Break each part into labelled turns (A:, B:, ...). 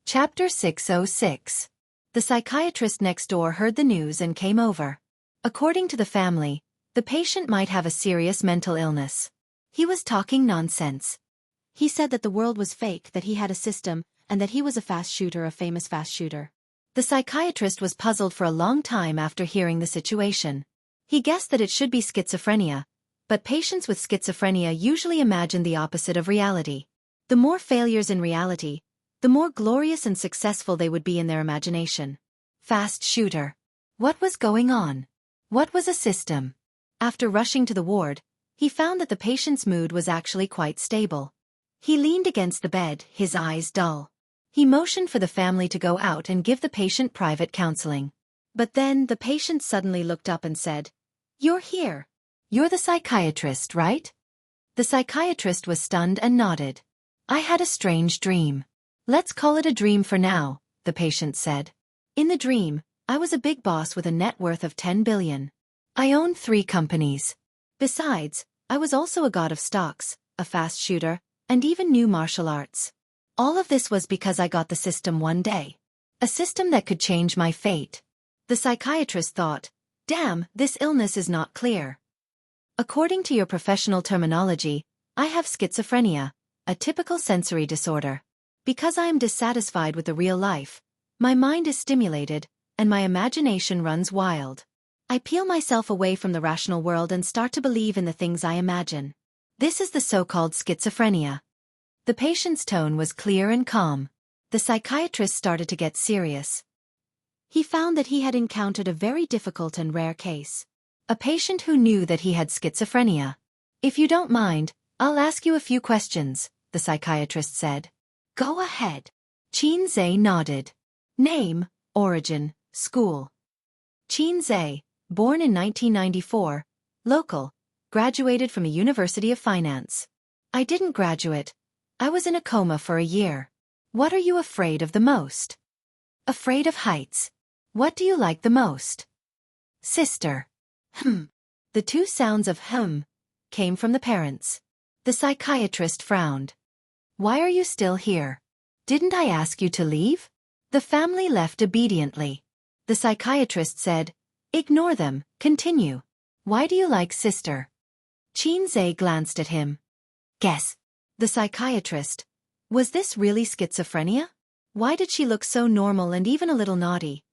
A: Chapter 606. The psychiatrist next door heard the news and came over. According to the family, the patient might have a serious mental illness. He was talking nonsense. He said that the world was fake, that he had a system, and that he was a fast shooter, a famous fast shooter. The psychiatrist was puzzled for a long time after hearing the situation. He guessed that it should be schizophrenia, but patients with schizophrenia usually imagine the opposite of reality. The more failures in reality, the more glorious and successful they would be in their imagination. Fast shooter. What was going on? What was a system? After rushing to the ward, he found that the patient's mood was actually quite stable. He leaned against the bed, his eyes dull. He motioned for the family to go out and give the patient private counseling. But then the patient suddenly looked up and said, "You're here. You're the psychiatrist, right?" The psychiatrist was stunned and nodded. "I had a strange dream." "Let's call it a dream for now," the patient said. "In the dream, I was a big boss with a net worth of 10 billion. I owned 3 companies. Besides, I was also a god of stocks, a fast shooter, and even knew martial arts. All of this was because I got the system one day. A system that could change my fate." The psychiatrist thought, "Damn, this illness is not clear. According to your professional terminology, I have schizophrenia, a typical sensory disorder. Because I am dissatisfied with the real life, my mind is stimulated, and my imagination runs wild. I peel myself away from the rational world and start to believe in the things I imagine. This is the so-called schizophrenia." The patient's tone was clear and calm. The psychiatrist started to get serious. He found that he had encountered a very difficult and rare case. A patient who knew that he had schizophrenia. "If you don't mind, I'll ask you a few questions," the psychiatrist said. "Go ahead." Qin nodded. "Name, origin, school." Qin, born in 1994, local, graduated from the University of Finance. "I didn't graduate. I was in a coma for a year." "What are you afraid of the most?" "Afraid of heights." "What do you like the most?" "Sister." The 2 sounds of came from the parents. The psychiatrist frowned. "Why are you still here? Didn't I ask you to leave?" The family left obediently. The psychiatrist said, "Ignore them, continue. Why do you like sister?" Qin glanced at him. "Guess." The psychiatrist. Was this really schizophrenia? Why did she look so normal and even a little naughty?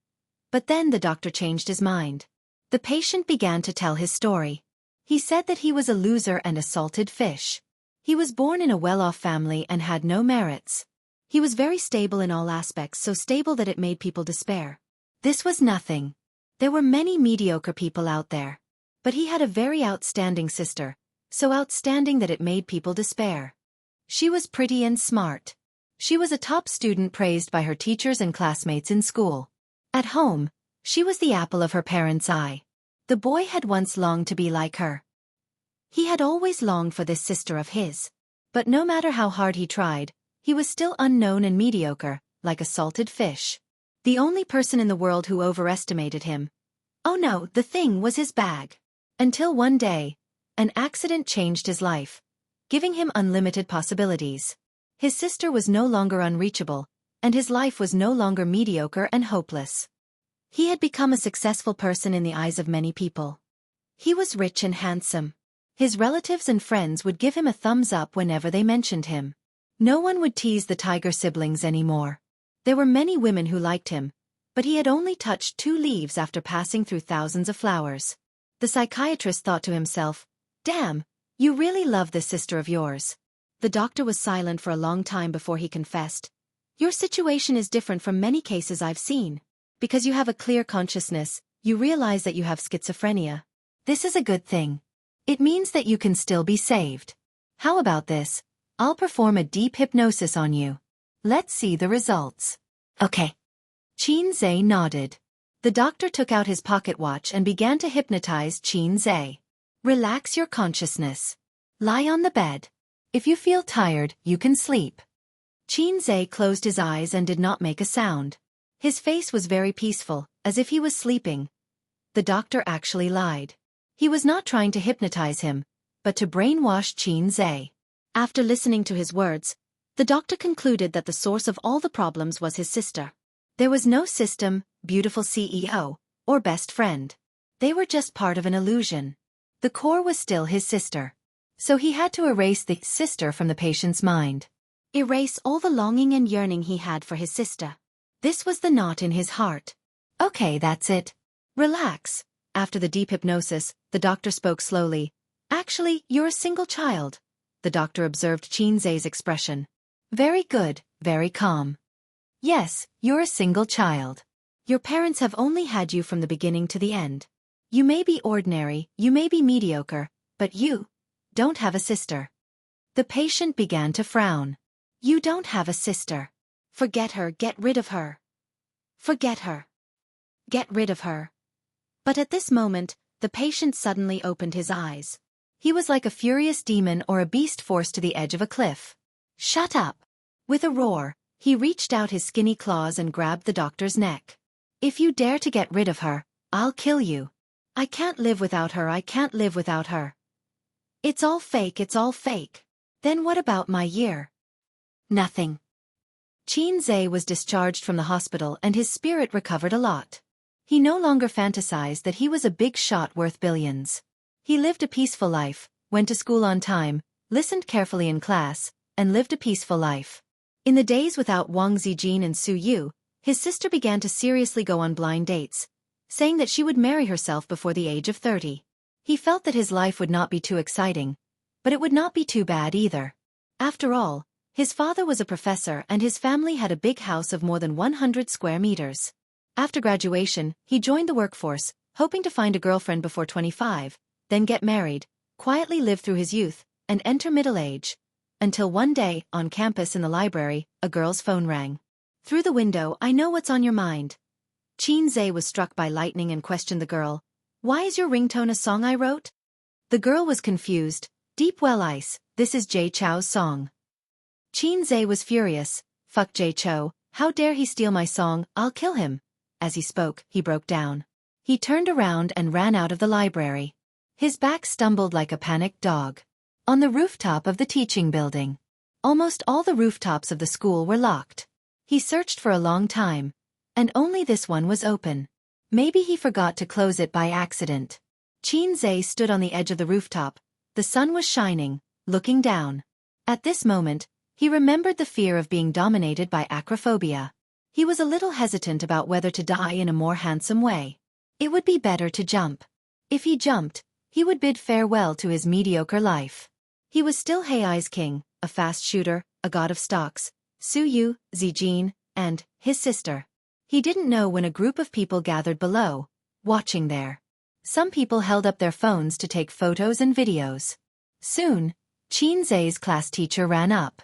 A: But then the doctor changed his mind. The patient began to tell his story. He said that he was a loser and a salted fish. He was born in a well-off family and had no merits. He was very stable in all aspects, so stable that it made people despair. This was nothing. There were many mediocre people out there. But he had a very outstanding sister, so outstanding that it made people despair. She was pretty and smart. She was a top student praised by her teachers and classmates in school. At home, she was the apple of her parents' eye. The boy had once longed to be like her. He had always longed for this sister of his. But no matter how hard he tried, he was still unknown and mediocre, like a salted fish. The only person in the world who overestimated him. Oh no, the thing was his bag. Until one day, an accident changed his life, giving him unlimited possibilities. His sister was no longer unreachable, and his life was no longer mediocre and hopeless. He had become a successful person in the eyes of many people. He was rich and handsome. His relatives and friends would give him a thumbs up whenever they mentioned him. No one would tease the tiger siblings anymore. There were many women who liked him, but he had only touched 2 leaves after passing through thousands of flowers. The psychiatrist thought to himself, "Damn, you really love this sister of yours." The doctor was silent for a long time before he confessed, "Your situation is different from many cases I've seen. Because you have a clear consciousness, you realize that you have schizophrenia. This is a good thing. It means that you can still be saved. How about this? I'll perform a deep hypnosis on you. Let's see the results." "Okay." Qin nodded. The doctor took out his pocket watch and began to hypnotize Qin. "Relax your consciousness. Lie on the bed. If you feel tired, you can sleep." Qin closed his eyes and did not make a sound. His face was very peaceful, as if he was sleeping. The doctor actually lied. He was not trying to hypnotize him, but to brainwash Qin. After listening to his words, The doctor concluded that the source of all the problems was his sister. There was no system, beautiful CEO, or best friend. They were just part of an illusion. The core was still his sister. So he had to erase the sister from the patient's mind. Erase all the longing and yearning he had for his sister. This was the knot in his heart. Okay, that's it. Relax. After the deep hypnosis, the doctor spoke slowly. Actually, you're a single child. The doctor observed Chinze's expression. Very good, very calm. Yes, you're a single child. Your parents have only had you from the beginning to the end. You may be ordinary, you may be mediocre, but you don't have a sister. The patient began to frown. You don't have a sister. Forget her, get rid of her. Forget her. Get rid of her. But at this moment, the patient suddenly opened his eyes. He was like a furious demon or a beast forced to the edge of a cliff. Shut up. With a roar, he reached out his skinny claws and grabbed the doctor's neck. If you dare to get rid of her, I'll kill you. I can't live without her, I can't live without her. It's all fake, it's all fake. Then what about my year? Nothing. Chinze was discharged from the hospital and his spirit recovered a lot. He no longer fantasized that he was a big shot worth billions. He lived a peaceful life, went to school on time, listened carefully in class, and lived a peaceful life. In the days without Wang Zijin and Su Yu, his sister began to seriously go on blind dates, saying that she would marry herself before the age of 30. He felt that his life would not be too exciting, but it would not be too bad either. After all, his father was a professor and his family had a big house of more than 100 square meters. After graduation, he joined the workforce, hoping to find a girlfriend before 25, then get married, quietly live through his youth, and enter middle age. Until one day, on campus in the library, a girl's phone rang. Through the window, I know what's on your mind. Chinze was struck by lightning and questioned the girl. Why is your ringtone a song I wrote? The girl was confused. Deep Well Ice, this is Jay Chou's song. Chinze was furious. Fuck Jay Chou, how dare he steal my song, I'll kill him. As he spoke, he broke down. He turned around and ran out of the library. His back stumbled like a panicked dog. On the rooftop of the teaching building. Almost all the rooftops of the school were locked. He searched for a long time, and only this one was open. Maybe he forgot to close it by accident. Chinze stood on the edge of the rooftop. The sun was shining, looking down. At this moment, he remembered the fear of being dominated by acrophobia. He was a little hesitant about whether to die in a more handsome way. It would be better to jump. If he jumped, he would bid farewell to his mediocre life. He was still Hei's king, a fast shooter, a god of stocks, Su Yu, Zijin, and his sister. He didn't know when a group of people gathered below, watching there. Some people held up their phones to take photos and videos. Soon, Chinze's class teacher ran up.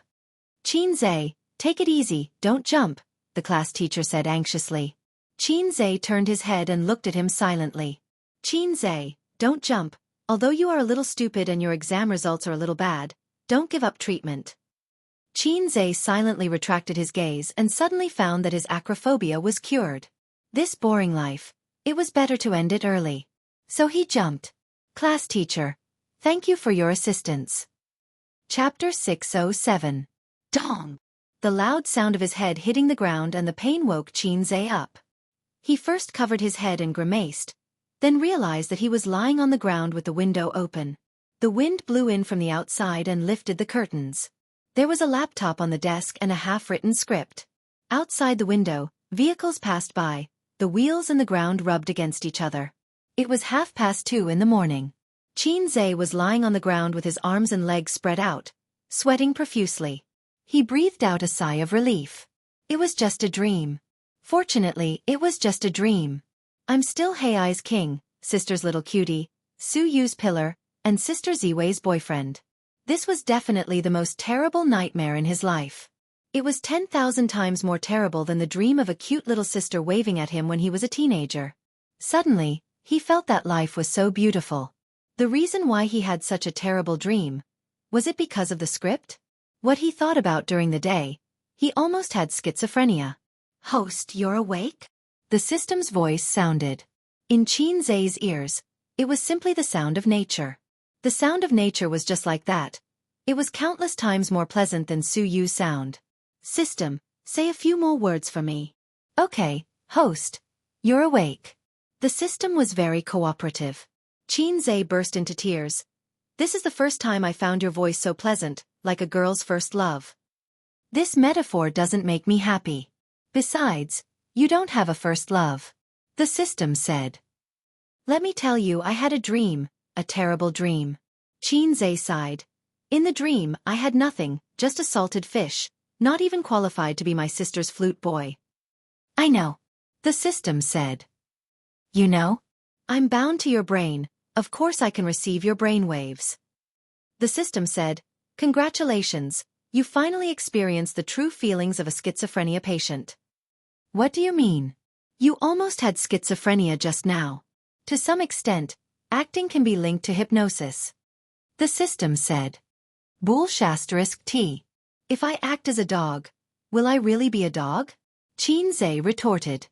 A: Chinze, take it easy, don't jump, the class teacher said anxiously. Chinze turned his head and looked at him silently. Chinze, don't jump, although you are a little stupid and your exam results are a little bad, don't give up treatment. Chinze silently retracted his gaze and suddenly found that his acrophobia was cured. This boring life, it was better to end it early. So he jumped. Class teacher, thank you for your assistance. Chapter 607. Dong! The loud sound of his head hitting the ground and the pain woke Chinze up. He first covered his head and grimaced, then realized that he was lying on the ground with the window open. The wind blew in from the outside and lifted the curtains. There was a laptop on the desk and a half-written script. Outside the window, vehicles passed by, the wheels and the ground rubbed against each other. It was 2:30 in the morning. Chinze was lying on the ground with his arms and legs spread out, sweating profusely. He breathed out a sigh of relief. It was just a dream. Fortunately, it was just a dream. I'm still Hei's king, sister's little cutie, Su Yu's pillar, and sister Ziwei's boyfriend. This was definitely the most terrible nightmare in his life. It was 10,000 times more terrible than the dream of a cute little sister waving at him when he was a teenager. Suddenly, he felt that life was so beautiful. The reason why he had such a terrible dream, was it because of the script? What he thought about during the day, he almost had schizophrenia. Host, you're awake? The system's voice sounded. In Chinze's ears, it was simply the sound of nature. The sound of nature was just like that. It was countless times more pleasant than Su Yu's sound. System, say a few more words for me. Okay, host. You're awake. The system was very cooperative. Qin burst into tears. This is the first time I found your voice so pleasant, like a girl's first love. This metaphor doesn't make me happy. Besides, you don't have a first love. The system said. Let me tell you, I had a dream, a terrible dream. Qin sighed. In the dream, I had nothing, just a salted fish, not even qualified to be my sister's flute boy. I know. The system said. You know? I'm bound to your brain, of course I can receive your brain waves. The system said, Congratulations, you finally experienced the true feelings of a schizophrenia patient. What do you mean? You almost had schizophrenia just now. To some extent, acting can be linked to hypnosis. The system said. Bull**T. If I act as a dog, will I really be a dog? Qin retorted.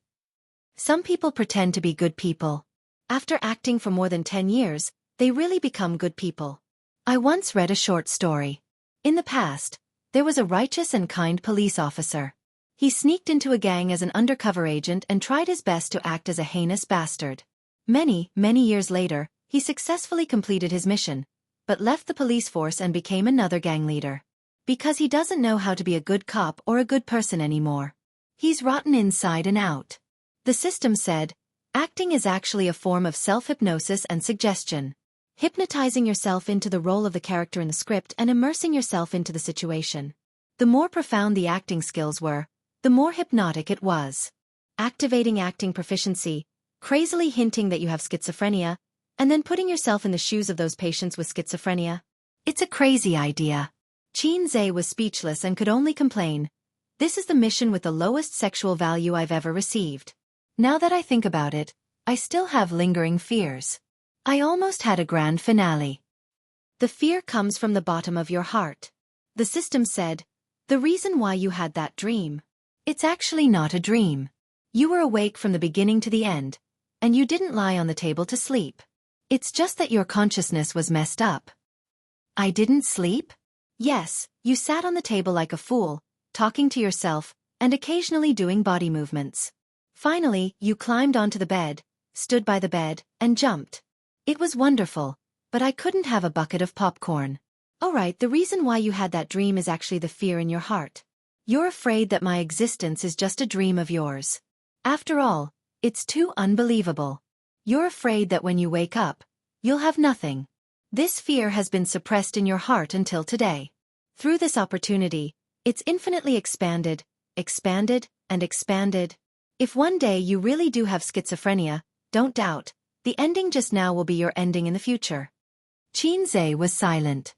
A: Some people pretend to be good people. After acting for more than 10 years, they really become good people. I once read a short story. In the past, there was a righteous and kind police officer. He sneaked into a gang as an undercover agent and tried his best to act as a heinous bastard. Many years later, he successfully completed his mission, but left the police force and became another gang leader. Because he doesn't know how to be a good cop or a good person anymore. He's rotten inside and out. The system said, acting is actually a form of self-hypnosis and suggestion. Hypnotizing yourself into the role of the character in the script and immersing yourself into the situation. The more profound the acting skills were, the more hypnotic it was. Activating acting proficiency, crazily hinting that you have schizophrenia, and then putting yourself in the shoes of those patients with schizophrenia. It's a crazy idea. Qin was speechless and could only complain. This is the mission with the lowest sexual value I've ever received. Now that I think about it, I still have lingering fears. I almost had a grand finale. The fear comes from the bottom of your heart. The system said, the reason why you had that dream. It's actually not a dream. You were awake from the beginning to the end, and you didn't lie on the table to sleep. It's just that your consciousness was messed up. I didn't sleep? Yes, you sat on the table like a fool, talking to yourself, and occasionally doing body movements. Finally, you climbed onto the bed, stood by the bed, and jumped. It was wonderful, but I couldn't have a bucket of popcorn. Alright, the reason why you had that dream is actually the fear in your heart. You're afraid that my existence is just a dream of yours. After all, it's too unbelievable. You're afraid that when you wake up, you'll have nothing. This fear has been suppressed in your heart until today. Through this opportunity, it's infinitely expanded, and expanded. If one day you really do have schizophrenia, don't doubt, the ending just now will be your ending in the future. Qin was silent.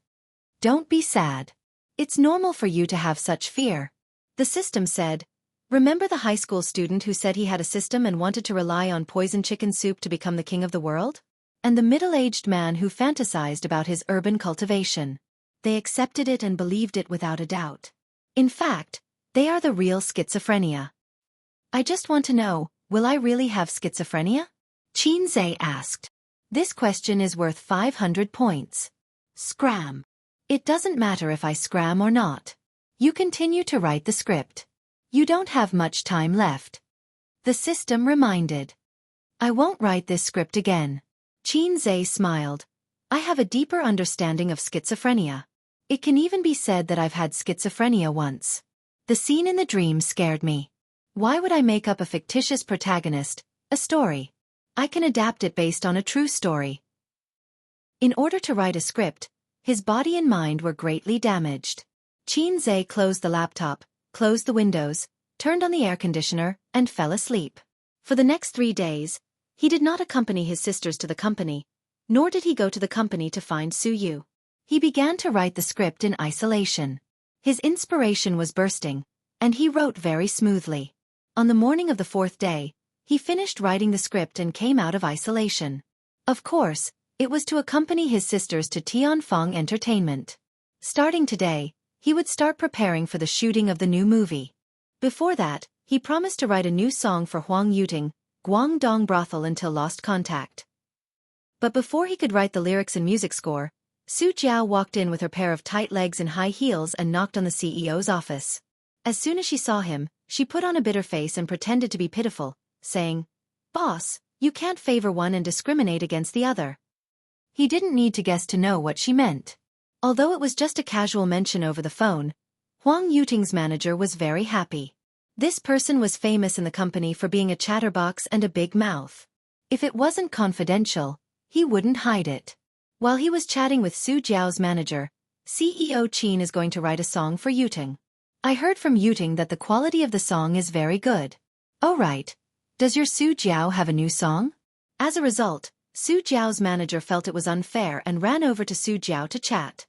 A: Don't be sad. It's normal for you to have such fear. The system said, remember the high school student who said he had a system and wanted to rely on poison chicken soup to become the king of the world? And the middle-aged man who fantasized about his urban cultivation. They accepted it and believed it without a doubt. In fact, they are the real schizophrenia. I just want to know, will I really have schizophrenia? Qin asked. This question is worth 500 points. Scram. It doesn't matter if I scram or not. You continue to write the script. You don't have much time left. The system reminded. I won't write this script again. Qin smiled. I have a deeper understanding of schizophrenia. It can even be said that I've had schizophrenia once. The scene in the dream scared me. Why would I make up a fictitious protagonist, a story? I can adapt it based on a true story. In order to write a script, his body and mind were greatly damaged. Qin closed the laptop, closed the windows, turned on the air conditioner, and fell asleep. For the next 3 days, he did not accompany his sisters to the company, nor did he go to the company to find Su Yu. He began to write the script in isolation. His inspiration was bursting, and he wrote very smoothly. On the morning of the 4th day, he finished writing the script and came out of isolation. Of course, it was to accompany his sisters to Tianfeng Entertainment. Starting today, he would start preparing for the shooting of the new movie. Before that, he promised to write a new song for Huang Yuting, Guangdong Brothel until lost contact. But before he could write the lyrics and music score, Su Jiao walked in with her pair of tight legs and high heels and knocked on the CEO's office. As soon as she saw him, she put on a bitter face and pretended to be pitiful, saying, "Boss, you can't favor one and discriminate against the other." He didn't need to guess to know what she meant. Although it was just a casual mention over the phone, Huang Yuting's manager was very happy. This person was famous in the company for being a chatterbox and a big mouth. If it wasn't confidential, he wouldn't hide it. While he was chatting with Su Jiao's manager, CEO Qin is going to write a song for Yuting. I heard from Yuting that the quality of the song is very good. Oh right. Does your Su Jiao have a new song? As a result, Su Jiao's manager felt it was unfair and ran over to Su Jiao to chat.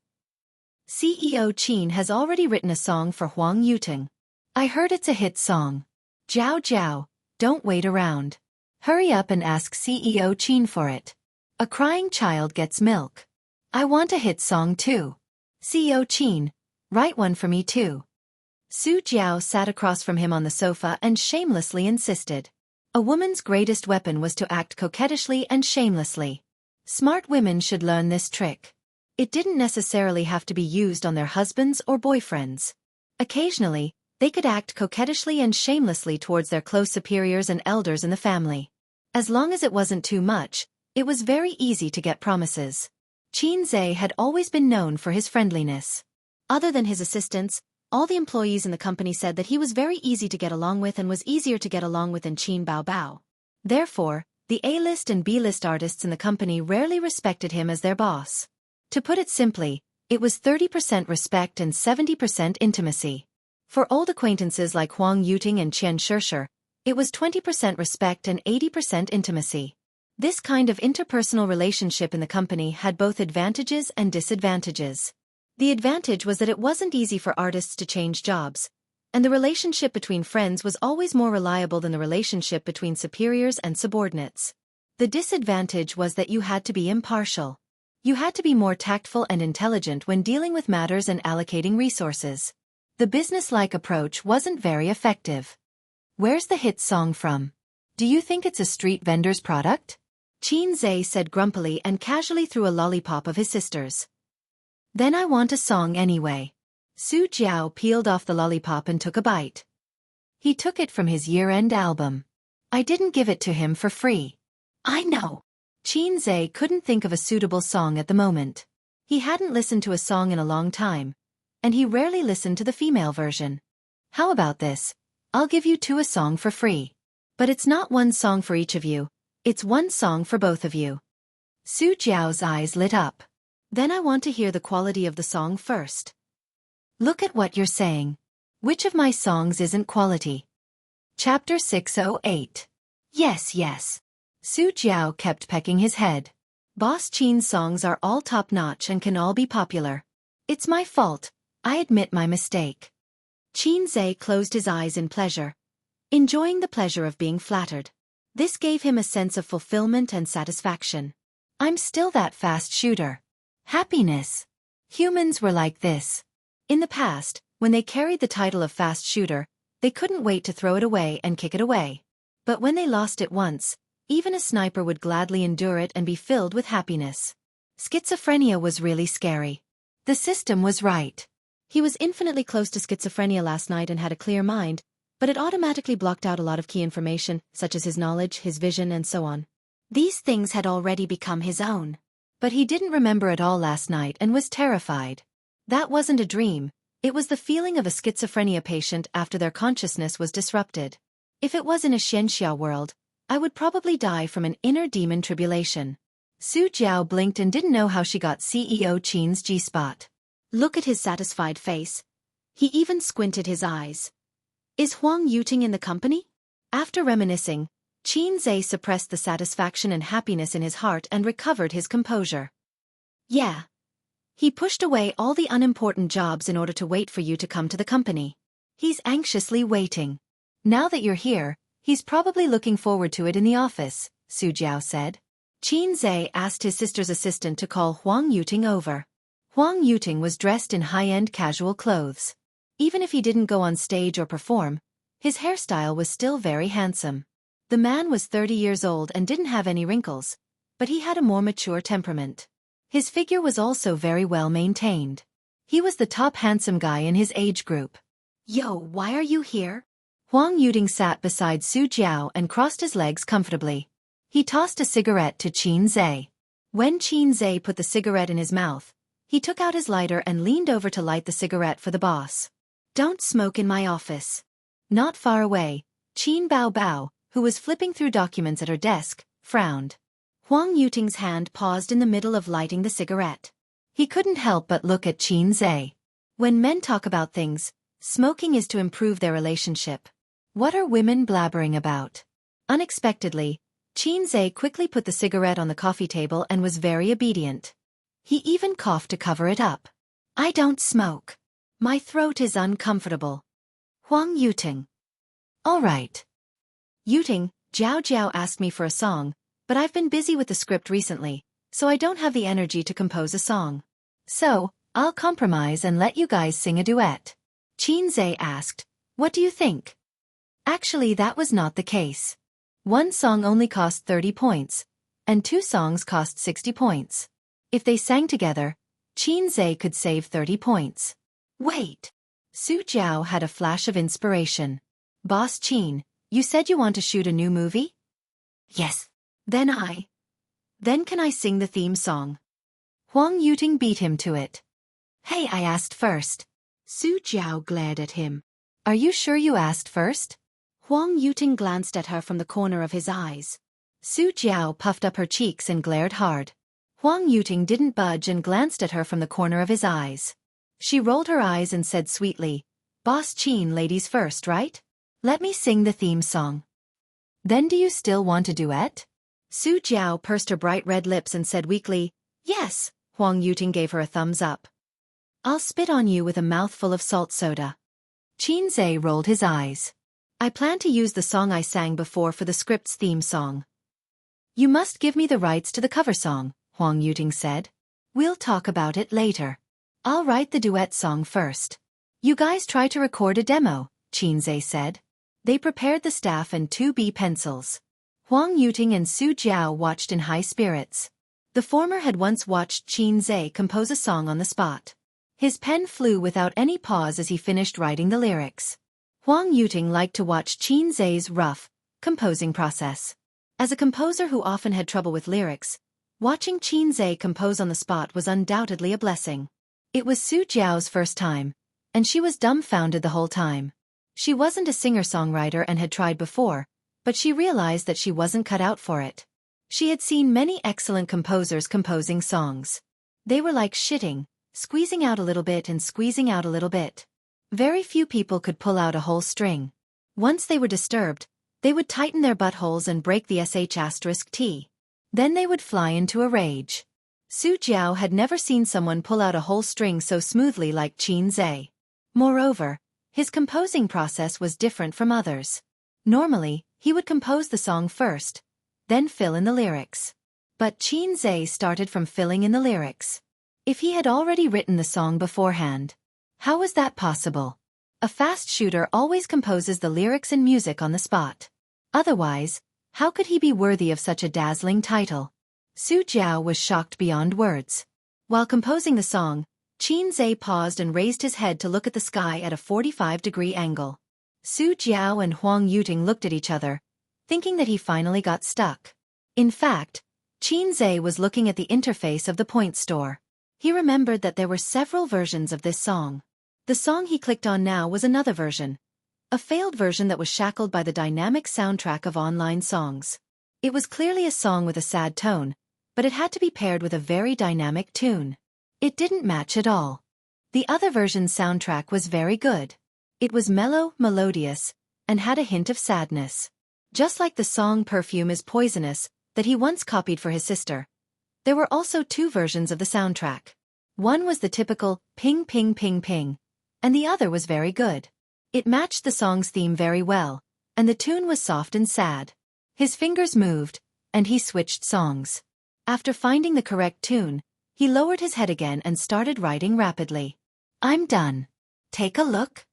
A: CEO Qin has already written a song for Huang Yuting. I heard it's a hit song. Jiao Jiao, don't wait around. Hurry up and ask CEO Qin for it. A crying child gets milk. I want a hit song too. CEO Qin, write one for me too. Su Jiao sat across from him on the sofa and shamelessly insisted. A woman's greatest weapon was to act coquettishly and shamelessly. Smart women should learn this trick. It didn't necessarily have to be used on their husbands or boyfriends. Occasionally, they could act coquettishly and shamelessly towards their close superiors and elders in the family. As long as it wasn't too much, it was very easy to get promises. Qin Zhe had always been known for his friendliness. Other than his assistants, all the employees in the company said that he was very easy to get along with and was easier to get along with than Qin Baobao. Therefore, the A-list and B-list artists in the company rarely respected him as their boss. To put it simply, it was 30% respect and 70% intimacy. For old acquaintances like Huang Yuting and Qian Shishir, it was 20% respect and 80% intimacy. This kind of interpersonal relationship in the company had both advantages and disadvantages. The advantage was that it wasn't easy for artists to change jobs, and the relationship between friends was always more reliable than the relationship between superiors and subordinates. The disadvantage was that you had to be impartial. You had to be more tactful and intelligent when dealing with matters and allocating resources. The business-like approach wasn't very effective. Where's the hit song from? Do you think it's a street vendor's product? Qin Zhe said grumpily and casually threw a lollipop of his sister's. Then I want a song anyway. Su Jiao peeled off the lollipop and took a bite. He took it from his year-end album. I didn't give it to him for free. I know. Qin Zhe couldn't think of a suitable song at the moment. He hadn't listened to a song in a long time, and he rarely listened to the female version. How about this? I'll give you two a song for free. But it's not one song for each of you, it's one song for both of you. Su Jiao's eyes lit up. Then I want to hear the quality of the song first. Look at what you're saying. Which of my songs isn't quality? Chapter 608. Yes. Su Jiao kept pecking his head. Boss Qin's songs are all top-notch and can all be popular. It's my fault. I admit my mistake. Qin Zhe closed his eyes in pleasure, enjoying the pleasure of being flattered. This gave him a sense of fulfillment and satisfaction. I'm still that fast shooter. Happiness. Humans were like this. In the past, when they carried the title of fast shooter, they couldn't wait to throw it away and kick it away. But when they lost it once, even a sniper would gladly endure it and be filled with happiness. Schizophrenia was really scary. The system was right. He was infinitely close to schizophrenia last night and had a clear mind, but it automatically blocked out a lot of key information, such as his knowledge, his vision, and so on. These things had already become his own. But he didn't remember it all last night and was terrified. That wasn't a dream, it was the feeling of a schizophrenia patient after their consciousness was disrupted. If it was in a Xianxia world, I would probably die from an inner demon tribulation. Su Jiao blinked and didn't know how she got CEO Qin's G-spot. Look at his satisfied face. He even squinted his eyes. Is Huang Yuting in the company? After reminiscing, Qin Zhe suppressed the satisfaction and happiness in his heart and recovered his composure. Yeah. He pushed away all the unimportant jobs in order to wait for you to come to the company. He's anxiously waiting. Now that you're here, he's probably looking forward to it in the office, Su Jiao said. Qin Zhe asked his sister's assistant to call Huang Yuting over. Huang Yuting was dressed in high-end casual clothes. Even if he didn't go on stage or perform, his hairstyle was still very handsome. The man was 30 years old and didn't have any wrinkles, but he had a more mature temperament. His figure was also very well maintained. He was the top handsome guy in his age group. Yo, why are you here? Huang Yuting sat beside Su Jiao and crossed his legs comfortably. He tossed a cigarette to Qin Zhe. When Qin Zhe put the cigarette in his mouth, he took out his lighter and leaned over to light the cigarette for the boss. Don't smoke in my office. Not far away, Qin Bao Bao, who was flipping through documents at her desk, frowned. Huang Yuting's hand paused in the middle of lighting the cigarette. He couldn't help but look at Qin Zhe. When men talk about things, smoking is to improve their relationship. What are women blabbering about? Unexpectedly, Qin Zhe quickly put the cigarette on the coffee table and was very obedient. He even coughed to cover it up. I don't smoke. My throat is uncomfortable. Huang Yuting. All right. Yuting, Jiao Jiao asked me for a song, but I've been busy with the script recently, so I don't have the energy to compose a song. So, I'll compromise and let you guys sing a duet. Qin Zhe asked, what do you think? Actually, that was not the case. One song only cost 30 points, and 2 songs cost 60 points. If they sang together, Qin Zhe could save 30 points. Wait. Su Jiao had a flash of inspiration. Boss Qin, you said you want to shoot a new movie? Yes. Then can I sing the theme song? Huang Yuting beat him to it. Hey, I asked first. Su Jiao glared at him. Are you sure you asked first? Huang Yuting glanced at her from the corner of his eyes. Su Jiao puffed up her cheeks and glared hard. Huang Yuting didn't budge and glanced at her from the corner of his eyes. She rolled her eyes and said sweetly, Boss Qin, ladies first, right? Let me sing the theme song. Then do you still want a duet? Su Jiao pursed her bright red lips and said weakly, yes. Huang Yuting gave her a thumbs up. I'll spit on you with a mouthful of salt soda. Qin Zhe rolled his eyes. I plan to use the song I sang before for the script's theme song. You must give me the rights to the cover song, Huang Yuting said. We'll talk about it later. I'll write the duet song first. You guys try to record a demo, Qin Zhe said. They prepared the staff and 2B pencils. Huang Yuting and Su Jiao watched in high spirits. The former had once watched Qin Zhe compose a song on the spot. His pen flew without any pause as he finished writing the lyrics. Huang Yuting liked to watch Qin Zhe's rough, composing process. As a composer who often had trouble with lyrics, watching Qin Zhe compose on the spot was undoubtedly a blessing. It was Su Jiao's first time, and she was dumbfounded the whole time. She wasn't a singer-songwriter and had tried before, but she realized that she wasn't cut out for it. She had seen many excellent composers composing songs. They were like shitting, squeezing out a little bit and squeezing out a little bit. Very few people could pull out a whole string. Once they were disturbed, they would tighten their buttholes and break the sh*t. Then they would fly into a rage. Su Jiao had never seen someone pull out a whole string so smoothly like Qin Zhe. Moreover, his composing process was different from others. Normally, he would compose the song first, then fill in the lyrics. But Qin Zhe started from filling in the lyrics. If he had already written the song beforehand, how was that possible? A fast shooter always composes the lyrics and music on the spot. Otherwise, how could he be worthy of such a dazzling title? Su Jiao was shocked beyond words. While composing the song, Qin Zhe paused and raised his head to look at the sky at a 45-degree angle. Su Jiao and Huang Yuting looked at each other, thinking that he finally got stuck. In fact, Qin Zhe was looking at the interface of the point store. He remembered that there were several versions of this song. The song he clicked on now was another version. A failed version that was shackled by the dynamic soundtrack of online songs. It was clearly a song with a sad tone, but it had to be paired with a very dynamic tune. It didn't match at all. The other version's soundtrack was very good. It was mellow, melodious, and had a hint of sadness. Just like the song Perfume is Poisonous, that he once copied for his sister. There were also 2 versions of the soundtrack. One was the typical ping ping ping ping, and the other was very good. It matched the song's theme very well, and the tune was soft and sad. His fingers moved, and he switched songs. After finding the correct tune, he lowered his head again and started writing rapidly. I'm done. Take a look.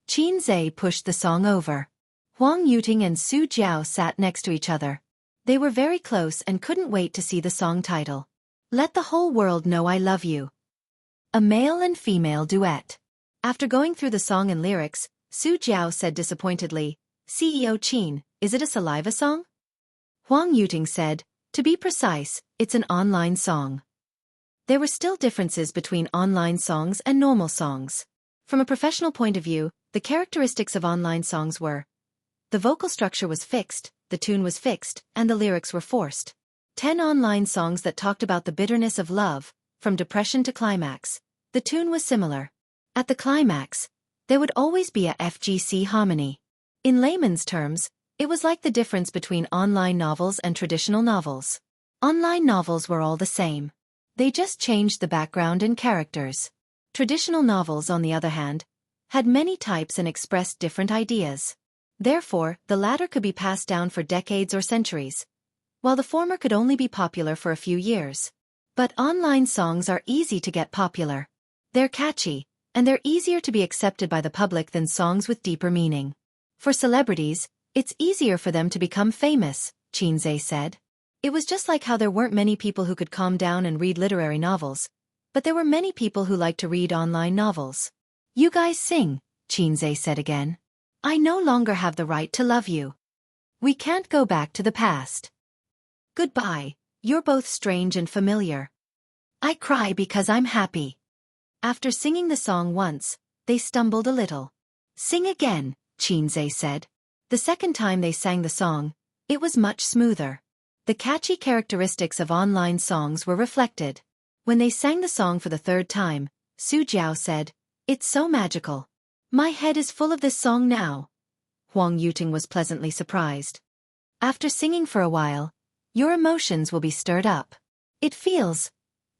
A: Qin Zhe pushed the song over. Huang Yuting and Su Jiao sat next to each other. They were very close and couldn't wait to see the song title. Let the whole world know I love you. A male and female duet. After going through the song and lyrics, Su Jiao said disappointedly, CEO Qin, is it a saliva song? Huang Yuting said, to be precise, it's an online song. There were still differences between online songs and normal songs. From a professional point of view, the characteristics of online songs were: the vocal structure was fixed, the tune was fixed, and the lyrics were forced. 10 online songs that talked about the bitterness of love, from depression to climax. The tune was similar. At the climax, there would always be a FGC harmony. In layman's terms, it was like the difference between online novels and traditional novels. Online novels were all the same. They just changed the background and characters. Traditional novels, on the other hand, had many types and expressed different ideas. Therefore, the latter could be passed down for decades or centuries, while the former could only be popular for a few years. But online songs are easy to get popular. They're catchy, and they're easier to be accepted by the public than songs with deeper meaning. For celebrities, it's easier for them to become famous, Qinze said. It was just like how there weren't many people who could calm down and read literary novels, but there were many people who liked to read online novels. You guys sing, Qinze said again. I no longer have the right to love you. We can't go back to the past. Goodbye, you're both strange and familiar. I cry because I'm happy. After singing the song once, they stumbled a little. Sing again, Qinze said. The second time they sang the song, it was much smoother. The catchy characteristics of online songs were reflected. When they sang the song for the third time, Su Jiao said, it's so magical. My head is full of this song now. Huang Yuting was pleasantly surprised. After singing for a while, your emotions will be stirred up. It feels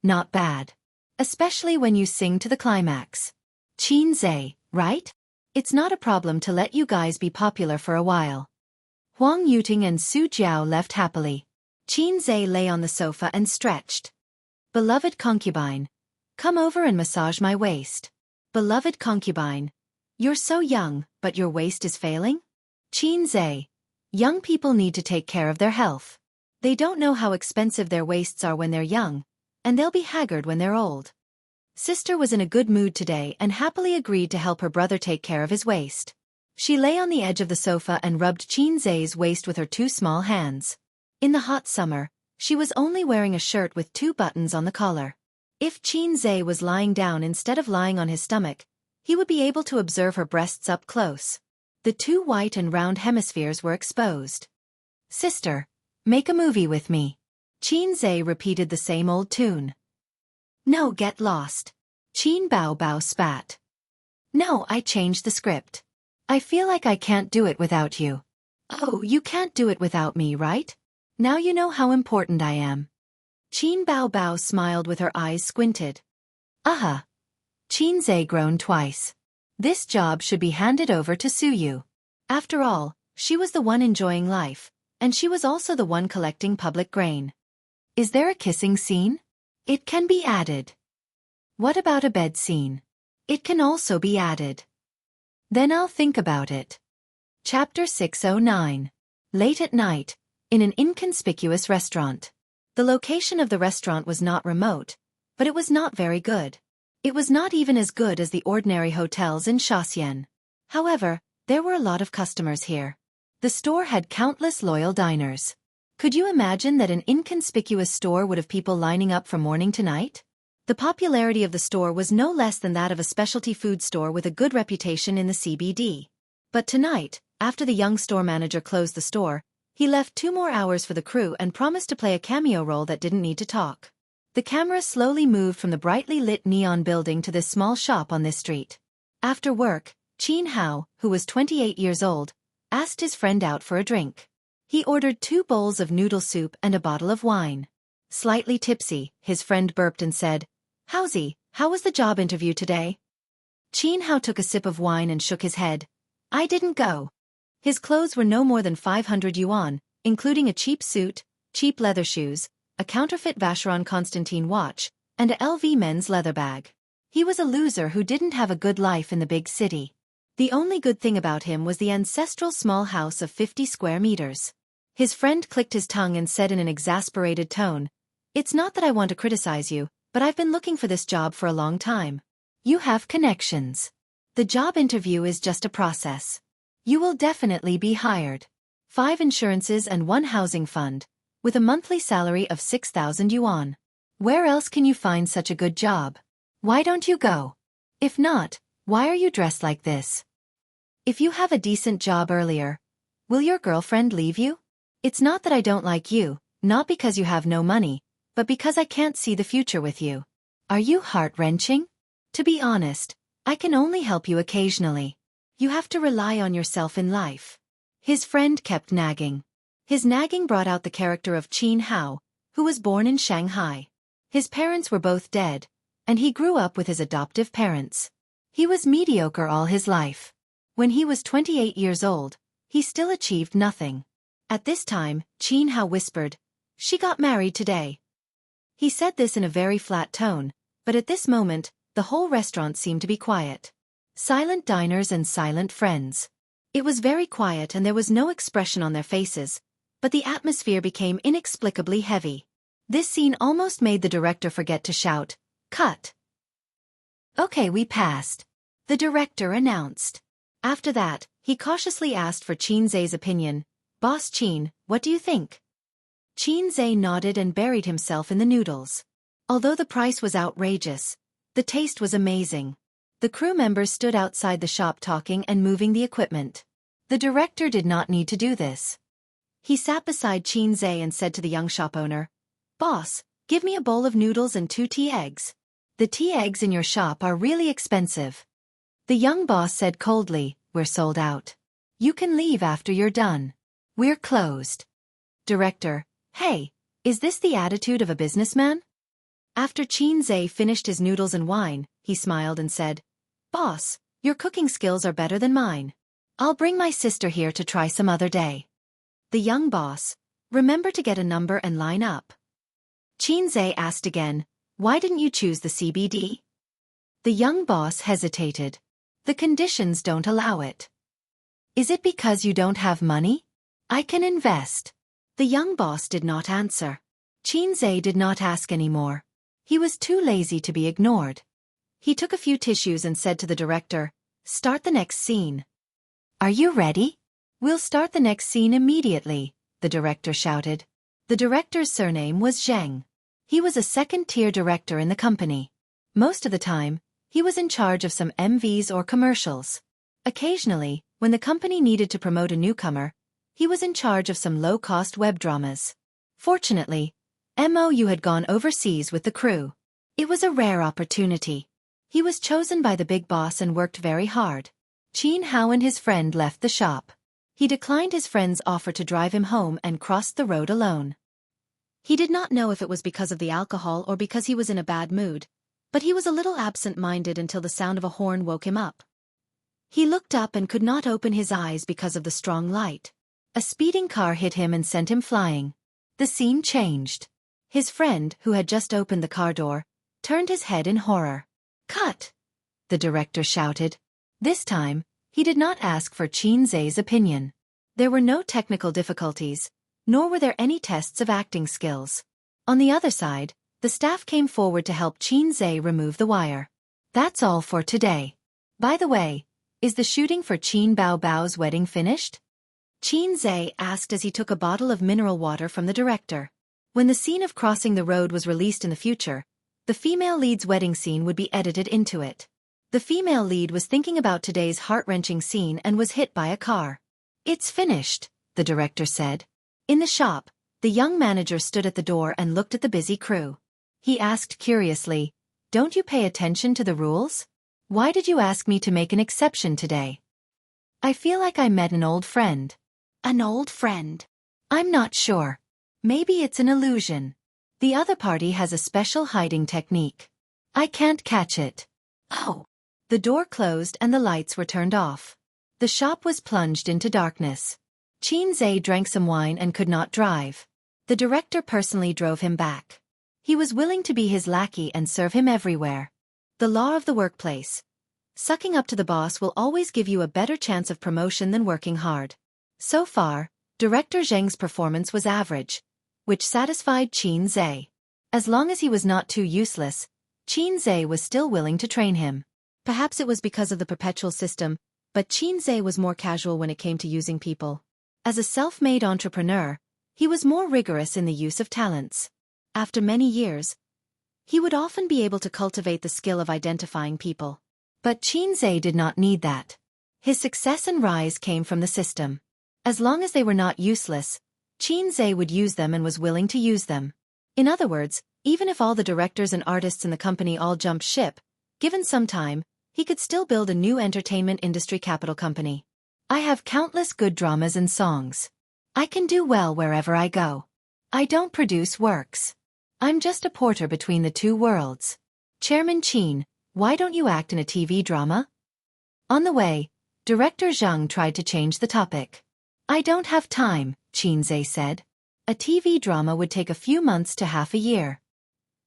A: not bad. Especially when you sing to the climax. Qinze, right? It's not a problem to let you guys be popular for a while. Huang Yuting and Su Jiao left happily. Qinze lay on the sofa and stretched. Beloved concubine, come over and massage my waist. Beloved concubine, you're so young, but your waist is failing? Qinze, young people need to take care of their health. They don't know how expensive their waists are when they're young, and they'll be haggard when they're old. Sister was in a good mood today and happily agreed to help her brother take care of his waist. She lay on the edge of the sofa and rubbed Qinze's waist with her 2 small hands. In the hot summer, she was only wearing a shirt with 2 buttons on the collar. If Qinze was lying down instead of lying on his stomach, he would be able to observe her breasts up close. The 2 white and round hemispheres were exposed. Sister, make a movie with me. Qinze repeated the same old tune. No, get lost. Qin Bao Bao spat. No, I changed the script. I feel like I can't do it without you. Oh, you can't do it without me, right? Now you know how important I am. Qin Bao Bao smiled with her eyes squinted. Aha. Qinze groaned twice. This job should be handed over to Suyu. After all, she was the one enjoying life, and she was also the one collecting public grain. Is there a kissing scene? It can be added. What about a bed scene? It can also be added. Then I'll think about it. Chapter 609. Late at night, in an inconspicuous restaurant. The location of the restaurant was not remote, but it was not very good. It was not even as good as the ordinary hotels in Shaxian. However, there were a lot of customers here. The store had countless loyal diners. Could you imagine that an inconspicuous store would have people lining up from morning to night? The popularity of the store was no less than that of a specialty food store with a good reputation in the CBD. But tonight, after the young store manager closed the store, he left 2 more hours for the crew and promised to play a cameo role that didn't need to talk. The camera slowly moved from the brightly lit neon building to this small shop on this street. After work, Qin Hao, who was 28 years old, asked his friend out for a drink. He ordered 2 bowls of noodle soup and a bottle of wine. Slightly tipsy, his friend burped and said, Howsy, how was the job interview today? Qin Hao took a sip of wine and shook his head. I didn't go. His clothes were no more than 500 yuan, including a cheap suit, cheap leather shoes, a counterfeit Vacheron Constantin watch, and a LV men's leather bag. He was a loser who didn't have a good life in the big city. The only good thing about him was the ancestral small house of 50 square meters. His friend clicked his tongue and said in an exasperated tone, It's not that I want to criticize you, but I've been looking for this job for a long time. You have connections. The job interview is just a process. You will definitely be hired. 5 insurances and 1 housing fund, with a monthly salary of 6,000 yuan. Where else can you find such a good job? Why don't you go? If not, why are you dressed like this? If you have a decent job earlier, will your girlfriend leave you? It's not that I don't like you, not because you have no money, but because I can't see the future with you. Are you heart-wrenching? To be honest, I can only help you occasionally. You have to rely on yourself in life. His friend kept nagging. His nagging brought out the character of Qin Hao, who was born in Shanghai. His parents were both dead, and he grew up with his adoptive parents. He was mediocre all his life. When he was 28 years old, he still achieved nothing. At this time, Qin Hao whispered, "She got married today." He said this in a very flat tone, but at this moment, the whole restaurant seemed to be quiet. Silent diners and silent friends. It was very quiet and there was no expression on their faces, but the atmosphere became inexplicably heavy. This scene almost made the director forget to shout, "Cut!" "Okay, we passed," the director announced. After that, he cautiously asked for Qin Zhe's opinion. "Boss Qin, what do you think?" Qin Zhe nodded and buried himself in the noodles. Although the price was outrageous, the taste was amazing. The crew members stood outside the shop talking and moving the equipment. The director did not need to do this. He sat beside Qin Zhe and said to the young shop owner, "Boss, give me a bowl of noodles and 2 tea eggs. The tea eggs in your shop are really expensive." The young boss said coldly, "We're sold out. You can leave after you're done. We're closed." Director, "Hey, is this the attitude of a businessman?" After Qin Zhe finished his noodles and wine, he smiled and said, "Boss, your cooking skills are better than mine. I'll bring my sister here to try some other day." The young boss, "Remember to get a number and line up." Qin Zhe asked again, "Why didn't you choose the CBD?" The young boss hesitated. "The conditions don't allow it." "Is it because you don't have money? I can invest." The young boss did not answer. Qin Zhe did not ask any more. He was too lazy to be ignored. He took a few tissues and said to the director, "Start the next scene." "Are you ready?" "We'll start the next scene immediately," the director shouted. The director's surname was Zheng. He was a second-tier director in the company. Most of the time, he was in charge of some MVs or commercials. Occasionally, when the company needed to promote a newcomer, he was in charge of some low-cost web dramas. Fortunately, MOU had gone overseas with the crew. It was a rare opportunity. He was chosen by the big boss and worked very hard. Qin Hao and his friend left the shop. He declined his friend's offer to drive him home and crossed the road alone. He did not know if it was because of the alcohol or because he was in a bad mood, but he was a little absent-minded until the sound of a horn woke him up. He looked up and could not open his eyes because of the strong light. A speeding car hit him and sent him flying. The scene changed. His friend, who had just opened the car door, turned his head in horror. "Cut!" the director shouted. This time, he did not ask for Qin Zhe's opinion. There were no technical difficulties, nor were there any tests of acting skills. On the other side, the staff came forward to help Qin Zhe remove the wire. That's all for today. By the way, is the shooting for Qin Bao Bao's wedding finished? Qin Zhe asked as he took a bottle of mineral water from the director. When the scene of crossing the road was released in the future, the female lead's wedding scene would be edited into it. The female lead was thinking about today's heart-wrenching scene and was hit by a car. "It's finished," the director said. In the shop, the young manager stood at the door and looked at the busy crew. He asked curiously, "Don't you pay attention to the rules? Why did you ask me to make an exception today?" "I feel like I met an old friend." "An old friend?" "I'm not sure. Maybe it's an illusion. The other party has a special hiding technique. I can't catch it." "Oh." The door closed and the lights were turned off. The shop was plunged into darkness. Qin Zhe drank some wine and could not drive. The director personally drove him back. He was willing to be his lackey and serve him everywhere. The law of the workplace. Sucking up to the boss will always give you a better chance of promotion than working hard. So far, Director Zheng's performance was average, which satisfied Qin Zhe. As long as he was not too useless, Qin Zhe was still willing to train him. Perhaps it was because of the perpetual system, but Qin Zhe was more casual when it came to using people. As a self-made entrepreneur, he was more rigorous in the use of talents. After many years, he would often be able to cultivate the skill of identifying people. But Qin Zhe did not need that. His success and rise came from the system. As long as they were not useless, Qin Zhe would use them and was willing to use them. In other words, even if all the directors and artists in the company all jumped ship, given some time, he could still build a new entertainment industry capital company. I have countless good dramas and songs. I can do well wherever I go. I don't produce works. I'm just a porter between the two worlds. Chairman Qin, why don't you act in a TV drama? On the way, Director Zhang tried to change the topic. I don't have time, Qin Zhe said. A TV drama would take a few months to half a year.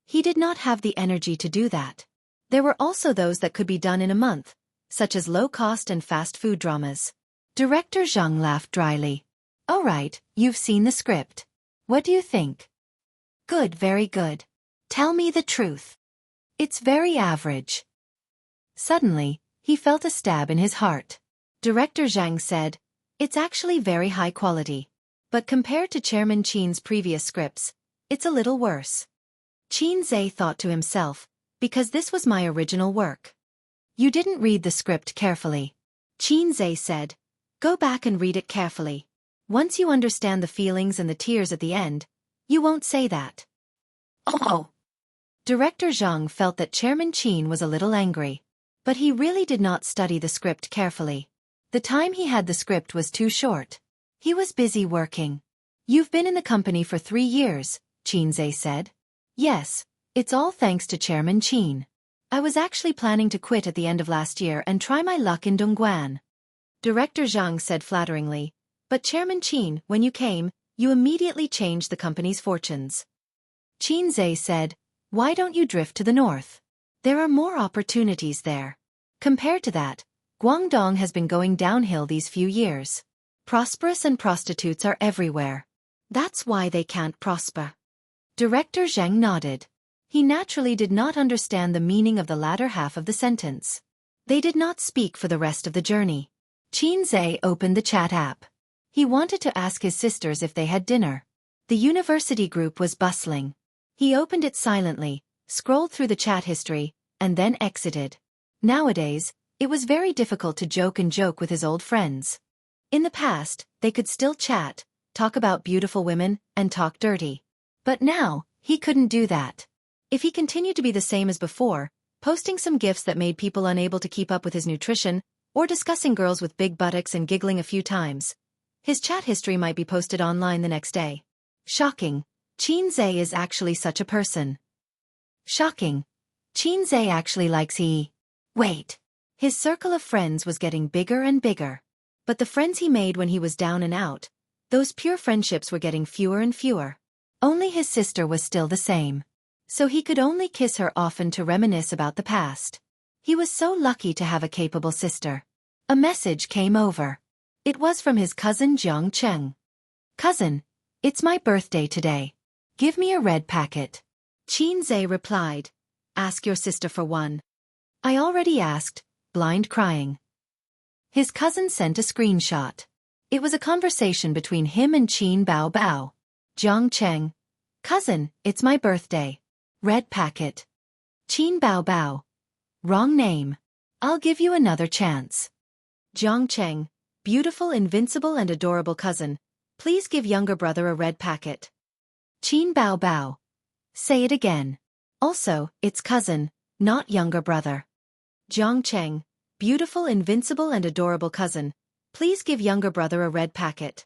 A: He did not have the energy to do that. There were also those that could be done in a month, such as low-cost and fast food dramas. Director Zhang laughed dryly. All right, you've seen the script. What do you think? Good, very good. Tell me the truth. It's very average. Suddenly, he felt a stab in his heart. Director Zhang said, it's actually very high quality. But compared to Chairman Qin's previous scripts, it's a little worse. Qin Zhe thought to himself, because this was my original work. You didn't read the script carefully. Qin Zhe said, go back and read it carefully. Once you understand the feelings and the tears at the end, you won't say that. Oh! Director Zhang felt that Chairman Qin was a little angry. But he really did not study the script carefully. The time he had the script was too short. He was busy working. You've been in the company for 3 years, Qin Zhe said. Yes, it's all thanks to Chairman Qin. I was actually planning to quit at the end of last year and try my luck in Dongguan. Director Zhang said flatteringly, but Chairman Qin, when you came, you immediately changed the company's fortunes. Qin Zhe said, why don't you drift to the north? There are more opportunities there. Compared to that, Guangdong has been going downhill these few years. Prosperous and prostitutes are everywhere. That's why they can't prosper. Director Zhang nodded. He naturally did not understand the meaning of the latter half of the sentence. They did not speak for the rest of the journey. Qin Zhe opened the chat app. He wanted to ask his sisters if they had dinner. The university group was bustling. He opened it silently, scrolled through the chat history, and then exited. Nowadays, it was very difficult to joke with his old friends. In the past, they could still chat, talk about beautiful women, and talk dirty. But now, he couldn't do that. If he continued to be the same as before, posting some gifs that made people unable to keep up with his nutrition, or discussing girls with big buttocks and giggling a few times, his chat history might be posted online the next day. Shocking. Qin Zhe is actually such a person. Shocking. Qin Zhe actually likes he. Wait. His circle of friends was getting bigger and bigger. But the friends he made when he was down and out, those pure friendships were getting fewer and fewer. Only his sister was still the same. So he could only kiss her often to reminisce about the past. He was so lucky to have a capable sister. A message came over. It was from his cousin Jiang Cheng. Cousin, it's my birthday today. Give me a red packet. Qin Zhe replied, ask your sister for one. I already asked, blind crying. His cousin sent a screenshot. It was a conversation between him and Qin Bao Bao. Jiang Cheng. Cousin, it's my birthday. Red packet. Qin Bao Bao. Wrong name. I'll give you another chance. Jiang Cheng. Beautiful, invincible and adorable cousin. Please give younger brother a red packet. Qin Bao Bao. Say it again. Also, it's cousin, not younger brother. Jiang Cheng. Beautiful, invincible and adorable cousin. Please give younger brother a red packet.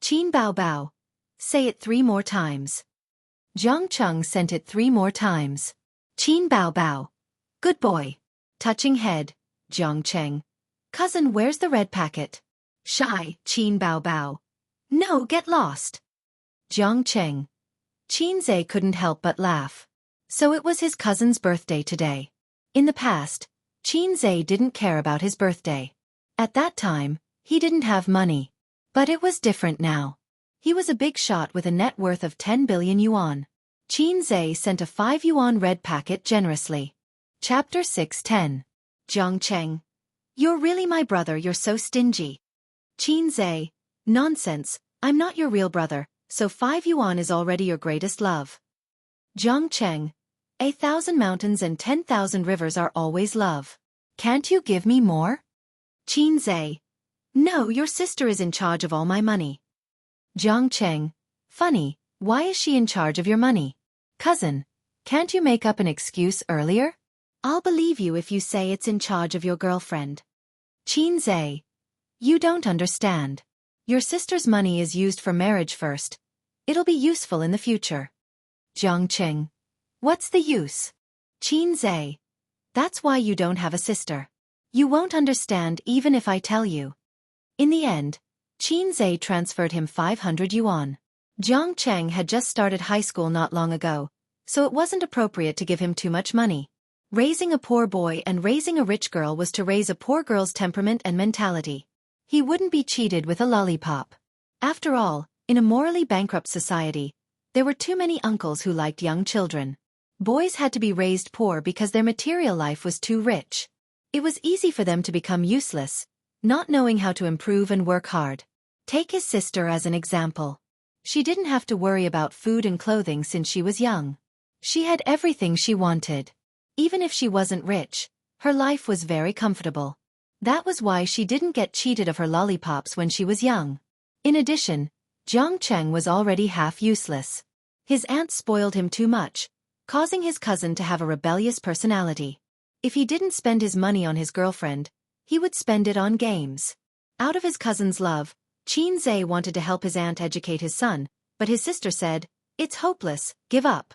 A: Qin Bao Bao. Say it 3 more times. Jiang Cheng sent it 3 more times. Qin Bao Bao. Good boy. Touching head. Jiang Cheng. Cousin, where's the red packet? Shy. Qin Bao Bao. No, get lost. Jiang Cheng. Qin Zhe couldn't help but laugh. So it was his cousin's birthday today. In the past, Qin Zhe didn't care about his birthday. At that time, he didn't have money. But it was different now. He was a big shot with a net worth of 10 billion yuan. Qin Zhe sent a 5 yuan red packet generously. Chapter 610. Jiang Cheng. You're really my brother, you're so stingy. Qin Zhe. Nonsense, I'm not your real brother, so 5 yuan is already your greatest love. Jiang Cheng. 1,000 mountains and 10,000 rivers are always love. Can't you give me more? Qin Zhe. No, your sister is in charge of all my money. Jiang Cheng. Funny, why is she in charge of your money? Cousin, can't you make up an excuse earlier? I'll believe you if you say it's in charge of your girlfriend. Qin Zhe. You don't understand. Your sister's money is used for marriage first. It'll be useful in the future. Jiang Cheng. What's the use? Qin Zhe. That's why you don't have a sister. You won't understand even if I tell you. In the end, Qin Zhe transferred him 500 yuan. Jiang Cheng had just started high school not long ago, so it wasn't appropriate to give him too much money. Raising a poor boy and raising a rich girl was to raise a poor girl's temperament and mentality. He wouldn't be cheated with a lollipop. After all, in a morally bankrupt society, there were too many uncles who liked young children. Boys had to be raised poor because their material life was too rich. It was easy for them to become useless, not knowing how to improve and work hard. Take his sister as an example. She didn't have to worry about food and clothing since she was young. She had everything she wanted. Even if she wasn't rich, her life was very comfortable. That was why she didn't get cheated of her lollipops when she was young. In addition, Jiang Cheng was already half useless. His aunt spoiled him too much, causing his cousin to have a rebellious personality. If he didn't spend his money on his girlfriend, he would spend it on games. Out of his cousin's love, Qin Zhe wanted to help his aunt educate his son, but his sister said, "It's hopeless, give up."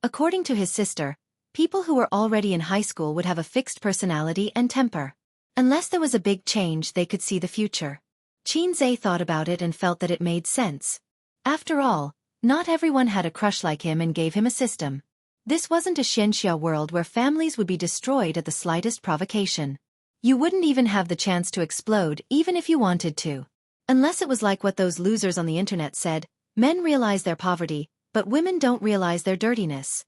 A: According to his sister, people who were already in high school would have a fixed personality and temper. Unless there was a big change, they could see the future. Qin Zhe thought about it and felt that it made sense. After all, not everyone had a crush like him and gave him a system. This wasn't a Xianxia world where families would be destroyed at the slightest provocation. You wouldn't even have the chance to explode even if you wanted to. Unless it was like what those losers on the internet said, men realize their poverty, but women don't realize their dirtiness.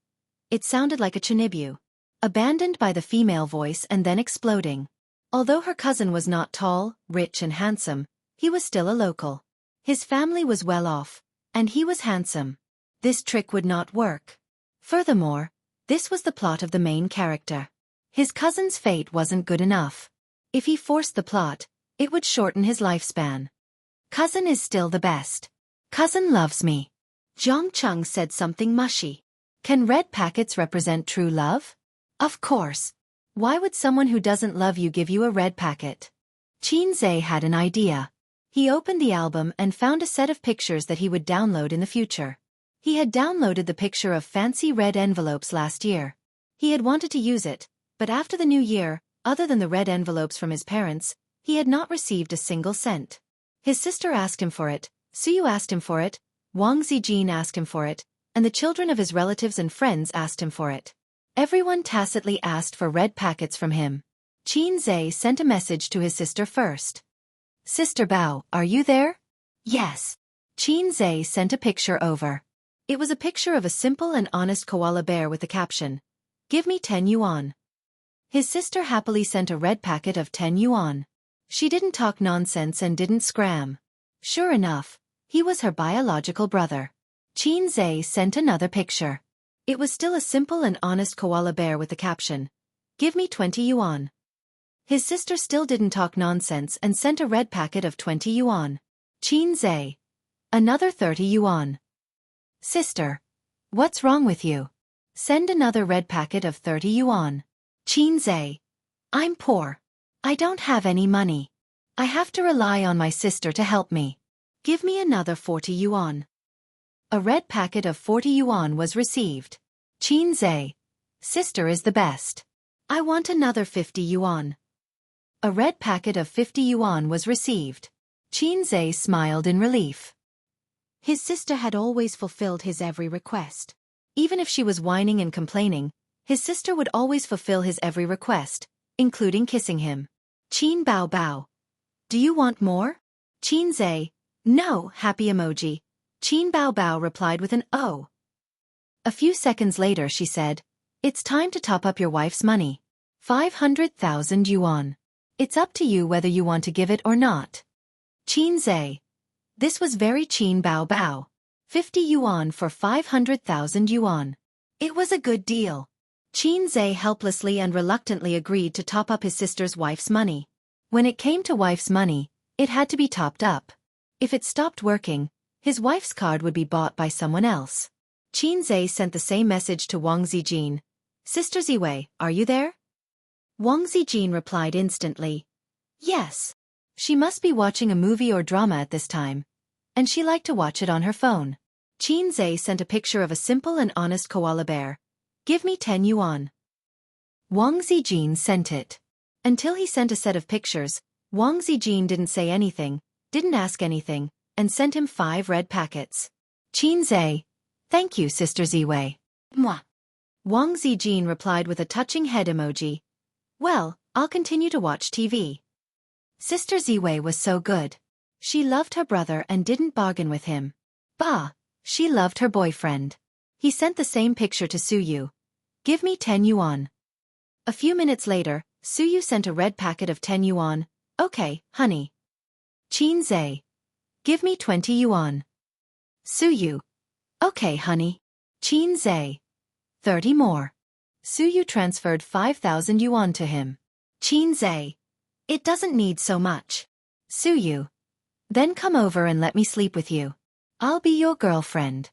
A: It sounded like a Chinibu. Abandoned by the female voice and then exploding. Although her cousin was not tall, rich and handsome, he was still a local. His family was well off, and he was handsome. This trick would not work. Furthermore, this was the plot of the main character. His cousin's fate wasn't good enough. If he forced the plot, it would shorten his lifespan. Cousin is still the best. Cousin loves me. Jiang Cheng said something mushy. Can red packets represent true love? Of course. Why would someone who doesn't love you give you a red packet? Qin Zhe had an idea. He opened the album and found a set of pictures that he would download in the future. He had downloaded the picture of fancy red envelopes last year. He had wanted to use it, but after the new year, other than the red envelopes from his parents, he had not received a single cent. His sister asked him for it, Suyu asked him for it, Wang Zijin asked him for it, and the children of his relatives and friends asked him for it. Everyone tacitly asked for red packets from him. Qin Zhe sent a message to his sister first. Sister Bao, are you there? Yes. Qin Zhe sent a picture over. It was a picture of a simple and honest koala bear with the caption, "Give me 10 yuan." His sister happily sent a red packet of 10 yuan. She didn't talk nonsense and didn't scram. Sure enough, he was her biological brother. Qin Zhe sent another picture. It was still a simple and honest koala bear with the caption, "Give me 20 yuan." His sister still didn't talk nonsense and sent a red packet of 20 yuan. Qin Zhe. Another 30 yuan. Sister. What's wrong with you? Send another red packet of 30 yuan. Qin Zhe. I'm poor. I don't have any money. I have to rely on my sister to help me. Give me another 40 yuan. A red packet of 40 yuan was received. Qin Zhe. Sister is the best. I want another 50 yuan. A red packet of 50 yuan was received. Qin Zhe smiled in relief. His sister had always fulfilled his every request. Even if she was whining and complaining, his sister would always fulfill his every request, including kissing him. Qin Bao Bao. Do you want more? Qin Zhe. No, happy emoji. Qin Bao Bao replied with an "Oh." A few seconds later she said, "It's time to top up your wife's money. 500,000 yuan. It's up to you whether you want to give it or not." Qin Zhe. This was very Qin Bao Bao. 50 yuan for 500,000 yuan. It was a good deal. Qin Zhe helplessly and reluctantly agreed to top up his sister's wife's money. When it came to wife's money, it had to be topped up. If it stopped working, his wife's card would be bought by someone else. Qin Zhe sent the same message to Wang Zijin. "Sister Ziwei, are you there?" Wang Zijin replied instantly. "Yes." She must be watching a movie or drama at this time, and she liked to watch it on her phone. Qin Zhe sent a picture of a simple and honest koala bear. "Give me 10 yuan." Wang Zijin sent it. Until he sent a set of pictures, Wang Zijin didn't say anything, didn't ask anything, and sent him 5 red packets. Qin Zhe. "Thank you, Sister Ziwei." Mwah. Wang Zijin replied with a touching head emoji. "Well, I'll continue to watch TV." Sister Ziwei was so good. She loved her brother and didn't bargain with him. Bah, she loved her boyfriend. He sent the same picture to Suyu. "Give me 10 yuan." A few minutes later, Suyu sent a red packet of 10 yuan. "Okay, honey." Qin Zhe. "Give me 20 yuan." Suyu. "Okay, honey." Qin Zhe. 30 more. Suyu transferred 5,000 yuan to him. Qin Zhe. "It doesn't need so much." Suyu. "Then come over and let me sleep with you. I'll be your girlfriend."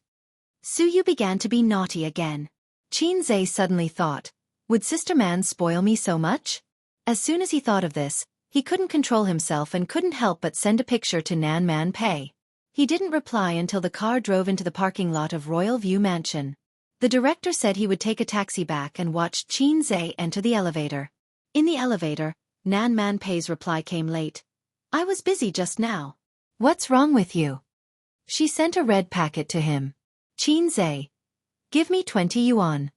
A: Suyu began to be naughty again. Qin Zhe suddenly thought, would Sister Man spoil me so much? As soon as he thought of this, he couldn't control himself and couldn't help but send a picture to Nan Man Pei. He didn't reply until the car drove into the parking lot of Royal View Mansion. The director said he would take a taxi back and watched Qin Zhe enter the elevator. In the elevator, Nan Man Pei's reply came late. "I was busy just now." "What's wrong with you?" She sent a red packet to him. Qin Zhe. "Give me 20 yuan."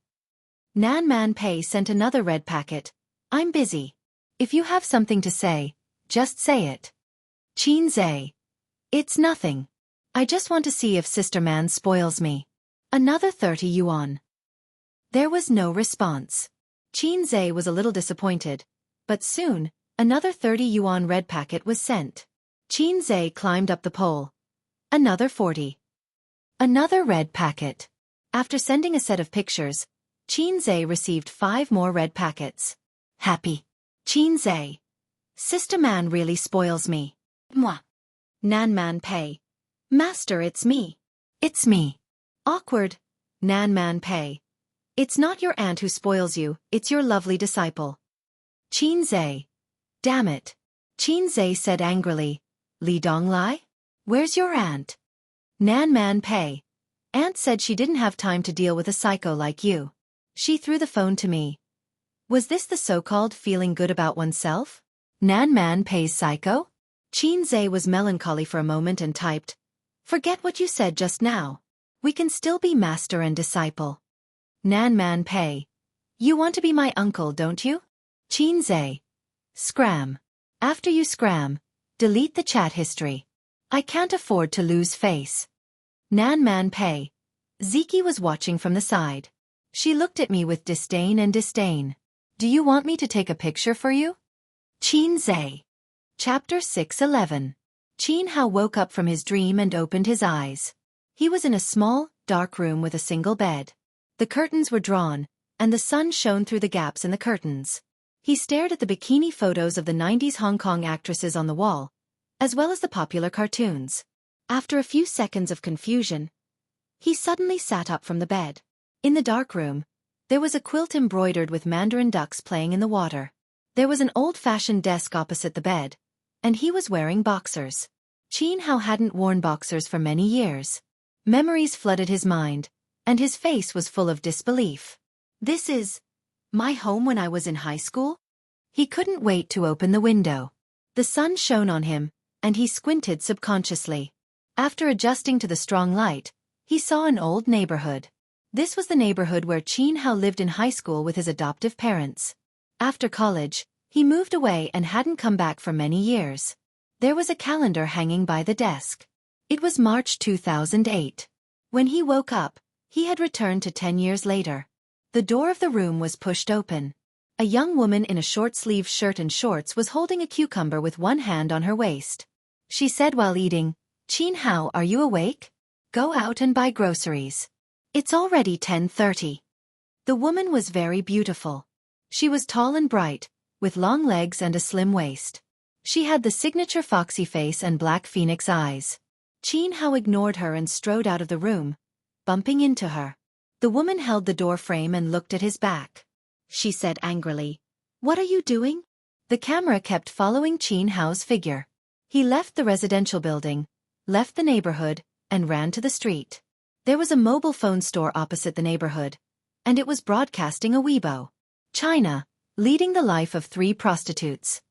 A: Nan Man Pei sent another red packet. "I'm busy. If you have something to say, just say it." Qin Zhe. "It's nothing. I just want to see if Sister Man spoils me." Another 30 yuan. There was no response. Qin Zhe was a little disappointed, but soon, another 30 yuan red packet was sent. Qin Zhe climbed up the pole. Another 40. Another red packet. After sending a set of pictures, Qin Zhe received 5 more red packets. Happy. Qin Zhe. "Sister Man really spoils me." Mwah. Nan Man Pei. "Master, it's me." "It's me." Awkward. Nan Man Pei. "It's not your aunt who spoils you, it's your lovely disciple." Qin Zhe. "Damn it." Qin Zhe said angrily. "Li Donglai? Where's your aunt?" Nan Man Pei. "Aunt said she didn't have time to deal with a psycho like you. She threw the phone to me." Was this the so-called feeling good about oneself? Nan Man Pei's psycho? Qin Zhe was melancholy for a moment and typed, "Forget what you said just now. We can still be master and disciple." Nan Man Pei. "You want to be my uncle, don't you?" Qin Zhe. "Scram. After you scram, delete the chat history. I can't afford to lose face." Nan Man Pei. Ziki was watching from the side. She looked at me with disdain and disdain. "Do you want me to take a picture for you?" Qin Zhe. Chapter 611. Qin Hao woke up from his dream and opened his eyes. He was in a small, dark room with a single bed. The curtains were drawn, and the sun shone through the gaps in the curtains. He stared at the bikini photos of the 90s Hong Kong actresses on the wall, as well as the popular cartoons. After a few seconds of confusion, he suddenly sat up from the bed. In the dark room, there was a quilt embroidered with mandarin ducks playing in the water. There was an old-fashioned desk opposite the bed, and he was wearing boxers. Qin Hao hadn't worn boxers for many years. Memories flooded his mind, and his face was full of disbelief. "This is my home when I was in high school?" He couldn't wait to open the window. The sun shone on him, and he squinted subconsciously. After adjusting to the strong light, he saw an old neighborhood. This was the neighborhood where Qin Hao lived in high school with his adoptive parents. After college, he moved away and hadn't come back for many years. There was a calendar hanging by the desk. It was March 2008. When he woke up, He had returned to 10 years later. The door of the room was pushed open. A young woman in a short-sleeved shirt and shorts was holding a cucumber with one hand on her waist. She said while eating, "Qin Hao, are you awake? Go out and buy groceries. It's already 10:30. The woman was very beautiful. She was tall and bright, with long legs and a slim waist. She had the signature foxy face and black phoenix eyes. Qin Hao ignored her and strode out of the room, bumping into her. The woman held the door frame and looked at his back. She said angrily, "What are you doing?" The camera kept following Qin Hao's figure. He left the residential building, left the neighborhood, and ran to the street. There was a mobile phone store opposite the neighborhood, and it was broadcasting a Weibo. China, leading the life of 3 prostitutes.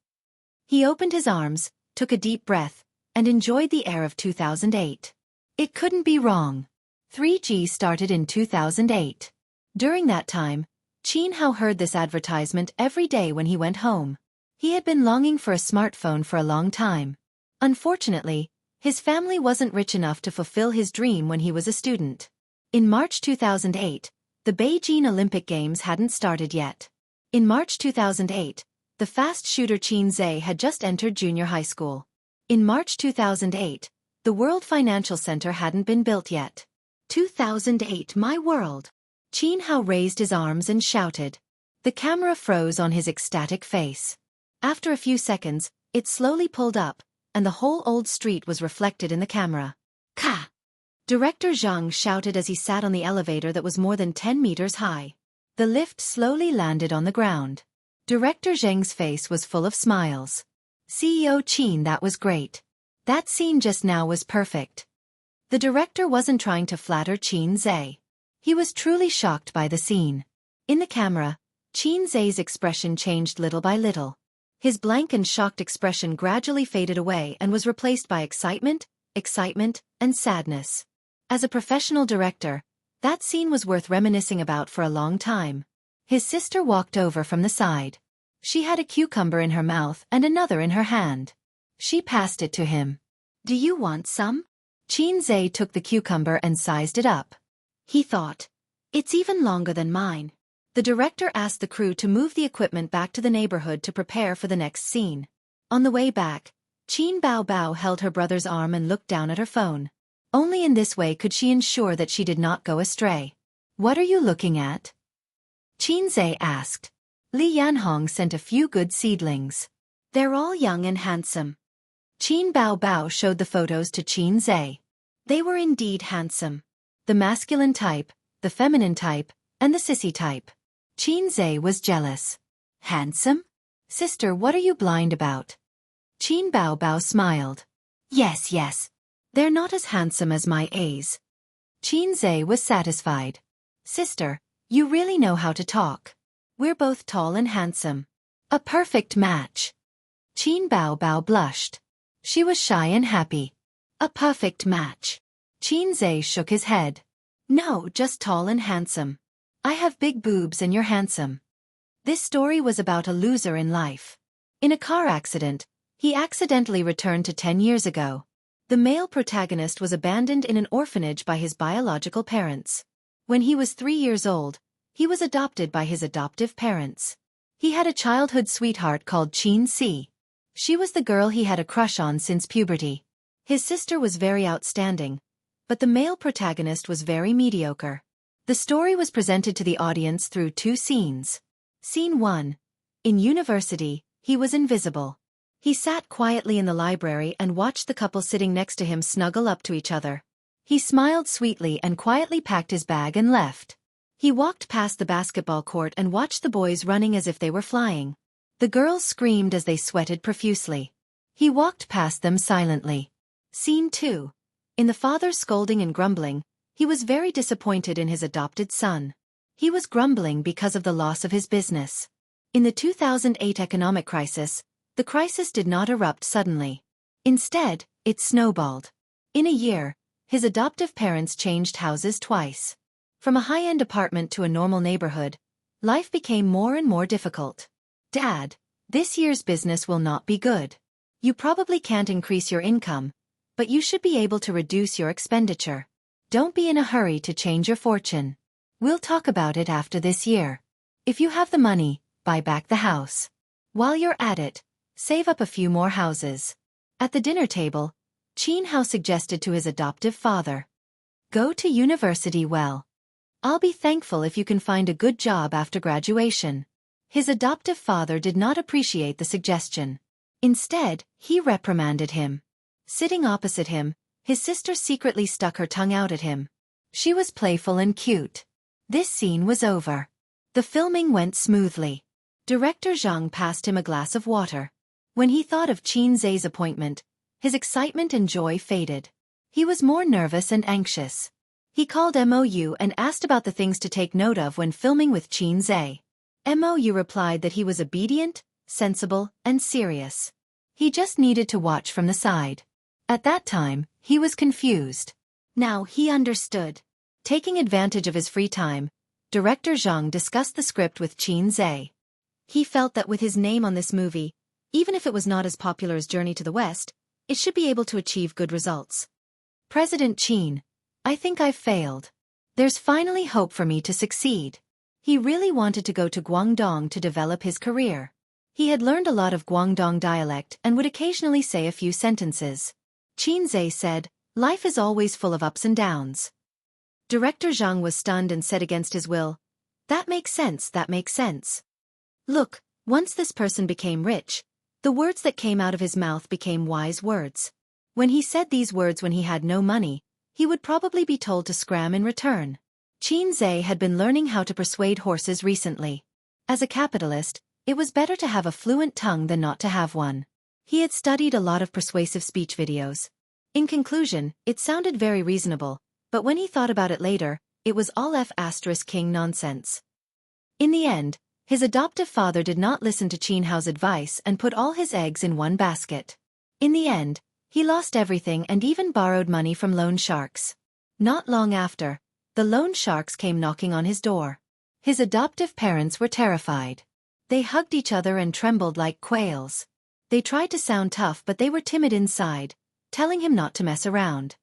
A: He opened his arms, took a deep breath, and enjoyed the air of 2008. It couldn't be wrong. 3G started in 2008. During that time, Qin Hao heard this advertisement every day when he went home. He had been longing for a smartphone for a long time. Unfortunately, his family wasn't rich enough to fulfill his dream when he was a student. In March 2008, the Beijing Olympic Games hadn't started yet. In March 2008, the fast shooter Qin Zhe had just entered junior high school. In March 2008, the World Financial Center hadn't been built yet. 2008, my world. Qin Hao raised his arms and shouted. The camera froze on his ecstatic face. After a few seconds, it slowly pulled up, and the whole old street was reflected in the camera. Ka! Director Zhang shouted as he sat on the elevator that was more than 10 meters high. The lift slowly landed on the ground. Director Zhang's face was full of smiles. CEO Qin, that was great. That scene just now was perfect. The director wasn't trying to flatter Qin Zhe. He was truly shocked by the scene. In the camera, Qin Zhe's expression changed little by little. His blank and shocked expression gradually faded away and was replaced by excitement, and sadness. As a professional director, that scene was worth reminiscing about for a long time. His sister walked over from the side. She had a cucumber in her mouth and another in her hand. She passed it to him. "Do you want some?" Qin Zhe took the cucumber and sized it up. He thought, "It's even longer than mine." The director asked the crew to move the equipment back to the neighborhood to prepare for the next scene. On the way back, Qin Bao held her brother's arm and looked down at her phone. Only in this way could she ensure that she did not go astray. "What are you looking at?" Qin Zhe asked. Li Yanhong sent a few good seedlings. "They're all young and handsome." Qin Bao showed the photos to Qin Zhe. They were indeed handsome. The masculine type, the feminine type, and the sissy type. Qin Zhe was jealous. "Handsome? Sister, what are you blind about?" Qin Bao smiled. Yes. They're not as handsome as my A's." Qin Zhe was satisfied. "Sister, you really know how to talk. We're both tall and handsome. A perfect match." Qin Bao blushed. She was shy and happy. "A perfect match." Qin Zhe shook his head. "No, just tall and handsome. I have big boobs and you're handsome." This story was about a loser in life. In a car accident, he accidentally returned to 10 years ago. The male protagonist was abandoned in an orphanage by his biological parents. When he was 3 years old, he was adopted by his adoptive parents. He had a childhood sweetheart called Qin Si. She was the girl he had a crush on since puberty. His sister was very outstanding, but the male protagonist was very mediocre. The story was presented to the audience through 2 scenes. Scene 1. In university, he was invisible. He sat quietly in the library and watched the couple sitting next to him snuggle up to each other. He smiled sweetly and quietly packed his bag and left. He walked past the basketball court and watched the boys running as if they were flying. The girls screamed as they sweated profusely. He walked past them silently. Scene 2. In the father's scolding and grumbling, he was very disappointed in his adopted son. He was grumbling because of the loss of his business. In the 2008 economic crisis, the crisis did not erupt suddenly. Instead, it snowballed. In a year, his adoptive parents changed houses twice. From a high-end apartment to a normal neighborhood, life became more and more difficult. "Dad, this year's business will not be good. You probably can't increase your income, but you should be able to reduce your expenditure." Don't be in a hurry to change your fortune. We'll talk about it after this year. If you have the money, buy back the house. While you're at it, save up a few more houses. At the dinner table, Qin Hao suggested to his adoptive father, go to university well. I'll be thankful if you can find a good job after graduation. His adoptive father did not appreciate the suggestion. Instead, he reprimanded him. Sitting opposite him, his sister secretly stuck her tongue out at him. She was playful and cute. This scene was over. The filming went smoothly. Director Zhang passed him a glass of water. When he thought of Qin Zhe's appointment, his excitement and joy faded. He was more nervous and anxious. He called Mou and asked about the things to take note of when filming with Qin Zhe. Mou replied that he was obedient, sensible, and serious. He just needed to watch from the side. At that time, he was confused. Now he understood. Taking advantage of his free time, Director Zhang discussed the script with Qin Zhe. He felt that with his name on this movie, even if it was not as popular as Journey to the West, it should be able to achieve good results. President Qin, I think I've failed. There's finally hope for me to succeed. He really wanted to go to Guangdong to develop his career. He had learned a lot of Guangdong dialect and would occasionally say a few sentences. Qin Zhe said, life is always full of ups and downs. Director Zhang was stunned and said against his will, that makes sense, that makes sense. Look, once this person became rich, the words that came out of his mouth became wise words. When he said these words when he had no money, he would probably be told to scram in return. Qin Zhe had been learning how to persuade horses recently. As a capitalist, it was better to have a fluent tongue than not to have one. He had studied a lot of persuasive speech videos. In conclusion, it sounded very reasonable, but when he thought about it later, it was all F***king nonsense. In the end, his adoptive father did not listen to Qin Hao's advice and put all his eggs in one basket. In the end, he lost everything and even borrowed money from loan sharks. Not long after, the loan sharks came knocking on his door. His adoptive parents were terrified. They hugged each other and trembled like quails. They tried to sound tough but they were timid inside, telling him not to mess around.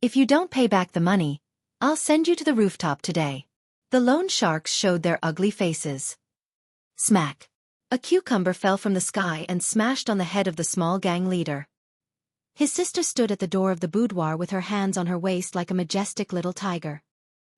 A: If you don't pay back the money, I'll send you to the rooftop today. The loan sharks showed their ugly faces. Smack! A cucumber fell from the sky and smashed on the head of the small gang leader. His sister stood at the door of the boudoir with her hands on her waist like a majestic little tiger.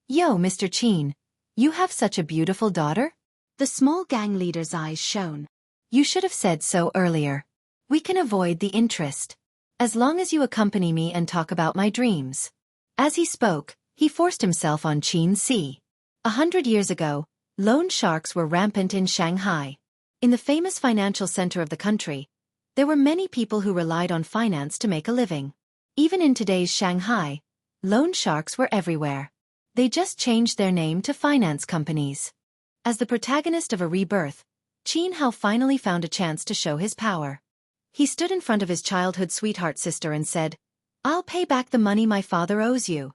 A: Yo, Mr. Qin, you have such a beautiful daughter? The small gang leader's eyes shone. You should have said so earlier. We can avoid the interest. As long as you accompany me and talk about my dreams. As he spoke, he forced himself on Qin Si. 100 years ago, loan sharks were rampant in Shanghai. In the famous financial center of the country, there were many people who relied on finance to make a living. Even in today's Shanghai, loan sharks were everywhere. They just changed their name to finance companies. As the protagonist of a rebirth, Qin Hao finally found a chance to show his power. He stood in front of his childhood sweetheart sister and said, I'll pay back the money my father owes you.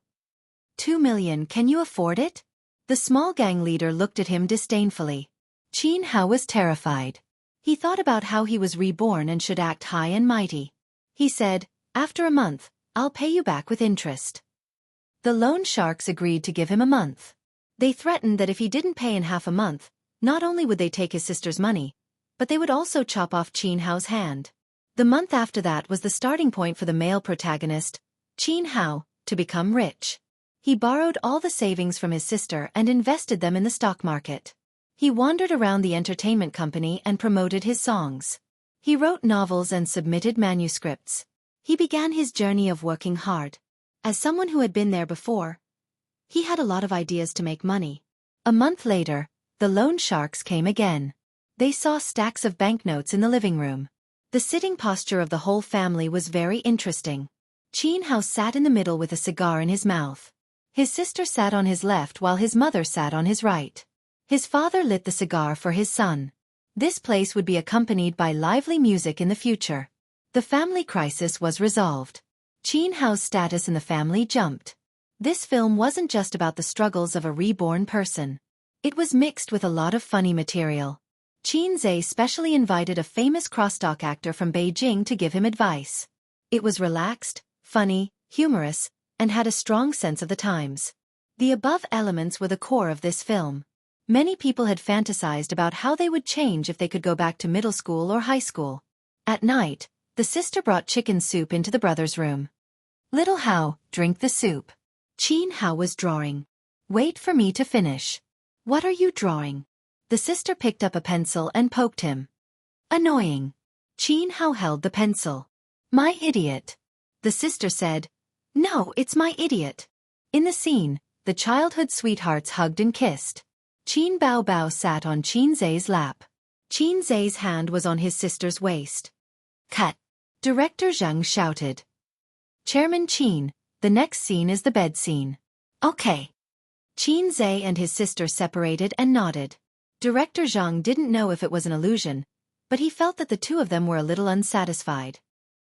A: 2 million, can you afford it? The small gang leader looked at him disdainfully. Qin Hao was terrified. He thought about how he was reborn and should act high and mighty. He said, after a month, I'll pay you back with interest. The loan sharks agreed to give him a month. They threatened that if he didn't pay in half a month, not only would they take his sister's money, but they would also chop off Qin Hao's hand. The month after that was the starting point for the male protagonist, Qin Hao, to become rich. He borrowed all the savings from his sister and invested them in the stock market. He wandered around the entertainment company and promoted his songs. He wrote novels and submitted manuscripts. He began his journey of working hard. As someone who had been there before, he had a lot of ideas to make money. A month later, the loan sharks came again. They saw stacks of banknotes in the living room. The sitting posture of the whole family was very interesting. Qin Hao sat in the middle with a cigar in his mouth. His sister sat on his left while his mother sat on his right. His father lit the cigar for his son. This place would be accompanied by lively music in the future. The family crisis was resolved. Qin Hao's status in the family jumped. This film wasn't just about the struggles of a reborn person. It was mixed with a lot of funny material. Qin Zhe specially invited a famous crosstalk actor from Beijing to give him advice. It was relaxed, funny, humorous, and had a strong sense of the times. The above elements were the core of this film. Many people had fantasized about how they would change if they could go back to middle school or high school. At night, the sister brought chicken soup into the brother's room. "Little Hao, drink the soup." Qin Hao was drawing. "Wait for me to finish." "What are you drawing?" The sister picked up a pencil and poked him. "Annoying." Qin Hao held the pencil. "My idiot." The sister said, "No, it's my idiot." In the scene, the childhood sweethearts hugged and kissed. Qin Bao Bao sat on Qin Zai's lap. Qin Zai's hand was on his sister's waist. "Cut!" Director Zhang shouted. "Chairman Qin, the next scene is the bed scene." "Okay." Qin Zai and his sister separated and nodded. Director Zhang didn't know if it was an illusion, but he felt that the two of them were a little unsatisfied.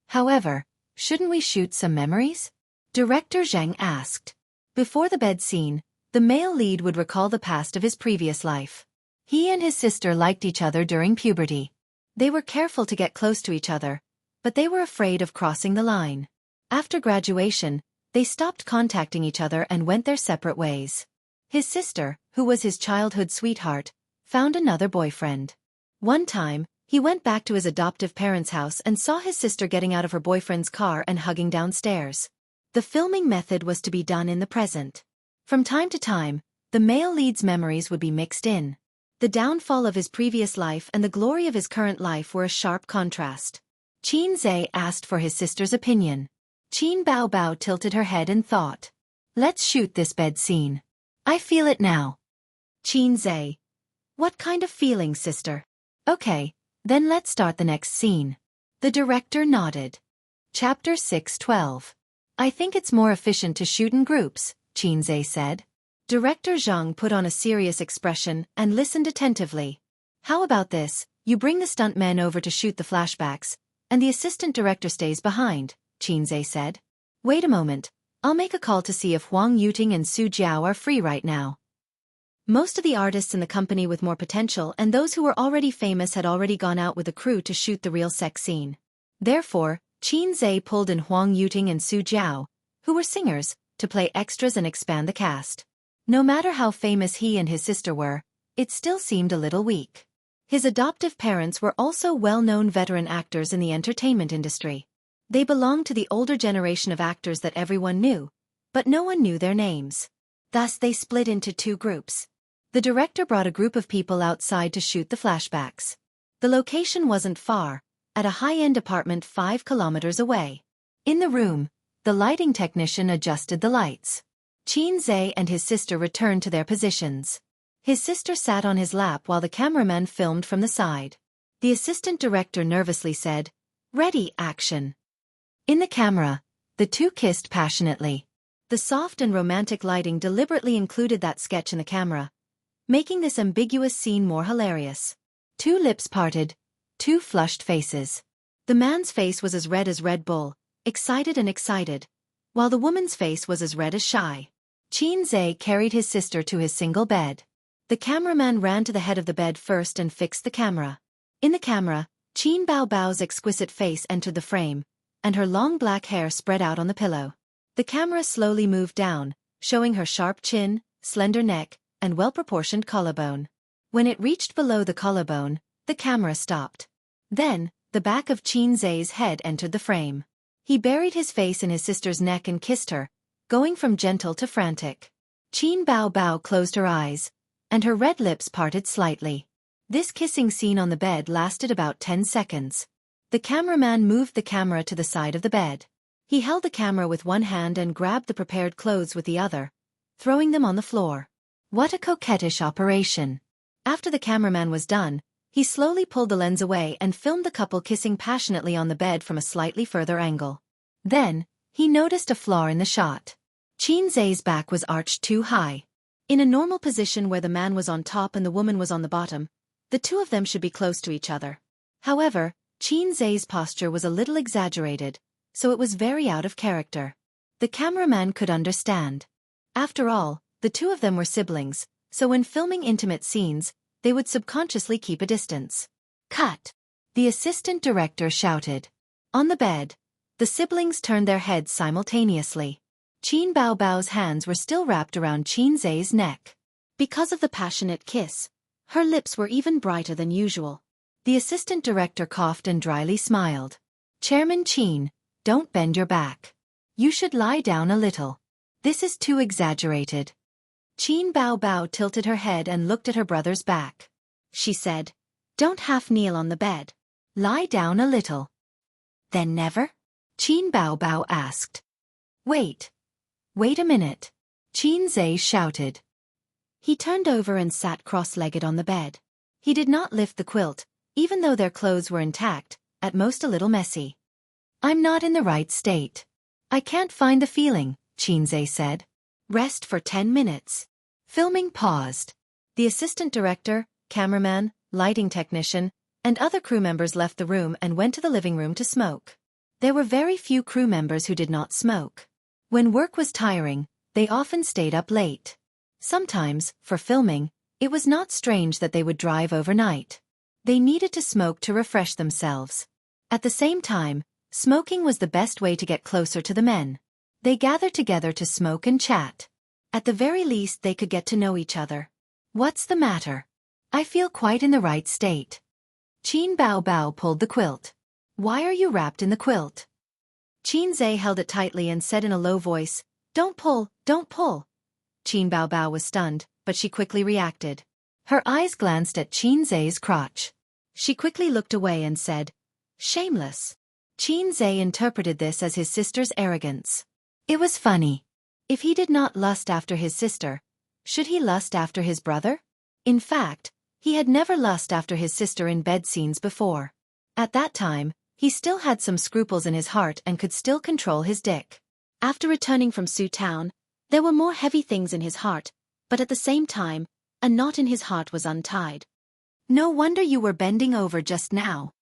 A: "However, shouldn't we shoot some memories?" Director Zhang asked. Before the bed scene, the male lead would recall the past of his previous life. He and his sister liked each other during puberty. They were careful to get close to each other, but they were afraid of crossing the line. After graduation, they stopped contacting each other and went their separate ways. His sister, who was his childhood sweetheart, found another boyfriend. One time, he went back to his adoptive parents' house and saw his sister getting out of her boyfriend's car and hugging downstairs. The filming method was to be done in the present. From time to time, the male lead's memories would be mixed in. The downfall of his previous life and the glory of his current life were a sharp contrast. Qin Zai asked for his sister's opinion. Qin Bao Bao tilted her head and thought. "Let's shoot this bed scene. I feel it now." Qin Zai. "What kind of feeling, sister?" "Okay, then let's start the next scene." The director nodded. Chapter 6:12. "I think it's more efficient to shoot in groups," Qin Zai said. Director Zhang put on a serious expression and listened attentively. "How about this, you bring the stuntmen over to shoot the flashbacks, and the assistant director stays behind," Qin Zai said. "Wait a moment, I'll make a call to see if Huang Yuting and Su Jiao are free right now." Most of the artists in the company with more potential and those who were already famous had already gone out with the crew to shoot the real sex scene. Therefore, Qin Zai pulled in Huang Yuting and Su Jiao, who were singers, to play extras and expand the cast. No matter how famous he and his sister were, it still seemed a little weak. His adoptive parents were also well-known veteran actors in the entertainment industry. They belonged to the older generation of actors that everyone knew, but no one knew their names. Thus they split into two groups. The director brought a group of people outside to shoot the flashbacks. The location wasn't far, at a high-end apartment 5 kilometers away. In the room, the lighting technician adjusted the lights. Qin Zai and his sister returned to their positions. His sister sat on his lap while the cameraman filmed from the side. The assistant director nervously said, "Ready, action." In the camera, the two kissed passionately. The soft and romantic lighting deliberately included that sketch in the camera, making this ambiguous scene more hilarious. Two lips parted, two flushed faces. The man's face was as Red Bull, excited, while the woman's face was as red as shy. Qin Zai carried his sister to his single bed. The cameraman ran to the head of the bed first and fixed the camera. In the camera, Qin Bao Bao's exquisite face entered the frame, and her long black hair spread out on the pillow. The camera slowly moved down, showing her sharp chin, slender neck, and well-proportioned collarbone. When it reached below the collarbone, the camera stopped. Then, the back of Qin Zai's head entered the frame. He buried his face in his sister's neck and kissed her, going from gentle to frantic. Qin Bao Bao closed her eyes, and her red lips parted slightly. This kissing scene on the bed lasted about 10 seconds. The cameraman moved the camera to the side of the bed. He held the camera with one hand and grabbed the prepared clothes with the other, throwing them on the floor. What a coquettish operation. After the cameraman was done, he slowly pulled the lens away and filmed the couple kissing passionately on the bed from a slightly further angle. Then, he noticed a flaw in the shot. Qin Zai's back was arched too high. In a normal position where the man was on top and the woman was on the bottom, the two of them should be close to each other. However, Qin Zai's posture was a little exaggerated, so it was very out of character. The cameraman could understand. After all, the two of them were siblings, so when filming intimate scenes, they would subconsciously keep a distance. "Cut!" the assistant director shouted. On the bed, the siblings turned their heads simultaneously. Qin Bao Bao's hands were still wrapped around Qin Zai's neck. Because of the passionate kiss, her lips were even brighter than usual. The assistant director coughed and dryly smiled. Chairman Qin, don't bend your back. You should lie down a little. This is too exaggerated. Qin Bao Bao tilted her head and looked at her brother's back. She said, don't half kneel on the bed. Lie down a little. Then never? Qin Bao Bao asked. Wait a minute. Qin Zai shouted. He turned over and sat cross-legged on the bed. He did not lift the quilt, even though their clothes were intact, at most a little messy. I'm not in the right state. I can't find the feeling, Qin Zai said. Rest for 10 minutes. Filming paused. The assistant director, cameraman, lighting technician, and other crew members left the room and went to the living room to smoke. There were very few crew members who did not smoke. When work was tiring, they often stayed up late. Sometimes, for filming, it was not strange that they would drive overnight. They needed to smoke to refresh themselves. At the same time, smoking was the best way to get closer to the men. They gathered together to smoke and chat. At the very least they could get to know each other. What's the matter? I feel quite in the right state. Qin Bao Bao pulled the quilt. Why are you wrapped in the quilt? Qin Zai held it tightly and said in a low voice, Don't pull, don't pull. Qin Bao Bao was stunned, but she quickly reacted. Her eyes glanced at Qin Zai's crotch. She quickly looked away and said, Shameless. Qin Zai interpreted this as his sister's arrogance. It was funny. If he did not lust after his sister, should he lust after his brother? In fact, he had never lust after his sister in bed scenes before. At that time, he still had some scruples in his heart and could still control his dick. After returning from Sioux Town, there were more heavy things in his heart, but at the same time, a knot in his heart was untied. No wonder you were bending over just now.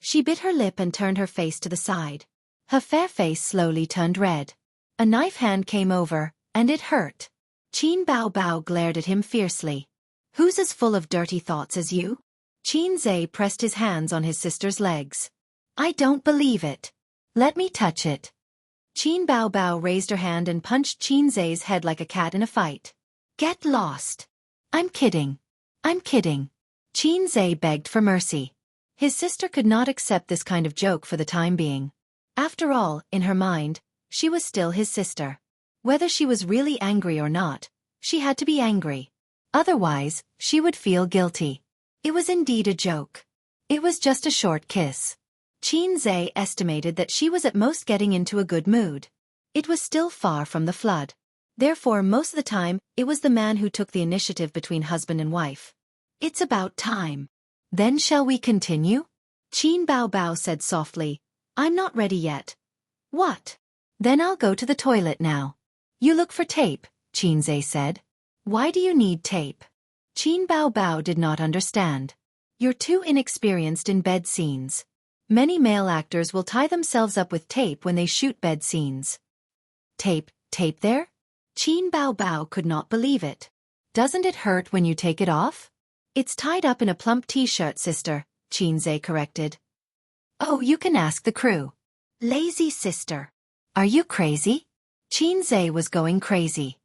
A: She bit her lip and turned her face to the side. Her fair face slowly turned red. A knife hand came over, and it hurt. Qin Bao Bao glared at him fiercely. Who's as full of dirty thoughts as you? Qin Zai pressed his hands on his sister's legs. I don't believe it. Let me touch it. Qin Bao Bao raised her hand and punched Qin Zai's head like a cat in a fight. Get lost. I'm kidding. I'm kidding. Qin Zai begged for mercy. His sister could not accept this kind of joke for the time being. After all, in her mind, she was still his sister. Whether she was really angry or not, she had to be angry. Otherwise, she would feel guilty. It was indeed a joke. It was just a short kiss. Qin Zai estimated that she was at most getting into a good mood. It was still far from the flood. Therefore, most of the time, it was the man who took the initiative between husband and wife. It's about time. Then shall we continue? Qin Bao Bao said softly, I'm not ready yet. What? Then I'll go to the toilet now. You look for tape, Qin Zai said. Why do you need tape? Qin Bao Bao did not understand. You're too inexperienced in bed scenes. Many male actors will tie themselves up with tape when they shoot bed scenes. Tape there? Qin Bao Bao could not believe it. Doesn't it hurt when you take it off? It's tied up in a plump t-shirt, sister, Qin Zai corrected. Oh, you can ask the crew. Lazy sister. Are you crazy? Qin Zai was going crazy.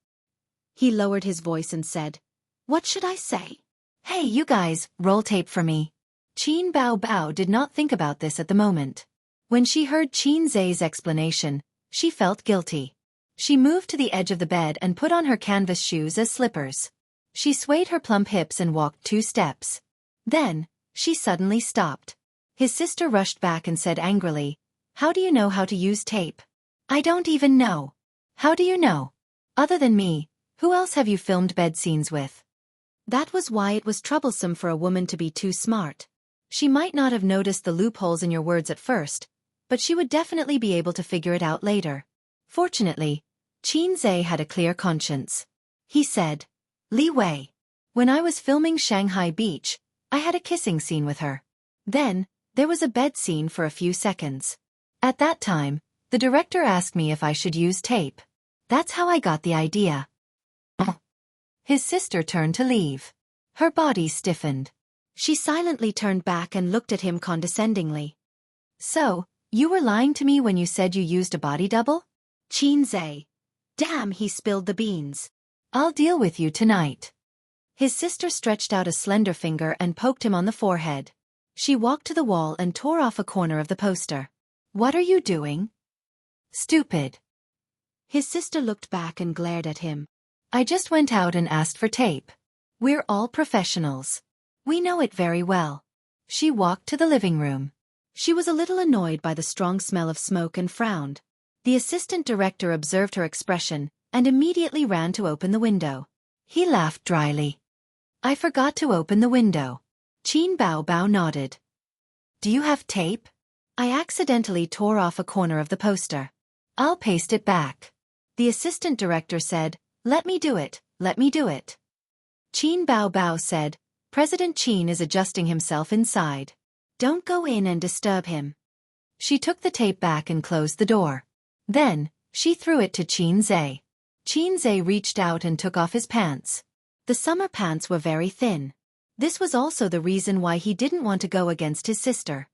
A: He lowered his voice and said, What should I say? Hey, you guys, roll tape for me. Qin Bao Bao did not think about this at the moment. When she heard Qin Zai's explanation, she felt guilty. She moved to the edge of the bed and put on her canvas shoes as slippers. She swayed her plump hips and walked 2 steps. Then, she suddenly stopped. His sister rushed back and said angrily, How do you know how to use tape? I don't even know. How do you know? Other than me, who else have you filmed bed scenes with? That was why it was troublesome for a woman to be too smart. She might not have noticed the loopholes in your words at first, but she would definitely be able to figure it out later. Fortunately, Qin Zai had a clear conscience. He said, Li Wei. When I was filming Shanghai Beach, I had a kissing scene with her. Then, there was a bed scene for a few seconds. At that time, the director asked me if I should use tape. That's how I got the idea. His sister turned to leave. Her body stiffened. She silently turned back and looked at him condescendingly. So, you were lying to me when you said you used a body double? Qin Zai. Damn, he spilled the beans. I'll deal with you tonight. His sister stretched out a slender finger and poked him on the forehead. She walked to the wall and tore off a corner of the poster. What are you doing? Stupid. His sister looked back and glared at him. I just went out and asked for tape. We're all professionals. We know it very well. She walked to the living room. She was a little annoyed by the strong smell of smoke and frowned. The assistant director observed her expression and immediately ran to open the window. He laughed dryly. I forgot to open the window. Qin Bao Bao nodded. Do you have tape? I accidentally tore off a corner of the poster. I'll paste it back. The assistant director said, let me do it, let me do it. Qin Bao Bao said, President Qin is adjusting himself inside. Don't go in and disturb him. She took the tape back and closed the door. Then, she threw it to Qin Zhe. Qin Zhe reached out and took off his pants. The summer pants were very thin. This was also the reason why he didn't want to go against his sister.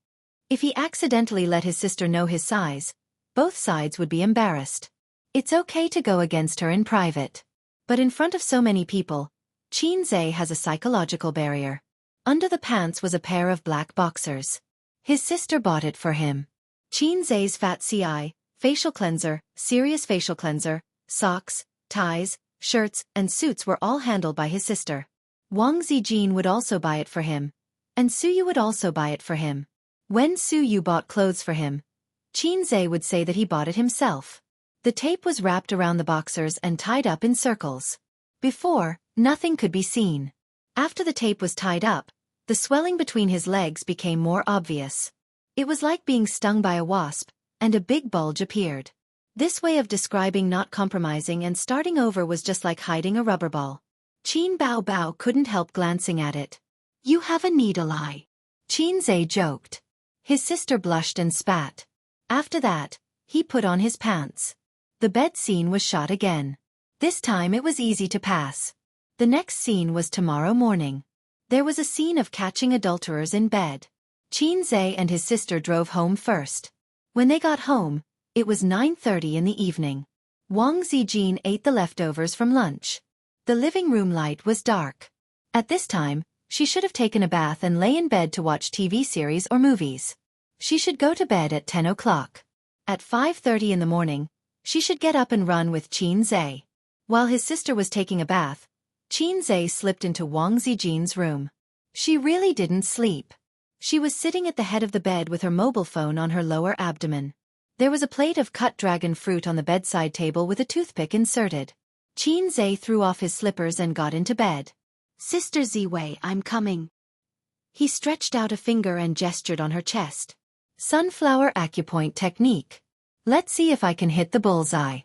A: If he accidentally let his sister know his size, both sides would be embarrassed. It's okay to go against her in private. But in front of so many people, Qin Zhe has a psychological barrier. Under the pants was a pair of black boxers. His sister bought it for him. Qin Zhe's fat CI, facial cleanser, serious facial cleanser, socks, ties, shirts, and suits were all handled by his sister. Wang Zijin would also buy it for him. And Suyu would also buy it for him. When Suyu bought clothes for him, Qin Zhe would say that he bought it himself. The tape was wrapped around the boxers and tied up in circles. Before, nothing could be seen. After the tape was tied up, the swelling between his legs became more obvious. It was like being stung by a wasp, and a big bulge appeared. This way of describing not compromising and starting over was just like hiding a rubber ball. Qin Bao Bao couldn't help glancing at it. You have a needle eye. Qin Zhe joked. His sister blushed and spat. After that, he put on his pants. The bed scene was shot again. This time it was easy to pass. The next scene was tomorrow morning. There was a scene of catching adulterers in bed. Qin Zhe and his sister drove home first. When they got home, it was 9:30 in the evening. Wang Zijin ate the leftovers from lunch. The living room light was dark. At this time, she should have taken a bath and lay in bed to watch TV series or movies. She should go to bed at 10 o'clock. At 5:30 in the morning, she should get up and run with Qin Zhe. While his sister was taking a bath, Qin Zhe slipped into Wang Zijin's room. She really didn't sleep. She was sitting at the head of the bed with her mobile phone on her lower abdomen. There was a plate of cut dragon fruit on the bedside table with a toothpick inserted. Qin Zhe threw off his slippers and got into bed. Sister Ziwei, I'm coming. He stretched out a finger and gestured on her chest. Sunflower acupoint technique. Let's see if I can hit the bullseye.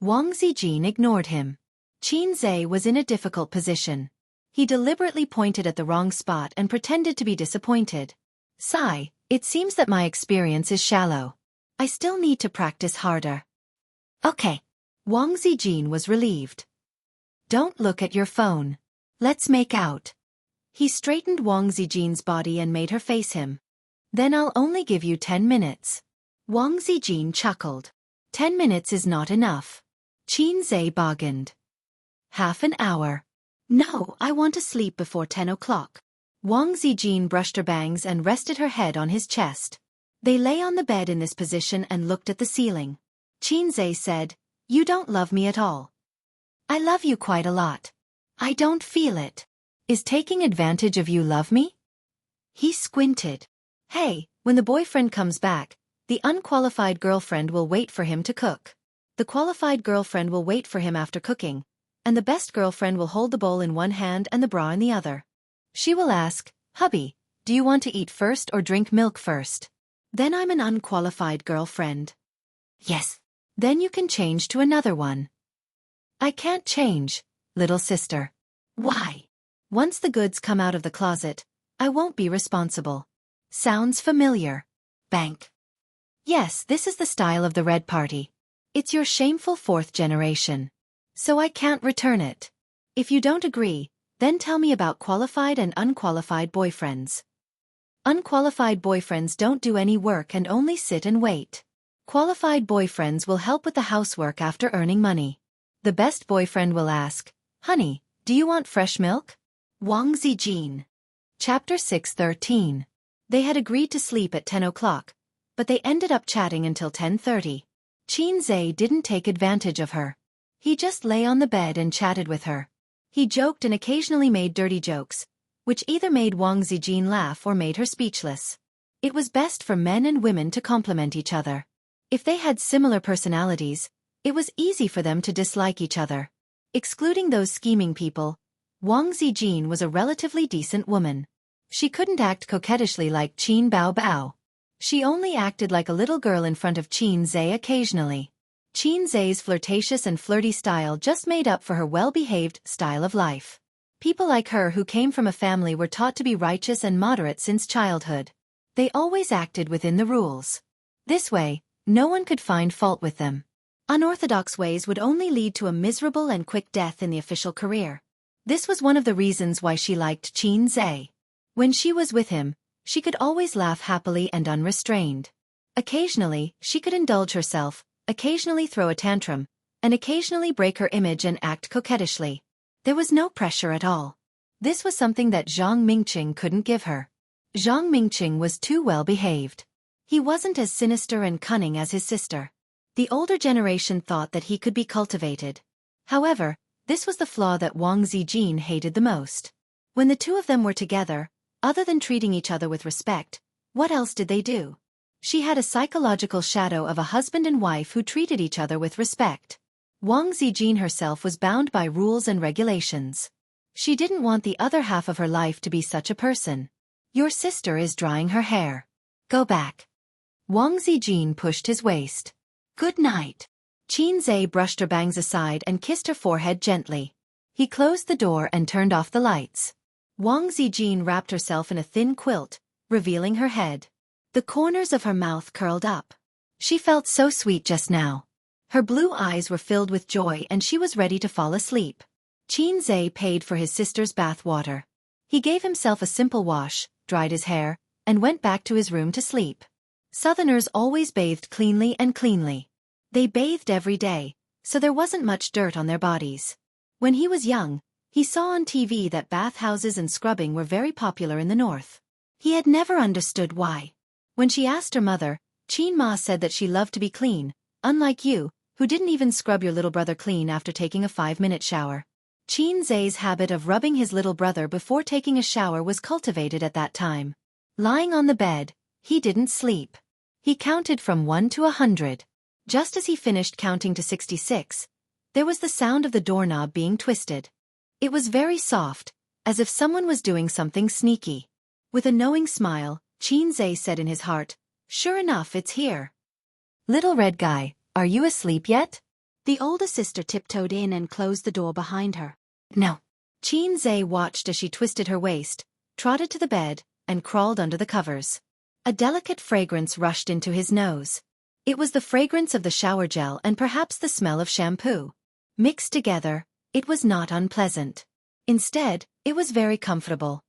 A: Wang Zijin ignored him. Qin Zhe was in a difficult position. He deliberately pointed at the wrong spot and pretended to be disappointed. Sigh, it seems that my experience is shallow. I still need to practice harder. Okay. Wang Zijin was relieved. Don't look at your phone. Let's make out. He straightened Wang Zijin's body and made her face him. Then I'll only give you 10 minutes. Wang Zijin chuckled. 10 minutes is not enough. Qin Zhe bargained. Half an hour. No, I want to sleep before 10 o'clock. Wang Zijin brushed her bangs and rested her head on his chest. They lay on the bed in this position and looked at the ceiling. Qin Zhe said, You don't love me at all. I love you quite a lot. I don't feel it. Is taking advantage of you love me? He squinted. Hey, when the boyfriend comes back, the unqualified girlfriend will wait for him to cook. The qualified girlfriend will wait for him after cooking, and the best girlfriend will hold the bowl in one hand and the bra in the other. She will ask, Hubby, do you want to eat first or drink milk first? Then I'm an unqualified girlfriend. Yes. Then you can change to another one. I can't change, little sister. Why? Once the goods come out of the closet, I won't be responsible. Sounds familiar. Bank. Yes, this is the style of the Red Party. It's your shameful fourth generation. So I can't return it. If you don't agree, then tell me about qualified and unqualified boyfriends. Unqualified boyfriends don't do any work and only sit and wait. Qualified boyfriends will help with the housework after earning money. the best boyfriend will ask, "Honey, do you want fresh milk?" Wang Zijin. Chapter 6:13. They had agreed to sleep at 10 o'clock, but they ended up chatting until 10:30. Qin Zhe didn't take advantage of her. He just lay on the bed and chatted with her. He joked and occasionally made dirty jokes, which either made Wang Zijin laugh or made her speechless. It was best for men and women to complement each other. If they had similar personalities, it was easy for them to dislike each other. Excluding those scheming people, Wang Zijin was a relatively decent woman. She couldn't act coquettishly like Qin Bao Bao. She only acted like a little girl in front of Qin Zhe occasionally. Qin Zhe's flirtatious and flirty style just made up for her well-behaved style of life. People like her who came from a family were taught to be righteous and moderate since childhood. They always acted within the rules. This way, no one could find fault with them. Unorthodox ways would only lead to a miserable and quick death in the official career. This was one of the reasons why she liked Qin Zhe. When she was with him, she could always laugh happily and unrestrained. Occasionally, she could indulge herself, occasionally throw a tantrum, and occasionally break her image and act coquettishly. There was no pressure at all. This was something that Zhang Mingqing couldn't give her. Zhang Mingqing was too well behaved. He wasn't as sinister and cunning as his sister. The older generation thought that he could be cultivated. However, this was the flaw that Wang Zijin hated the most. When the two of them were together, other than treating each other with respect, what else did they do? She had a psychological shadow of a husband and wife who treated each other with respect. Wang Zijin herself was bound by rules and regulations. She didn't want the other half of her life to be such a person. Your sister is drying her hair. Go back. Wang Zijin pushed his waist. Good night. Qin Zhe brushed her bangs aside and kissed her forehead gently. He closed the door and turned off the lights. Wang Zijin wrapped herself in a thin quilt, revealing her head. The corners of her mouth curled up. She felt so sweet just now. Her blue eyes were filled with joy and she was ready to fall asleep. Qin Zhe paid for his sister's bath water. He gave himself a simple wash, dried his hair, and went back to his room to sleep. Southerners always bathed cleanly and cleanly. They bathed every day, so there wasn't much dirt on their bodies. When he was young, he saw on TV that bathhouses and scrubbing were very popular in the north. He had never understood why. When she asked her mother, Qin Ma said that she loved to be clean, unlike you, who didn't even scrub your little brother clean after taking a 5-minute shower. Qin Zhe's habit of rubbing his little brother before taking a shower was cultivated at that time. Lying on the bed, he didn't sleep. He counted from 1 to 100. Just as he finished counting to 66, there was the sound of the doorknob being twisted. It was very soft, as if someone was doing something sneaky. With a knowing smile, Qin Zhe said in his heart, "Sure enough, it's here." "Little red guy, are you asleep yet?" The older sister tiptoed in and closed the door behind her. "No." Qin Zhe watched as she twisted her waist, trotted to the bed, and crawled under the covers. A delicate fragrance rushed into his nose. It was the fragrance of the shower gel and perhaps the smell of shampoo. Mixed together, it was not unpleasant. Instead, it was very comfortable.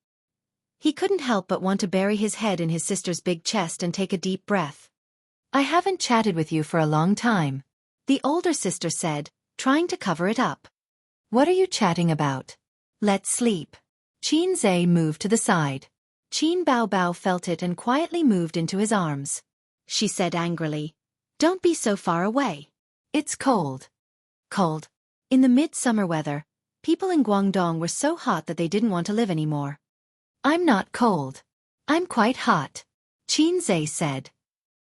A: He couldn't help but want to bury his head in his sister's big chest and take a deep breath. "I haven't chatted with you for a long time," the older sister said, trying to cover it up. "What are you chatting about? Let's sleep." Qin Zhe moved to the side. Qin Bao Bao felt it and quietly moved into his arms. She said angrily, "Don't be so far away. It's cold." Cold. In the midsummer weather, people in Guangdong were so hot that they didn't want to live anymore. "I'm not cold. I'm quite hot," Qin Zhe said.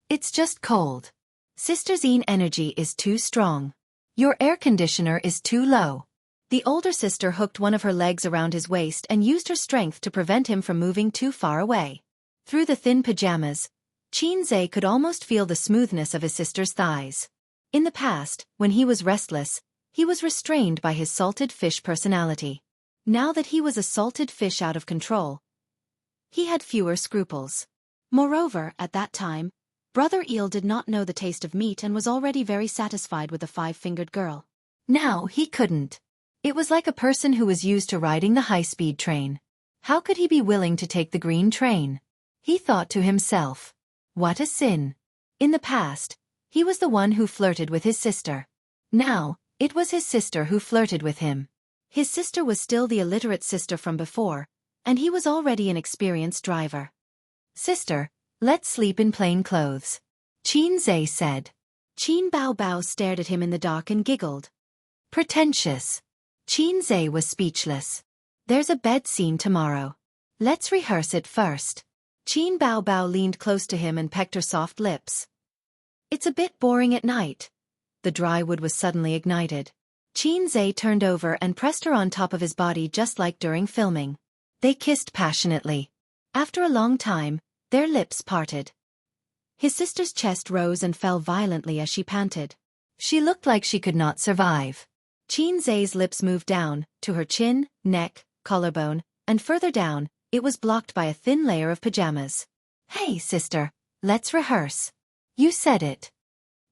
A: "It's just cold. Sister Zine energy is too strong. Your air conditioner is too low." The older sister hooked one of her legs around his waist and used her strength to prevent him from moving too far away. Through the thin pajamas, Qin Zhe could almost feel the smoothness of his sister's thighs. In the past, when he was restless, he was restrained by his salted fish personality. Now that he was a salted fish out of control, he had fewer scruples. Moreover, at that time, Brother Eel did not know the taste of meat and was already very satisfied with the 5-fingered girl. Now he couldn't. It was like a person who was used to riding the high-speed train. How could he be willing to take the green train? He thought to himself. What a sin. In the past, he was the one who flirted with his sister. Now, It was his sister who flirted with him. His sister was still the illiterate sister from before, and he was already an experienced driver. "Sister, let's sleep in plain clothes," Qin Zhe said. Qin Bao Bao stared at him in the dark and giggled. "Pretentious." Qin Zhe was speechless. "There's a bed scene tomorrow. Let's rehearse it first." Qin Bao Bao leaned close to him and pecked her soft lips. "It's a bit boring at night." The dry wood was suddenly ignited. Qin Zhe turned over and pressed her on top of his body just like during filming. They kissed passionately. After a long time, their lips parted. His sister's chest rose and fell violently as she panted. She looked like she could not survive. Qin Zhe's lips moved down, to her chin, neck, collarbone, and further down, it was blocked by a thin layer of pajamas. "Hey, sister, let's rehearse." "You said it."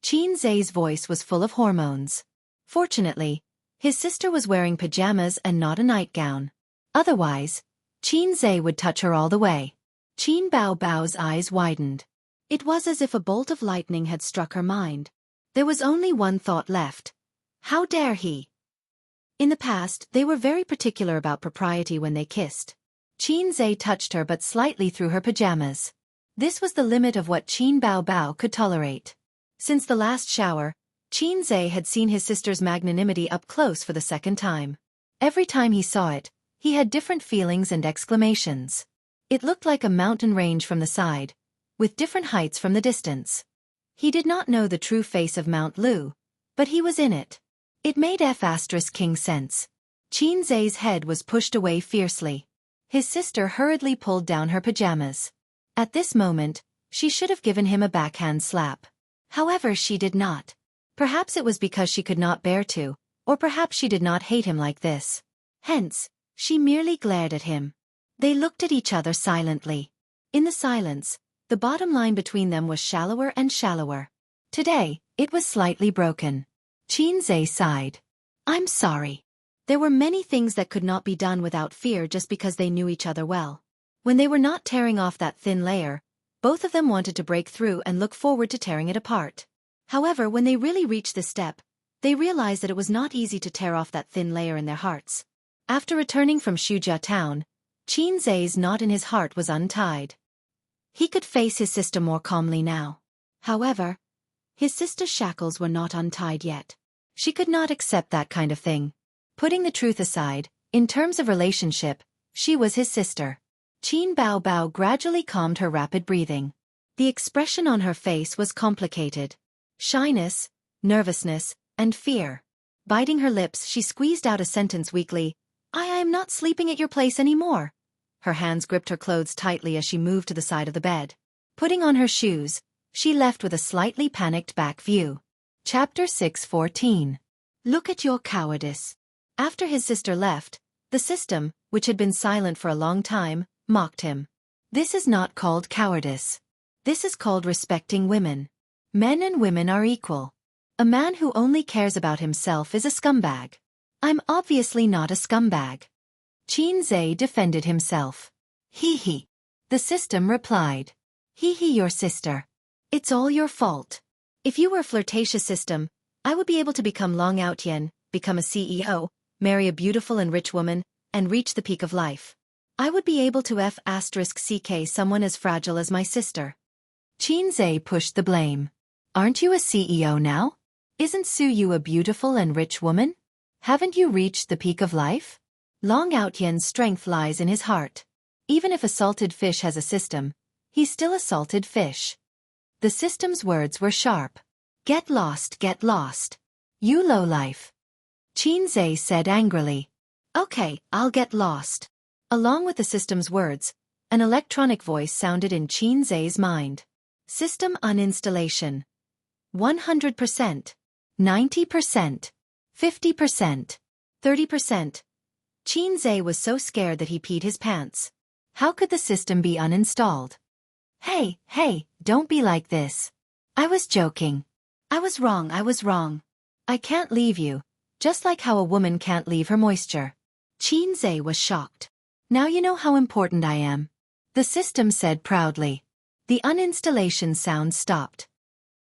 A: Qin Zhe's voice was full of hormones. Fortunately, his sister was wearing pajamas and not a nightgown. Otherwise, Qin Zhe would touch her all the way. Qin Bao Bao's eyes widened. It was as if a bolt of lightning had struck her mind. There was only one thought left. How dare he? In the past, they were very particular about propriety when they kissed. Qin Zhe touched her but slightly through her pajamas. This was the limit of what Qin Bao Bao could tolerate. Since the last shower, Qin Zhe had seen his sister's magnanimity up close for the second time. Every time he saw it, he had different feelings and exclamations. It looked like a mountain range from the side, with different heights from the distance. He did not know the true face of Mount Lu, but he was in it. It made F***king sense. Qin Zhe's head was pushed away fiercely. His sister hurriedly pulled down her pajamas. At this moment, she should have given him a backhand slap. However, she did not. Perhaps it was because she could not bear to, or perhaps she did not hate him like this. Hence, she merely glared at him. They looked at each other silently. In the silence, the bottom line between them was shallower and shallower. Today, it was slightly broken. Qin Zhe sighed. "I'm sorry." There were many things that could not be done without fear just because they knew each other well. When they were not tearing off that thin layer, both of them wanted to break through and look forward to tearing it apart. However, when they really reached this step, they realized that it was not easy to tear off that thin layer in their hearts. After returning from Shujia town, Qin Zhe's knot in his heart was untied. He could face his sister more calmly now. However, his sister's shackles were not untied yet. She could not accept that kind of thing. Putting the truth aside, in terms of relationship, she was his sister. Qin Bao Bao gradually calmed her rapid breathing. The expression on her face was complicated. Shyness, nervousness, and fear. Biting her lips, she squeezed out a sentence weakly. I am not sleeping at your place anymore." Her hands gripped her clothes tightly as she moved to the side of the bed. Putting on her shoes, she left with a slightly panicked back view. Chapter 6:14. Look at your cowardice. After his sister left, the system, which had been silent for a long time, mocked him. This is not called cowardice. This is called respecting women. Men and women are equal. A man who only cares about himself is a scumbag. I'm obviously not a scumbag. Qin Zhe defended himself. Hee hee. The system replied. Hee hee, your sister. It's all your fault. If you were a flirtatious system, I would be able to become Long Outyen, become a CEO, marry a beautiful and rich woman, and reach the peak of life. I would be able to *ck someone as fragile as my sister. Qin Zhe pushed the blame. Aren't you a CEO now? Isn't Su Yu a beautiful and rich woman? Haven't you reached the peak of life? Long Outyen's strength lies in his heart. Even if a salted fish has a system, he's still a salted fish. The system's words were sharp. Get lost, get lost. You lowlife. Qin Zhe said angrily. Okay, I'll get lost. Along with the system's words, an electronic voice sounded in Qin Zhe's mind. System uninstallation. 100%. 90%. 50%. 30%. Qin Zhe was so scared that he peed his pants. How could the system be uninstalled? Hey, don't be like this. I was joking. I was wrong. I can't leave you, just like how a woman can't leave her moisture. Qin Zhe was shocked. Now you know how important I am. The system said proudly. The uninstallation sound stopped.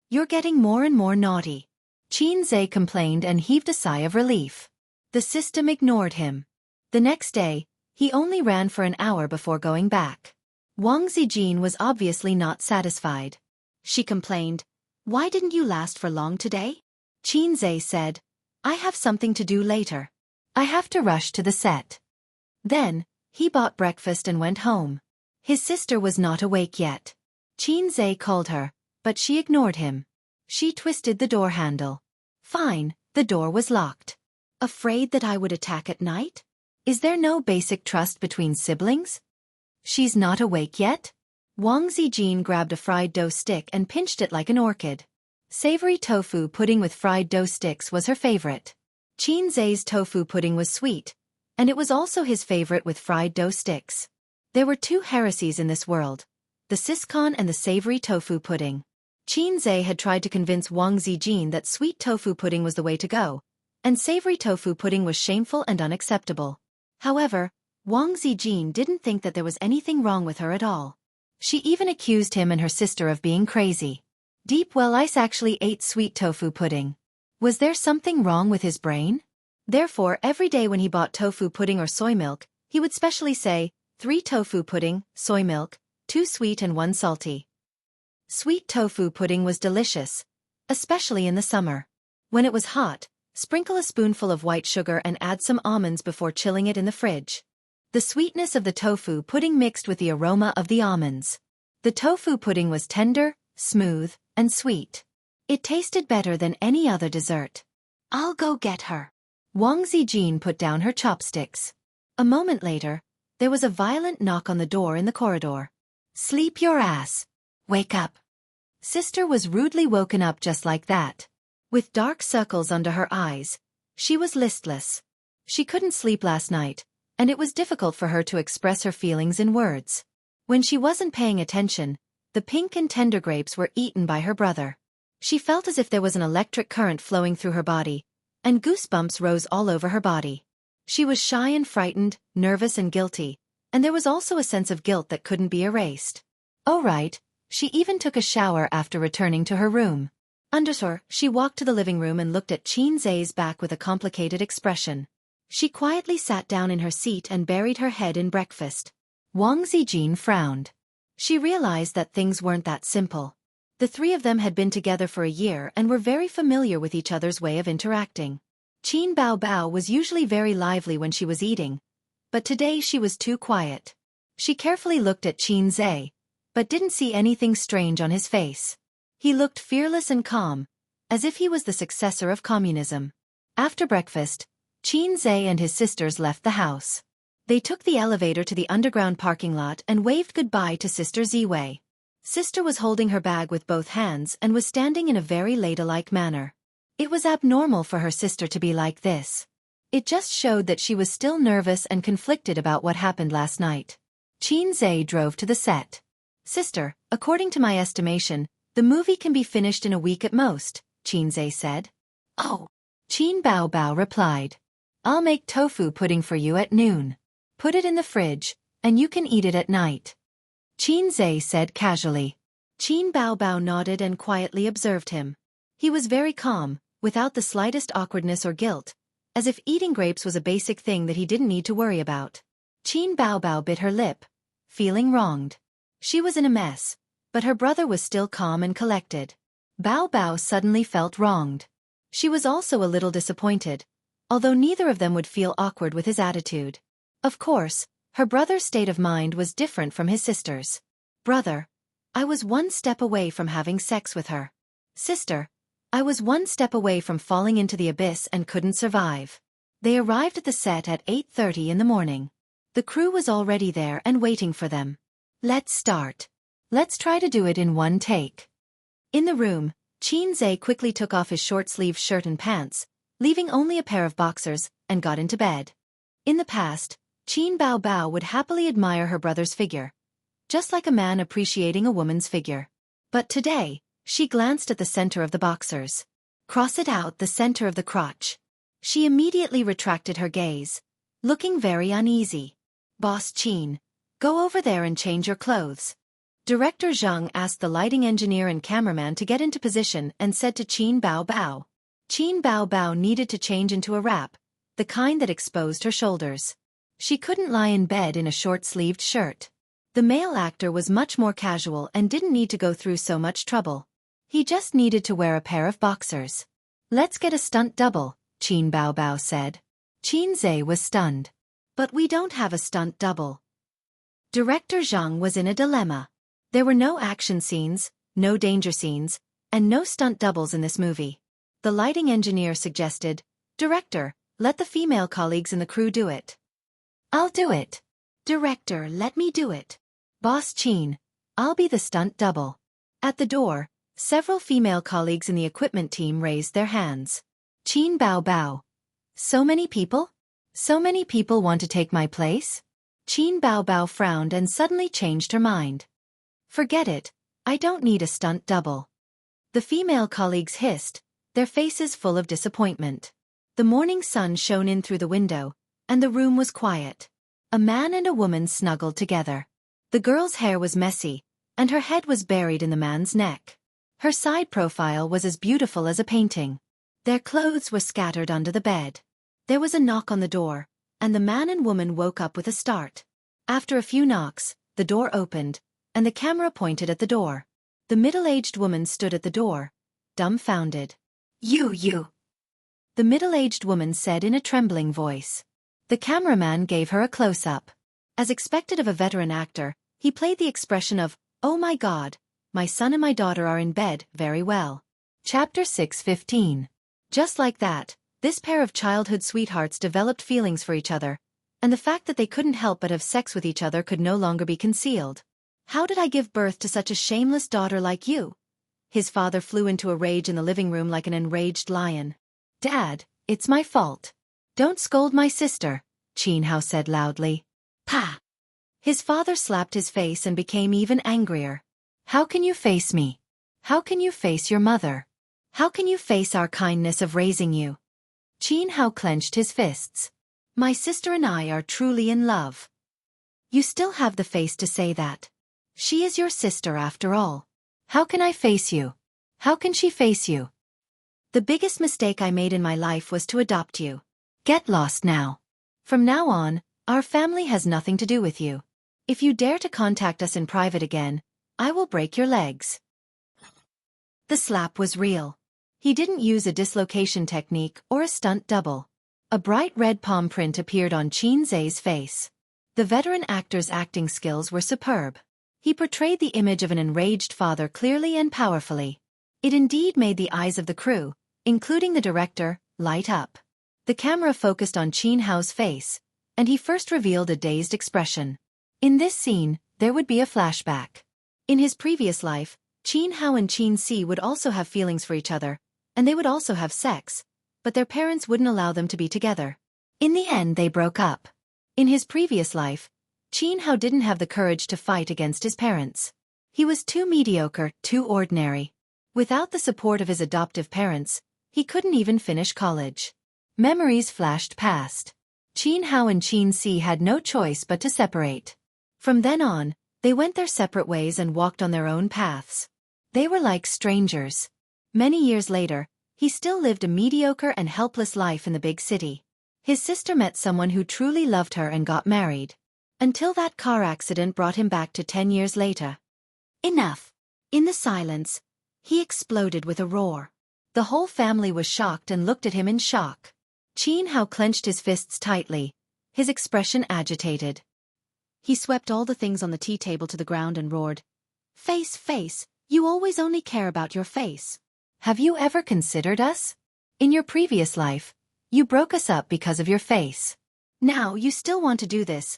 A: You're getting more and more naughty. Qin complained and heaved a sigh of relief. The system ignored him. The next day, he only ran for an hour before going back. Wang Zijin was obviously not satisfied. She complained, "Why didn't you last for long today?" Qin said, "I have something to do later. I have to rush to the set." Then, he bought breakfast and went home. His sister was not awake yet. Qin called her, but she ignored him. She twisted the door handle. Fine, the door was locked. Afraid that I would attack at night? Is there no basic trust between siblings? She's not awake yet? Wang Zijin grabbed a fried dough stick and pinched it like an orchid. Savory tofu pudding with fried dough sticks was her favorite. Qin tofu pudding was sweet, and it was also his favorite with fried dough sticks. There were two heresies in this world, the siscon and the savory tofu pudding. Qin had tried to convince Wang Zijin that sweet tofu pudding was the way to go, and savory tofu pudding was shameful and unacceptable. However, Wang Zijin didn't think that there was anything wrong with her at all. She even accused him and her sister of being crazy. Deep Well Ice actually ate sweet tofu pudding. Was there something wrong with his brain? Therefore, every day when he bought tofu pudding or soy milk, he would specially say, 3 tofu pudding, soy milk, 2 sweet and 1 salty. Sweet tofu pudding was delicious, especially in the summer. When it was hot, sprinkle a spoonful of white sugar and add some almonds before chilling it in the fridge. The sweetness of the tofu pudding mixed with the aroma of the almonds. The tofu pudding was tender, smooth, and sweet. It tasted better than any other dessert. I'll go get her. Wang Zijin put down her chopsticks. A moment later, there was a violent knock on the door in the corridor. Sleep your ass. Wake up. Sister was rudely woken up just like that. With dark circles under her eyes, she was listless. She couldn't sleep last night, and it was difficult for her to express her feelings in words. When she wasn't paying attention, the pink and tender grapes were eaten by her brother. She felt as if there was an electric current flowing through her body, and goosebumps rose all over her body. She was shy and frightened, nervous and guilty, and there was also a sense of guilt that couldn't be erased. Oh right, she even took a shower after returning to her room. Under her, she walked to the living room and looked at Qin back with a complicated expression. She quietly sat down in her seat and buried her head in breakfast. Wang Zijin frowned. She realized that things weren't that simple. The three of them had been together for a year and were very familiar with each other's way of interacting. Qin Bao was usually very lively when she was eating, but today she was too quiet. She carefully looked at Qin, but didn't see anything strange on his face. He looked fearless and calm, as if he was the successor of communism. After breakfast, Qin and his sisters left the house. They took the elevator to the underground parking lot and waved goodbye to Sister Ziwei. Sister was holding her bag with both hands and was standing in a very ladylike manner. It was abnormal for her sister to be like this. It just showed that she was still nervous and conflicted about what happened last night. Qin drove to the set. Sister, according to my estimation, the movie can be finished in a week at most, Qin said. Oh. Qin Bao replied. I'll make tofu pudding for you at noon. Put it in the fridge, and you can eat it at night. Qin said casually. Qin Bao nodded and quietly observed him. He was very calm, without the slightest awkwardness or guilt, as if eating grapes was a basic thing that he didn't need to worry about. Qin Bao bit her lip, feeling wronged. She was in a mess, but her brother was still calm and collected. Bao suddenly felt wronged. She was also a little disappointed, although neither of them would feel awkward with his attitude. Of course, her brother's state of mind was different from his sister's. Brother, I was one step away from having sex with her. Sister, I was one step away from falling into the abyss and couldn't survive. They arrived at the set at 8:30 in the morning. The crew was already there and waiting for them. Let's start. Let's try to do it in one take. In the room, Qin quickly took off his short-sleeved shirt and pants, leaving only a pair of boxers, and got into bed. In the past, Qin Bao would happily admire her brother's figure, just like a man appreciating a woman's figure. But today, she glanced at the center of the boxers. Cross it out the center of the crotch. She immediately retracted her gaze, looking very uneasy. Boss Qin, go over there and change your clothes. Director Zhang asked the lighting engineer and cameraman to get into position and said to Qin Bao. Qin Bao Bao needed to change into a wrap, the kind that exposed her shoulders. She couldn't lie in bed in a short-sleeved shirt. The male actor was much more casual and didn't need to go through so much trouble. He just needed to wear a pair of boxers. "Let's get a stunt double," Qin Bao Bao said. Qin Zhe was stunned. "But we don't have a stunt double." Director Zhang was in a dilemma. There were no action scenes, no danger scenes, and no stunt doubles in this movie. The lighting engineer suggested, "Director, let the female colleagues in the crew do it." "I'll do it." "Director, let me do it." "Boss Qin, I'll be the stunt double." At the door, several female colleagues in the equipment team raised their hands. Qin Bao Bao. "So many people? So many people want to take my place?" Qin Bao Bao frowned and suddenly changed her mind. "Forget it, I don't need a stunt double." The female colleagues hissed, their faces full of disappointment. The morning sun shone in through the window, and the room was quiet. A man and a woman snuggled together. The girl's hair was messy, and her head was buried in the man's neck. Her side profile was as beautiful as a painting. Their clothes were scattered under the bed. There was a knock on the door, and the man and woman woke up with a start. After a few knocks, the door opened, and the camera pointed at the door. The middle-aged woman stood at the door, dumbfounded. You. The middle-aged woman said in a trembling voice. The cameraman gave her a close-up. As expected of a veteran actor, he played the expression of, "Oh my God, my son and my daughter are in bed," very well. Chapter 6:15. Just like that, this pair of childhood sweethearts developed feelings for each other, and the fact that they couldn't help but have sex with each other could no longer be concealed. "How did I give birth to such a shameless daughter like you?" His father flew into a rage in the living room like an enraged lion. "Dad, it's my fault." "Don't scold my sister," Qin Hao said loudly. "Pa!" His father slapped his face and became even angrier. "How can you face me? How can you face your mother? How can you face our kindness of raising you?" Qin Hao clenched his fists. "My sister and I are truly in love." "You still have the face to say that. She is your sister after all. How can I face you? How can she face you? The biggest mistake I made in my life was to adopt you. Get lost now. From now on, our family has nothing to do with you. If you dare to contact us in private again, I will break your legs." The slap was real. He didn't use a dislocation technique or a stunt double. A bright red palm print appeared on Qin Zhe's face. The veteran actor's acting skills were superb. He portrayed the image of an enraged father clearly and powerfully. It indeed made the eyes of the crew, including the director, light up. The camera focused on Qin Hao's face, and he first revealed a dazed expression. In this scene, there would be a flashback. In his previous life, Qin Hao and Qin Si would also have feelings for each other, and they would also have sex, but their parents wouldn't allow them to be together. In the end they broke up. In his previous life, Qin Hao didn't have the courage to fight against his parents. He was too mediocre, too ordinary. Without the support of his adoptive parents, he couldn't even finish college. Memories flashed past. Qin Hao and Qin Si had no choice but to separate. From then on, they went their separate ways and walked on their own paths. They were like strangers. Many years later, he still lived a mediocre and helpless life in the big city. His sister met someone who truly loved her and got married. Until that car accident brought him back to 10 years later. Enough. In the silence, he exploded with a roar. The whole family was shocked and looked at him in shock. Qin Hao clenched his fists tightly, his expression agitated. He swept all the things on the tea table to the ground and roared, Face, you always only care about your face. Have you ever considered us? In your previous life, you broke us up because of your face. Now you still want to do this,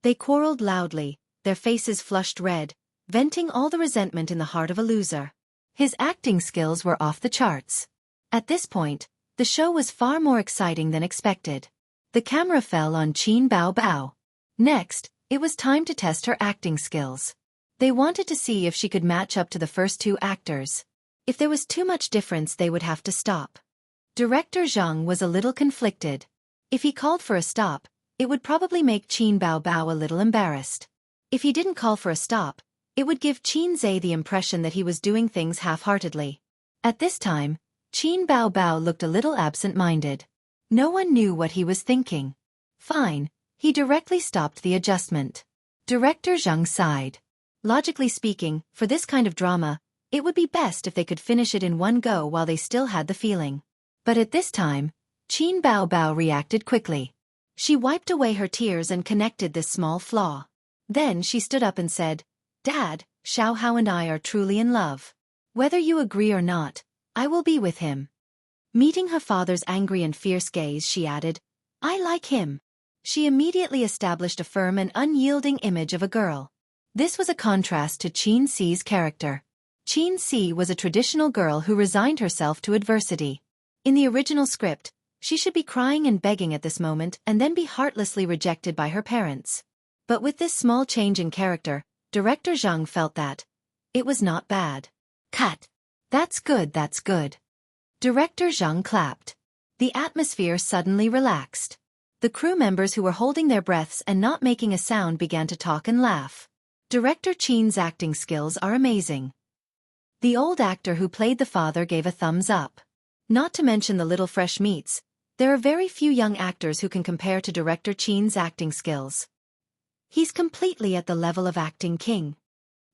A: They quarreled loudly, their faces flushed red, venting all the resentment in the heart of a loser. His acting skills were off the charts. At this point, the show was far more exciting than expected. The camera fell on Qin Bao Bao. Next, it was time to test her acting skills. They wanted to see if she could match up to the first two actors. If there was too much difference, they would have to stop. Director Zhang was a little conflicted. If he called for a stop, it would probably make Qin Bao Bao a little embarrassed. If he didn't call for a stop, it would give Qin Zhe the impression that he was doing things half-heartedly. At this time, Qin Bao Bao looked a little absent-minded. No one knew what he was thinking. Fine, he directly stopped the adjustment. Director Zhang sighed. Logically speaking, for this kind of drama, it would be best if they could finish it in one go while they still had the feeling. But at this time, Qin Bao Bao reacted quickly. She wiped away her tears and connected this small flaw. Then she stood up and said, "Dad, Xiao Hao and I are truly in love. Whether you agree or not, I will be with him." Meeting her father's angry and fierce gaze, she added, "I like him." She immediately established a firm and unyielding image of a girl. This was a contrast to Qin Si's character. Qin Si was a traditional girl who resigned herself to adversity. In the original script, she should be crying and begging at this moment and then be heartlessly rejected by her parents. But with this small change in character, director Zhang felt that it was not bad. Cut. That's good, that's good. Director Zhang clapped. The atmosphere suddenly relaxed. The crew members who were holding their breaths and not making a sound began to talk and laugh. Director Qin's acting skills are amazing. The old actor who played the father gave a thumbs up. Not to mention the little fresh meats, there are very few young actors who can compare to director Qin's acting skills. He's completely at the level of acting king.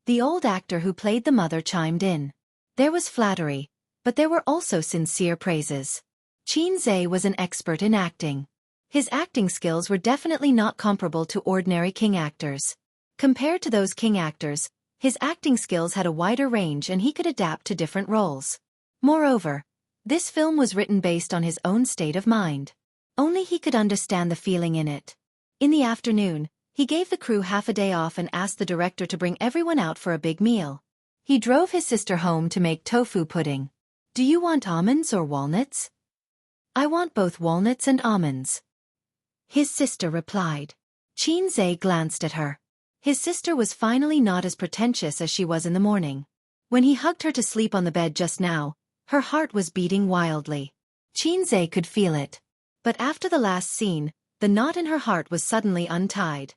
A: The old actor who played the mother chimed in. There was flattery, but there were also sincere praises. Qin Zhe was an expert in acting. His acting skills were definitely not comparable to ordinary king actors. Compared to those king actors, his acting skills had a wider range and he could adapt to different roles. Moreover, this film was written based on his own state of mind. Only he could understand the feeling in it. In the afternoon, he gave the crew half a day off and asked the director to bring everyone out for a big meal. He drove his sister home to make tofu pudding. "Do you want almonds or walnuts?" "I want both walnuts and almonds," his sister replied. Qin Zhe glanced at her. His sister was finally not as pretentious as she was in the morning. When he hugged her to sleep on the bed just now, her heart was beating wildly. Qin Zhe could feel it. But after the last scene, the knot in her heart was suddenly untied.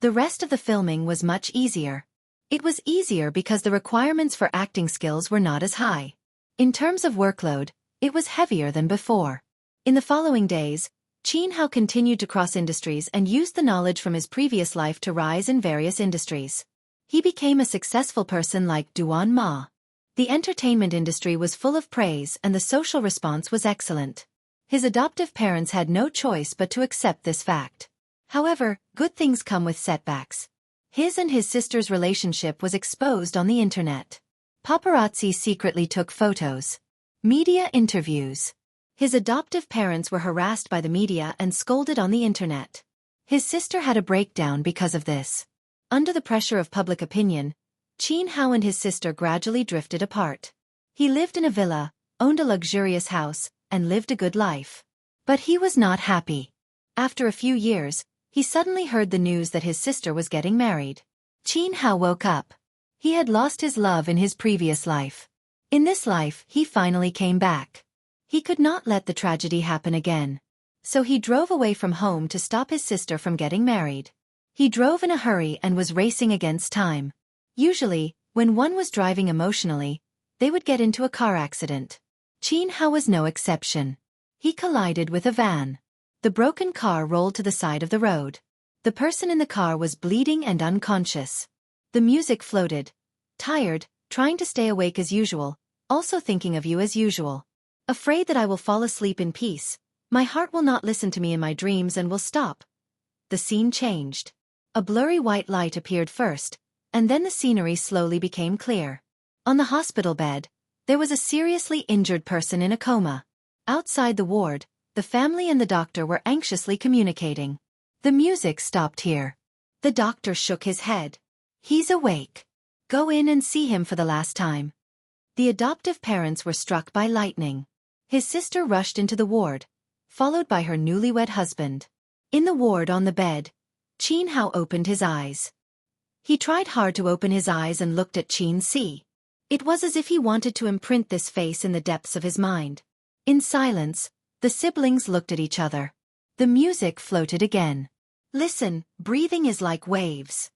A: The rest of the filming was much easier. It was easier because the requirements for acting skills were not as high. In terms of workload, it was heavier than before. In the following days, Qin Hao continued to cross industries and used the knowledge from his previous life to rise in various industries. He became a successful person like Duan Ma. The entertainment industry was full of praise and the social response was excellent. His adoptive parents had no choice but to accept this fact. However, good things come with setbacks. His and his sister's relationship was exposed on the internet. Paparazzi secretly took photos. Media interviews. His adoptive parents were harassed by the media and scolded on the internet. His sister had a breakdown because of this. Under the pressure of public opinion, Qin Hao and his sister gradually drifted apart. He lived in a villa, owned a luxurious house, and lived a good life. But he was not happy. After a few years, he suddenly heard the news that his sister was getting married. Qin Hao woke up. He had lost his love in his previous life. In this life, he finally came back. He could not let the tragedy happen again. So he drove away from home to stop his sister from getting married. He drove in a hurry and was racing against time. Usually, when one was driving emotionally, they would get into a car accident. Qin Hao was no exception. He collided with a van. The broken car rolled to the side of the road. The person in the car was bleeding and unconscious. The music floated. Tired, trying to stay awake as usual, also thinking of you as usual. Afraid that I will fall asleep in peace, my heart will not listen to me in my dreams and will stop. The scene changed. A blurry white light appeared first, and then the scenery slowly became clear. On the hospital bed, there was a seriously injured person in a coma. Outside the ward, the family and the doctor were anxiously communicating. The music stopped here. The doctor shook his head. He's awake. Go in and see him for the last time. The adoptive parents were struck by lightning. His sister rushed into the ward, followed by her newlywed husband. In the ward on the bed, Qin Hao opened his eyes. He tried hard to open his eyes and looked at Qin Si. It was as if he wanted to imprint this face in the depths of his mind. In silence, the siblings looked at each other. The music floated again. Listen, breathing is like waves.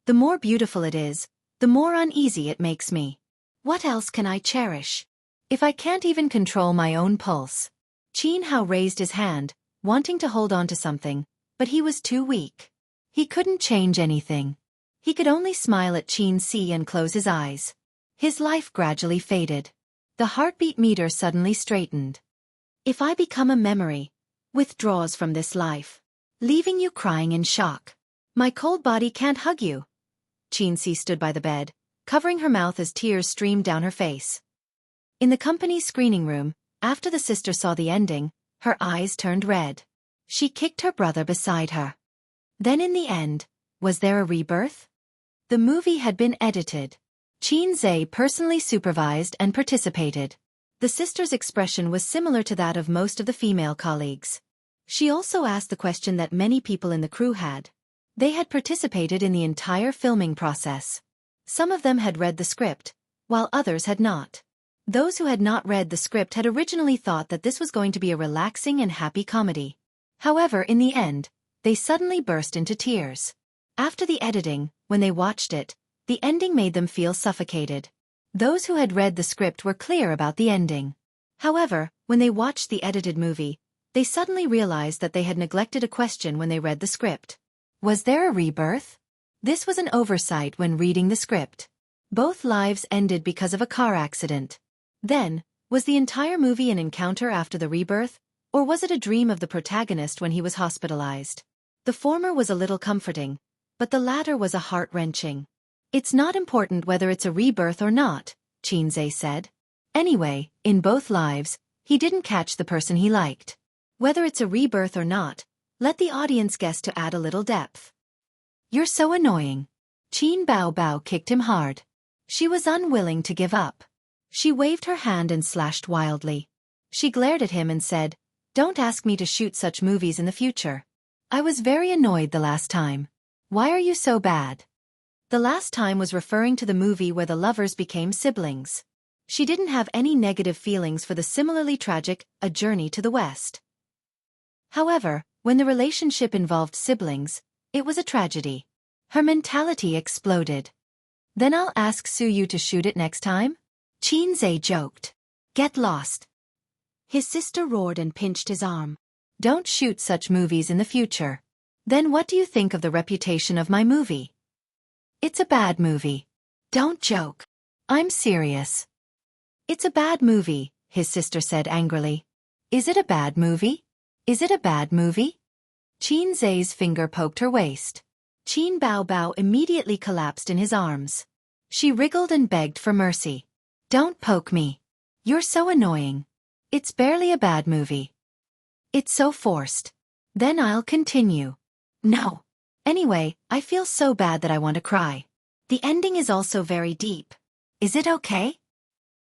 A: The more beautiful it is, the more uneasy it makes me. What else can I cherish? If I can't even control my own pulse. Qin Hao raised his hand, wanting to hold on to something, but he was too weak. He couldn't change anything. He could only smile at Qin Si and close his eyes. His life gradually faded. The heartbeat meter suddenly straightened. If I become a memory, withdraws from this life, leaving you crying in shock. My cold body can't hug you. Qin Si stood by the bed, covering her mouth as tears streamed down her face. In the company's screening room, after the sister saw the ending, her eyes turned red. She kicked her brother beside her. Then in the end, was there a rebirth? The movie had been edited. Qin Zhe personally supervised and participated. The sister's expression was similar to that of most of the female colleagues. She also asked the question that many people in the crew had. They had participated in the entire filming process. Some of them had read the script, while others had not. Those who had not read the script had originally thought that this was going to be a relaxing and happy comedy. However, in the end, they suddenly burst into tears. After the editing, when they watched it, the ending made them feel suffocated. Those who had read the script were clear about the ending. However, when they watched the edited movie, they suddenly realized that they had neglected a question when they read the script. Was there a rebirth? This was an oversight when reading the script. Both lives ended because of a car accident. Then, was the entire movie an encounter after the rebirth, or was it a dream of the protagonist when he was hospitalized? The former was a little comforting, but the latter was a heart-wrenching. It's not important whether it's a rebirth or not, Qin Zhe said. Anyway, in both lives, he didn't catch the person he liked. Whether it's a rebirth or not, let the audience guess to add a little depth. You're so annoying. Qin Bao Bao kicked him hard. She was unwilling to give up. She waved her hand and slashed wildly. She glared at him and said, "Don't ask me to shoot such movies in the future. I was very annoyed the last time. Why are you so bad?" The last time was referring to the movie where the lovers became siblings. She didn't have any negative feelings for the similarly tragic A Journey to the West. However, when the relationship involved siblings, it was a tragedy. Her mentality exploded. "Then I'll ask Su Yu to shoot it next time?" Qin Zhe joked. "Get lost." His sister roared and pinched his arm. "Don't shoot such movies in the future. Then what do you think of the reputation of my movie?" "It's a bad movie." "Don't joke. I'm serious." "It's a bad movie," his sister said angrily. "Is it a bad movie? Is it a bad movie?" Qin Zhe's finger poked her waist. Qin Bao Bao immediately collapsed in his arms. She wriggled and begged for mercy. "Don't poke me. You're so annoying. It's barely a bad movie." "It's so forced." "Then I'll continue." "No. Anyway, I feel so bad that I want to cry. The ending is also very deep. Is it okay?"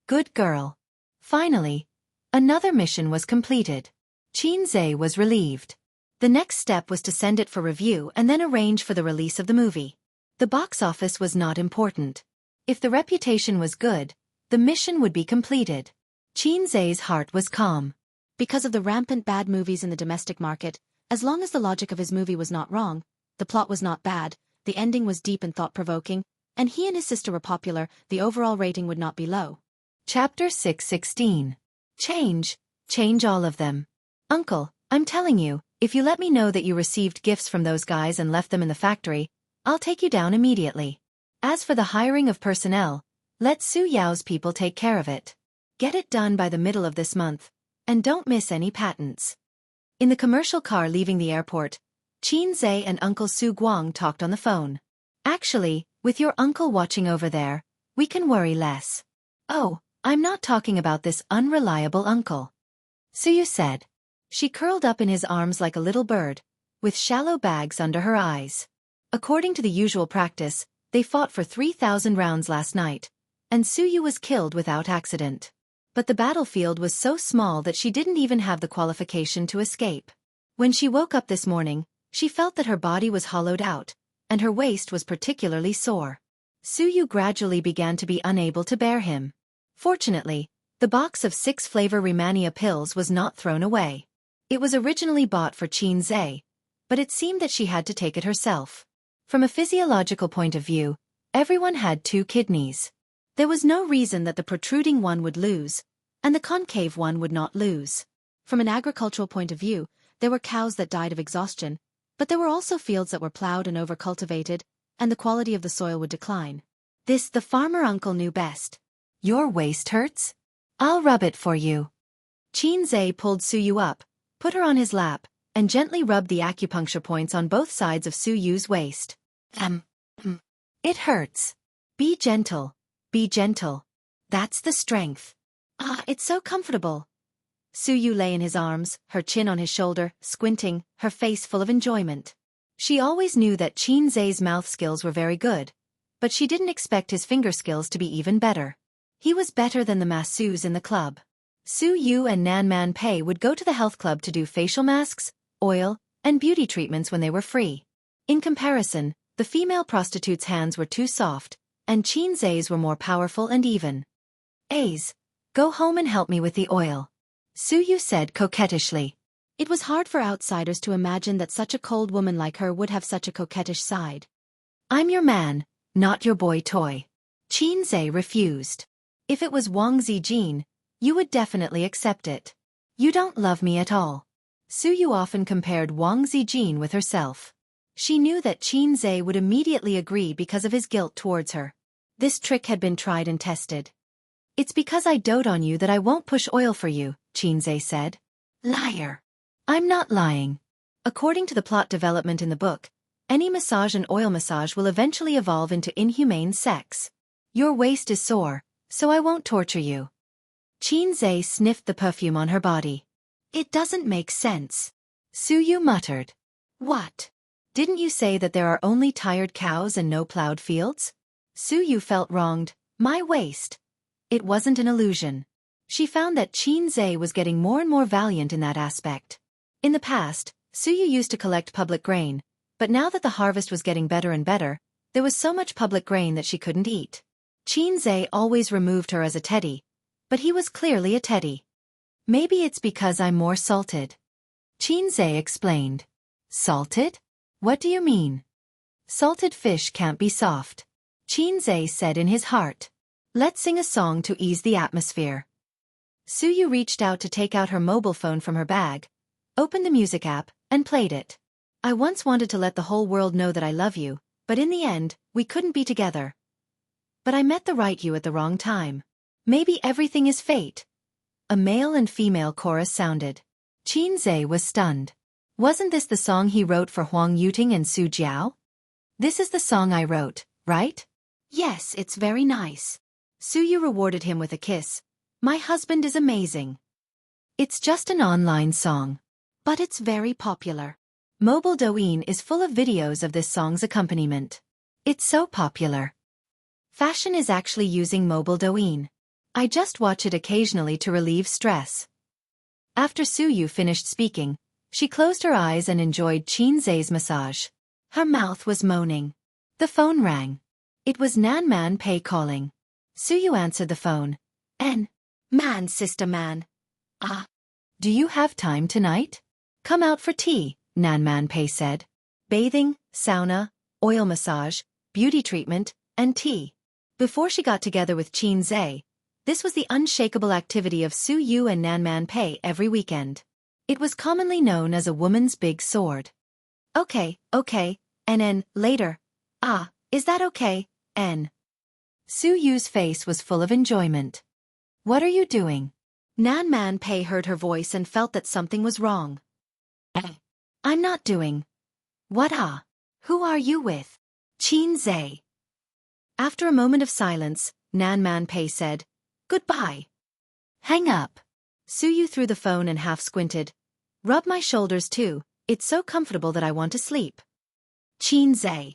A: "Good girl." Finally, another mission was completed. Qin Zhe was relieved. The next step was to send it for review and then arrange for the release of the movie. The box office was not important. If the reputation was good, the mission would be completed. Qin Zhe's heart was calm. Because of the rampant bad movies in the domestic market, as long as the logic of his movie was not wrong, the plot was not bad, the ending was deep and thought-provoking, and he and his sister were popular, the overall rating would not be low. Chapter 6:16. Change all of them. "Uncle, I'm telling you, if you let me know that you received gifts from those guys and left them in the factory, I'll take you down immediately. As for the hiring of personnel, let Su Yao's people take care of it. Get it done by the middle of this month, and don't miss any patents." In the commercial car leaving the airport, Qin Zhe and Uncle Su Guang talked on the phone. "Actually, with your uncle watching over there, we can worry less." "Oh, I'm not talking about this unreliable uncle," Su Yu said. She curled up in his arms like a little bird, with shallow bags under her eyes. According to the usual practice, they fought for 3,000 rounds last night, and Su Yu was killed without accident. But the battlefield was so small that she didn't even have the qualification to escape. When she woke up this morning, she felt that her body was hollowed out, and her waist was particularly sore. Su Yu gradually began to be unable to bear him. Fortunately, the box of 6 flavor Rehmannia pills was not thrown away. It was originally bought for Qin Zhe, but it seemed that she had to take it herself. From a physiological point of view, everyone had 2 kidneys. There was no reason that the protruding one would lose, and the concave one would not lose. From an agricultural point of view, there were cows that died of exhaustion, but there were also fields that were plowed and overcultivated, and the quality of the soil would decline. This the farmer uncle knew best. Your waist hurts? I'll rub it for you. Qinzhe pulled Suyu up, put her on his lap, and gently rubbed the acupuncture points on both sides of Suyu's waist. It hurts. Be gentle. Be gentle. That's the strength. Ah, it's so comfortable. Suyu lay in his arms, her chin on his shoulder, squinting, her face full of enjoyment. She always knew that Qinzhe's mouth skills were very good, but she didn't expect his finger skills to be even better. He was better than the masseuses in the club. Suyu and Nanman Pei would go to the health club to do facial masks, oil, and beauty treatments when they were free. In comparison, the female prostitutes' hands were too soft, and Qinzhe's were more powerful and even. Aze, go home and help me with the oil, Suyu said coquettishly. It was hard for outsiders to imagine that such a cold woman like her would have such a coquettish side. I'm your man, not your boy toy. Qinzhe refused. If it was Wang Zijin, you would definitely accept it. You don't love me at all. Suyu often compared Wang Zijin with herself. She knew that Qinzhe would immediately agree because of his guilt towards her. This trick had been tried and tested. It's because I dote on you that I won't push oil for you, Qinzhe said. Liar. I'm not lying. According to the plot development in the book, any massage and oil massage will eventually evolve into inhumane sex. Your waist is sore, so I won't torture you. Qinzhe sniffed the perfume on her body. It doesn't make sense. Suyu muttered. What? Didn't you say that there are only tired cows and no plowed fields? Suyu felt wronged. My waist. It wasn't an illusion. She found that Qinzhe was getting more and more valiant in that aspect. In the past, Suyu used to collect public grain, but now that the harvest was getting better and better, there was so much public grain that she couldn't eat. Qinzhe always removed her as a teddy, but he was clearly a teddy. Maybe it's because I'm more salted. Qinzhe explained. Salted? What do you mean? Salted fish can't be soft. Qinzhe said in his heart. Let's sing a song to ease the atmosphere. Suyu reached out to take out her mobile phone from her bag, opened the music app, and played it. I once wanted to let the whole world know that I love you, but in the end, we couldn't be together. But I met the right you at the wrong time. Maybe everything is fate. A male and female chorus sounded. Qinzhe was stunned. Wasn't this the song he wrote for Huang Yuting and Su Jiao? This is the song I wrote, right? Yes, it's very nice. Suyu rewarded him with a kiss. My husband is amazing. It's just an online song. But it's very popular. Mobile Douyin is full of videos of this song's accompaniment. It's so popular. Fashion is actually using mobile Douyin. I just watch it occasionally to relieve stress. After Suyu finished speaking, she closed her eyes and enjoyed Qinzhe's massage. Her mouth was moaning. The phone rang. It was Nanman Pei calling. Suyu answered the phone. Man, sister man. Ah. Do you have time tonight? Come out for tea, Nanman Pei said. Bathing, sauna, oil massage, beauty treatment, and tea. Before she got together with Qinzhe, this was the unshakable activity of Suyu and Nanman Pei every weekend. It was commonly known as a woman's big sword. Okay, and later. Ah, is that okay, N? Suyu's face was full of enjoyment. What are you doing? Nanman Pei heard her voice and felt that something was wrong. I'm not doing. What ah? Who are you with? Qinzhe. After a moment of silence, Nanman Pei said, Goodbye. Hang up. Suyu threw the phone and half squinted. Rub my shoulders too, it's so comfortable that I want to sleep. Qinzhe.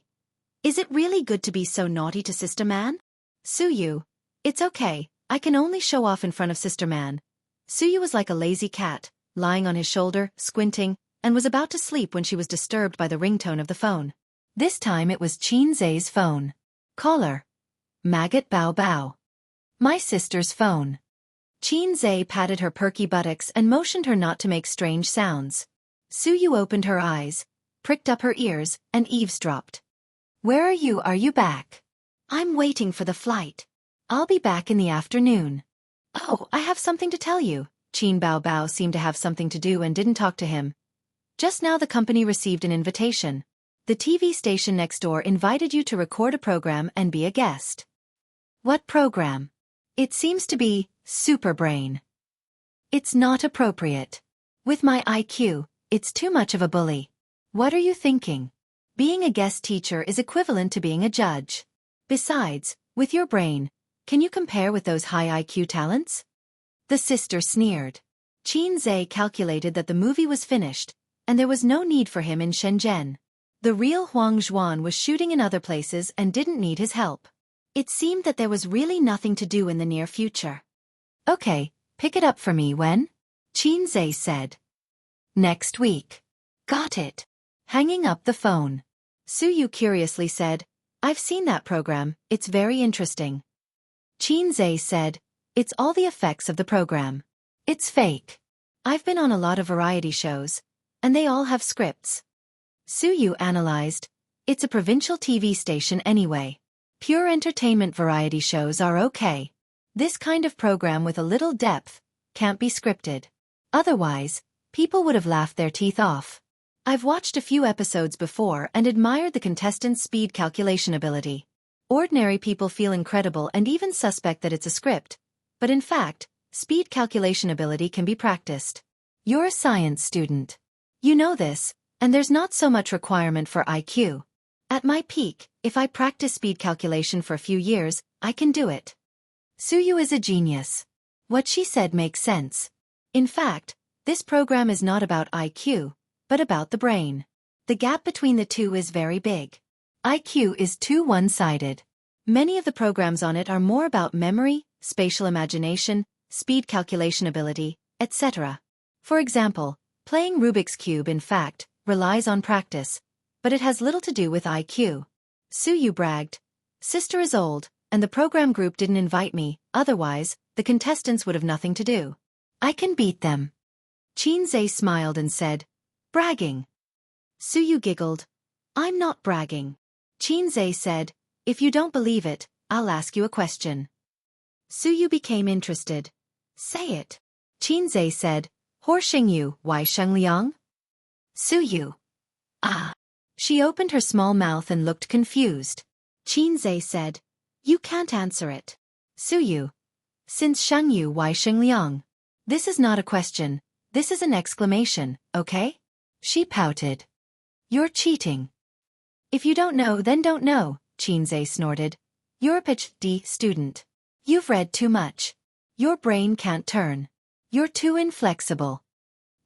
A: Is it really good to be so naughty to Sister Man? Suyu. It's okay, I can only show off in front of Sister Man. Suyu was like a lazy cat, lying on his shoulder, squinting, and was about to sleep when she was disturbed by the ringtone of the phone. This time it was Qinzhe's phone. Caller. Maggot Bao Bao. My sister's phone. Qinzhe patted her perky buttocks and motioned her not to make strange sounds. Suyu opened her eyes, pricked up her ears, and eavesdropped. Where are you back? I'm waiting for the flight. I'll be back in the afternoon. Oh, I have something to tell you. Qin Bao Bao seemed to have something to do and didn't talk to him. Just now the company received an invitation. The TV station next door invited you to record a program and be a guest. What program? It seems to be Super Brain. It's not appropriate. With my IQ, it's too much of a bully. What are you thinking? Being a guest teacher is equivalent to being a judge. Besides, with your brain, can you compare with those high IQ talents? The sister sneered. Qin Zhe calculated that the movie was finished, and there was no need for him in Shenzhen. The real Huang Zhuan was shooting in other places and didn't need his help. It seemed that there was really nothing to do in the near future. Okay, pick it up for me when? Qin Zhe said. Next week. Got it. Hanging up the phone. Su Yu curiously said, I've seen that program, it's very interesting. Qin Zhe said, it's all the effects of the program. It's fake. I've been on a lot of variety shows, and they all have scripts. Su Yu analyzed, it's a provincial TV station anyway. Pure entertainment variety shows are okay. This kind of program with a little depth can't be scripted. Otherwise, people would have laughed their teeth off. I've watched a few episodes before and admired the contestants' speed calculation ability. Ordinary people feel incredible and even suspect that it's a script, but in fact, speed calculation ability can be practiced. You're a science student. You know this, and there's not so much requirement for IQ. At my peak, if I practice speed calculation for a few years, I can do it. Su Yu is a genius. What she said makes sense. In fact, this program is not about IQ, but about the brain. The gap between the two is very big. IQ is too one-sided. Many of the programs on it are more about memory, spatial imagination, speed calculation ability, etc. For example, playing Rubik's Cube in fact relies on practice, but it has little to do with IQ. Su Yu bragged, Sister is old, and the program group didn't invite me, otherwise, the contestants would have nothing to do. I can beat them. Qin Zhe smiled and said, bragging. Su Yu giggled. I'm not bragging. Qin Zhe said, if you don't believe it, I'll ask you a question. Su Yu became interested. Say it. Qin Zhe said, Hor Xing Yu, Wai Sheng Liang? Su Yu. Ah. She opened her small mouth and looked confused. Qin Zhe said, you can't answer it. Su Yu. Since Sheng Yu Wai Sheng Liang. This is not a question, this is an exclamation, okay? She pouted. You're cheating. If you don't know then don't know, Qin Zhe snorted. You're a PhD student. You've read too much. Your brain can't turn. You're too inflexible.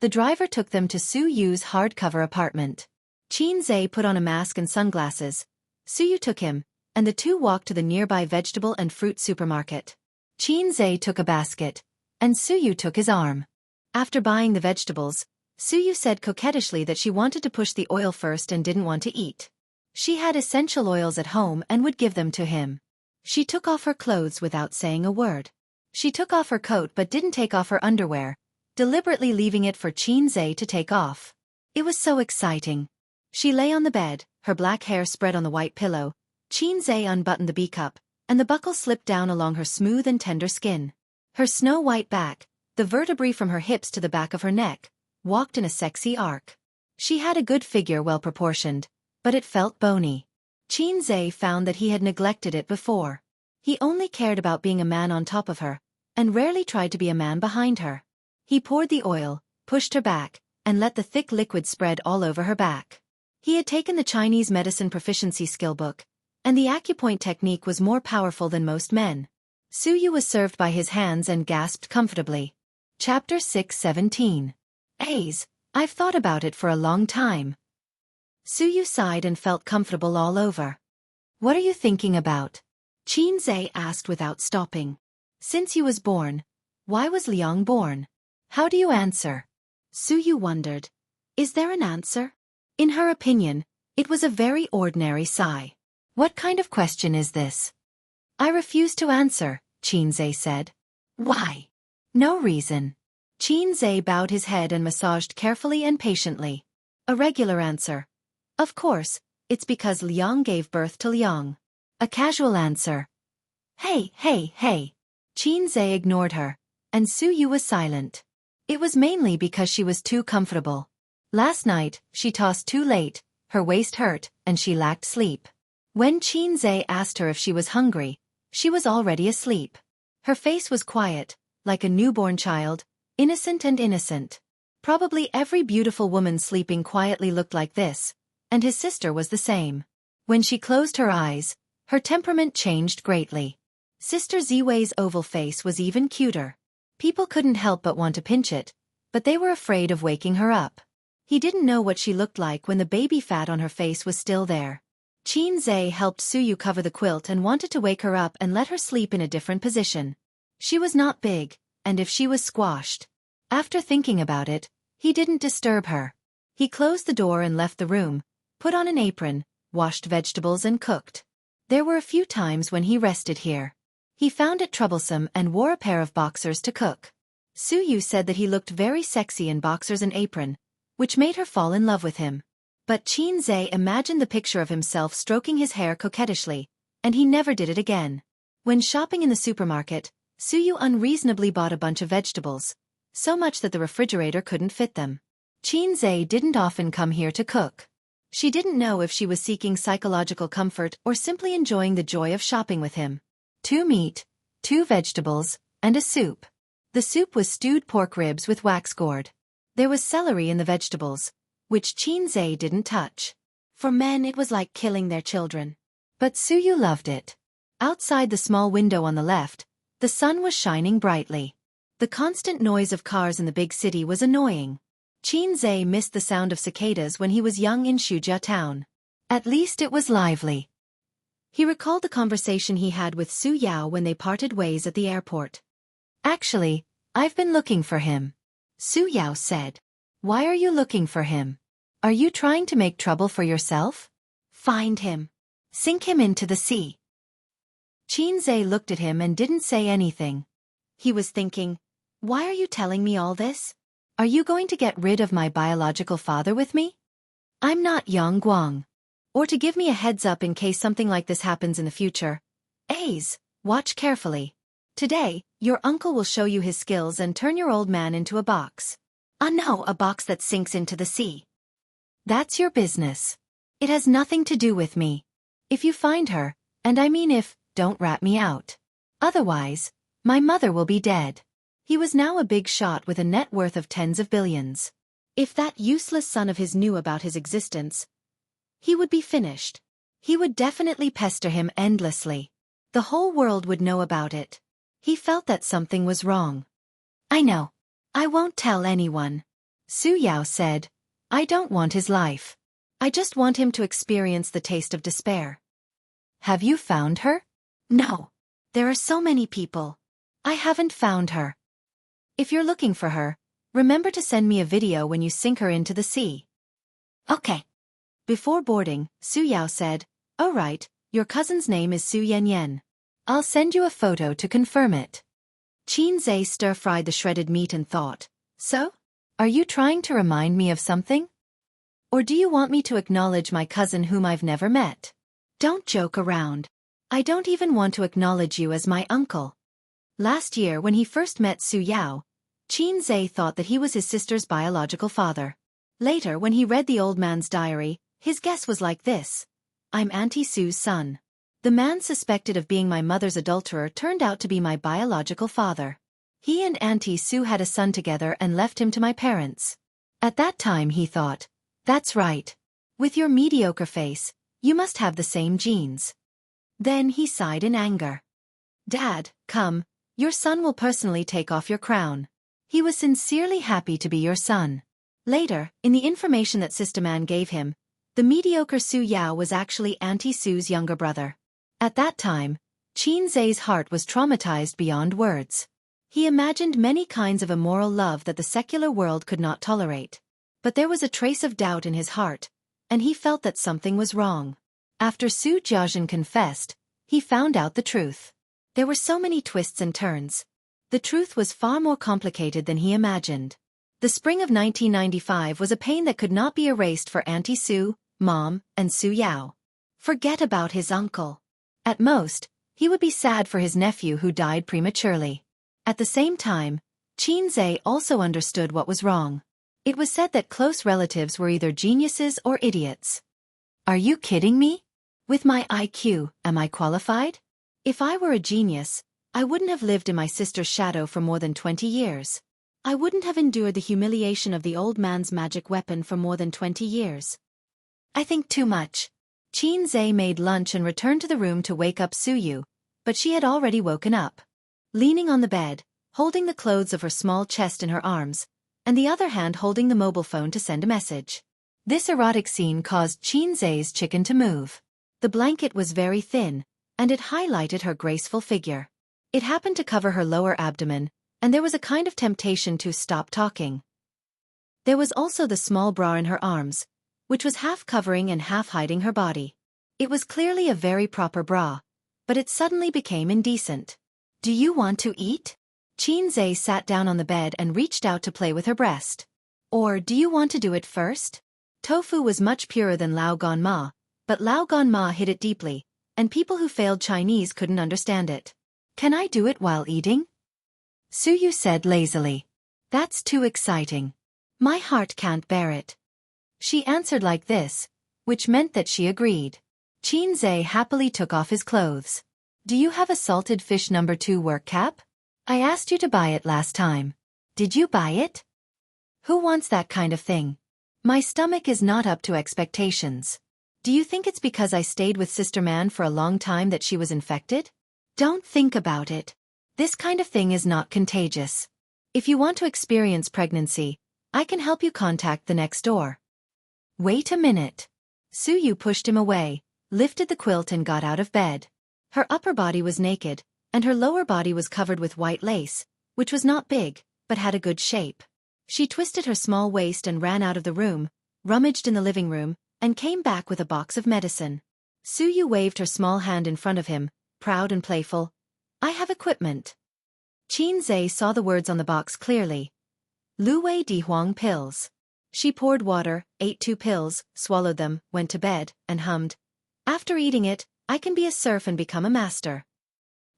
A: The driver took them to Su Yu's hardcover apartment. Qin Zhe put on a mask and sunglasses. Su Yu took him, and the two walked to the nearby vegetable and fruit supermarket. Qin Zhe took a basket, and Su Yu took his arm. After buying the vegetables, Su Yu said coquettishly that she wanted to push the oil first and didn't want to eat. She had essential oils at home and would give them to him. She took off her clothes without saying a word. She took off her coat but didn't take off her underwear, deliberately leaving it for Qin Zhe to take off. It was so exciting. She lay on the bed, her black hair spread on the white pillow. Qin Zhe unbuttoned the B-cup, and the buckle slipped down along her smooth and tender skin. Her snow-white back, the vertebrae from her hips to the back of her neck, walked in a sexy arc. She had a good figure well proportioned, but it felt bony. Qin Zhe found that he had neglected it before. He only cared about being a man on top of her, and rarely tried to be a man behind her. He poured the oil, pushed her back, and let the thick liquid spread all over her back. He had taken the Chinese medicine proficiency skill book, and the acupoint technique was more powerful than most men. Su Yu was served by his hands and gasped comfortably. Chapter 6:17. A's, I've thought about it for a long time. Su Yu sighed and felt comfortable all over. What are you thinking about? Qin Zhe asked without stopping. Since you was born. Why was Liang born? How do you answer? Su Yu wondered. Is there an answer? In her opinion, it was a very ordinary sigh. What kind of question is this? I refuse to answer, Qin Zhe said. Why? No reason. Qin Zhe bowed his head and massaged carefully and patiently. A regular answer. Of course, it's because Liang gave birth to Liang. A casual answer. Hey. Qin Zhe ignored her, and Suyu was silent. It was mainly because she was too comfortable. Last night, she tossed too late, her waist hurt, and she lacked sleep. When Qinze asked her if she was hungry, she was already asleep. Her face was quiet, like a newborn child, innocent and innocent. Probably every beautiful woman sleeping quietly looked like this, and his sister was the same. When she closed her eyes, her temperament changed greatly. Sister Ziwei's oval face was even cuter. People couldn't help but want to pinch it, but they were afraid of waking her up. He didn't know what she looked like when the baby fat on her face was still there. Qinze helped Suyu cover the quilt and wanted to wake her up and let her sleep in a different position. She was not big, and if she was squashed. After thinking about it, he didn't disturb her. He closed the door and left the room, put on an apron, washed vegetables and cooked. There were a few times when he rested here. He found it troublesome and wore a pair of boxers to cook. Suyu said that he looked very sexy in boxers and apron, which made her fall in love with him. But Qinze imagined the picture of himself stroking his hair coquettishly, and he never did it again. When shopping in the supermarket, Suyu unreasonably bought a bunch of vegetables, so much that the refrigerator couldn't fit them. Qinze didn't often come here to cook. She didn't know if she was seeking psychological comfort or simply enjoying the joy of shopping with him. 2 meat, 2 vegetables, and a soup. The soup was stewed pork ribs with wax gourd. There was celery in the vegetables, which Qinze didn't touch. For men it was like killing their children. But Suyu loved it. Outside the small window on the left, the sun was shining brightly. The constant noise of cars in the big city was annoying. Qinze missed the sound of cicadas when he was young in Shujia town. At least it was lively. He recalled the conversation he had with Su Yao when they parted ways at the airport. Actually, I've been looking for him. Su Yao said. Why are you looking for him? Are you trying to make trouble for yourself? Find him. Sink him into the sea. Qinze looked at him and didn't say anything. He was thinking, why are you telling me all this? Are you going to get rid of my biological father with me? I'm not Yang Guang. Or to give me a heads up in case something like this happens in the future. A's, watch carefully. Today, your uncle will show you his skills and turn your old man into a box. No, a box that sinks into the sea. That's your business. It has nothing to do with me. If you find her, and I mean if, don't rat me out. Otherwise, my mother will be dead. He was now a big shot with a net worth of tens of billions. If that useless son of his knew about his existence, he would be finished. He would definitely pester him endlessly. The whole world would know about it. He felt that something was wrong. I know. I won't tell anyone. Su Yao said. I don't want his life. I just want him to experience the taste of despair. Have you found her? No. There are so many people. I haven't found her. If you're looking for her, remember to send me a video when you sink her into the sea. Okay. Before boarding, Su Yao said, "Oh right, your cousin's name is Su Yanyan. I'll send you a photo to confirm it." Qinze stir-fried the shredded meat and thought, so? Are you trying to remind me of something? Or do you want me to acknowledge my cousin whom I've never met? Don't joke around. I don't even want to acknowledge you as my uncle. Last year when he first met Su Yao, Qinze thought that he was his sister's biological father. Later when he read the old man's diary, his guess was like this. I'm Auntie Su's son. The man suspected of being my mother's adulterer turned out to be my biological father. He and Auntie Su had a son together and left him to my parents. At that time he thought, that's right. With your mediocre face, you must have the same genes. Then he sighed in anger. Dad, come, your son will personally take off your crown. He was sincerely happy to be your son. Later, in the information that Sister Man gave him, the mediocre Su Yao was actually Auntie Su's younger brother. At that time, Qinze's heart was traumatized beyond words. He imagined many kinds of immoral love that the secular world could not tolerate. But there was a trace of doubt in his heart, and he felt that something was wrong. After Su Jiazhen confessed, he found out the truth. There were so many twists and turns. The truth was far more complicated than he imagined. The spring of 1995 was a pain that could not be erased for Auntie Su, Mom, and Su Yao. Forget about his uncle. At most, he would be sad for his nephew who died prematurely. At the same time, Qin Zhe also understood what was wrong. It was said that close relatives were either geniuses or idiots. Are you kidding me? With my IQ, am I qualified? If I were a genius, I wouldn't have lived in my sister's shadow for more than 20 years. I wouldn't have endured the humiliation of the old man's magic weapon for more than 20 years. I think too much. Qin Zhe made lunch and returned to the room to wake up Suyu, but she had already woken up. Leaning on the bed, holding the clothes of her small chest in her arms, and the other hand holding the mobile phone to send a message. This erotic scene caused Qin Zhe's chicken to move. The blanket was very thin, and it highlighted her graceful figure. It happened to cover her lower abdomen, and there was a kind of temptation to stop talking. There was also the small bra in her arms, which was half covering and half hiding her body. It was clearly a very proper bra, but it suddenly became indecent. Do you want to eat? Qin Zhe sat down on the bed and reached out to play with her breast. Or do you want to do it first? Tofu was much purer than Lao Gan Ma, but Lao Gan Ma hid it deeply, and people who failed Chinese couldn't understand it. Can I do it while eating? Suyu said lazily. That's too exciting. My heart can't bear it. She answered like this, which meant that she agreed. Qin Zhe happily took off his clothes. Do you have a salted fish No. 2 work cap? I asked you to buy it last time. Did you buy it? Who wants that kind of thing? My stomach is not up to expectations. Do you think it's because I stayed with Sister Man for a long time that she was infected? Don't think about it. This kind of thing is not contagious. If you want to experience pregnancy, I can help you contact the next door. Wait a minute. Suyu pushed him away, lifted the quilt and got out of bed. Her upper body was naked, and her lower body was covered with white lace, which was not big, but had a good shape. She twisted her small waist and ran out of the room, rummaged in the living room, and came back with a box of medicine. Suyu waved her small hand in front of him, proud and playful. I have equipment. Qin Zhe saw the words on the box clearly. Lu Wei Di Huang pills. She poured water, ate 2 pills, swallowed them, went to bed, and hummed. After eating it, I can be a serf and become a master.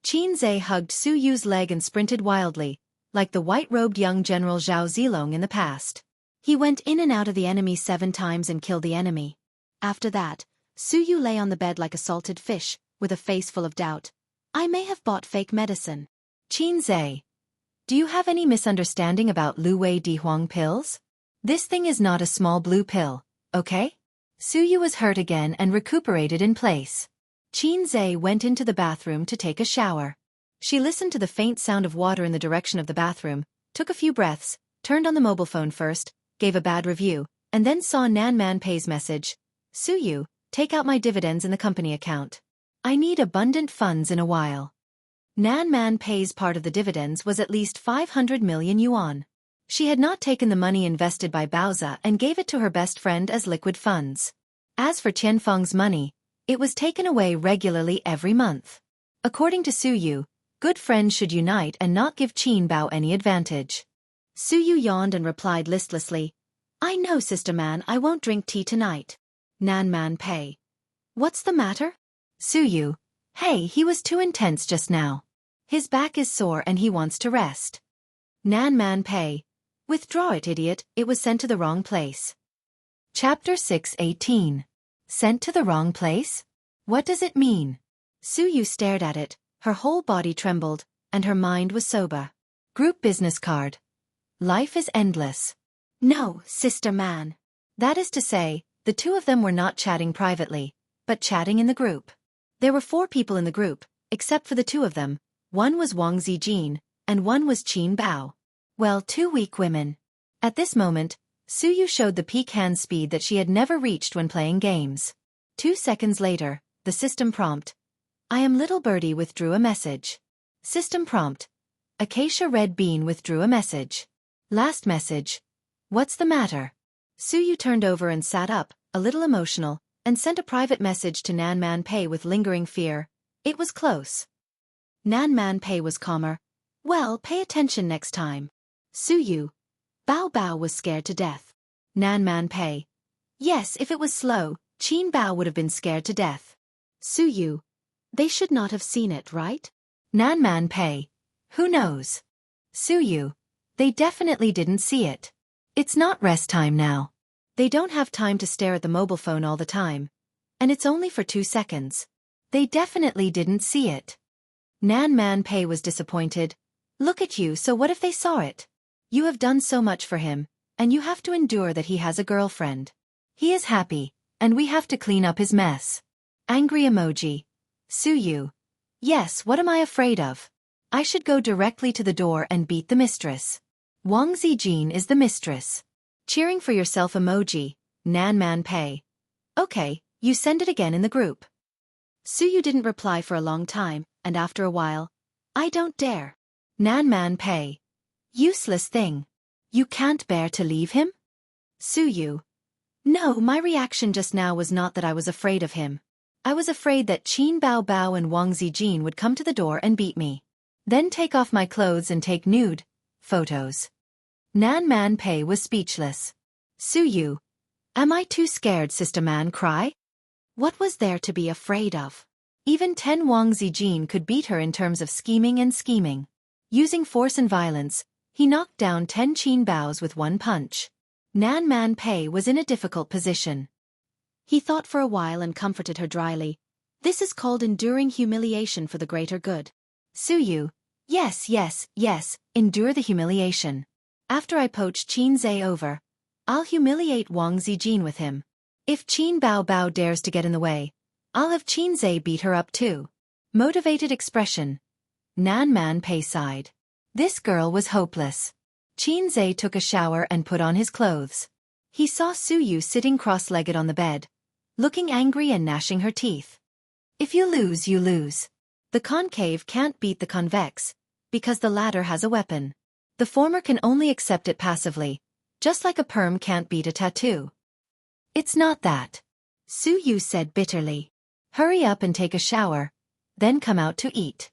A: Qin Zhe hugged Suyu's leg and sprinted wildly, like the white-robed young General Zhao Zilong in the past. He went in and out of the enemy 7 times and killed the enemy. After that, Suyu lay on the bed like a salted fish, with a face full of doubt. I may have bought fake medicine. Qin Zhe. Do you have any misunderstanding about Lu Wei Di Huang pills? This thing is not a small blue pill, okay? Suyu was hurt again and recuperated in place. Qin Zhe went into the bathroom to take a shower. She listened to the faint sound of water in the direction of the bathroom, took a few breaths, turned on the mobile phone first, gave a bad review, and then saw Nan Man Pei's message. Suyu, take out my dividends in the company account. I need abundant funds in a while. Nan Man Pei's part of the dividends was at least 500 million yuan. She had not taken the money invested by Baoza and gave it to her best friend as liquid funds. As for Tianfeng's money, it was taken away regularly every month. According to Suyu, good friends should unite and not give Qin Bao any advantage. Suyu yawned and replied listlessly, I know, Sister Man, I won't drink tea tonight. Nan Man Pei. What's the matter? Suyu. Hey, he was too intense just now. His back is sore and he wants to rest. Nan Man Pei. Withdraw it, idiot, it was sent to the wrong place. Chapter 6:18. Sent to the wrong place? What does it mean? Suyu stared at it, her whole body trembled, and her mind was sober. Group business card. Life is endless. No, Sister Man. That is to say, the two of them were not chatting privately, but chatting in the group. There were 4 people in the group, except for the 2 of them. One was Wang Zijin, and one was Qin Bao. Well, 2 weak women. At this moment, Suyu showed the peak hand speed that she had never reached when playing games. 2 seconds later, the system prompt. I am Little Birdie withdrew a message. System prompt. Acacia Red Bean withdrew a message. Last message. What's the matter? Suyu turned over and sat up, a little emotional, and sent a private message to Nan Man Pei with lingering fear. It was close. Nan Man Pei was calmer. Well, pay attention next time. Suyu. Bao Bao was scared to death. Nan Man Pei. Yes, if it was slow, Qin Bao would have been scared to death. Suyu. They should not have seen it, right? Nan Man Pei. Who knows? Suyu. They definitely didn't see it. It's not rest time now. They don't have time to stare at the mobile phone all the time. And it's only for 2 seconds. They definitely didn't see it. Nan Man Pei was disappointed. Look at you, so what if they saw it? You have done so much for him, and you have to endure that he has a girlfriend. He is happy, and we have to clean up his mess. Angry emoji. Suyu. Yes, what am I afraid of? I should go directly to the door and beat the mistress. Wang Zijin is the mistress. Cheering for yourself emoji, Nan Man Pei. Okay, you send it again in the group. Suyu didn't reply for a long time, and after a while, I don't dare. Nan Man Pei. Useless thing. You can't bear to leave him? Suyu. No, my reaction just now was not that I was afraid of him. I was afraid that Qin Bao Bao and Wang Zijin would come to the door and beat me. Then take off my clothes and take nude photos. Nan Man Pei was speechless. Suyu. Am I too scared, Sister Man cry? What was there to be afraid of? Even 10 Wang Zijin could beat her in terms of scheming and scheming. Using force and violence, he knocked down 10 Qin Baos with one punch. Nan Man Pei was in a difficult position. He thought for a while and comforted her dryly. This is called enduring humiliation for the greater good. Suyu. Yes, yes, yes, endure the humiliation. After I poach Qin Zhe over, I'll humiliate Wang Zijin with him. If Qin Bao Bao dares to get in the way, I'll have Qin Zhe beat her up too. Motivated expression. Nan Man Pei sighed. This girl was hopeless. Qin Zhe took a shower and put on his clothes. He saw Suyu sitting cross-legged on the bed, looking angry and gnashing her teeth. If you lose, you lose. The concave can't beat the convex, because the latter has a weapon. The former can only accept it passively, just like a perm can't beat a tattoo. It's not that. Suyu said bitterly. Hurry up and take a shower, then come out to eat.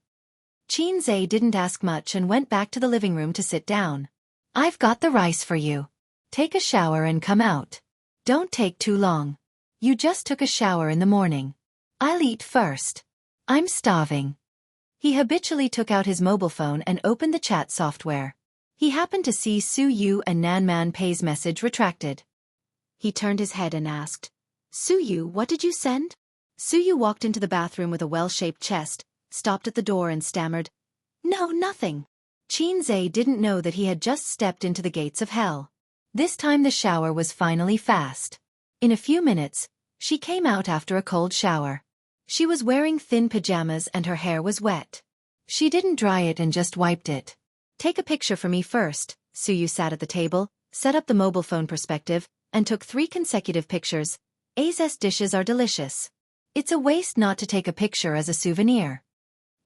A: Qin Zhe didn't ask much and went back to the living room to sit down. I've got the rice for you. Take a shower and come out. Don't take too long. You just took a shower in the morning. I'll eat first. I'm starving. He habitually took out his mobile phone and opened the chat software. He happened to see Suyu and Nan Man Pei's message retracted. He turned his head and asked, Suyu, what did you send? Suyu walked into the bathroom with a well-shaped chest, stopped at the door and stammered, No, nothing. Qin Zhe didn't know that he had just stepped into the gates of hell. This time the shower was finally fast. In a few minutes, she came out after a cold shower. She was wearing thin pajamas and her hair was wet. She didn't dry it and just wiped it. Take a picture for me first. Suyu sat at the table, set up the mobile phone perspective, and took 3 consecutive pictures. A's dishes are delicious. It's a waste not to take a picture as a souvenir.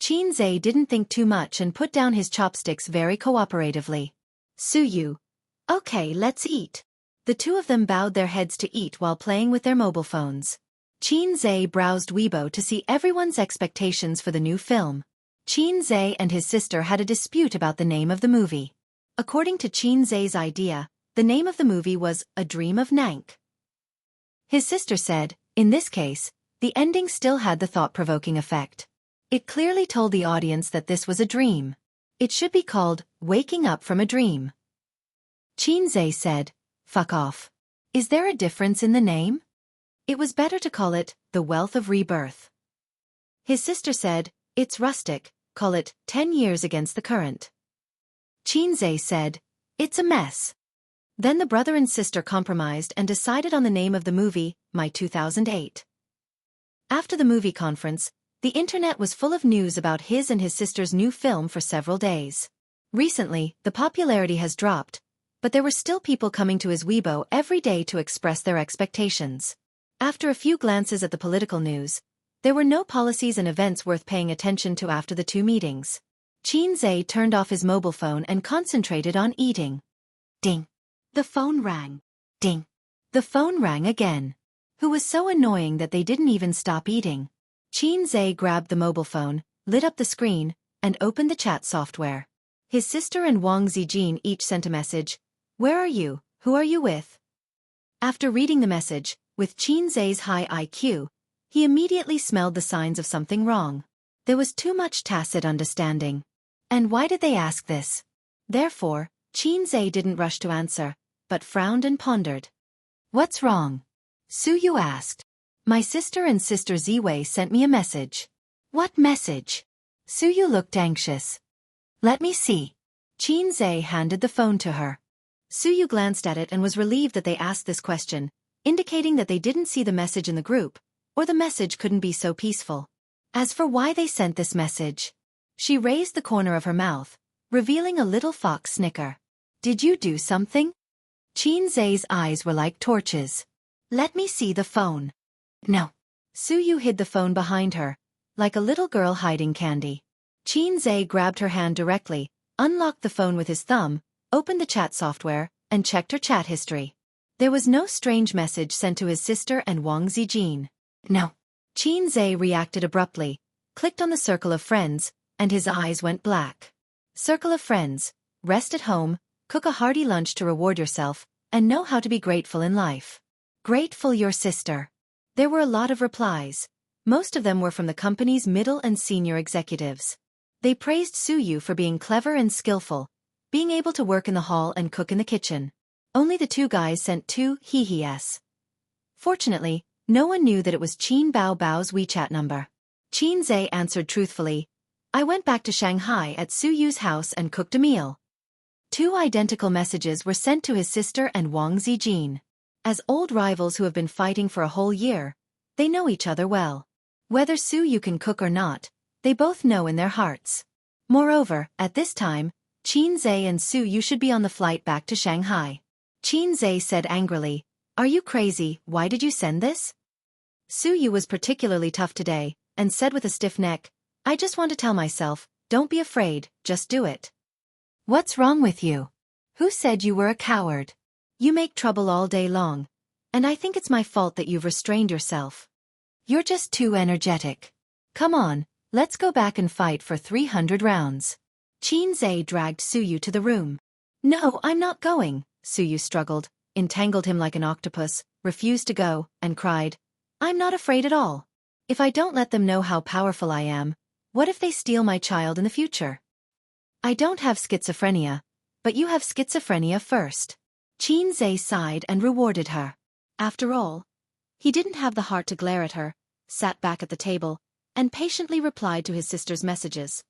A: Qin Zhe didn't think too much and put down his chopsticks very cooperatively. Suyu. Okay, let's eat. The two of them bowed their heads to eat while playing with their mobile phones. Qin Zhe browsed Weibo to see everyone's expectations for the new film. Qin Zhe and his sister had a dispute about the name of the movie. According to Qin Zhe's idea, the name of the movie was A Dream of Nank. His sister said, in this case, the ending still had the thought-provoking effect. It clearly told the audience that this was a dream. It should be called Waking Up from a Dream. Qin Zhe said, Fuck off. Is there a difference in the name? It was better to call it The Wealth of Rebirth. His sister said, It's rustic, call it 10 Years Against the Current. Qin Zhe said, It's a mess. Then the brother and sister compromised and decided on the name of the movie, My 2008. After the movie conference, the internet was full of news about his and his sister's new film for several days. Recently, the popularity has dropped, but there were still people coming to his Weibo every day to express their expectations. After a few glances at the political news, there were no policies and events worth paying attention to after the 2 meetings. Qin Zhe turned off his mobile phone and concentrated on eating. Ding. The phone rang. Ding. The phone rang again. Who was so annoying that they didn't even stop eating. Qin Zhe grabbed the mobile phone, lit up the screen, and opened the chat software. His sister and Wang Zijin each sent a message. Where are you? Who are you with? After reading the message, with Qin Zhe's high IQ, he immediately smelled the signs of something wrong. There was too much tacit understanding. And why did they ask this? Therefore, Qinzhe didn't rush to answer, but frowned and pondered. "What's wrong?" Suyu asked. "My sister and Sister Ziwei sent me a message." "What message?" Suyu looked anxious. "Let me see." Qinzhe handed the phone to her. Suyu glanced at it and was relieved that they asked this question, indicating that they didn't see the message in the group, or the message couldn't be so peaceful. As for why they sent this message, she raised the corner of her mouth, revealing a little fox snicker. "Did you do something?" Qinzhe's eyes were like torches. "Let me see the phone." "No." Suyu hid the phone behind her, like a little girl hiding candy. Qinzhe grabbed her hand directly, unlocked the phone with his thumb, opened the chat software, and checked her chat history. There was no strange message sent to his sister and Wang Zijin. "No." Qinzhe reacted abruptly, clicked on the circle of friends, and his eyes went black. Circle of friends, rest at home, cook a hearty lunch to reward yourself, and know how to be grateful in life. Grateful your sister. There were a lot of replies. Most of them were from the company's middle and senior executives. They praised Suyu for being clever and skillful, being able to work in the hall and cook in the kitchen. Only the two guys sent two hee-hee-s. Fortunately, no one knew that it was Qin Bao Bao's WeChat number. Qinzhe answered truthfully, "I went back to Shanghai at Suyu's house and cooked a meal." Two identical messages were sent to his sister and Wang Zijin. As old rivals who have been fighting for a whole year, they know each other well. Whether Suyu can cook or not, they both know in their hearts. Moreover, at this time, Qinzhe and Suyu should be on the flight back to Shanghai. Qinzhe said angrily, "Are you crazy? Why did you send this?" Suyu was particularly tough today, and said with a stiff neck, "I just want to tell myself, don't be afraid, just do it." "What's wrong with you? Who said you were a coward? You make trouble all day long, and I think it's my fault that you've restrained yourself. You're just too energetic. Come on, let's go back and fight for 300 rounds. Qinzhe dragged Suyu to the room. "No, I'm not going," Suyu struggled, entangled him like an octopus, refused to go, and cried, "I'm not afraid at all. If I don't let them know how powerful I am, what if they steal my child in the future? I don't have schizophrenia, but you have schizophrenia first." Qinzhe sighed and rewarded her. After all, he didn't have the heart to glare at her, sat back at the table, and patiently replied to his sister's messages.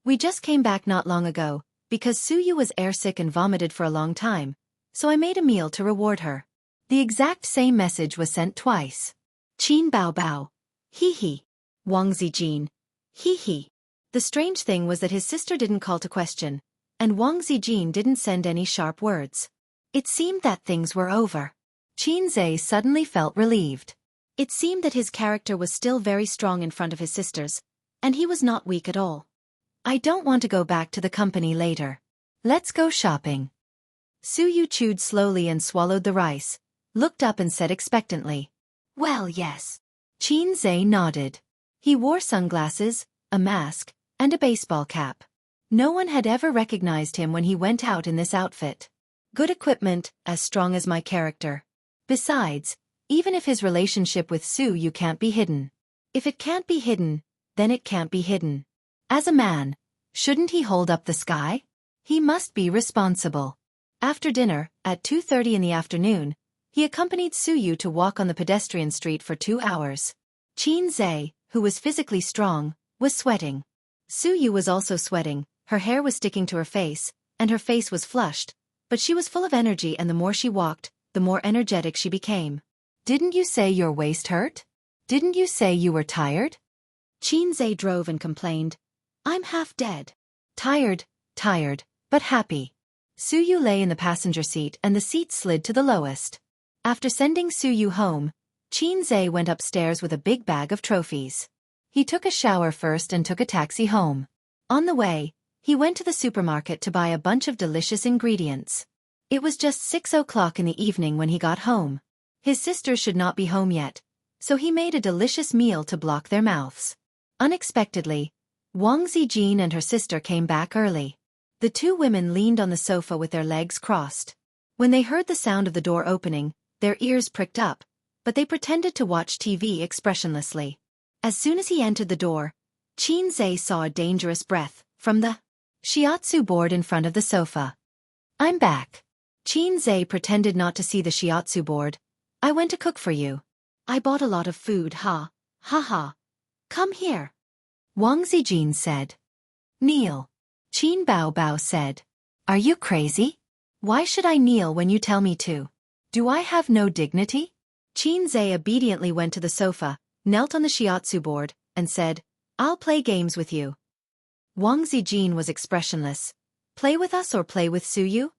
A: "We just came back not long ago, because Suyu was airsick and vomited for a long time, so I made a meal to reward her." The exact same message was sent twice. Qin Bao Bao. Hee-hee. Wang Zijin. Hee-hee. The strange thing was that his sister didn't call to question, and Wang Zijin didn't send any sharp words. It seemed that things were over. Qinzhe suddenly felt relieved. It seemed that his character was still very strong in front of his sisters, and he was not weak at all. "I don't want to go back to the company later. Let's go shopping." Suyu chewed slowly and swallowed the rice, looked up and said expectantly, "Well, yes." Qinzhe nodded. He wore sunglasses, a mask, and a baseball cap. No one had ever recognized him when he went out in this outfit. Good equipment, as strong as my character. Besides, even if his relationship with Suyu can't be hidden. If it can't be hidden, then it can't be hidden. As a man, shouldn't he hold up the sky? He must be responsible. After dinner, at 2:30 in the afternoon, he accompanied Suyu to walk on the pedestrian street for 2 hours. Qinzhe, who was physically strong, was sweating. Suyu was also sweating, her hair was sticking to her face, and her face was flushed, but she was full of energy, and the more she walked, the more energetic she became. "Didn't you say your waist hurt? Didn't you say you were tired?" Qinzhe drove and complained, "I'm half dead." Tired, but happy. Suyu lay in the passenger seat and the seat slid to the lowest. After sending Suyu home, Qinzhe went upstairs with a big bag of trophies. He took a shower first and took a taxi home. On the way, he went to the supermarket to buy a bunch of delicious ingredients. It was just 6 o'clock in the evening when he got home. His sisters should not be home yet, so he made a delicious meal to block their mouths. Unexpectedly, Wang Zijin and her sister came back early. The two women leaned on the sofa with their legs crossed. When they heard the sound of the door opening, their ears pricked up, but they pretended to watch TV expressionlessly. As soon as he entered the door, Qinzhe saw a dangerous breath from the Shiatsu board in front of the sofa. I'm back. Chin-zae pretended not to see the shiatsu board. I went to cook for you. I bought a lot of food, ha. Ha ha. Come here. Wang Zijin said. Kneel. Qin Bao Bao said. Are you crazy? Why should I kneel when you tell me to? Do I have no dignity? Chin-zae obediently went to the sofa, knelt on the shiatsu board, and said, I'll play games with you. Wang Zijin was expressionless. Play with us or play with Suyu?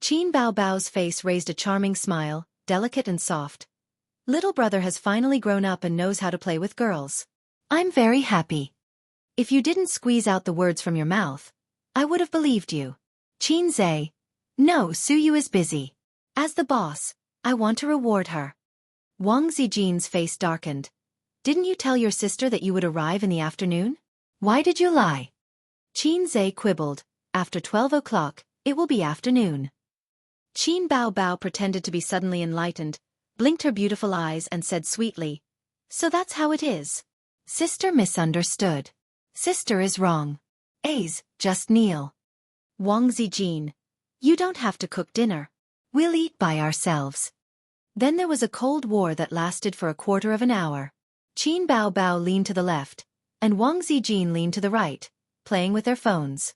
A: Qin Bao Bao's face raised a charming smile, delicate and soft. Little brother has finally grown up and knows how to play with girls. I'm very happy. If you didn't squeeze out the words from your mouth, I would have believed you. Chin-zae. No, Suyu is busy. As the boss, I want to reward her. Wang Zijin's face darkened. Didn't you tell your sister that you would arrive in the afternoon? Why did you lie? Chin-zae quibbled. After 12 o'clock, it will be afternoon. Qin Bao Bao pretended to be suddenly enlightened, blinked her beautiful eyes and said sweetly, So that's how it is. Sister misunderstood. Sister is wrong. A's, just kneel. Wang Zijin. You don't have to cook dinner. We'll eat by ourselves. Then there was a cold war that lasted for a quarter of an hour. Qin Bao Bao leaned to the left, and Wang Zijin leaned to the right, playing with their phones.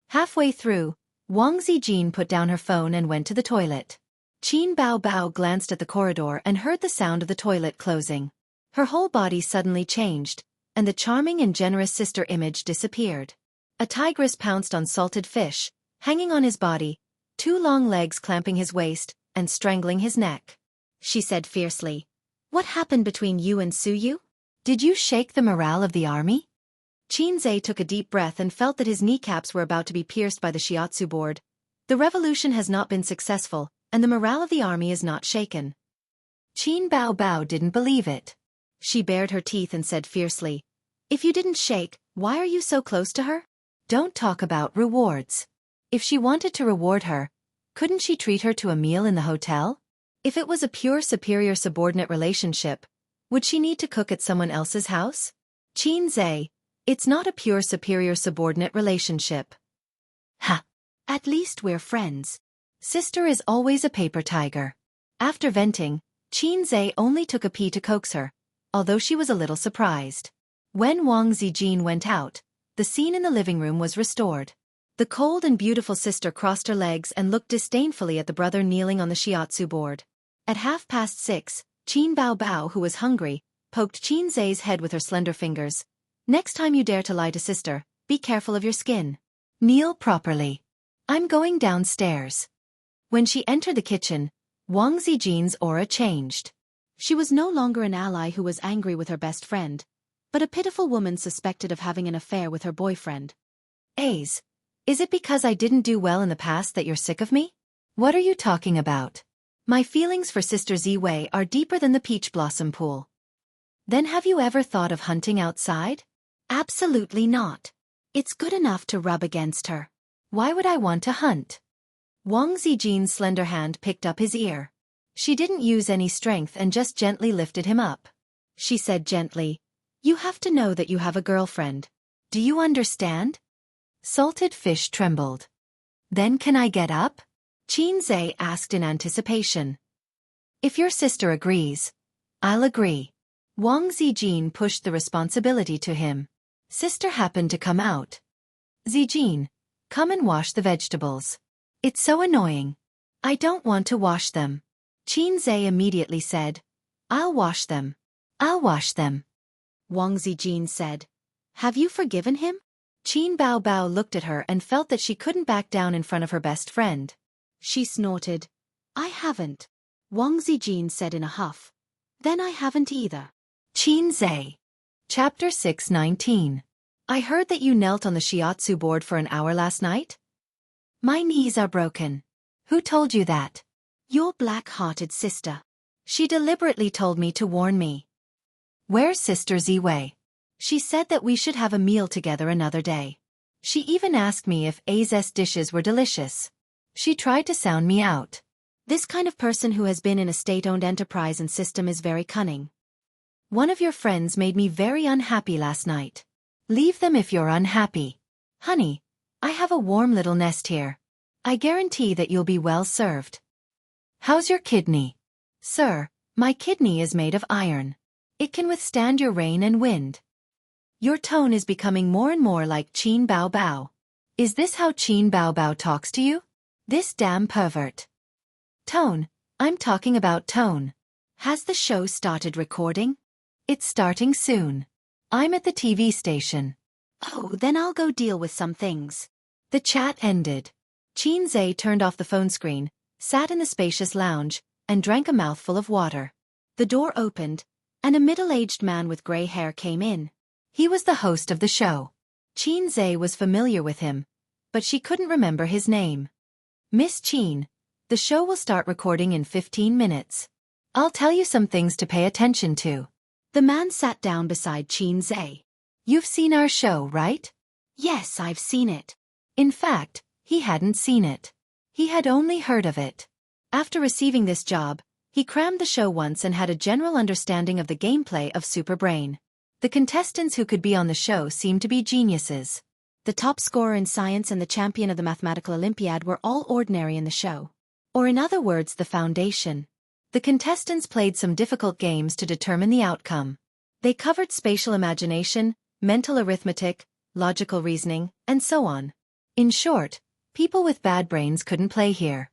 A: Halfway through, Wang Zijin put down her phone and went to the toilet. Qin Bao Bao glanced at the corridor and heard the sound of the toilet closing. Her whole body suddenly changed, and the charming and generous sister image disappeared. A tigress pounced on salted fish, hanging on his body, 2 long legs clamping his waist and strangling his neck. She said fiercely, What happened between you and Suyu? Did you shake the morale of the army? Chin-zae took a deep breath and felt that his kneecaps were about to be pierced by the shiatsu board. The revolution has not been successful, and the morale of the army is not shaken. Qin Bao Bao didn't believe it. She bared her teeth and said fiercely, If you didn't shake, why are you so close to her? Don't talk about rewards. If she wanted to reward her, couldn't she treat her to a meal in the hotel? If it was a pure superior-subordinate relationship, would she need to cook at someone else's house? Chin-zae, it's not a pure superior-subordinate relationship. Ha! At least we're friends. Sister is always a paper tiger. After venting, Chin-zae only took a pee to coax her, although she was a little surprised. When Wang Zijin went out, the scene in the living room was restored. The cold and beautiful sister crossed her legs and looked disdainfully at the brother kneeling on the shiatsu board. At 6:30, Qin Bao Bao, who was hungry, poked Chin-zae's head with her slender fingers. Next time you dare to lie to sister, be careful of your skin. Kneel properly. I'm going downstairs. When she entered the kitchen, Wang Zijin's aura changed. She was no longer an ally who was angry with her best friend, but a pitiful woman suspected of having an affair with her boyfriend. A's, is it because I didn't do well in the past that you're sick of me? What are you talking about? My feelings for Sister Ziwei are deeper than the peach blossom pool. Then have you ever thought of hunting outside? Absolutely not. It's good enough to rub against her. Why would I want to hunt? Wang Zijin's slender hand picked up his ear. She didn't use any strength and just gently lifted him up. She said gently, You have to know that you have a girlfriend. Do you understand? Salted fish trembled. Then can I get up? Chin-zae asked in anticipation. If your sister agrees, I'll agree. Wang Zijin pushed the responsibility to him. Sister happened to come out. Zijin, come and wash the vegetables. It's so annoying. I don't want to wash them. Chin-zae immediately said, I'll wash them. I'll wash them. Wang Zijin said, Have you forgiven him? Qin Bao Bao looked at her and felt that she couldn't back down in front of her best friend. She snorted, I haven't. Wang Zijin said in a huff, Then I haven't either. Chin-zae. Chapter 6:19. I heard that you knelt on the shiatsu board for an hour last night? My knees are broken. Who told you that? Your black-hearted sister. She deliberately told me to warn me. Where's Sister Ziwei? She said that we should have a meal together another day. She even asked me if A's dishes were delicious. She tried to sound me out. This kind of person who has been in a state-owned enterprise and system is very cunning. One of your friends made me very unhappy last night. Leave them if you're unhappy. Honey, I have a warm little nest here. I guarantee that you'll be well served. How's your kidney? Sir, my kidney is made of iron. It can withstand your rain and wind. Your tone is becoming more and more like Qin Bao Bao. Is this how Qin Bao Bao talks to you? This damn pervert. Tone, I'm talking about tone. Has the show started recording? It's starting soon. I'm at the TV station. Oh, then I'll go deal with some things. The chat ended. Qin Zhe turned off the phone screen, sat in the spacious lounge, and drank a mouthful of water. The door opened, and a middle-aged man with gray hair came in. He was the host of the show. Qin Zhe was familiar with him, but she couldn't remember his name. Miss Qin, the show will start recording in 15 minutes. I'll tell you some things to pay attention to. The man sat down beside Qin Zhe. You've seen our show, right? Yes, I've seen it. In fact, he hadn't seen it. He had only heard of it. After receiving this job, he crammed the show once and had a general understanding of the gameplay of Super Brain. The contestants who could be on the show seemed to be geniuses. The top scorer in science and the champion of the mathematical Olympiad were all ordinary in the show. Or in other words, the foundation. The contestants played some difficult games to determine the outcome. They covered spatial imagination, mental arithmetic, logical reasoning, and so on. In short, people with bad brains couldn't play here.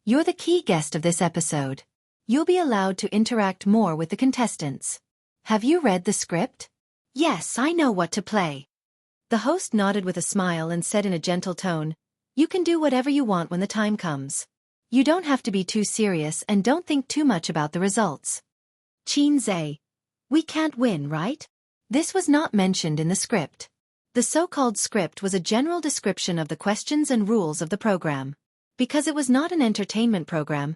A: You're the key guest of this episode. You'll be allowed to interact more with the contestants. Have you read the script? Yes, I know what to play. The host nodded with a smile and said in a gentle tone, You can do whatever you want when the time comes. You don't have to be too serious and don't think too much about the results. Qin Zhe, we can't win, right? This was not mentioned in the script. The so-called script was a general description of the questions and rules of the program. Because it was not an entertainment program,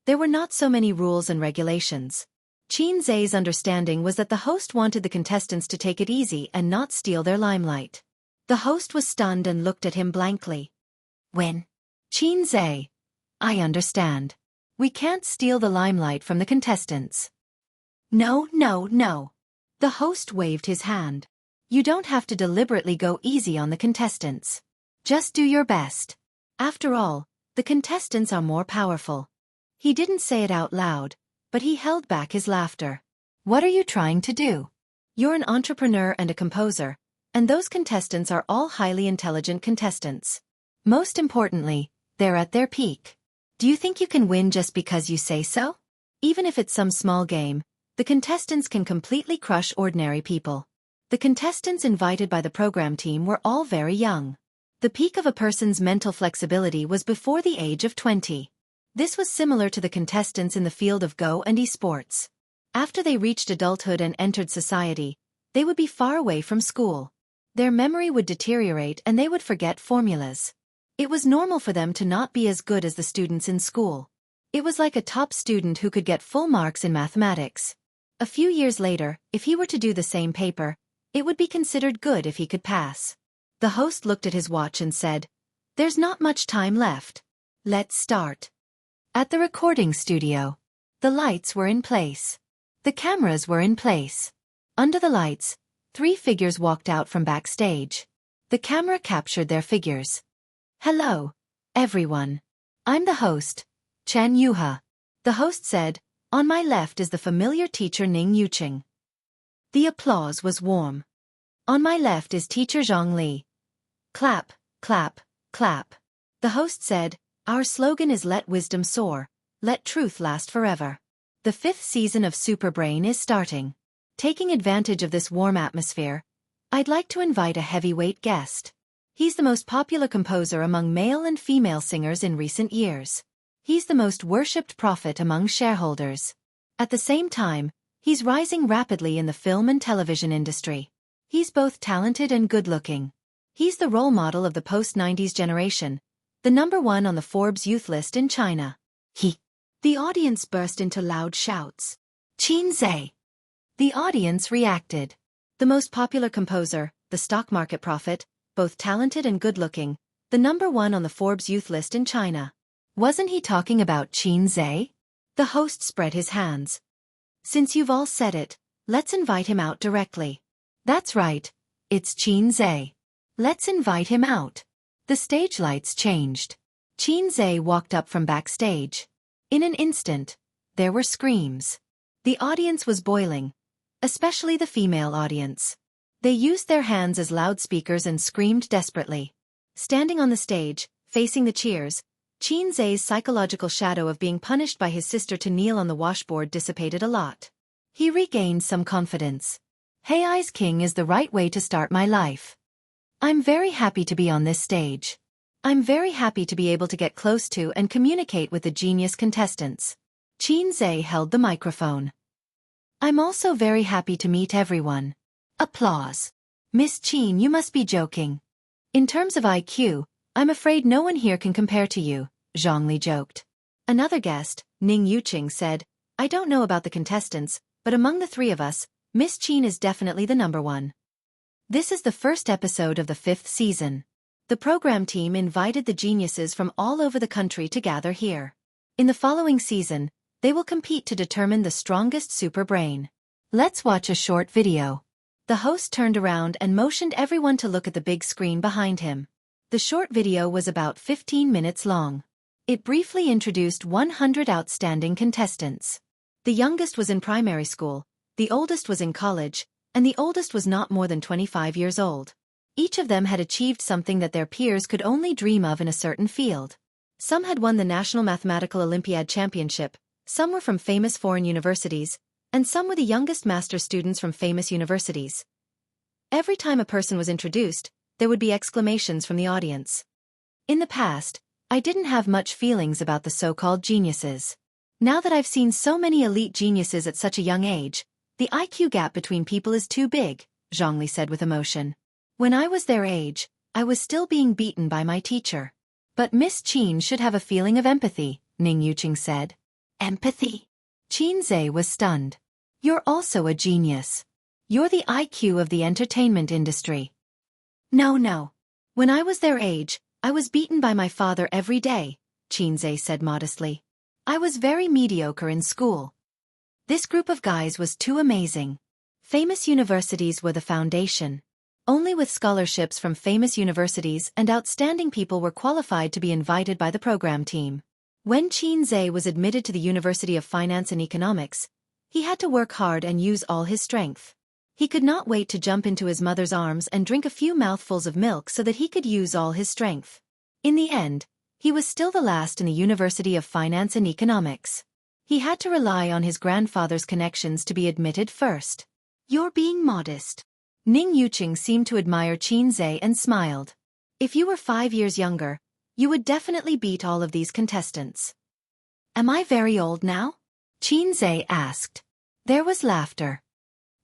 A: there were not so many rules and regulations. Qin Zhe's understanding was that the host wanted the contestants to take it easy and not steal their limelight. The host was stunned and looked at him blankly. When? Qin Zhe, I understand. We can't steal the limelight from the contestants. No, no, no. The host waved his hand. You don't have to deliberately go easy on the contestants. Just do your best. After all, the contestants are more powerful. He didn't say it out loud, but he held back his laughter. What are you trying to do? You're an entrepreneur and a composer, and those contestants are all highly intelligent contestants. Most importantly, they're at their peak. Do you think you can win just because you say so? Even if it's some small game, the contestants can completely crush ordinary people. The contestants invited by the program team were all very young. The peak of a person's mental flexibility was before the age of 20. This was similar to the contestants in the field of Go and esports. After they reached adulthood and entered society, they would be far away from school. Their memory would deteriorate and they would forget formulas. It was normal for them to not be as good as the students in school. It was like a top student who could get full marks in mathematics. A few years later, if he were to do the same paper, it would be considered good if he could pass. The host looked at his watch and said, There's not much time left. Let's start. At the recording studio, the lights were in place. The cameras were in place. Under the lights, 3 figures walked out from backstage. The camera captured their figures. Hello, everyone. I'm the host, Chen Yuha. The host said, On my left is the familiar teacher Ning Yuqing. The applause was warm. On my left is teacher Zhang Li. Clap, clap, clap. The host said, Our slogan is Let wisdom soar, let truth last forever. The 5th season of Super Brain is starting. Taking advantage of this warm atmosphere, I'd like to invite a heavyweight guest. He's the most popular composer among male and female singers in recent years. He's the most worshipped prophet among shareholders. At the same time, he's rising rapidly in the film and television industry. He's both talented and good-looking. He's the role model of the post-90s generation, the #1 on the Forbes youth list in China. The audience burst into loud shouts. Qin Zhe. The audience reacted. The most popular composer, the stock market prophet, both talented and good-looking, the #1 on the Forbes youth list in China. Wasn't he talking about Qin Zhe? The host spread his hands. Since you've all said it, let's invite him out directly. That's right, it's Qin Zhe. Let's invite him out. The stage lights changed. Qin walked up from backstage. In an instant, there were screams. The audience was boiling, especially the female audience. They used their hands as loudspeakers and screamed desperately. Standing on the stage, facing the cheers, Qin psychological shadow of being punished by his sister to kneel on the washboard dissipated a lot. He regained some confidence. Hey Ice King is the right way to start my life. I'm very happy to be on this stage. I'm very happy to be able to get close to and communicate with the genius contestants. Qin held the microphone. I'm also very happy to meet everyone. Applause. Miss Qin, you must be joking. In terms of IQ, I'm afraid no one here can compare to you, Zhongli joked. Another guest, Ning Yuqing, said, I don't know about the contestants, but among the three of us, Miss Qin is definitely the number one. This is the first episode of the 5th season. The program team invited the geniuses from all over the country to gather here. In the following season, they will compete to determine the strongest super brain. Let's watch a short video. The host turned around and motioned everyone to look at the big screen behind him. The short video was about 15 minutes long. It briefly introduced 100 outstanding contestants. The youngest was in primary school, the oldest was in college, and the oldest was not more than 25 years old. Each of them had achieved something that their peers could only dream of in a certain field. Some had won the National Mathematical Olympiad Championship, some were from famous foreign universities, and some were the youngest master students from famous universities. Every time a person was introduced, there would be exclamations from the audience. In the past, I didn't have much feelings about the so-called geniuses. Now that I've seen so many elite geniuses at such a young age, the IQ gap between people is too big, Zhongli said with emotion. When I was their age, I was still being beaten by my teacher. But Miss Qin should have a feeling of empathy, Ning Yuqing said. Empathy? Qin was stunned. You're also a genius. You're the IQ of the entertainment industry. No. When I was their age, I was beaten by my father every day, Qin said modestly. I was very mediocre in school. This group of guys was too amazing. Famous universities were the foundation. Only with scholarships from famous universities and outstanding people were qualified to be invited by the program team. When Qin was admitted to the University of Finance and Economics, he had to work hard and use all his strength. He could not wait to jump into his mother's arms and drink a few mouthfuls of milk so that he could use all his strength. In the end, he was still the last in the University of Finance and Economics. He had to rely on his grandfather's connections to be admitted first. You're being modest. Ning Yuqing seemed to admire Qin and smiled. If you were 5 years younger, you would definitely beat all of these contestants. Am I very old now? Qin asked. There was laughter.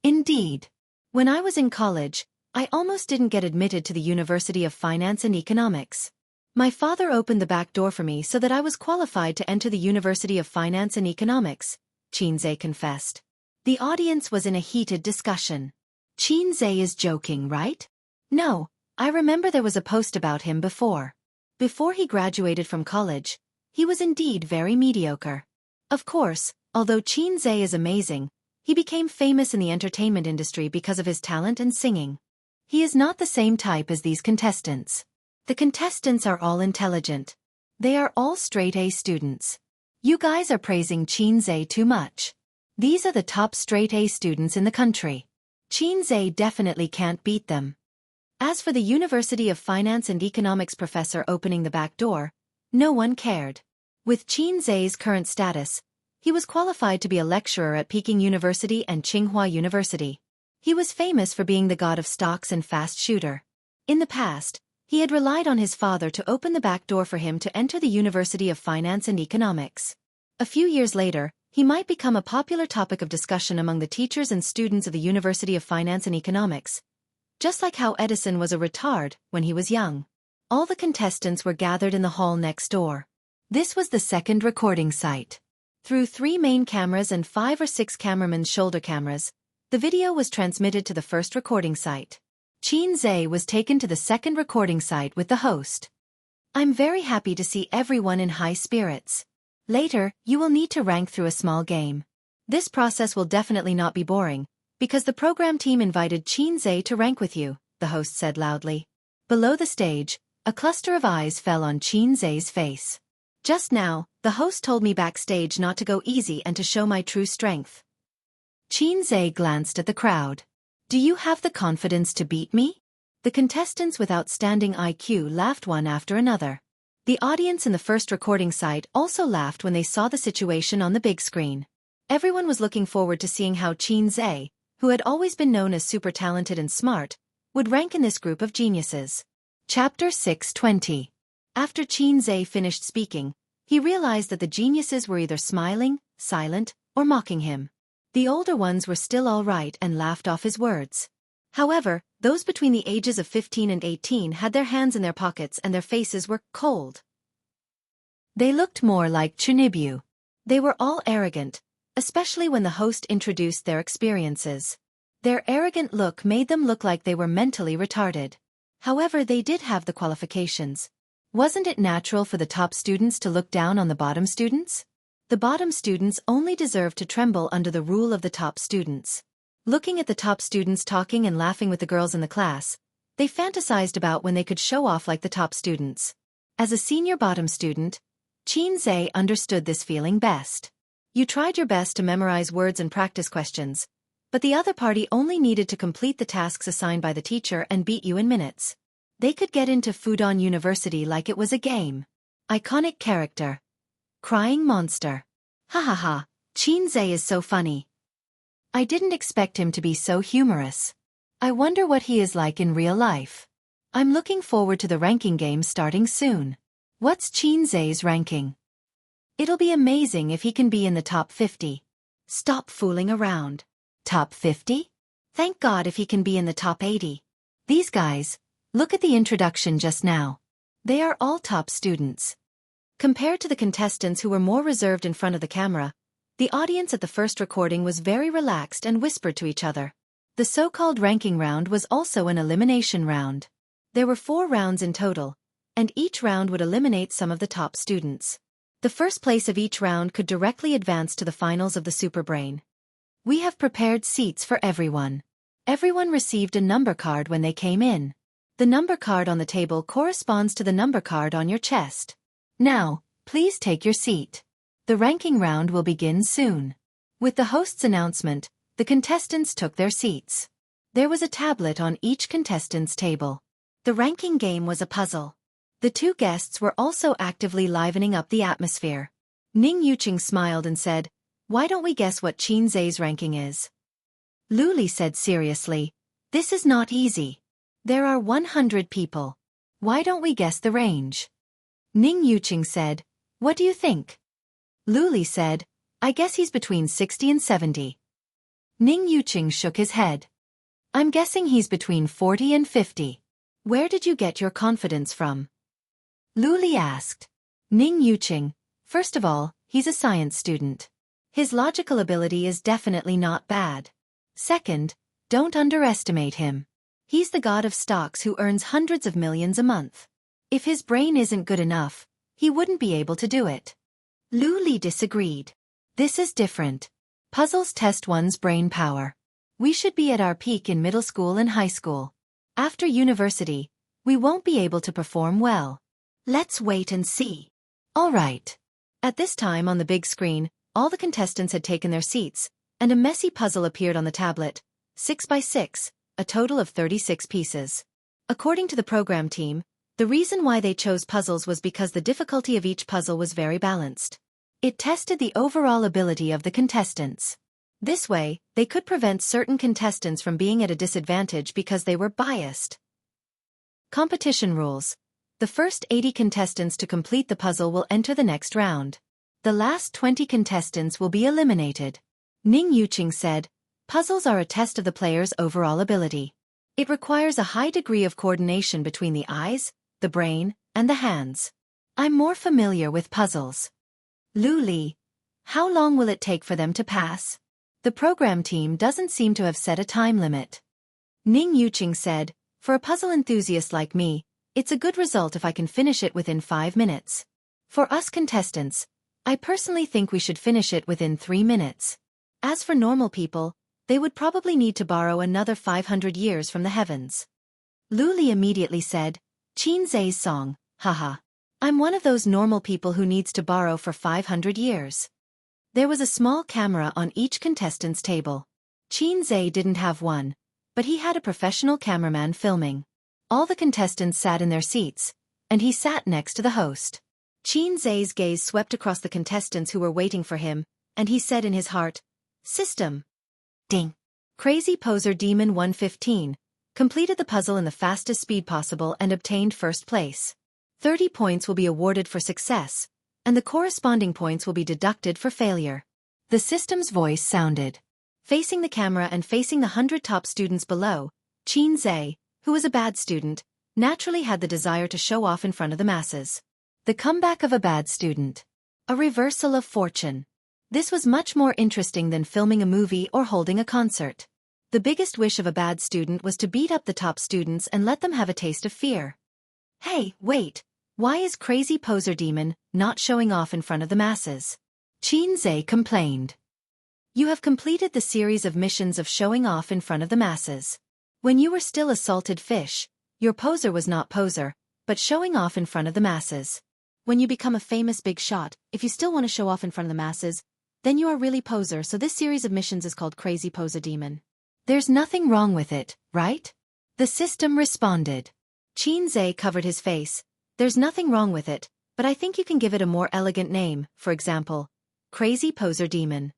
A: Indeed. When I was in college, I almost didn't get admitted to the University of Finance and Economics. My father opened the back door for me so that I was qualified to enter the University of Finance and Economics, Qin confessed. The audience was in a heated discussion. Qin is joking, right? No, I remember there was a post about him before. Before he graduated from college, he was indeed very mediocre. Of course, although Qin is amazing, he became famous in the entertainment industry because of his talent and singing. He is not the same type as these contestants. The contestants are all intelligent. They are all straight A students. You guys are praising Qin too much. These are the top straight A students in the country. Qin definitely can't beat them. As for the University of Finance and Economics professor opening the back door, no one cared. With Qin current status, he was qualified to be a lecturer at Peking University and Tsinghua University. He was famous for being the god of stocks and fast shooter. In the past, he had relied on his father to open the back door for him to enter the University of Finance and Economics. A few years later, he might become a popular topic of discussion among the teachers and students of the University of Finance and Economics, just like how Edison was a retard when he was young. All the contestants were gathered in the hall next door. This was the second recording site. Through 3 main cameras and 5 or 6 cameramen's shoulder cameras, the video was transmitted to the first recording site. Qin was taken to the second recording site with the host. I'm very happy to see everyone in high spirits. Later, you will need to rank through a small game. This process will definitely not be boring, because the program team invited Qin to rank with you, the host said loudly. Below the stage, A cluster of eyes fell on Qin Zhe's face. Just now, the host told me backstage not to go easy and to show my true strength. Qin Zhe glanced at the crowd. Do you have the confidence to beat me? The contestants with outstanding IQ laughed one after another. The audience in the first recording site also laughed when they saw the situation on the big screen. Everyone was looking forward to seeing how Qin Zhe, who had always been known as super talented and smart, would rank in this group of geniuses. Chapter 620. After Qin Zhe finished speaking, he realized that the geniuses were either smiling, silent, or mocking him. The older ones were still all right and laughed off his words. However, those between the ages of 15 and 18 had their hands in their pockets and their faces were cold. They looked more like Chunibu. They were all arrogant, especially when the host introduced their experiences. Their arrogant look made them look like they were mentally retarded. However, they did have the qualifications. Wasn't it natural for the top students to look down on the bottom students? The bottom students only deserved to tremble under the rule of the top students. Looking at the top students talking and laughing with the girls in the class, they fantasized about when they could show off like the top students. As a senior bottom student, Qin Zhe understood this feeling best. You tried your best to memorize words and practice questions, but the other party only needed to complete the tasks assigned by the teacher and beat you in minutes. They could get into Fudan University like it was a game. Iconic character. Crying monster. Ha ha ha, Qin Zhe is so funny. I didn't expect him to be so humorous. I wonder what he is like in real life. I'm looking forward to the ranking game starting soon. What's Qin Zhe's ranking? It'll be amazing if he can be in the top 50. Stop fooling around. Top 50? Thank God if he can be in the top 80. These guys, look at the introduction just now. They are all top students. Compared to the contestants who were more reserved in front of the camera, the audience at the first recording was very relaxed and whispered to each other. The so-called ranking round was also an elimination round. There were 4 rounds in total, and each round would eliminate some of the top students. The first place of each round could directly advance to the finals of the Superbrain. We have prepared seats for everyone. Everyone received a number card when they came in. The number card on the table corresponds to the number card on your chest. Now, please take your seat. The ranking round will begin soon. With the host's announcement, the contestants took their seats. There was a tablet on each contestant's table. The ranking game was a puzzle. The 2 guests were also actively livening up the atmosphere. Ning Yuqing smiled and said, "Why don't we guess what Qin Zhe's ranking is?" Lu Li said seriously, "This is not easy. There are 100 people. Why don't we guess the range?" Ning Yuqing said, "What do you think?" Lu Li said, "I guess he's between 60 and 70. Ning Yuqing shook his head. "I'm guessing he's between 40 and 50. Where did you get your confidence from?" Lu Li asked. Ning Yuqing, "First of all, he's a science student. His logical ability is definitely not bad. Second, don't underestimate him. He's the god of stocks who earns hundreds of millions a month. If his brain isn't good enough, he wouldn't be able to do it." Lu Li disagreed. "This is different. Puzzles test one's brain power. We should be at our peak in middle school and high school. After university, we won't be able to perform well. Let's wait and see." All right. At this time on the big screen, all the contestants had taken their seats, and a messy puzzle appeared on the tablet, 6 by 6, a total of 36 pieces. According to the program team, the reason why they chose puzzles was because the difficulty of each puzzle was very balanced. It tested the overall ability of the contestants. This way, they could prevent certain contestants from being at a disadvantage because they were biased. Competition rules. The first 80 contestants to complete the puzzle will enter the next round. The last 20 contestants will be eliminated. Ning Yuqing said, "Puzzles are a test of the player's overall ability. It requires a high degree of coordination between the eyes, the brain, and the hands. I'm more familiar with puzzles." Lu Li, "How long will it take for them to pass?" The program team doesn't seem to have set a time limit. Ning Yuqing said, "For a puzzle enthusiast like me, it's a good result if I can finish it within 5 minutes. For us contestants, I personally think we should finish it within 3 minutes. As for normal people, they would probably need to borrow another 500 years from the heavens." Lu Li immediately said, Zhe's song, haha. I'm one of those normal people who needs to borrow for 500 years. There was a small camera on each contestant's table. Zhe didn't have one, but he had a professional cameraman filming. All the contestants sat in their seats, and he sat next to the host. Zhe's gaze swept across the contestants who were waiting for him, and he said in his heart, "System." Ding. Crazy Poser Demon 115 completed the puzzle in the fastest speed possible and obtained first place. 30 points will be awarded for success, and the corresponding points will be deducted for failure. The system's voice sounded. Facing the camera and facing the 100 top students below, Zhe, who was a bad student, naturally had the desire to show off in front of the masses. The comeback of a bad student. A reversal of fortune. This was much more interesting than filming a movie or holding a concert. The biggest wish of a bad student was to beat up the top students and let them have a taste of fear. Hey, wait, why is Crazy Poser Demon not showing off in front of the masses? Zhe complained. You have completed the series of missions of showing off in front of the masses. When you were still a salted fish, your poser was not poser, but showing off in front of the masses. When you become a famous big shot, if you still want to show off in front of the masses, then you are really poser, so this series of missions is called Crazy Poser Demon. There's nothing wrong with it, right? The system responded. Zhe covered his face. There's nothing wrong with it, but I think you can give it a more elegant name, for example, Crazy Poser Demon.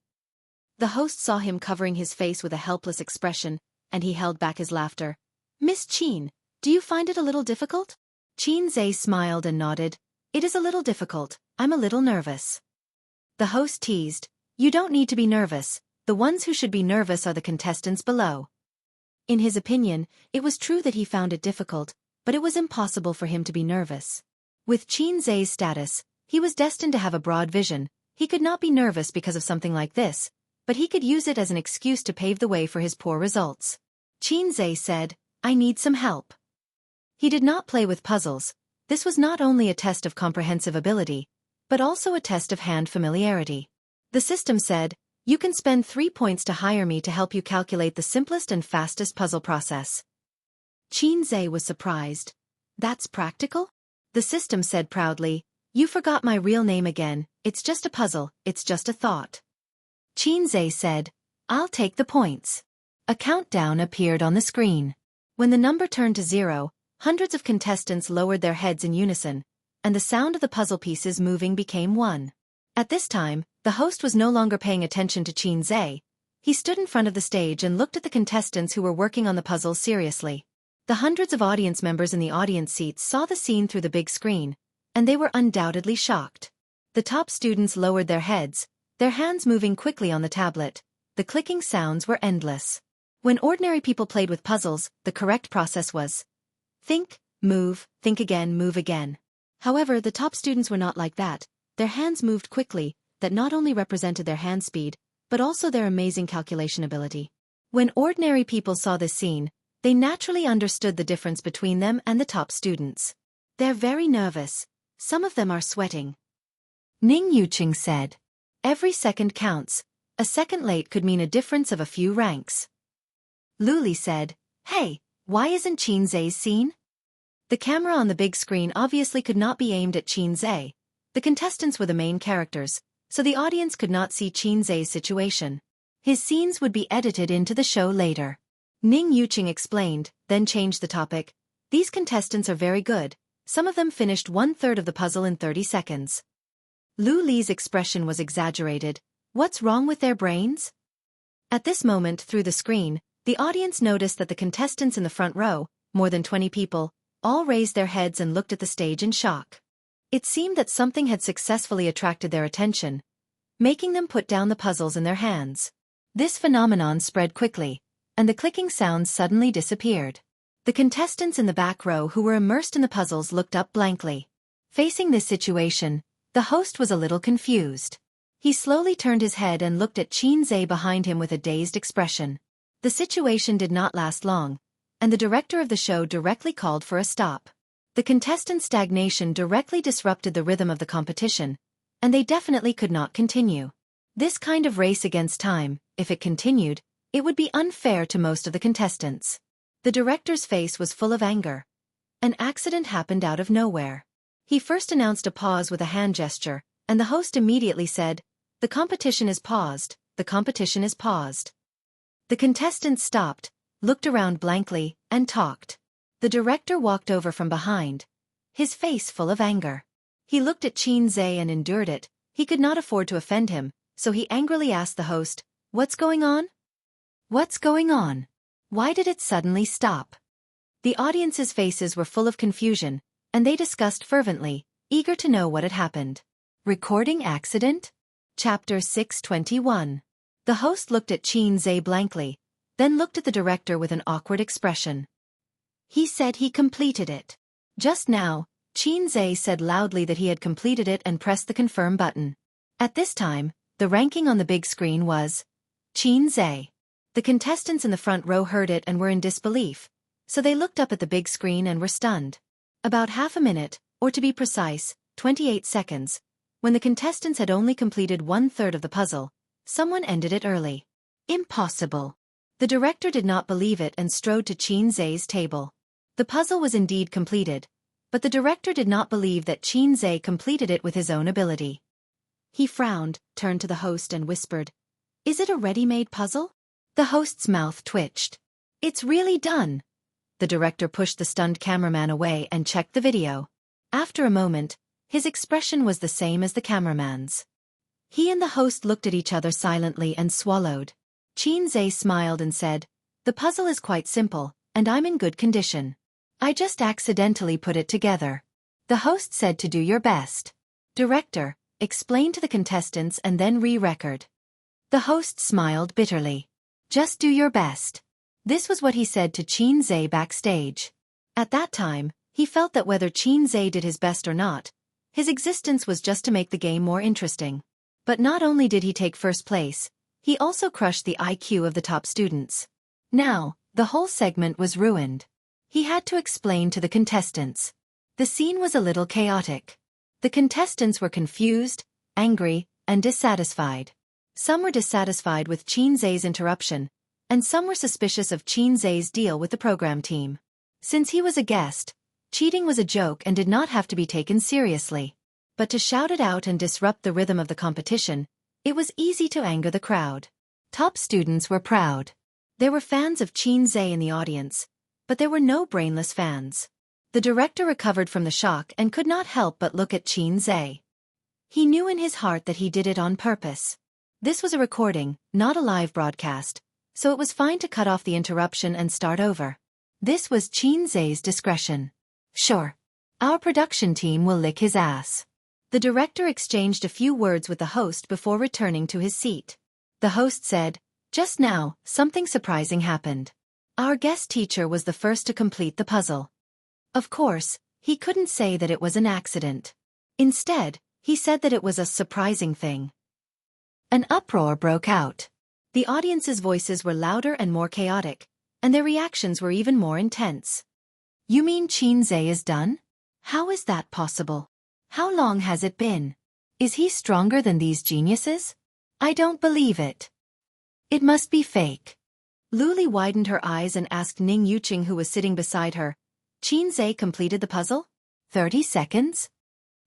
A: The host saw him covering his face with a helpless expression, and he held back his laughter. Miss Chin, do you find it a little difficult? Zhe smiled and nodded. It is a little difficult, I'm a little nervous. The host teased. You don't need to be nervous, the ones who should be nervous are the contestants below. In his opinion, it was true that he found it difficult, but it was impossible for him to be nervous. With Zhe's status, he was destined to have a broad vision. He could not be nervous because of something like this, but he could use it as an excuse to pave the way for his poor results. Zhe said, I need some help. He did not play with puzzles. This was not only a test of comprehensive ability, but also a test of hand familiarity. The system said, you can spend 3 points to hire me to help you calculate the simplest and fastest puzzle process. Zhe was surprised. That's practical? The system said proudly, you forgot my real name again, it's just a puzzle, it's just a thought. Zhe said, I'll take the points. A countdown appeared on the screen. When the number turned to 0, hundreds of contestants lowered their heads in unison, and the sound of the puzzle pieces moving became 1. At this time, the host was no longer paying attention to Zhe. He stood in front of the stage and looked at the contestants who were working on the puzzle seriously. The hundreds of audience members in the audience seats saw the scene through the big screen, and they were undoubtedly shocked. The top students lowered their heads, their hands moving quickly on the tablet. The clicking sounds were endless. When ordinary people played with puzzles, the correct process was think again, move again. However, the top students were not like that. Their hands moved quickly, that not only represented their hand speed, but also their amazing calculation ability. When ordinary people saw this scene, they naturally understood the difference between them and the top students. They're very nervous. Some of them are sweating. Ning Yuqing said. Every second counts. A second late could mean a difference of a few ranks. Luli said, hey, why isn't Zhe's scene? The camera on the big screen obviously could not be aimed at Zhe. The contestants were the main characters, so the audience could not see Zhe's situation. His scenes would be edited into the show later. Ning Yuqing explained, then changed the topic. These contestants are very good. Some of them finished 1/3 of the puzzle in 30 seconds. Lu Li's expression was exaggerated. What's wrong with their brains? At this moment, through the screen, the audience noticed that the contestants in the front row, more than 20 people, all raised their heads and looked at the stage in shock. It seemed that something had successfully attracted their attention, making them put down the puzzles in their hands. This phenomenon spread quickly, and the clicking sounds suddenly disappeared. The contestants in the back row who were immersed in the puzzles looked up blankly. Facing this situation, the host was a little confused. He slowly turned his head and looked at Zhe behind him with a dazed expression. The situation did not last long, and the director of the show directly called for a stop. The contestants' stagnation directly disrupted the rhythm of the competition, and they definitely could not continue. This kind of race against time, if it continued, it would be unfair to most of the contestants. The director's face was full of anger. An accident happened out of nowhere. He first announced a pause with a hand gesture, and the host immediately said, "The competition is paused, the competition is paused." The contestants stopped, looked around blankly, and talked. The director walked over from behind, his face full of anger. He looked at Qin and endured it. He could not afford to offend him, so he angrily asked the host, "What's going on? What's going on? Why did it suddenly stop?" The audience's faces were full of confusion, and they discussed fervently, eager to know what had happened. Recording accident? Chapter 621. The host looked at Qin blankly, then looked at the director with an awkward expression. "He said he completed it." Just now, Qin said loudly that he had completed it and pressed the confirm button. At this time, the ranking on the big screen was Qin. The contestants in the front row heard it and were in disbelief, so they looked up at the big screen and were stunned. About half a minute, or to be precise, 28 seconds, when the contestants had only completed 1/3 of the puzzle, someone ended it early. Impossible. The director did not believe it and strode to Qin table. The puzzle was indeed completed, but the director did not believe that Qin completed it with his own ability. He frowned, turned to the host and whispered, "Is it a ready-made puzzle?" The host's mouth twitched. "It's really done." The director pushed the stunned cameraman away and checked the video. After a moment, his expression was the same as the cameraman's. He and the host looked at each other silently and swallowed. Qin smiled and said, "The puzzle is quite simple, and I'm in good condition. I just accidentally put it together." The host said to do your best. Director, explain to the contestants and then re-record. The host smiled bitterly. Just do your best. This was what he said to Qin backstage. At that time, he felt that whether Qin did his best or not, his existence was just to make the game more interesting. But not only did he take first place, he also crushed the IQ of the top students. Now, the whole segment was ruined. He had to explain to the contestants. The scene was a little chaotic. The contestants were confused, angry, and dissatisfied. Some were dissatisfied with Qin's interruption, and some were suspicious of Qin's deal with the program team. Since he was a guest, cheating was a joke and did not have to be taken seriously. But to shout it out and disrupt the rhythm of the competition, it was easy to anger the crowd. Top students were proud. There were fans of Qin in the audience, but there were no brainless fans. The director recovered from the shock and could not help but look at Qin. He knew in his heart that he did it on purpose. This was a recording, not a live broadcast, so it was fine to cut off the interruption and start over. This was Qin's discretion. "Sure. Our production team will lick his ass." The director exchanged a few words with the host before returning to his seat. The host said, "Just now, something surprising happened. Our guest teacher was the first to complete the puzzle." Of course, he couldn't say that it was an accident. Instead, he said that it was a surprising thing. An uproar broke out. The audience's voices were louder and more chaotic, and their reactions were even more intense. "You mean Qin is done? How is that possible? How long has it been? Is he stronger than these geniuses? I don't believe it. It must be fake." Luli widened her eyes and asked Ning Yuqing, who was sitting beside her, "Qin completed the puzzle? 30 seconds?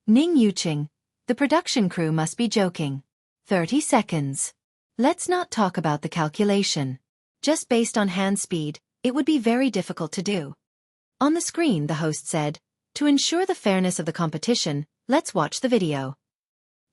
A: Ning Yuqing, the production crew must be joking. 30 seconds. Let's not talk about the calculation. Just based on hand speed, it would be very difficult to do." On the screen, the host said, "To ensure the fairness of the competition, let's watch the video."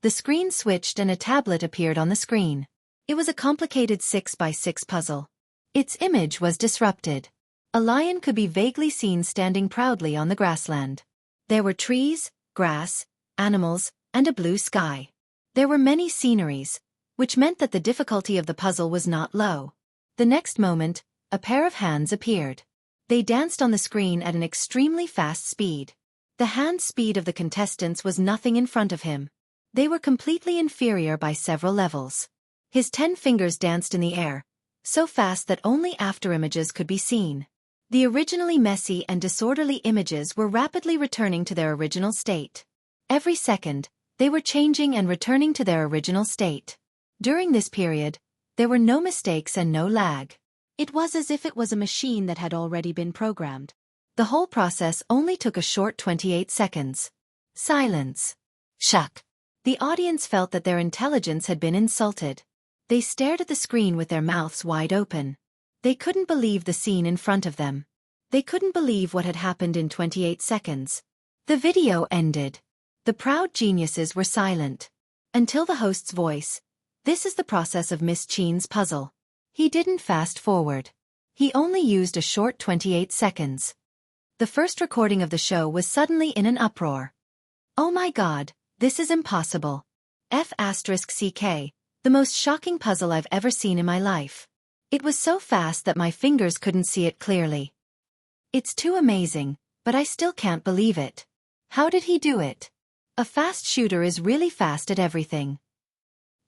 A: The screen switched and a tablet appeared on the screen. It was a complicated 6x6 puzzle. Its image was disrupted. A lion could be vaguely seen standing proudly on the grassland. There were trees, grass, animals, and a blue sky. There were many sceneries, which meant that the difficulty of the puzzle was not low. The next moment, a pair of hands appeared. They danced on the screen at an extremely fast speed. The hand speed of the contestants was nothing in front of him. They were completely inferior by several levels. His 10 fingers danced in the air, so fast that only afterimages could be seen. The originally messy and disorderly images were rapidly returning to their original state. Every second, they were changing and returning to their original state. During this period, there were no mistakes and no lag. It was as if it was a machine that had already been programmed. The whole process only took a short 28 seconds. Silence. Shuck. The audience felt that their intelligence had been insulted. They stared at the screen with their mouths wide open. They couldn't believe the scene in front of them. They couldn't believe what had happened in 28 seconds. The video ended. The proud geniuses were silent. Until the host's voice. This is the process of Miss Chen's puzzle. He didn't fast forward. He only used a short 28 seconds. The first recording of the show was suddenly in an uproar. Oh my God, this is impossible. F***CK, the most shocking puzzle I've ever seen in my life. It was so fast that my fingers couldn't see it clearly. It's too amazing, but I still can't believe it. How did he do it? A fast shooter is really fast at everything.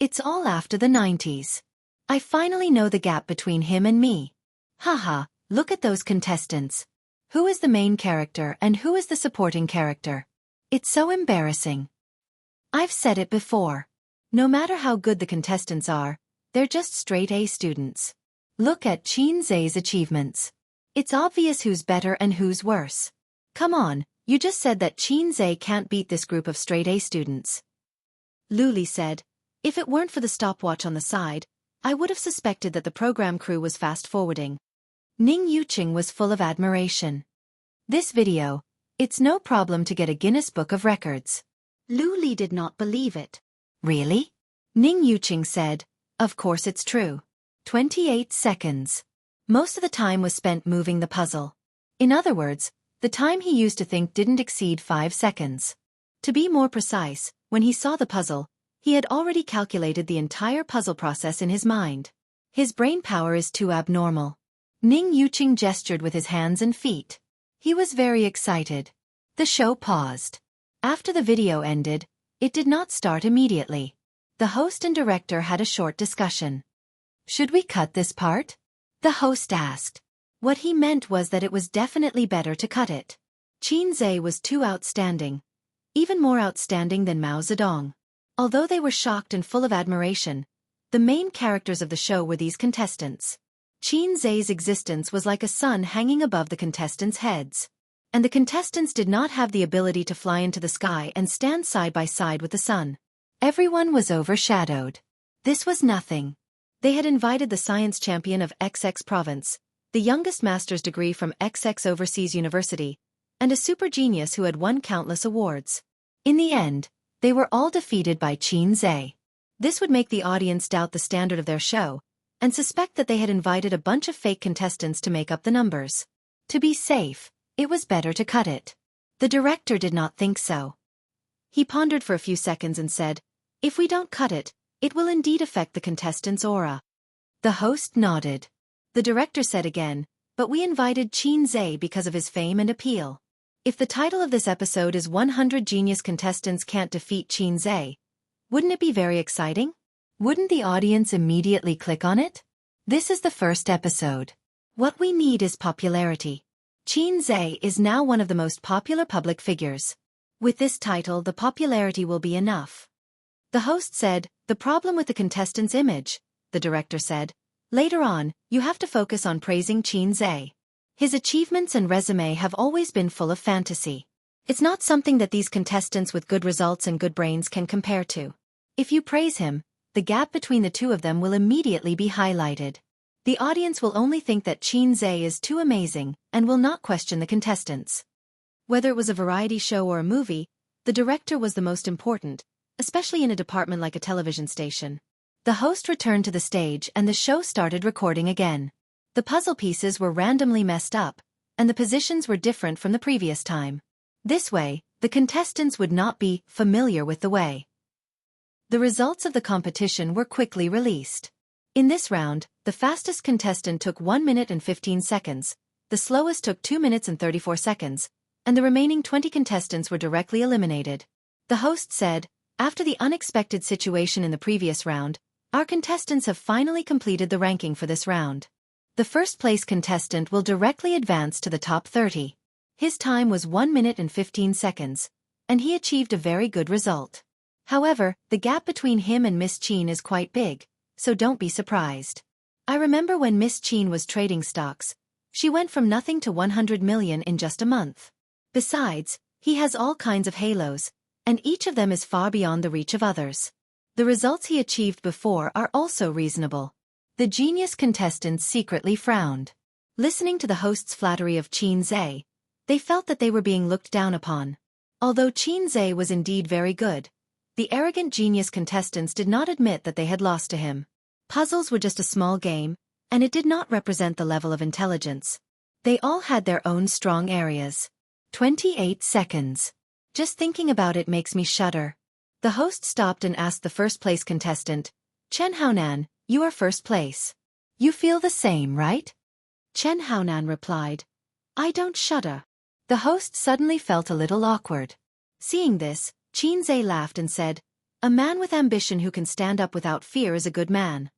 A: It's all after the 90s. I finally know the gap between him and me. Haha, look at those contestants. Who is the main character and who is the supporting character? It's so embarrassing. I've said it before. No matter how good the contestants are, they're just straight A students. Look at Chen Zhe's achievements. It's obvious who's better and who's worse. Come on, you just said that Chen Zhe can't beat this group of straight A students. Luli said, if it weren't for the stopwatch on the side, I would have suspected that the program crew was fast-forwarding. Ning Yuqing was full of admiration. This video, it's no problem to get a Guinness Book of Records. Luli did not believe it. Really? Ning Yuqing said, of course it's true. 28 seconds. Most of the time was spent moving the puzzle. In other words, the time he used to think didn't exceed 5 seconds. To be more precise, when he saw the puzzle, he had already calculated the entire puzzle process in his mind. His brain power is too abnormal. Ning Yuqing gestured with his hands and feet. He was very excited. The show paused. After the video ended, it did not start immediately. The host and director had a short discussion. Should we cut this part? The host asked. What he meant was that it was definitely better to cut it. Chen Zhe was too outstanding. Even more outstanding than Mao Zedong. Although they were shocked and full of admiration, the main characters of the show were these contestants. Chen Zhe's existence was like a sun hanging above the contestants' heads. And the contestants did not have the ability to fly into the sky and stand side by side with the sun. Everyone was overshadowed. This was nothing. They had invited the science champion of XX province, the youngest master's degree from XX Overseas University, and a super genius who had won countless awards. In the end, they were all defeated by Chen Zhe. This would make the audience doubt the standard of their show, and suspect that they had invited a bunch of fake contestants to make up the numbers. To be safe, it was better to cut it. The director did not think so. He pondered for a few seconds and said, if we don't cut it, it will indeed affect the contestants' aura. The host nodded. The director said again, but we invited Chen Zhe because of his fame and appeal. If the title of this episode is 100 Genius Contestants Can't Defeat Chen Zhe, wouldn't it be very exciting? Wouldn't the audience immediately click on it? This is the first episode. What we need is popularity. Chen Zhe is now one of the most popular public figures. With this title, the popularity will be enough. The host said, the problem with the contestant's image, the director said. Later on, you have to focus on praising Chen Zhe. His achievements and resume have always been full of fantasy. It's not something that these contestants with good results and good brains can compare to. If you praise him, the gap between the two of them will immediately be highlighted. The audience will only think that Chen Zhe is too amazing and will not question the contestants. Whether it was a variety show or a movie, the director was the most important, especially in a department like a television station. The host returned to the stage and the show started recording again. The puzzle pieces were randomly messed up, and the positions were different from the previous time. This way, the contestants would not be familiar with the way. The results of the competition were quickly released. In this round, the fastest contestant took 1 minute and 15 seconds, the slowest took 2 minutes and 34 seconds, and the remaining 20 contestants were directly eliminated. The host said, after the unexpected situation in the previous round, our contestants have finally completed the ranking for this round. The first-place contestant will directly advance to the top 30. His time was 1 minute and 15 seconds, and he achieved a very good result. However, the gap between him and Miss Chen is quite big, so don't be surprised. I remember when Miss Chen was trading stocks, She went from nothing to 100 million in just a month. Besides, he has all kinds of halos, and each of them is far beyond the reach of others. The results he achieved before are also reasonable. The genius contestants secretly frowned. Listening to the host's flattery of Qin, they felt that they were being looked down upon. Although Qin was indeed very good, the arrogant genius contestants did not admit that they had lost to him. Puzzles were just a small game, and it did not represent the level of intelligence. They all had their own strong areas. 28 seconds. Just thinking about it makes me shudder. The host stopped and asked the first-place contestant, Chen Haonan, you are first place. You feel the same, right? Chen Haonan replied, I don't shudder. The host suddenly felt a little awkward. Seeing this, Qin laughed and said, a man with ambition who can stand up without fear is a good man.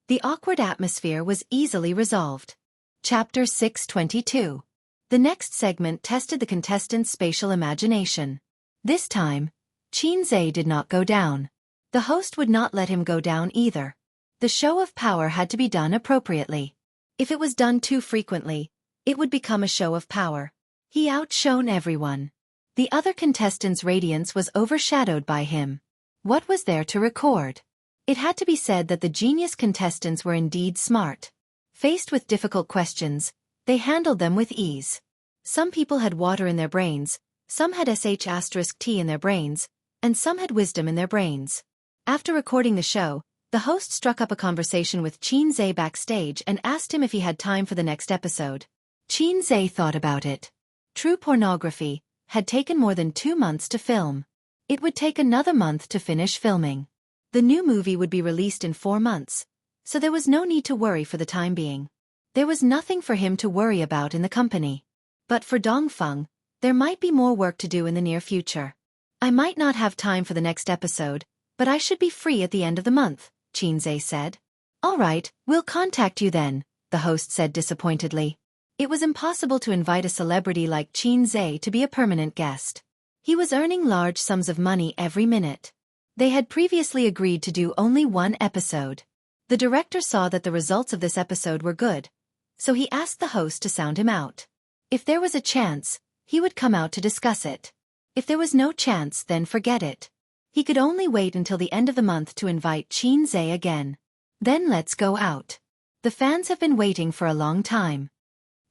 A: The awkward atmosphere was easily resolved. Chapter 622. The next segment tested the contestants' spatial imagination. This time, Qin did not go down. The host would not let him go down either. The show of power had to be done appropriately. If it was done too frequently, it would become a show of power. He outshone everyone. The other contestants' radiance was overshadowed by him. What was there to record? It had to be said that the genius contestants were indeed smart. Faced with difficult questions, they handled them with ease. Some people had water in their brains, some had sh*t in their brains, and some had wisdom in their brains. After recording the show, the host struck up a conversation with Qin backstage and asked him if he had time for the next episode. Qin thought about it. True Pornography had taken more than 2 months to film. It would take another month to finish filming. The new movie would be released in 4 months, so there was no need to worry for the time being. There was nothing for him to worry about in the company. But for Dongfeng, there might be more work to do in the near future. I might not have time for the next episode, but I should be free at the end of the month, Qin said. All right, we'll contact you then, the host said disappointedly. It was impossible to invite a celebrity like Qin to be a permanent guest. He was earning large sums of money every minute. They had previously agreed to do only 1 episode. The director saw that the results of this episode were good, so he asked the host to sound him out. If there was a chance, he would come out to discuss it. If there was no chance, then forget it. He could only wait until the end of the month to invite Qin again. Then let's go out. The fans have been waiting for a long time.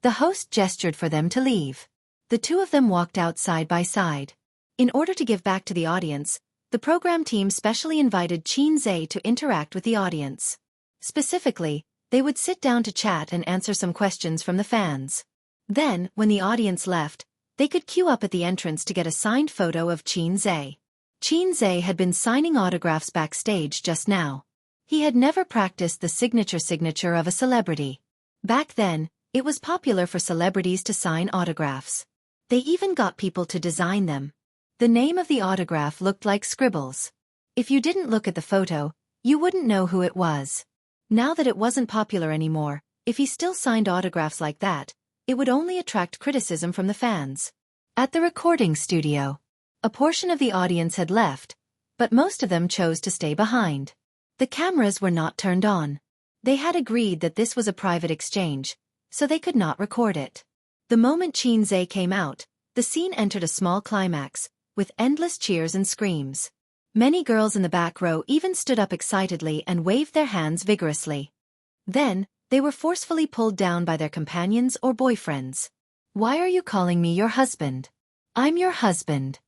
A: The host gestured for them to leave. The two of them walked out side by side. In order to give back to the audience, the program team specially invited Qin to interact with the audience. Specifically, they would sit down to chat and answer some questions from the fans. Then, when the audience left, they could queue up at the entrance to get a signed photo of Qin. Qin had been signing autographs backstage just now. He had never practiced the signature of a celebrity. Back then, it was popular for celebrities to sign autographs. They even got people to design them. The name of the autograph looked like scribbles. If you didn't look at the photo, you wouldn't know who it was. Now that it wasn't popular anymore, if he still signed autographs like that, it would only attract criticism from the fans. At the recording studio, a portion of the audience had left, but most of them chose to stay behind. The cameras were not turned on. They had agreed that this was a private exchange, so they could not record it. The moment Qin came out, the scene entered a small climax, with endless cheers and screams. Many girls in the back row even stood up excitedly and waved their hands vigorously. Then, they were forcefully pulled down by their companions or boyfriends. Why are you calling me your husband? I'm your husband.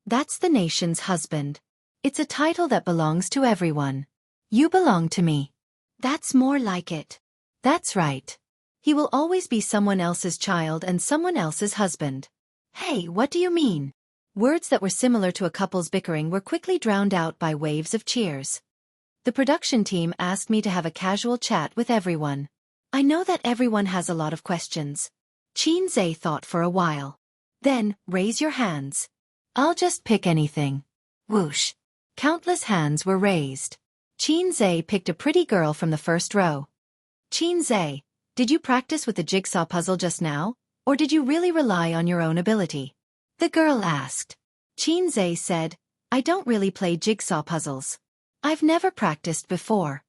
A: That's the nation's husband. It's a title that belongs to everyone. You belong to me. That's more like it. That's right. He will always be someone else's child and someone else's husband. Hey, what do you mean? Words that were similar to a couple's bickering were quickly drowned out by waves of cheers. The production team asked me to have a casual chat with everyone. I know that everyone has a lot of questions. Qin thought for a while. Then, raise your hands. I'll just pick anything. Whoosh. Countless hands were raised. Qin picked a pretty girl from the first row. Qin, did you practice with the jigsaw puzzle just now, or did you really rely on your own ability? The girl asked. Qin said, I don't really play jigsaw puzzles. I've never practiced before.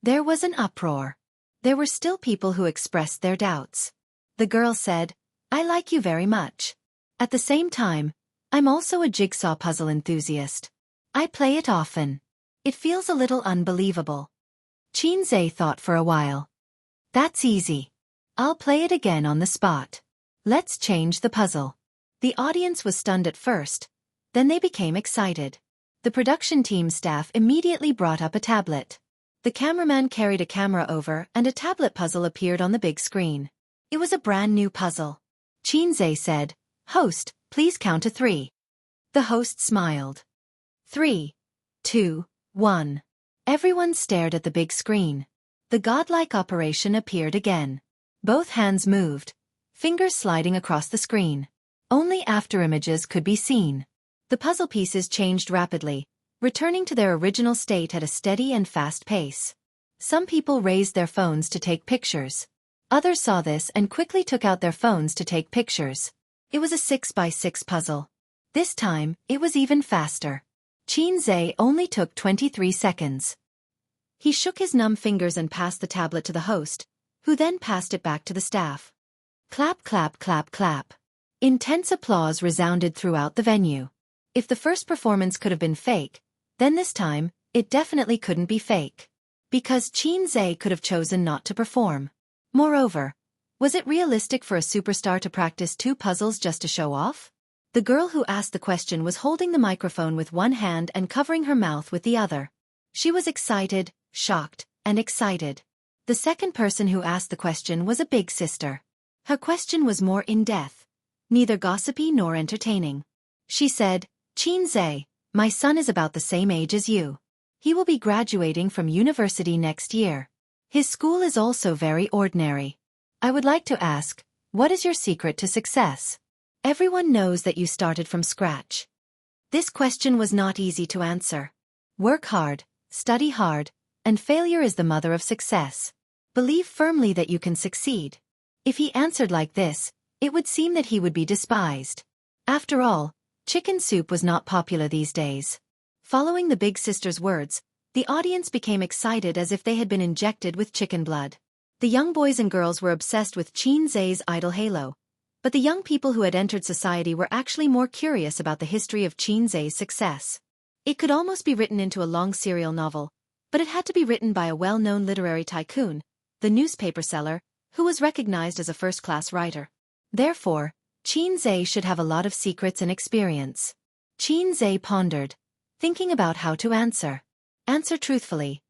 A: There was an uproar. There were still people who expressed their doubts. The girl said, "I like you very much. At the same time, I'm also a jigsaw puzzle enthusiast. I play it often. It feels a little unbelievable." Qinzhe thought for a while. "That's easy. I'll play it again on the spot. Let's change the puzzle." The audience was stunned at first, then they became excited. The production team staff immediately brought up a tablet. The cameraman carried a camera over and a tablet puzzle appeared on the big screen. It was a brand new puzzle. Qinzhe said, "Host, please count to 3. The host smiled. 3, 2, 1. Everyone stared at the big screen. The godlike operation appeared again. Both hands moved, fingers sliding across the screen. Only after images could be seen. The puzzle pieces changed rapidly, returning to their original state at a steady and fast pace. Some people raised their phones to take pictures. Others saw this and quickly took out their phones to take pictures. It was a 6x6 puzzle. This time, it was even faster. Qinzhe only took 23 seconds. He shook his numb fingers and passed the tablet to the host, who then passed it back to the staff. Clap, clap, clap, clap. Intense applause resounded throughout the venue. If the first performance could have been fake, then this time, it definitely couldn't be fake. Because Qinzhe could have chosen not to perform. Moreover, was it realistic for a superstar to practice 2 puzzles just to show off? The girl who asked the question was holding the microphone with one hand and covering her mouth with the other. She was excited, shocked, and excited. The second person who asked the question was a big sister. Her question was more in-depth, neither gossipy nor entertaining. She said, "Qinzhe, my son is about the same age as you. He will be graduating from university next year. His school is also very ordinary. I would like to ask, what is your secret to success? Everyone knows that you started from scratch." This question was not easy to answer. Work hard, study hard, and failure is the mother of success. Believe firmly that you can succeed. If he answered like this, it would seem that he would be despised. After all, chicken soup was not popular these days. Following the big sister's words, the audience became excited as if they had been injected with chicken blood. The young boys and girls were obsessed with Qinzhe's idol halo, but the young people who had entered society were actually more curious about the history of Qinzhe's success. It could almost be written into a long serial novel, but it had to be written by a well-known literary tycoon, the newspaper seller, who was recognized as a first-class writer. Therefore, Qinzhe should have a lot of secrets and experience. Qinzhe pondered, thinking about how to answer. Answer truthfully.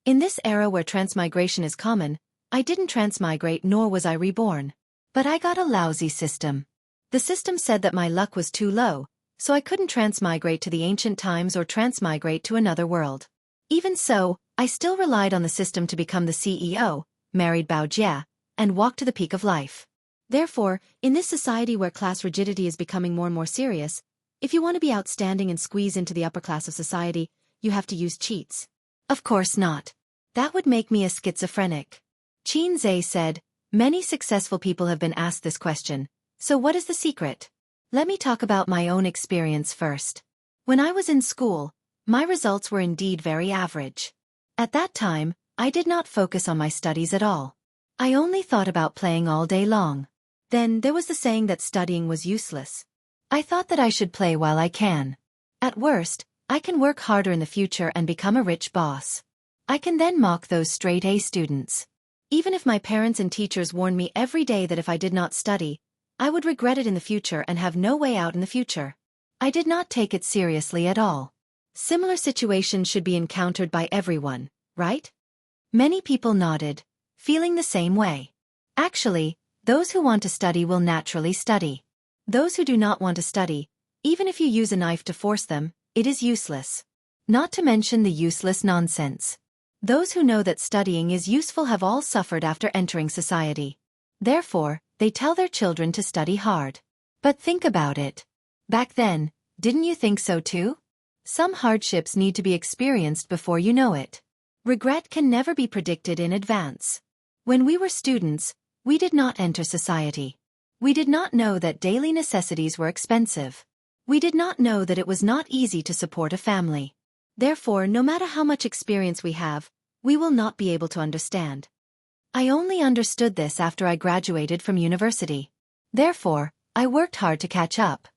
A: In this era where transmigration is common, I didn't transmigrate nor was I reborn. But I got a lousy system. The system said that my luck was too low, so I couldn't transmigrate to the ancient times or transmigrate to another world. Even so, I still relied on the system to become the CEO, married Bao Jia, and walk to the peak of life. Therefore, in this society where class rigidity is becoming more and more serious, if you want to be outstanding and squeeze into the upper class of society, you have to use cheats. Of course not. That would make me a schizophrenic. Qinzhe said, "Many successful people have been asked this question, so what is the secret? Let me talk about my own experience first. When I was in school, my results were indeed very average. At that time, I did not focus on my studies at all. I only thought about playing all day long. Then there was the saying that studying was useless. I thought that I should play while I can. At worst, I can work harder in the future and become a rich boss. I can then mock those straight-A students. Even if my parents and teachers warned me every day that if I did not study, I would regret it in the future and have no way out in the future. I did not take it seriously at all. Similar situations should be encountered by everyone, right?" Many people nodded, feeling the same way. Actually, those who want to study will naturally study. Those who do not want to study, even if you use a knife to force them, it is useless. Not to mention the useless nonsense. Those who know that studying is useful have all suffered after entering society. Therefore, they tell their children to study hard. But think about it. Back then, didn't you think so too? Some hardships need to be experienced before you know it. Regret can never be predicted in advance. When we were students, we did not enter society. We did not know that daily necessities were expensive. We did not know that it was not easy to support a family. Therefore, no matter how much experience we have, we will not be able to understand. I only understood this after I graduated from university. Therefore, I worked hard to catch up.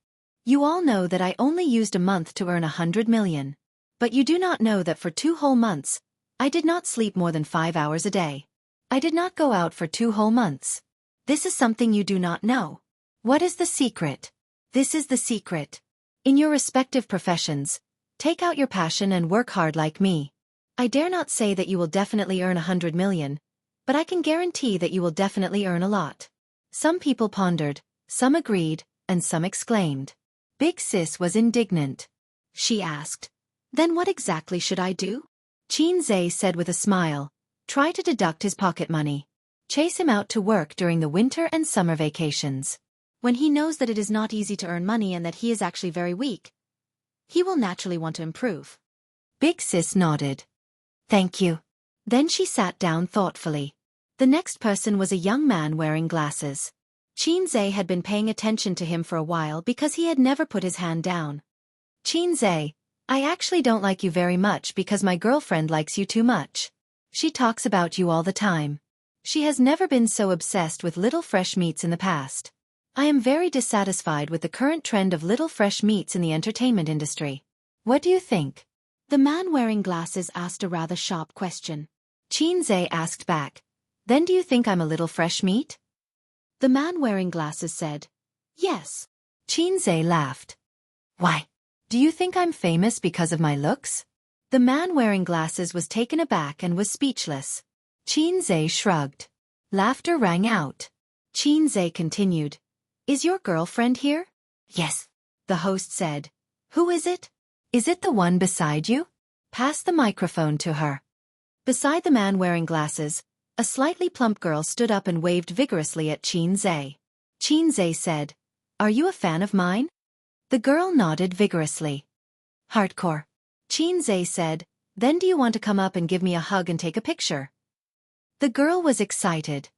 A: You all know that I only used a month to earn 100 million. But you do not know that for 2 whole months, I did not sleep more than 5 hours a day. I did not go out for 2 whole months. This is something you do not know. What is the secret? This is the secret. In your respective professions, take out your passion and work hard like me. I dare not say that you will definitely earn 100 million, but I can guarantee that you will definitely earn a lot. Some people pondered, some agreed, and some exclaimed. Big Sis was indignant. She asked, "Then what exactly should I do?" Qin said with a smile, "Try to deduct his pocket money. Chase him out to work during the winter and summer vacations. When he knows that it is not easy to earn money and that he is actually very weak, he will naturally want to improve." Big Sis nodded. "Thank you." Then she sat down thoughtfully. The next person was a young man wearing glasses. Qin had been paying attention to him for a while because he had never put his hand down. "Qin, I actually don't like you very much because my girlfriend likes you too much. She talks about you all the time. She has never been so obsessed with little fresh meats in the past. I am very dissatisfied with the current trend of little fresh meats in the entertainment industry. What do you think?" The man wearing glasses asked a rather sharp question. Qin asked back, "Then do you think I'm a little fresh meat?" The man wearing glasses said, "Yes." Qin laughed. "Why? Do you think I'm famous because of my looks?" The man wearing glasses was taken aback and was speechless. Qin shrugged. Laughter rang out. Qin continued, "Is your girlfriend here?" "Yes," the host said. "Who is it? Is it the one beside you? Pass the microphone to her." Beside the man wearing glasses, a slightly plump girl stood up and waved vigorously at Qin. Qin said, "Are you a fan of mine?" The girl nodded vigorously. "Hardcore." Qin said, "Then do you want to come up and give me a hug and take a picture?" The girl was excited.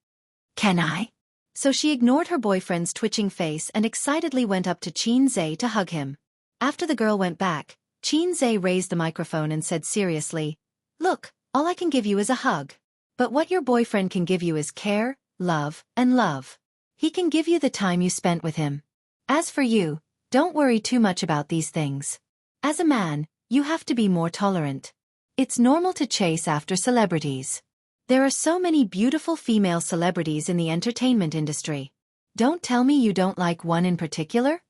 A: "Can I?" So she ignored her boyfriend's twitching face and excitedly went up to Qin to hug him. After the girl went back, Qin raised the microphone and said seriously, "Look, all I can give you is a hug. But what your boyfriend can give you is care, love, and love. He can give you the time you spent with him. As for you, don't worry too much about these things. As a man, you have to be more tolerant. It's normal to chase after celebrities. There are so many beautiful female celebrities in the entertainment industry. Don't tell me you don't like one in particular?"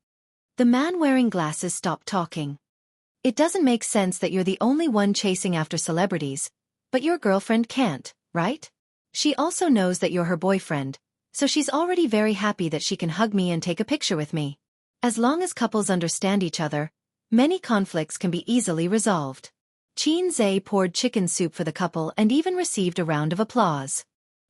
A: The man wearing glasses stopped talking. "It doesn't make sense that you're the only one chasing after celebrities, but your girlfriend can't, right? She also knows that you're her boyfriend, so she's already very happy that she can hug me and take a picture with me. As long as couples understand each other, many conflicts can be easily resolved." Qin poured chicken soup for the couple and even received a round of applause.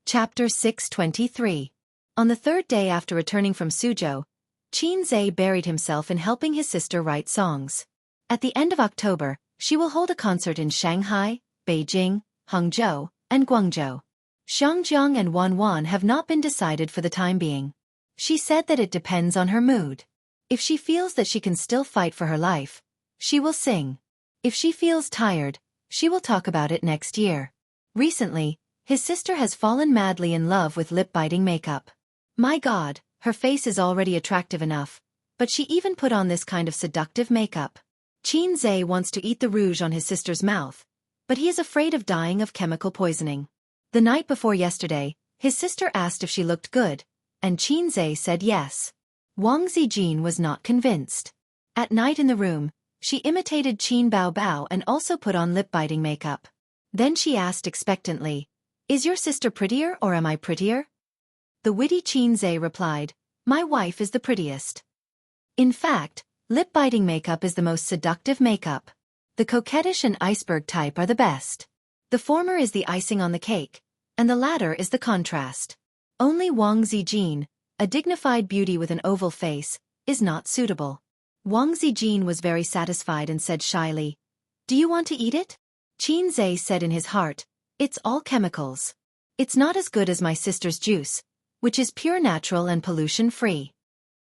A: Chapter 623. On the third day after returning from Suzhou, Qin buried himself in helping his sister write songs. At the end of October, she will hold a concert in Shanghai, Beijing, Hangzhou, and Guangzhou. Xiangjiang and Wanwan have not been decided for the time being. She said that it depends on her mood. If she feels that she can still fight for her life, she will sing. If she feels tired, she will talk about it next year. Recently, his sister has fallen madly in love with lip-biting makeup. My God, her face is already attractive enough, but she even put on this kind of seductive makeup. Qin wants to eat the rouge on his sister's mouth, but he is afraid of dying of chemical poisoning. The night before yesterday, his sister asked if she looked good, and Qin said yes. Wang Zijin was not convinced. At night in the room, she imitated Qin Bao and also put on lip-biting makeup. Then she asked expectantly, "Is your sister prettier or am I prettier?" The witty Qin replied, "My wife is the prettiest." In fact, lip-biting makeup is the most seductive makeup. The coquettish and iceberg type are the best. The former is the icing on the cake, and the latter is the contrast. Only Wang Zijin, a dignified beauty with an oval face, is not suitable. Wang Zijin was very satisfied and said shyly, "Do you want to eat it?" Qin said in his heart, "It's all chemicals. It's not as good as my sister's juice, which is pure natural and pollution-free."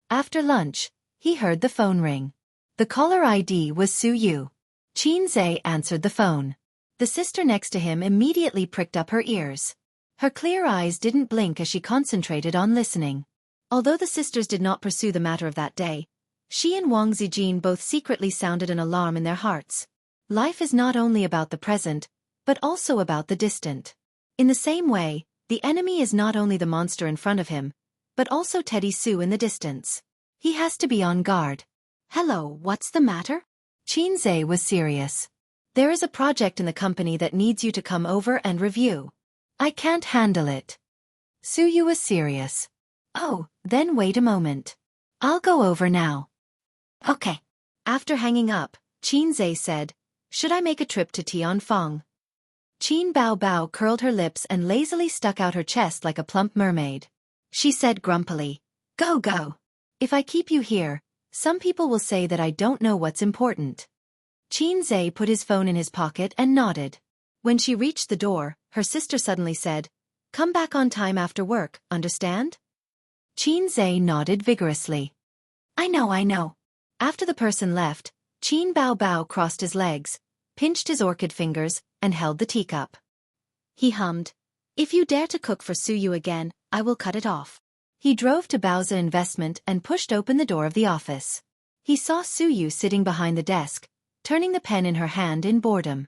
A: After lunch, he heard the phone ring. The caller ID was Su Yu. Qin answered the phone. The sister next to him immediately pricked up her ears. Her clear eyes didn't blink as she concentrated on listening. Although the sisters did not pursue the matter of that day, she and Wang Zijin both secretly sounded an alarm in their hearts. Life is not only about the present, but also about the distant. In the same way, the enemy is not only the monster in front of him, but also Teddy Sue in the distance. He has to be on guard. Hello, what's the matter? Qinze was serious. There is a project in the company that needs you to come over and review. I can't handle it. Suyu was serious. Oh, then wait a moment. I'll go over now. Okay. After hanging up, Qinze said, should I make a trip to Tianfeng? Qin Bao Bao curled her lips and lazily stuck out her chest like a plump mermaid. She said grumpily, go go. If I keep you here, some people will say that I don't know what's important. Qinze put his phone in his pocket and nodded. When she reached the door, her sister suddenly said, come back on time after work, understand? Qinze nodded vigorously. I know. After the person left, Qin Bao Bao crossed his legs, pinched his orchid fingers, and held the teacup. He hummed, if you dare to cook for Suyu again, I will cut it off. He drove to Baoza Investment and pushed open the door of the office. He saw Suyu sitting behind the desk, turning the pen in her hand in boredom.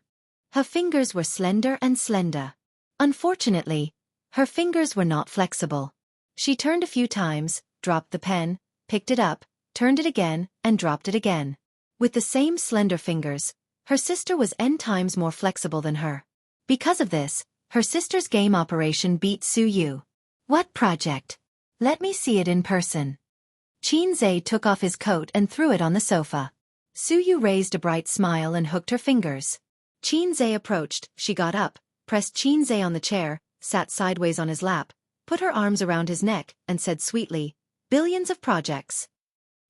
A: Her fingers were slender and slender. Unfortunately, her fingers were not flexible. She turned a few times, dropped the pen, picked it up, turned it again, and dropped it again. With the same slender fingers, her sister was n times more flexible than her. Because of this, her sister's game operation beat Suyu. What project? Let me see it in person. Qinze took off his coat and threw it on the sofa. Suyu raised a bright smile and hooked her fingers. Qinze approached, she got up, pressed Qinze on the chair, sat sideways on his lap, put her arms around his neck, and said sweetly, billions of projects.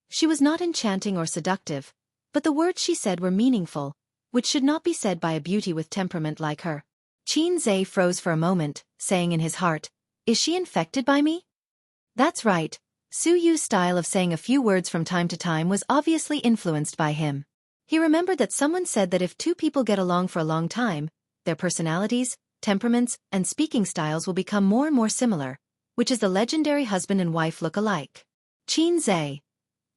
A: She was not enchanting or seductive, but the words she said were meaningful, which should not be said by a beauty with temperament like her. Qinze froze for a moment, saying in his heart, is she infected by me? That's right. Suyu's style of saying a few words from time to time was obviously influenced by him. He remembered that someone said that if two people get along for a long time, their personalities, temperaments, and speaking styles will become more and more similar, which is the legendary husband and wife look alike. Qinze.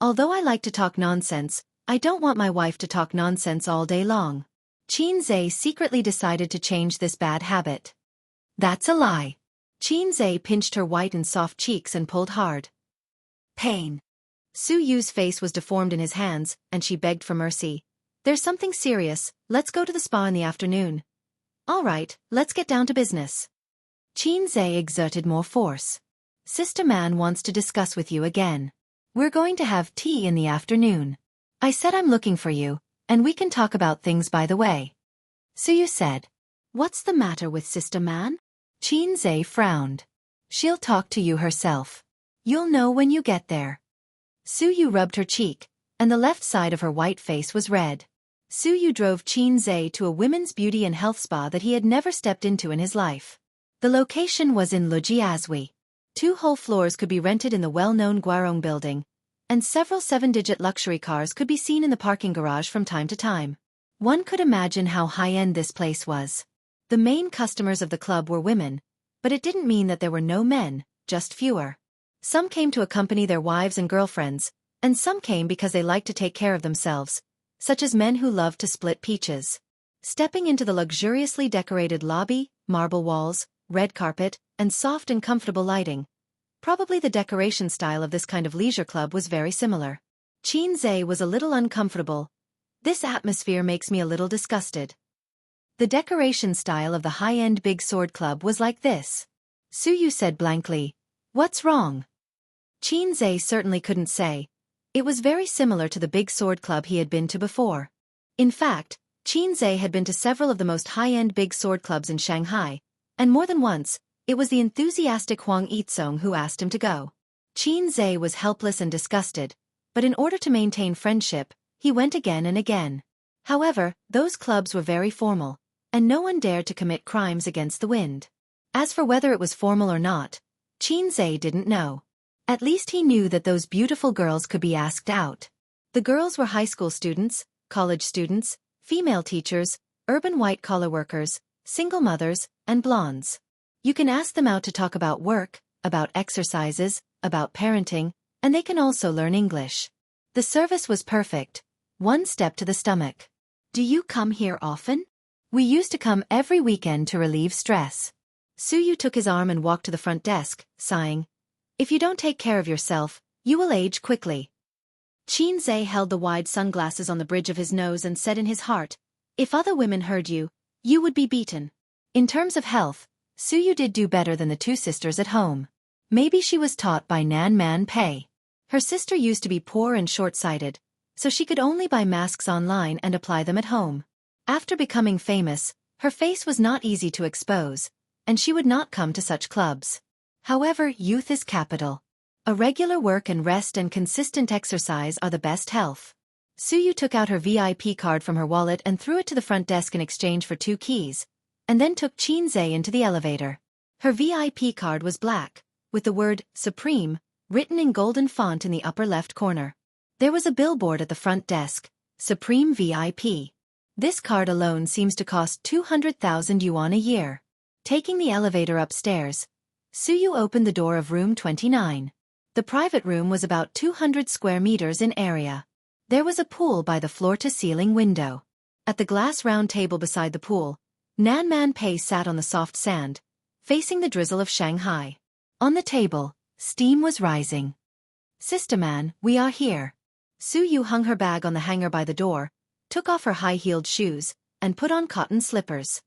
A: Although I like to talk nonsense, I don't want my wife to talk nonsense all day long. Qinze secretly decided to change this bad habit. That's a lie. Qinze pinched her white and soft cheeks and pulled hard. Pain. Suyu's face was deformed in his hands, and she begged for mercy. There's something serious, let's go to the spa in the afternoon. All right, let's get down to business. Qinze exerted more force. Sister Man wants to discuss with you again. We're going to have tea in the afternoon. I said I'm looking for you, and we can talk about things by the way. Suyu said. What's the matter with Sister Man? Qinze frowned. She'll talk to you herself. You'll know when you get there. Suyu rubbed her cheek, and the left side of her white face was red. Suyu drove Qinze to a women's beauty and health spa that he had never stepped into in his life. The location was in Lujiazui. 2 whole floors could be rented in the well-known Guarong building, and several 7-digit luxury cars could be seen in the parking garage from time to time. One could imagine how high-end this place was. The main customers of the club were women, but it didn't mean that there were no men, just fewer. Some came to accompany their wives and girlfriends, and some came because they liked to take care of themselves, such as men who loved to split peaches. Stepping into the luxuriously decorated lobby, marble walls, red carpet, and soft and comfortable lighting. Probably the decoration style of this kind of leisure club was very similar. Qinze was a little uncomfortable. This atmosphere makes me a little disgusted. The decoration style of the high-end Big Sword Club was like this. Suyu said blankly, what's wrong? Qinze certainly couldn't say. It was very similar to the Big Sword Club he had been to before. In fact, Qinze had been to several of the most high-end Big Sword Clubs in Shanghai, and more than once, it was the enthusiastic Huang Yizong who asked him to go. Qinze was helpless and disgusted, but in order to maintain friendship, he went again and again. However, those clubs were very formal, and no one dared to commit crimes against the wind. As for whether it was formal or not, Qinze didn't know. At least he knew that those beautiful girls could be asked out. The girls were high school students, college students, female teachers, urban white-collar workers, single mothers, and blondes. You can ask them out to talk about work, about exercises, about parenting, and they can also learn English. The service was perfect. One step to the stomach. Do you come here often? We used to come every weekend to relieve stress. Suyu took his arm and walked to the front desk, sighing. If you don't take care of yourself, you will age quickly. Qinze held the wide sunglasses on the bridge of his nose and said in his heart, if other women heard you, you would be beaten. In terms of health, Suyu did do better than the two sisters at home. Maybe she was taught by Nan Man Pei. Her sister used to be poor and short-sighted, so she could only buy masks online and apply them at home. After becoming famous, her face was not easy to expose, and she would not come to such clubs. However, youth is capital. A regular work and rest and consistent exercise are the best health. Suyu took out her VIP card from her wallet and threw it to the front desk in exchange for 2 keys, and then took Qinze into the elevator. Her VIP card was black, with the word Supreme written in golden font in the upper left corner. There was a billboard at the front desk, Supreme VIP. This card alone seems to cost 200,000 yuan a year. Taking the elevator upstairs, Suyu opened the door of room 29. The private room was about 200 square meters in area. There was a pool by the floor-to-ceiling window. At the glass round table beside the pool, Nan Man Pei sat on the soft sand, facing the drizzle of Shanghai. On the table, steam was rising. Sister Man, we are here. Suyu hung her bag on the hanger by the door, took off her high-heeled shoes, and put on cotton slippers.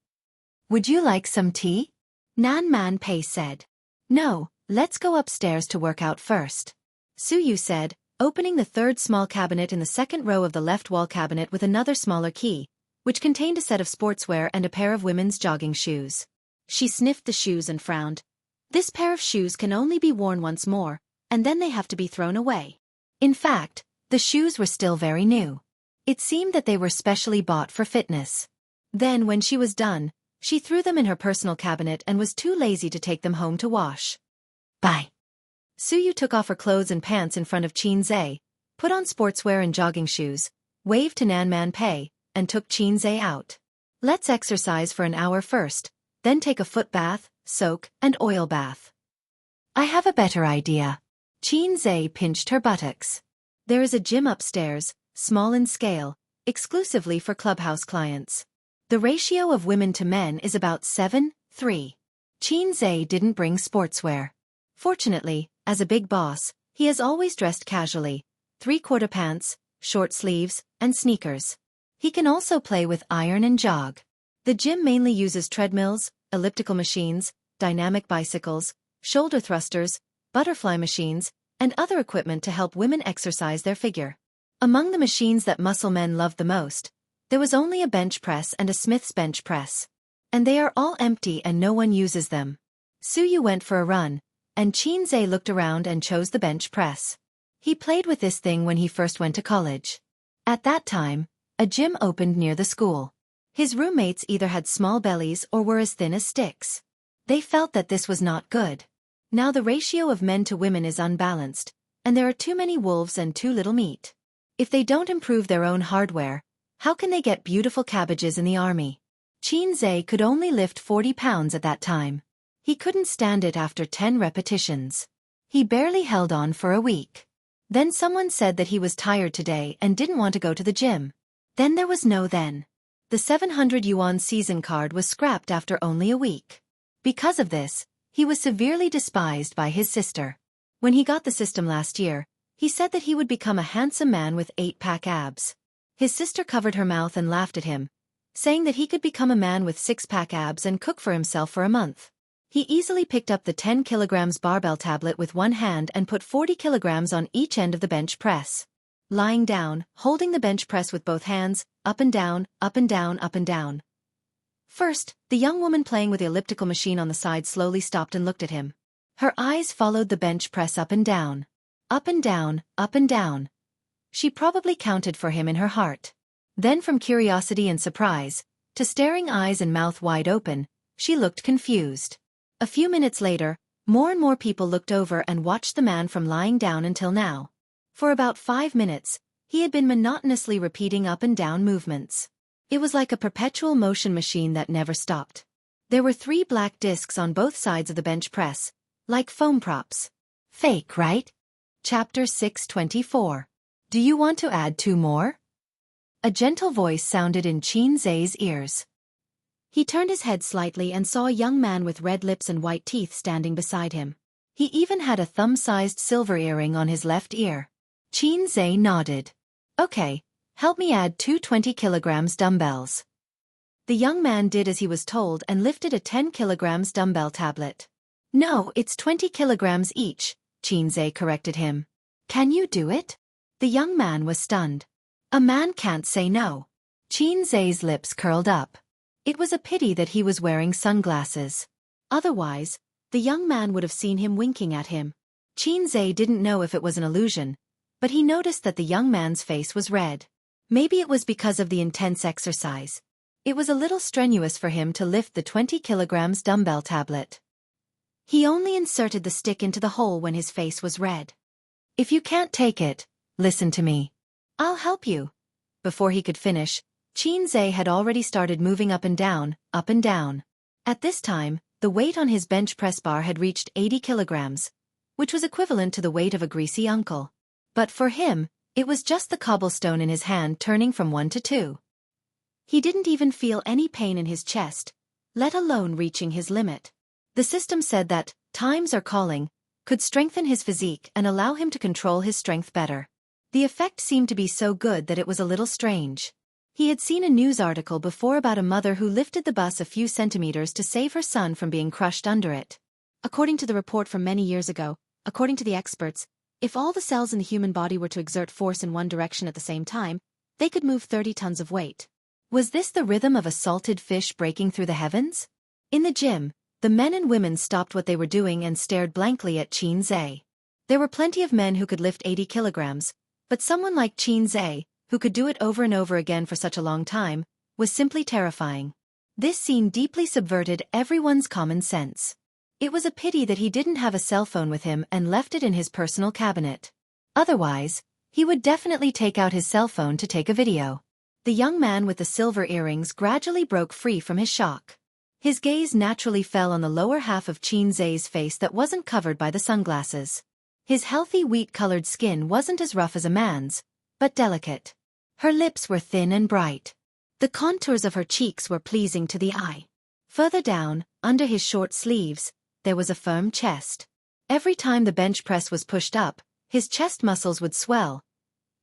A: Would you like some tea? Nan Man Pei said. No, let's go upstairs to work out first. Suyu said, opening the third small cabinet in the second row of the left wall cabinet with another smaller key, which contained a set of sportswear and a pair of women's jogging shoes. She sniffed the shoes and frowned. This pair of shoes can only be worn once more, and then they have to be thrown away. In fact, the shoes were still very new. It seemed that they were specially bought for fitness. Then when she was done, she threw them in her personal cabinet and was too lazy to take them home to wash. Bye. Suyu took off her clothes and pants in front of Qinze, put on sportswear and jogging shoes, waved to Nan Man Pei, and took Qinze out. Let's exercise for an hour first, then take a foot bath, soak, and oil bath. I have a better idea. Qinze pinched her buttocks. There is a gym upstairs, small in scale, exclusively for clubhouse clients. The ratio of women to men is about 7:3. Qinze didn't bring sportswear. Fortunately, as a big boss, he has always dressed casually, 3/4 pants, short sleeves, and sneakers. He can also play with iron and jog. The gym mainly uses treadmills, elliptical machines, dynamic bicycles, shoulder thrusters, butterfly machines, and other equipment to help women exercise their figure. Among the machines that muscle men love the most, there was only a bench press and a Smith's bench press. And they are all empty and no one uses them. Suyu went for a run, and Qinze looked around and chose the bench press. He played with this thing when he first went to college. At that time, a gym opened near the school. His roommates either had small bellies or were as thin as sticks. They felt that this was not good. Now the ratio of men to women is unbalanced, and there are too many wolves and too little meat. If they don't improve their own hardware, how can they get beautiful cabbages in the army? Qinze could only lift 40 pounds at that time. He couldn't stand it after 10 repetitions. He barely held on for a week. Then someone said that he was tired today and didn't want to go to the gym. Then there was no then. The 700 yuan season card was scrapped after only a week. Because of this, he was severely despised by his sister. When he got the system last year, he said that he would become a handsome man with 8-pack abs. His sister covered her mouth and laughed at him, saying that he could become a man with 6-pack abs and cook for himself for a month. He easily picked up the 10 kilograms barbell tablet with one hand and put 40 kilograms on each end of the bench press. Lying down, holding the bench press with both hands, up and down, up and down, up and down. First, the young woman playing with the elliptical machine on the side slowly stopped and looked at him. Her eyes followed the bench press up and down. Up and down, up and down. She probably counted for him in her heart. Then from curiosity and surprise, to staring eyes and mouth wide open, she looked confused. A few minutes later, more and more people looked over and watched the man from lying down until now. For about 5 minutes, he had been monotonously repeating up and down movements. It was like a perpetual motion machine that never stopped. There were 3 black discs on both sides of the bench press, like foam props. Fake, right? Chapter 624. Do you want to add 2 more? A gentle voice sounded in Qin Zhe's ears. He turned his head slightly and saw a young man with red lips and white teeth standing beside him. He even had a thumb-sized silver earring on his left ear. Qin Zhe nodded. Okay, help me add 2 20-kilogram dumbbells. The young man did as he was told and lifted a 10-kilogram dumbbell tablet. No, it's 20 kilograms each, Qin Zhe corrected him. Can you do it? The young man was stunned. A man can't say no. Qin Zhe's lips curled up. It was a pity that he was wearing sunglasses. Otherwise, the young man would have seen him winking at him. Qin Zhe didn't know if it was an illusion, but he noticed that the young man's face was red. Maybe it was because of the intense exercise. It was a little strenuous for him to lift the 20 kilograms dumbbell tablet. He only inserted the stick into the hole when his face was red. If you can't take it, listen to me. I'll help you. Before he could finish, Qin Zhe had already started moving up and down, up and down. At this time, the weight on his bench press bar had reached 80 kilograms, which was equivalent to the weight of a greasy uncle. But for him, it was just the cobblestone in his hand turning from 1 to 2. He didn't even feel any pain in his chest, let alone reaching his limit. The system said that, times are calling, could strengthen his physique and allow him to control his strength better. The effect seemed to be so good that it was a little strange. He had seen a news article before about a mother who lifted the bus a few centimeters to save her son from being crushed under it. According to the report from many years ago, according to the experts, if all the cells in the human body were to exert force in one direction at the same time, they could move 30 tons of weight. Was this the rhythm of a salted fish breaking through the heavens? In the gym, the men and women stopped what they were doing and stared blankly at Qin Zhe. There were plenty of men who could lift 80 kilograms, but someone like Qin Zhe, who could do it over and over again for such a long time, was simply terrifying. This scene deeply subverted everyone's common sense. It was a pity that he didn't have a cell phone with him and left it in his personal cabinet. Otherwise, he would definitely take out his cell phone to take a video. The young man with the silver earrings gradually broke free from his shock. His gaze naturally fell on the lower half of Qin Zhe's face that wasn't covered by the sunglasses. His healthy wheat-colored skin wasn't as rough as a man's, but delicate. Her lips were thin and bright. The contours of her cheeks were pleasing to the eye. Further down, under his short sleeves, there was a firm chest. Every time the bench press was pushed up, his chest muscles would swell.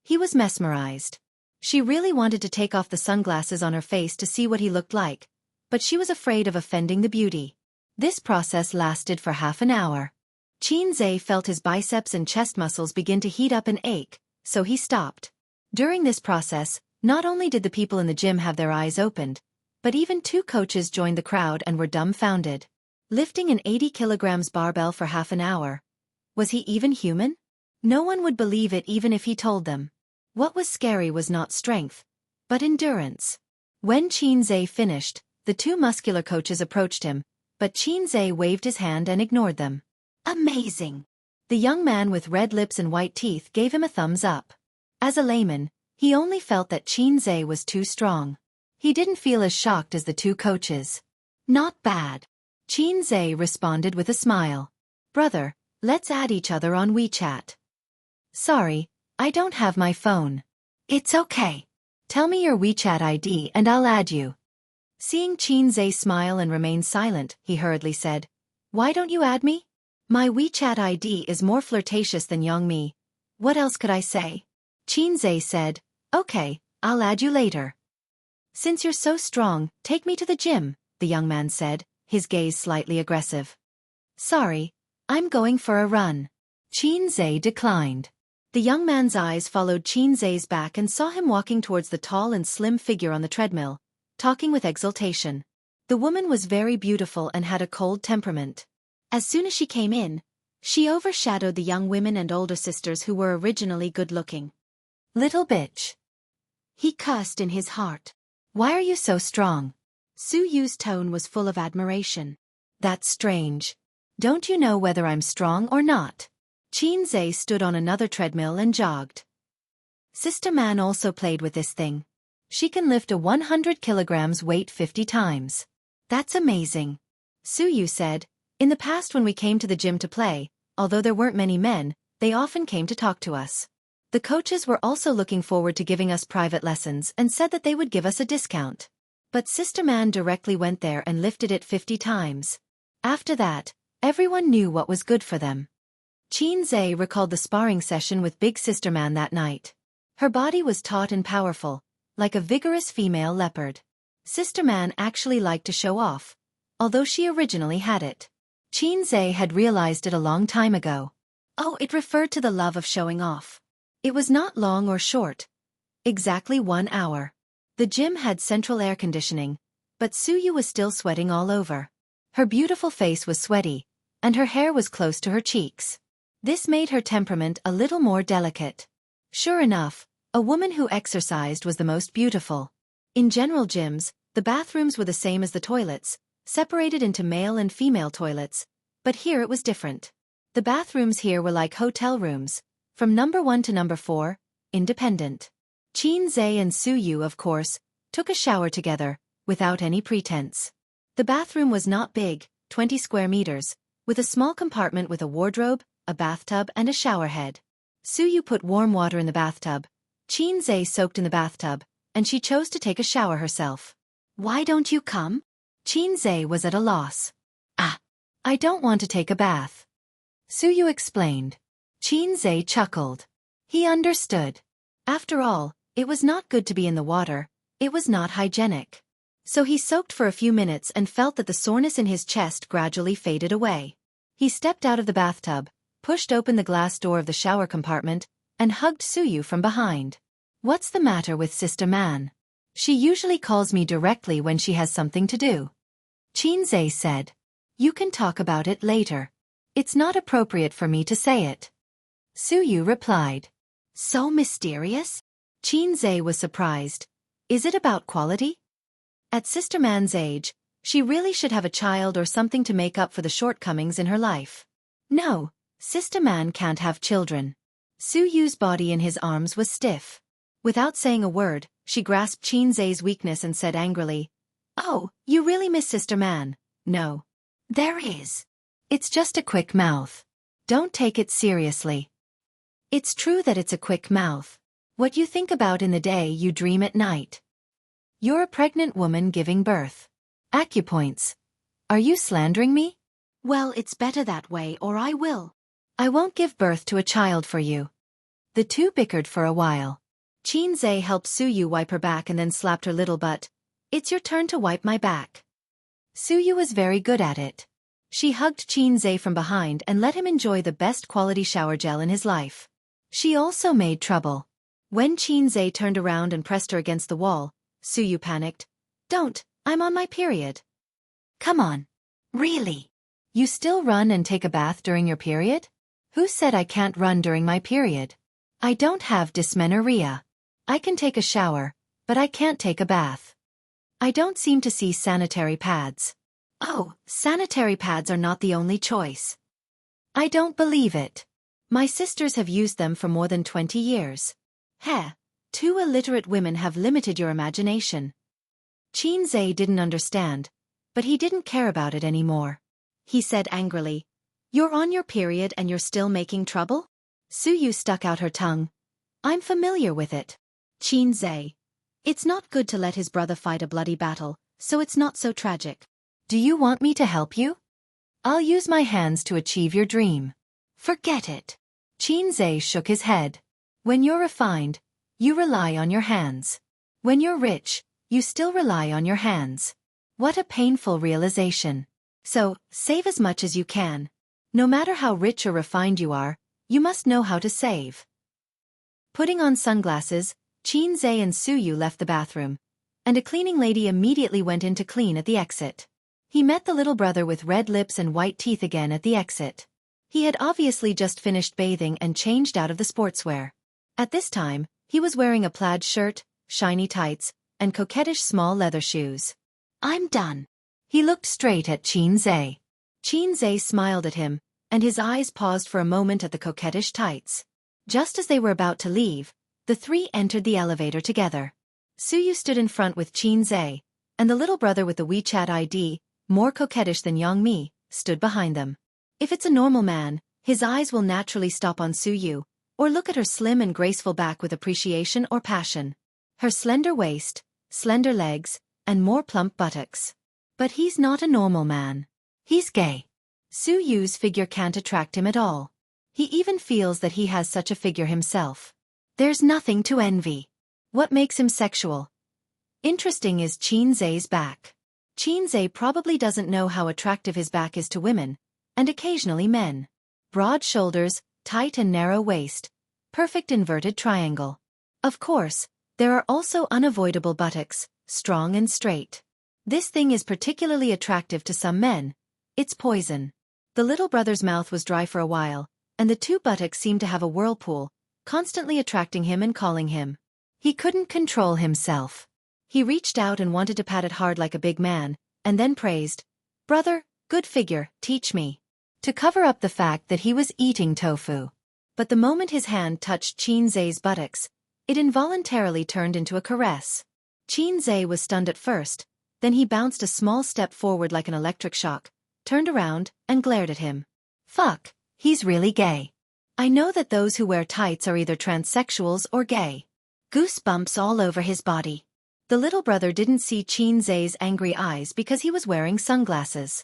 A: He was mesmerized. She really wanted to take off the sunglasses on her face to see what he looked like, but she was afraid of offending the beauty. This process lasted for half an hour. Qin Zhe felt his biceps and chest muscles begin to heat up and ache, so he stopped. During this process, not only did the people in the gym have their eyes opened, but even 2 coaches joined the crowd and were dumbfounded. Lifting an 80 kilograms barbell for half an hour. Was he even human? No one would believe it even if he told them. What was scary was not strength, but endurance. When Qin Zhe finished, the 2 muscular coaches approached him, but Qin Zhe waved his hand and ignored them. Amazing! The young man with red lips and white teeth gave him a thumbs up. As a layman, he only felt that Qin Zhe was too strong. He didn't feel as shocked as the 2 coaches. Not bad. Qin Zhe responded with a smile. Brother, let's add each other on WeChat. Sorry, I don't have my phone. It's okay. Tell me your WeChat ID and I'll add you. Seeing Qin Zhe smile and remain silent, he hurriedly said, Why don't you add me? My WeChat ID is more flirtatious than Yongmi. What else could I say? Qin Zhe said, Okay, I'll add you later. Since you're so strong, take me to the gym, the young man said, his gaze slightly aggressive. Sorry, I'm going for a run. Qin Zhe declined. The young man's eyes followed Qin Zhe's back and saw him walking towards the tall and slim figure on the treadmill, talking with exultation. The woman was very beautiful and had a cold temperament. As soon as she came in, she overshadowed the young women and older sisters who were originally good-looking. Little bitch. He cursed in his heart. Why are you so strong? Su Yu's tone was full of admiration. That's strange. Don't you know whether I'm strong or not? Qin Zhe stood on another treadmill and jogged. Sister Man also played with this thing. She can lift a 100 kilograms weight 50 times. That's amazing. Suyu said, in the past when we came to the gym to play, although there weren't many men, they often came to talk to us. The coaches were also looking forward to giving us private lessons and said that they would give us a discount. But Sister Man directly went there and lifted it 50 times. After that, everyone knew what was good for them. Qin recalled the sparring session with Big Sister Man that night. Her body was taut and powerful, like a vigorous female leopard. Sister Man actually liked to show off, although she originally had it. Qin had realized it a long time ago. Oh, it referred to the love of showing off. It was not long or short. Exactly 1 hour. The gym had central air conditioning, but Suyu was still sweating all over. Her beautiful face was sweaty, and her hair was close to her cheeks. This made her temperament a little more delicate. Sure enough, a woman who exercised was the most beautiful. In general gyms, the bathrooms were the same as the toilets, separated into male and female toilets, but here it was different. The bathrooms here were like hotel rooms, from number 1 to number 4, independent. Qin and Suyu, of course, took a shower together, without any pretense. The bathroom was not big, 20 square meters, with a small compartment with a wardrobe, a bathtub and a shower head. Suyu put warm water in the bathtub. Qin soaked in the bathtub, and she chose to take a shower herself. Why don't you come? Qin was at a loss. I don't want to take a bath. Suyu explained. Qin chuckled. He understood. After all, it was not good to be in the water, it was not hygienic. So he soaked for a few minutes and felt that the soreness in his chest gradually faded away. He stepped out of the bathtub, pushed open the glass door of the shower compartment, and hugged Suyu from behind. What's the matter with Sister Man? She usually calls me directly when she has something to do. Qin said. You can talk about it later. It's not appropriate for me to say it. Suyu replied. So mysterious? Qin was surprised. Is it about quality? At Sister Man's age, she really should have a child or something to make up for the shortcomings in her life. No, Sister Man can't have children. Suyu's body in his arms was stiff. Without saying a word, she grasped Qin's weakness and said angrily, Oh, you really miss Sister Man? No. There is. It's just a quick mouth. Don't take it seriously. It's true that it's a quick mouth. What you think about in the day you dream at night. You're a pregnant woman giving birth. Acupoints. Are you slandering me? Well, it's better that way or I will. I won't give birth to a child for you. The two bickered for a while. Qin helped Suyu wipe her back and then slapped her little butt. It's your turn to wipe my back. Suyu was very good at it. She hugged Qin from behind and let him enjoy the best quality shower gel in his life. She also made trouble. When Qin turned around and pressed her against the wall, Suyu panicked. Don't, I'm on my period. Come on. Really? You still run and take a bath during your period? Who said I can't run during my period? I don't have dysmenorrhea. I can take a shower, but I can't take a bath. I don't seem to see sanitary pads. Oh, sanitary pads are not the only choice. I don't believe it. My sisters have used them for more than 20 years. Heh, 2 illiterate women have limited your imagination. Qin didn't understand, but he didn't care about it anymore. He said angrily, You're on your period and you're still making trouble? Suyu stuck out her tongue. I'm familiar with it. Qin It's not good to let his brother fight a bloody battle, so it's not so tragic. Do you want me to help you? I'll use my hands to achieve your dream. Forget it. Qin shook his head. When you're refined, you rely on your hands. When you're rich, you still rely on your hands. What a painful realization. So, save as much as you can. No matter how rich or refined you are, you must know how to save. Putting on sunglasses, Qin and Suyu left the bathroom, and a cleaning lady immediately went in to clean at the exit. He met the little brother with red lips and white teeth again at the exit. He had obviously just finished bathing and changed out of the sportswear. At this time, he was wearing a plaid shirt, shiny tights, and coquettish small leather shoes. I'm done. He looked straight at Qin. Qin smiled at him, and his eyes paused for a moment at the coquettish tights. Just as they were about to leave, the three entered the elevator together. Suyu stood in front with Qin, and the little brother with the WeChat ID, more coquettish than young me, stood behind them. If it's a normal man, his eyes will naturally stop on Suyu, or look at her slim and graceful back with appreciation or passion. Her slender waist, slender legs, and more plump buttocks. But he's not a normal man. He's gay. Suyu's figure can't attract him at all. He even feels that he has such a figure himself. There's nothing to envy. What makes him sexual? Interesting is Chinze's back. Chinze probably doesn't know how attractive his back is to women, and occasionally men. Broad shoulders, tight and narrow waist. Perfect inverted triangle. Of course, there are also unavoidable buttocks, strong and straight. This thing is particularly attractive to some men. It's poison. The little brother's mouth was dry for a while, and the two buttocks seemed to have a whirlpool, constantly attracting him and calling him. He couldn't control himself. He reached out and wanted to pat it hard like a big man, and then praised, "Brother, good figure, teach me." To cover up the fact that he was eating tofu. But the moment his hand touched Chinze's buttocks, it involuntarily turned into a caress. Chinze was stunned at first, then he bounced a small step forward like an electric shock, turned around, and glared at him. Fuck, he's really gay. I know that those who wear tights are either transsexuals or gay. Goosebumps all over his body. The little brother didn't see Chinze's angry eyes because he was wearing sunglasses.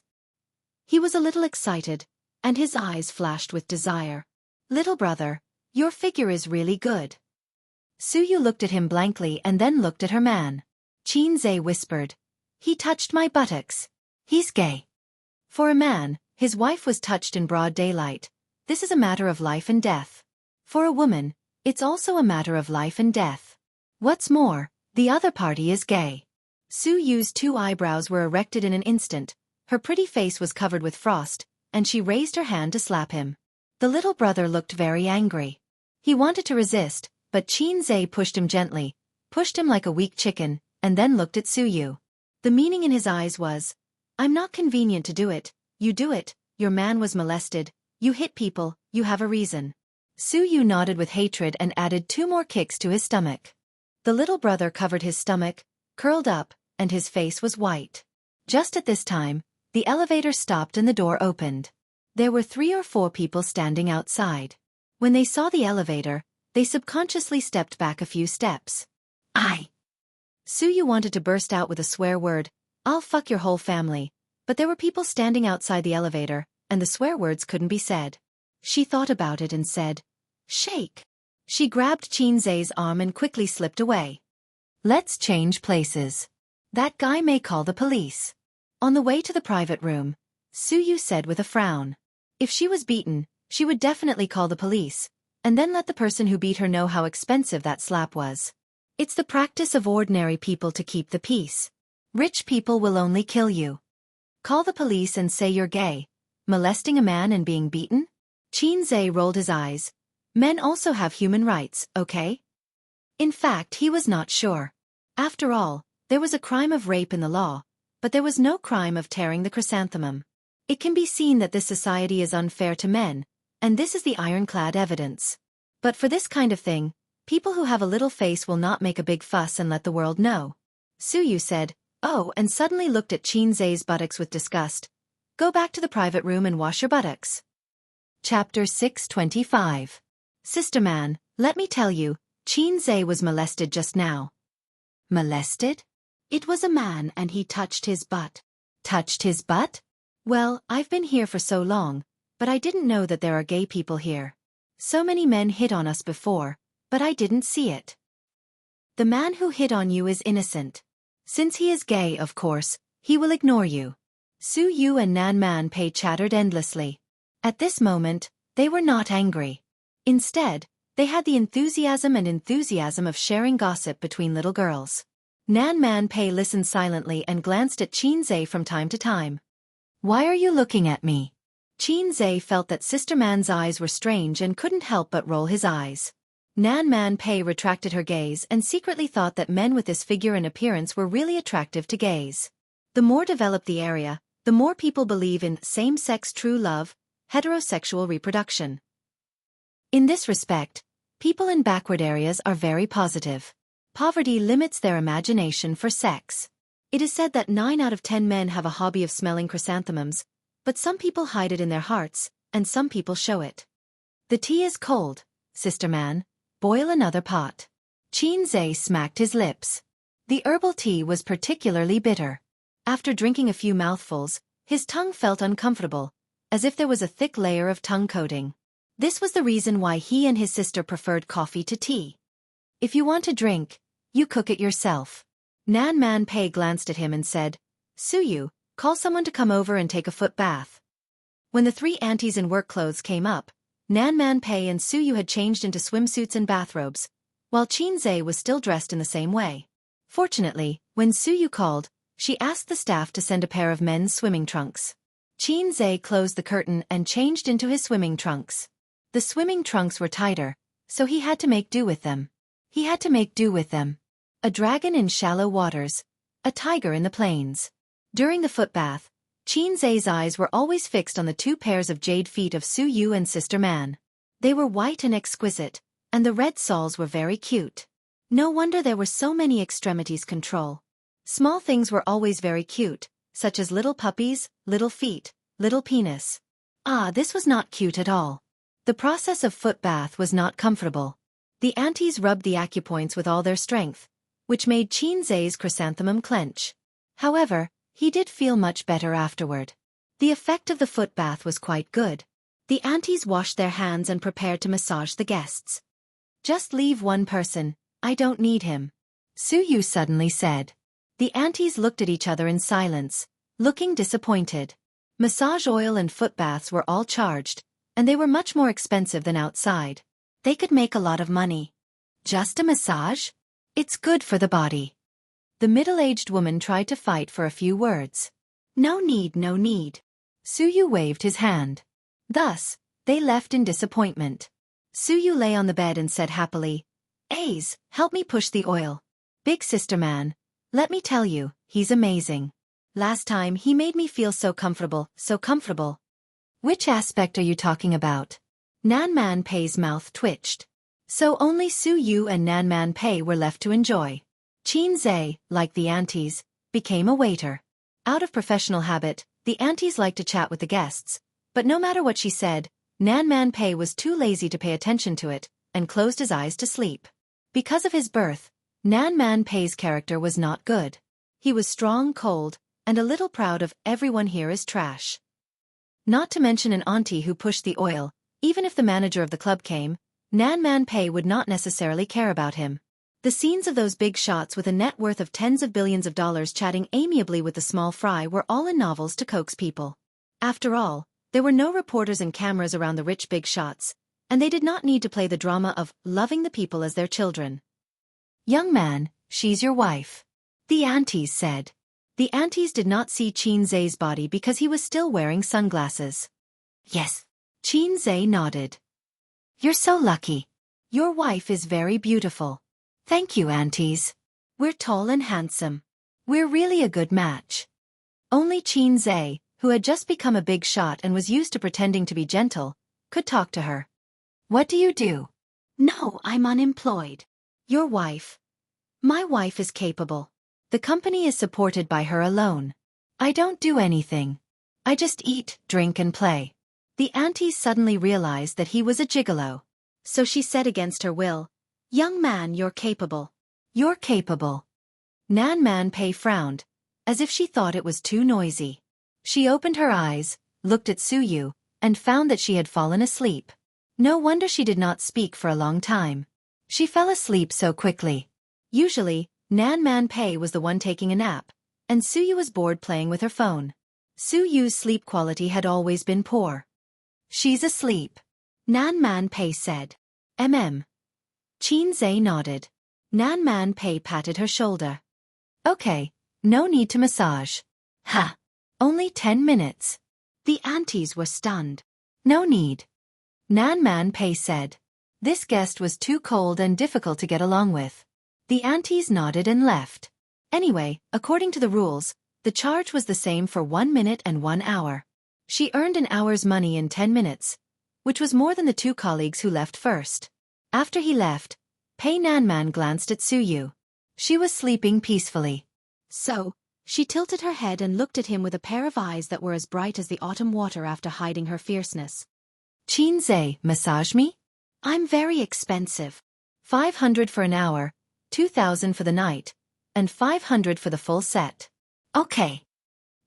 A: He was a little excited, and his eyes flashed with desire. Little brother, your figure is really good. Suyu looked at him blankly and then looked at her man. Chinze whispered, "He touched my buttocks. He's gay." For a man, his wife was touched in broad daylight. This is a matter of life and death. For a woman, it's also a matter of life and death. What's more, the other party is gay. Suyu's two eyebrows were erected in an instant, her pretty face was covered with frost, and she raised her hand to slap him. The little brother looked very angry. He wanted to resist, but Chinze pushed him gently, pushed him like a weak chicken, and then looked at Suyu. The meaning in his eyes was, "I'm not convenient to do it, you do it, your man was molested, you hit people, you have a reason." Suyu nodded with hatred and added 2 more kicks to his stomach. The little brother covered his stomach, curled up, and his face was white. Just at this time, the elevator stopped and the door opened. There were 3 or 4 people standing outside. When they saw the elevator, they subconsciously stepped back a few steps. Suyu wanted to burst out with a swear word, "I'll fuck your whole family," but there were people standing outside the elevator, and the swear words couldn't be said. She thought about it and said, "Shake." She grabbed Chinze's arm and quickly slipped away. "Let's change places. That guy may call the police." On the way to the private room, Suyu said with a frown. If she was beaten, she would definitely call the police, and then let the person who beat her know how expensive that slap was. It's the practice of ordinary people to keep the peace. Rich people will only kill you. Call the police and say you're gay. Molesting a man and being beaten? Chinze rolled his eyes. Men also have human rights, okay? In fact, he was not sure. After all, there was a crime of rape in the law, but there was no crime of tearing the chrysanthemum. It can be seen that this society is unfair to men, and this is the ironclad evidence. But for this kind of thing, people who have a little face will not make a big fuss and let the world know. Suyu said, "Oh," and suddenly looked at Chinze's buttocks with disgust. "Go back to the private room and wash your buttocks." Chapter 625. Sister man, let me tell you, Chinze was molested just now. Molested? It was a man and he touched his butt. Touched his butt? Well, I've been here for so long, but I didn't know that there are gay people here. So many men hit on us before, but I didn't see it. The man who hit on you is innocent. Since he is gay, of course, he will ignore you. Suyu and Nan Man Pei chattered endlessly. At this moment, they were not angry. Instead, they had the enthusiasm of sharing gossip between little girls. Nan Man Pei listened silently and glanced at Chinze from time to time. "Why are you looking at me?" Chinze felt that Sister Man's eyes were strange and couldn't help but roll his eyes. Nan Man Pei retracted her gaze and secretly thought that men with this figure and appearance were really attractive to gays. The more developed the area, the more people believe in same-sex true love, heterosexual reproduction. In this respect, people in backward areas are very positive. Poverty limits their imagination for sex. It is said that 9 out of 10 men have a hobby of smelling chrysanthemums, but some people hide it in their hearts, and some people show it. The tea is cold, Sister Man. Boil another pot. Qin smacked his lips. The herbal tea was particularly bitter. After drinking a few mouthfuls, his tongue felt uncomfortable, as if there was a thick layer of tongue coating. This was the reason why he and his sister preferred coffee to tea. If you want a drink, you cook it yourself. Nan Man Pei glanced at him and said, Suyu, call someone to come over and take a foot bath. When the 3 aunties in work clothes came up, Nan Man Pei and Suyu had changed into swimsuits and bathrobes, while Qin was still dressed in the same way. Fortunately, when Suyu called, she asked the staff to send a pair of men's swimming trunks. Qin closed the curtain and changed into his swimming trunks. The swimming trunks were tighter, so he had to make do with them. A dragon in shallow waters, a tiger in the plains. During the foot bath, Qin's eyes were always fixed on the 2 pairs of jade feet of Suyu and Sister Man. They were white and exquisite, and the red soles were very cute. No wonder there were so many extremities control. Small things were always very cute, such as little puppies, little feet, little penis. This was not cute at all. The process of foot bath was not comfortable. The aunties rubbed the acupoints with all their strength, which made Qin's chrysanthemum clench. However, he did feel much better afterward. The effect of the foot bath was quite good. The aunties washed their hands and prepared to massage the guests. Just leave one person, I don't need him, Suyu suddenly said. The aunties looked at each other in silence, looking disappointed. Massage oil and foot baths were all charged, and they were much more expensive than outside. They could make a lot of money. Just a massage? It's good for the body. The middle-aged woman tried to fight for a few words. No need, no need. Suyu waved his hand. Thus, they left in disappointment. Suyu lay on the bed and said happily, Ace, help me push the oil. Big Sister Man, let me tell you, he's amazing. Last time he made me feel so comfortable, so comfortable. Which aspect are you talking about? Nan Man Pei's mouth twitched. So only Suyu and Nan Man Pei were left to enjoy. Qin, like the aunties, became a waiter. Out of professional habit, the aunties liked to chat with the guests, but no matter what she said, Nan Man Pei was too lazy to pay attention to it, and closed his eyes to sleep. Because of his birth, Nan Man Pei's character was not good. He was strong, cold, and a little proud of everyone here is trash. Not to mention an auntie who pushed the oil, even if the manager of the club came, Nan Man Pei would not necessarily care about him. The scenes of those big shots with a net worth of tens of billions of dollars chatting amiably with the small fry were all in novels to coax people. After all, there were no reporters and cameras around the rich big shots, and they did not need to play the drama of loving the people as their children. Young man, she's your wife, the aunties said. The aunties did not see Qin's body because he was still wearing sunglasses. Yes. Qin nodded. You're so lucky. Your wife is very beautiful. Thank you, aunties. We're tall and handsome. We're really a good match. Only Qin, who had just become a big shot and was used to pretending to be gentle, could talk to her. What do you do? No, I'm unemployed. Your wife. My wife is capable. The company is supported by her alone. I don't do anything. I just eat, drink and play. The aunties suddenly realized that he was a gigolo. So she said against her will, Young man, you're capable. You're capable. Nan Man Pei frowned, as if she thought it was too noisy. She opened her eyes, looked at Suyu, and found that she had fallen asleep. No wonder she did not speak for a long time. She fell asleep so quickly. Usually, Nan Man Pei was the one taking a nap, and Suyu was bored playing with her phone. Suyu's sleep quality had always been poor. She's asleep, Nan Man Pei said. Qin nodded. Nan Man Pei patted her shoulder. Okay, no need to massage. Ha! Only 10 minutes. The aunties were stunned. No need. Nan Man Pei said. This guest was too cold and difficult to get along with. The aunties nodded and left. Anyway, according to the rules, the charge was the same for 1 minute and 1 hour. She earned an hour's money in 10 minutes, which was more than the 2 colleagues who left first. After he left, Pei Nanman glanced at Suyu. She was sleeping peacefully. So, She tilted her head and looked at him with a pair of eyes that were as bright as the autumn water after hiding her fierceness. Chinze, massage me? I'm very expensive. 500 for an hour, 2,000 for the night, and 500 for the full set. Okay.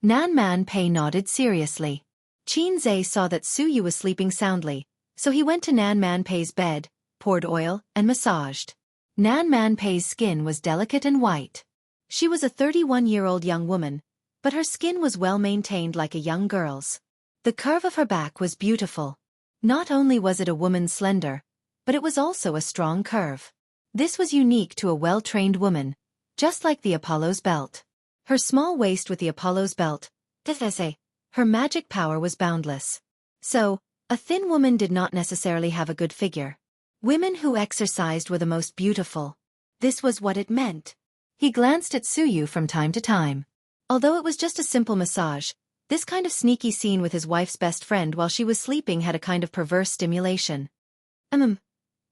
A: Nan Man Pei nodded seriously. Chinze saw that Suyu was sleeping soundly, so he went to Nan Man Pei's bed, poured oil, and massaged. Nan Man Pei's skin was delicate and white. She was a 31-year-old young woman, but her skin was well maintained like a young girl's. The curve of her back was beautiful. Not only was it a woman's slender, but it was also a strong curve. This was unique to a well-trained woman, just like the Apollo's belt. Her small waist with the Apollo's belt, her magic power was boundless. So, a thin woman did not necessarily have a good figure. Women who exercised were the most beautiful. This was what it meant. He glanced at Suyu from time to time. Although it was just a simple massage, this kind of sneaky scene with his wife's best friend while she was sleeping had a kind of perverse stimulation.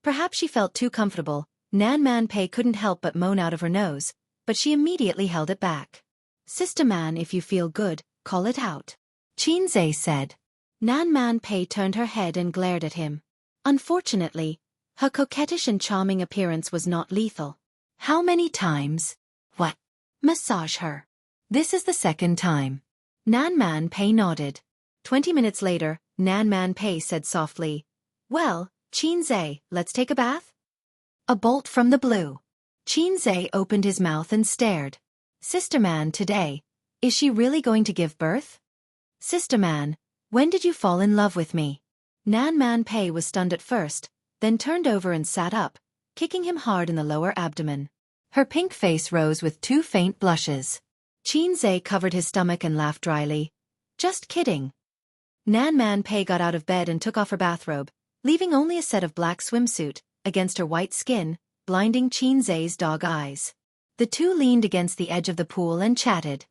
A: Perhaps she felt too comfortable. Nan Man Pei couldn't help but moan out of her nose, but she immediately held it back. Sister Man, if you feel good, call it out. Chinze said. Nan Man Pei turned her head and glared at him. Unfortunately, her coquettish and charming appearance was not lethal. How many times? What? Massage her. This is the second time. Nan Man Pei nodded. 20 minutes later, Nan Man Pei said softly, Well, Chinze, let's take a bath? A bolt from the blue. Chinze opened his mouth and stared. Sister Man, today, is she really going to give birth? Sister Man, when did you fall in love with me? Nan Man Pei was stunned at first, then turned over and sat up, kicking him hard in the lower abdomen. Her pink face rose with 2 faint blushes. Chinze covered his stomach and laughed dryly. Just kidding. Nan Man Pei got out of bed and took off her bathrobe, leaving only a set of black swimsuit, against her white skin, blinding Chinze's dog eyes. The two leaned against the edge of the pool and chatted.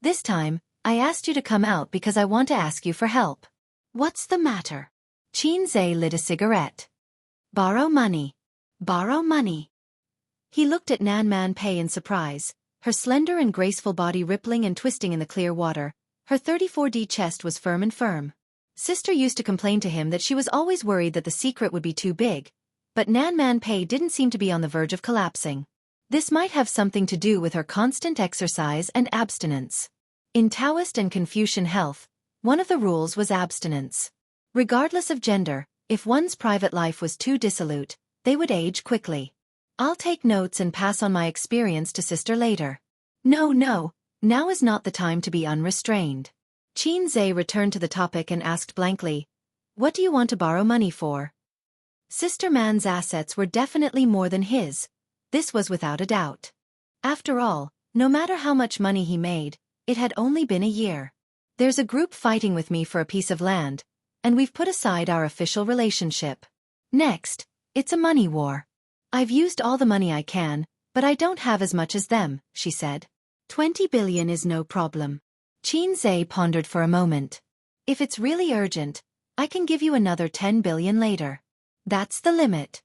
A: This time, I asked you to come out because I want to ask you for help. What's the matter? Chinze lit a cigarette. Borrow money. Borrow money. He looked at Nan Man Pei in surprise, her slender and graceful body rippling and twisting in the clear water. Her 34D chest was firm and firm. Sister used to complain to him that she was always worried that the secret would be too big, but Nan Man Pei didn't seem to be on the verge of collapsing. This might have something to do with her constant exercise and abstinence. In Taoist and Confucian health, one of the rules was abstinence. Regardless of gender, if one's private life was too dissolute, they would age quickly. I'll take notes and pass on my experience to Sister later. No, now is not the time to be unrestrained. Chinze returned to the topic and asked blankly, What do you want to borrow money for? Sister Man's assets were definitely more than his. This was without a doubt. After all, no matter how much money he made, it had only been a year. There's a group fighting with me for a piece of land, and we've put aside our official relationship. Next, it's a money war. I've used all the money I can, but I don't have as much as them, she said. 20 billion is no problem. Chinze pondered for a moment. If it's really urgent, I can give you another 10 billion later. That's the limit.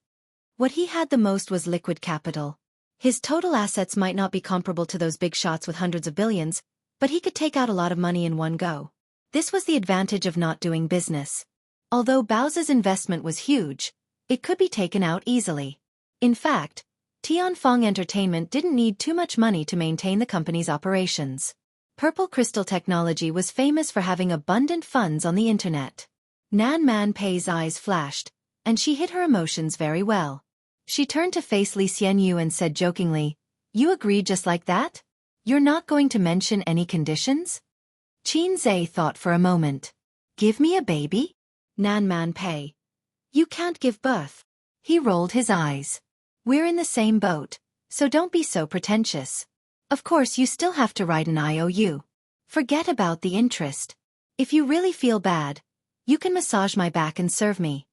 A: What he had the most was liquid capital. His total assets might not be comparable to those big shots with hundreds of billions, but he could take out a lot of money in one go. This was the advantage of not doing business. Although Bao's investment was huge, it could be taken out easily. In fact, Tianfeng Entertainment didn't need too much money to maintain the company's operations. Purple Crystal Technology was famous for having abundant funds on the internet. Nan Man Pei's eyes flashed, and she hid her emotions very well. She turned to face Li Xianyu and said jokingly, You agreed just like that? You're not going to mention any conditions? Chinze thought for a moment. Give me a baby? Nan Man Pei. You can't give birth. He rolled his eyes. We're in the same boat, so don't be so pretentious. Of course you still have to write an IOU. Forget about the interest. If you really feel bad, you can massage my back and serve me.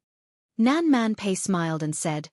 A: Nan Man Pei smiled and said,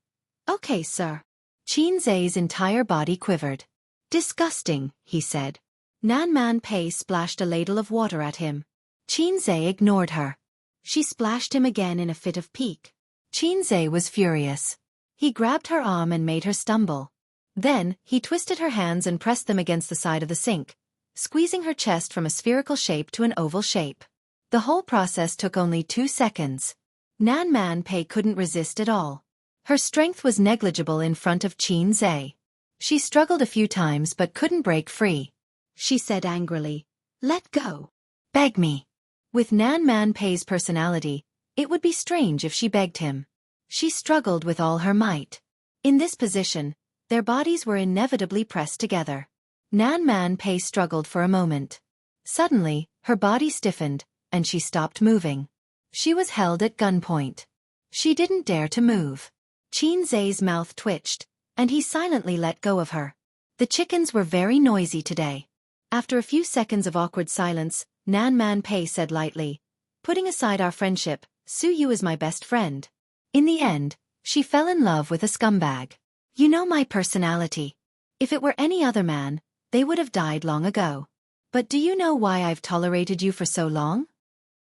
A: Okay, sir. Chinze's entire body quivered. Disgusting, he said. Nan Man Pei splashed a ladle of water at him. Chinze ignored her. She splashed him again in a fit of pique. Chinze was furious. He grabbed her arm and made her stumble. Then, he twisted her hands and pressed them against the side of the sink, squeezing her chest from a spherical shape to an oval shape. The whole process took only 2 seconds. Nan Man Pei couldn't resist at all. Her strength was negligible in front of Qin Zhe. She struggled a few times but couldn't break free. She said angrily, "Let go. Beg me." With Nan Man Pei's personality, it would be strange if she begged him. She struggled with all her might. In this position, their bodies were inevitably pressed together. Nan Man Pei struggled for a moment. Suddenly, her body stiffened, and she stopped moving. She was held at gunpoint. She didn't dare to move. Qin Zhe's mouth twitched, and he silently let go of her. The chickens were very noisy today. After a few seconds of awkward silence, Nan Man Pei said lightly, "Putting aside our friendship, Su Yu is my best friend." In the end, she fell in love with a scumbag. You know my personality. If it were any other man, they would have died long ago. But do you know why I've tolerated you for so long?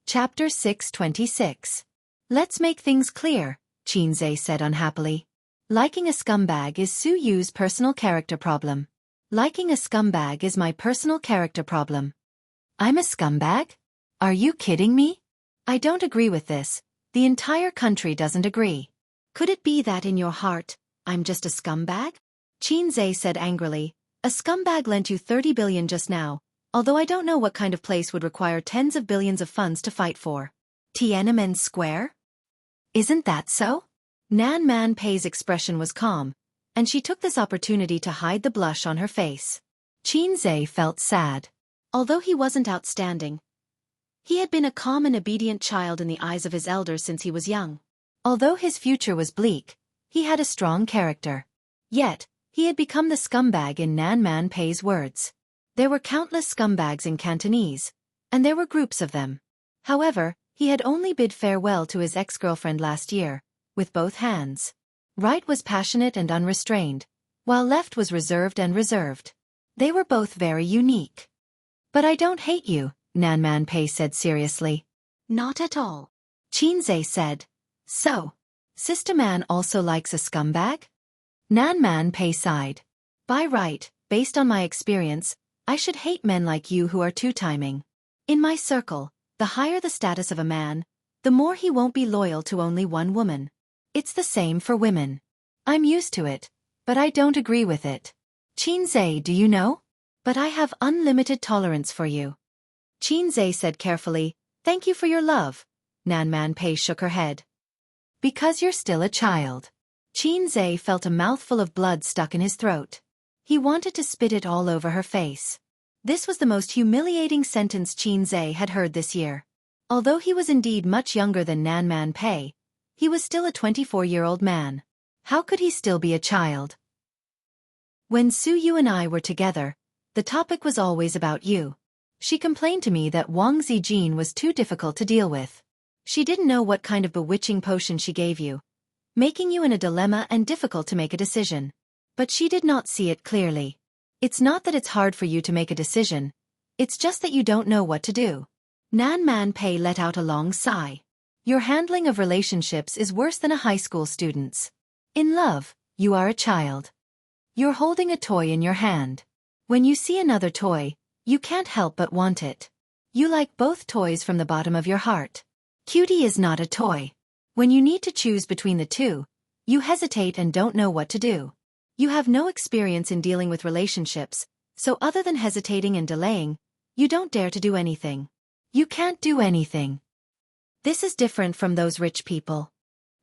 A: Chapter 626. Let's make things clear, Qin Zhe said unhappily. Liking a scumbag is Su Yu's personal character problem. Liking a scumbag is my personal character problem. I'm a scumbag? Are you kidding me? I don't agree with this. The entire country doesn't agree. Could it be that in your heart, I'm just a scumbag? Qin Zhe said angrily, a scumbag lent you 30 billion just now, although I don't know what kind of place would require tens of billions of funds to fight for. Tiananmen Square? Isn't that so? Nan Man Pei's expression was calm, and she took this opportunity to hide the blush on her face. Qin Zhe felt sad. Although he wasn't outstanding, he had been a calm and obedient child in the eyes of his elders since he was young. Although his future was bleak, he had a strong character. Yet, he had become the scumbag in Nan Man Pei's words. There were countless scumbags in Cantonese, and there were groups of them. However, he had only bid farewell to his ex-girlfriend last year, with both hands. Right was passionate and unrestrained, while left was reserved and reserved. They were both very unique. But I don't hate you, Nan Man Pei said seriously. Not at all. Qin Zhe said. So, Sister Man also likes a scumbag? Nan Man Pei sighed. By right, based on my experience, I should hate men like you who are two-timing. In my circle, the higher the status of a man, the more he won't be loyal to only one woman. It's the same for women. I'm used to it, but I don't agree with it. Qin Zhe, do you know? But I have unlimited tolerance for you. Qin Zhe said carefully, thank you for your love. Nan Man Pei shook her head. Because you're still a child. Qin Zhe felt a mouthful of blood stuck in his throat. He wanted to spit it all over her face. This was the most humiliating sentence Qin Zhe had heard this year. Although he was indeed much younger than Nan Man Pei, he was still a 24-year-old man. How could he still be a child? When Su Yu and I were together, the topic was always about you. She complained to me that Wang Zijin was too difficult to deal with. She didn't know what kind of bewitching potion she gave you, making you in a dilemma and difficult to make a decision. But she did not see it clearly. It's not that it's hard for you to make a decision, it's just that you don't know what to do. Nan Man Pei let out a long sigh. Your handling of relationships is worse than a high school student's. In love, you are a child. You're holding a toy in your hand. When you see another toy, you can't help but want it. You like both toys from the bottom of your heart. Cutie is not a toy. When you need to choose between the two, you hesitate and don't know what to do. You have no experience in dealing with relationships, so other than hesitating and delaying, you don't dare to do anything. You can't do anything. This is different from those rich people.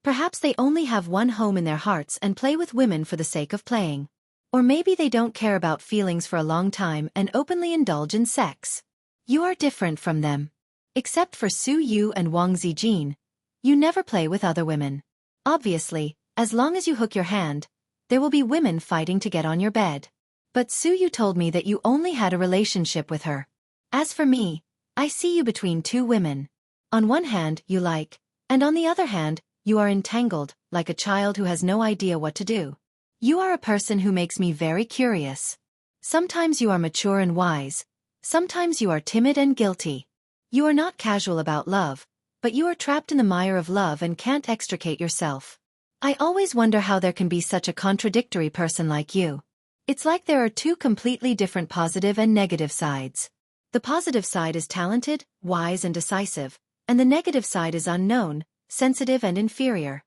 A: Perhaps they only have one home in their hearts and play with women for the sake of playing. Or maybe they don't care about feelings for a long time and openly indulge in sex. You are different from them. Except for Su Yu and Wang Zijin, you never play with other women. Obviously, as long as you hook your hand, there will be women fighting to get on your bed. But Su Yu told me that you only had a relationship with her. As for me, I see you between two women. On one hand, you like, and on the other hand, you are entangled, like a child who has no idea what to do. You are a person who makes me very curious. Sometimes you are mature and wise. Sometimes you are timid and guilty. You are not casual about love, but you are trapped in the mire of love and can't extricate yourself. I always wonder how there can be such a contradictory person like you. It's like there are two completely different positive and negative sides. The positive side is talented, wise and decisive, and the negative side is unknown, sensitive and inferior.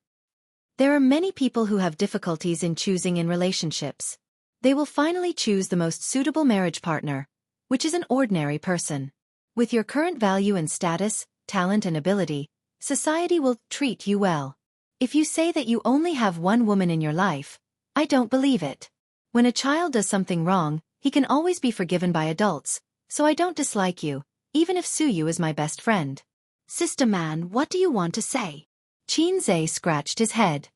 A: There are many people who have difficulties in choosing in relationships. They will finally choose the most suitable marriage partner, which is an ordinary person. With your current value and status, talent and ability, society will treat you well. If you say that you only have one woman in your life, I don't believe it. When a child does something wrong, he can always be forgiven by adults, so I don't dislike you, even if Suyu is my best friend. Sister Man, what do you want to say? Chinze scratched his head.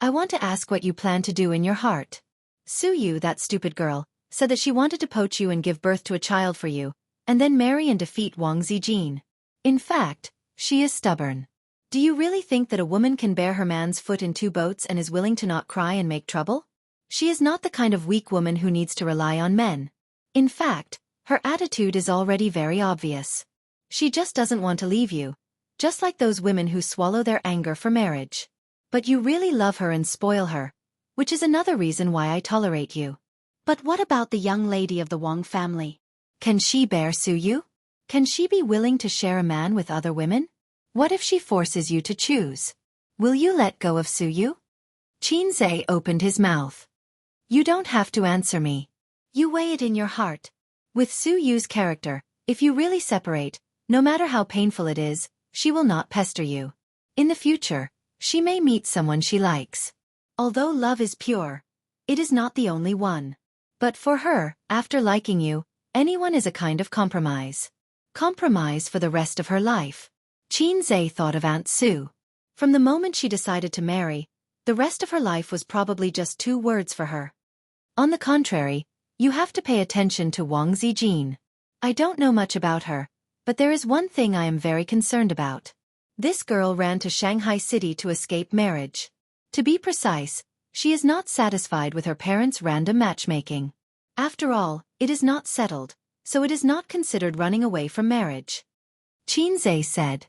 A: I want to ask what you plan to do in your heart. Suyu, that stupid girl, said that she wanted to poach you and give birth to a child for you, and then marry and defeat Wang Zijin. In fact, she is stubborn. Do you really think that a woman can bear her man's foot in two boats and is willing to not cry and make trouble? She is not the kind of weak woman who needs to rely on men. In fact, her attitude is already very obvious. She just doesn't want to leave you, just like those women who swallow their anger for marriage. But you really love her and spoil her, which is another reason why I tolerate you. But what about the young lady of the Wang family? Can she bear Suyu? Can she be willing to share a man with other women? What if she forces you to choose? Will you let go of Suyu? Chinze opened his mouth. You don't have to answer me. You weigh it in your heart. With Suyu's character, if you really separate, no matter how painful it is, she will not pester you. In the future, she may meet someone she likes. Although love is pure, it is not the only one. But for her, after liking you, anyone is a kind of compromise. Compromise for the rest of her life. Chinze thought of Aunt Sue. From the moment she decided to marry, the rest of her life was probably just 2 words for her. On the contrary, you have to pay attention to Wang Zijin. I don't know much about her, but there is one thing I am very concerned about. This girl ran to Shanghai City to escape marriage. To be precise, she is not satisfied with her parents' random matchmaking. After all, it is not settled, so it is not considered running away from marriage. Chinze said.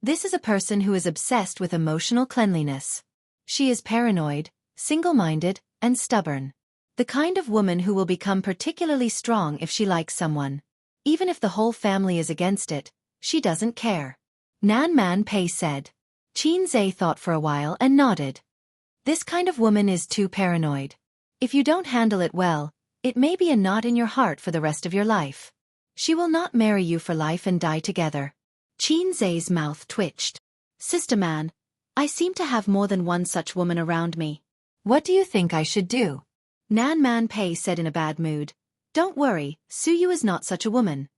A: This is a person who is obsessed with emotional cleanliness. She is paranoid, single-minded, and stubborn. The kind of woman who will become particularly strong if she likes someone. Even if the whole family is against it, she doesn't care. Nan Man Pei said. Chinze thought for a while and nodded. This kind of woman is too paranoid. If you don't handle it well, it may be a knot in your heart for the rest of your life. She will not marry you for life and die together. Chinze's mouth twitched. Sister Man, I seem to have more than one such woman around me. What do you think I should do? Nan Man Pei said in a bad mood. Don't worry, Suyu is not such a woman.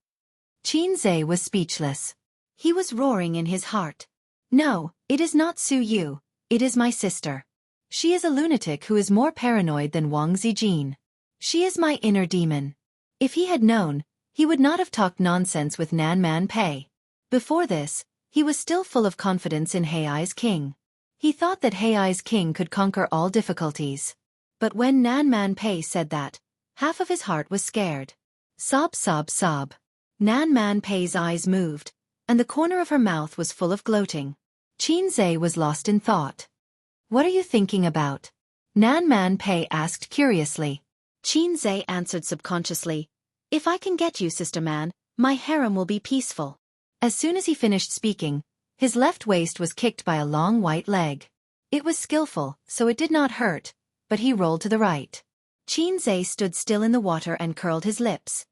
A: Chinze was speechless. He was roaring in his heart. No, it is not Suyu, it is my sister. She is a lunatic who is more paranoid than Wang Zijin. She is my inner demon. If he had known, he would not have talked nonsense with Nan Man Pei. Before this, he was still full of confidence in Hei's king. He thought that Hei's king could conquer all difficulties. But when Nan Man Pei said that, half of his heart was scared. Sob, sob, sob. Nan Man Pei's eyes moved, and the corner of her mouth was full of gloating. Chinze was lost in thought. What are you thinking about? Nan Man Pei asked curiously. Chinze answered subconsciously. If I can get you, Sister Man, my harem will be peaceful. As soon as he finished speaking, his left waist was kicked by a long white leg. It was skillful, so it did not hurt, but he rolled to the right. Chinze stood still in the water and curled his lips.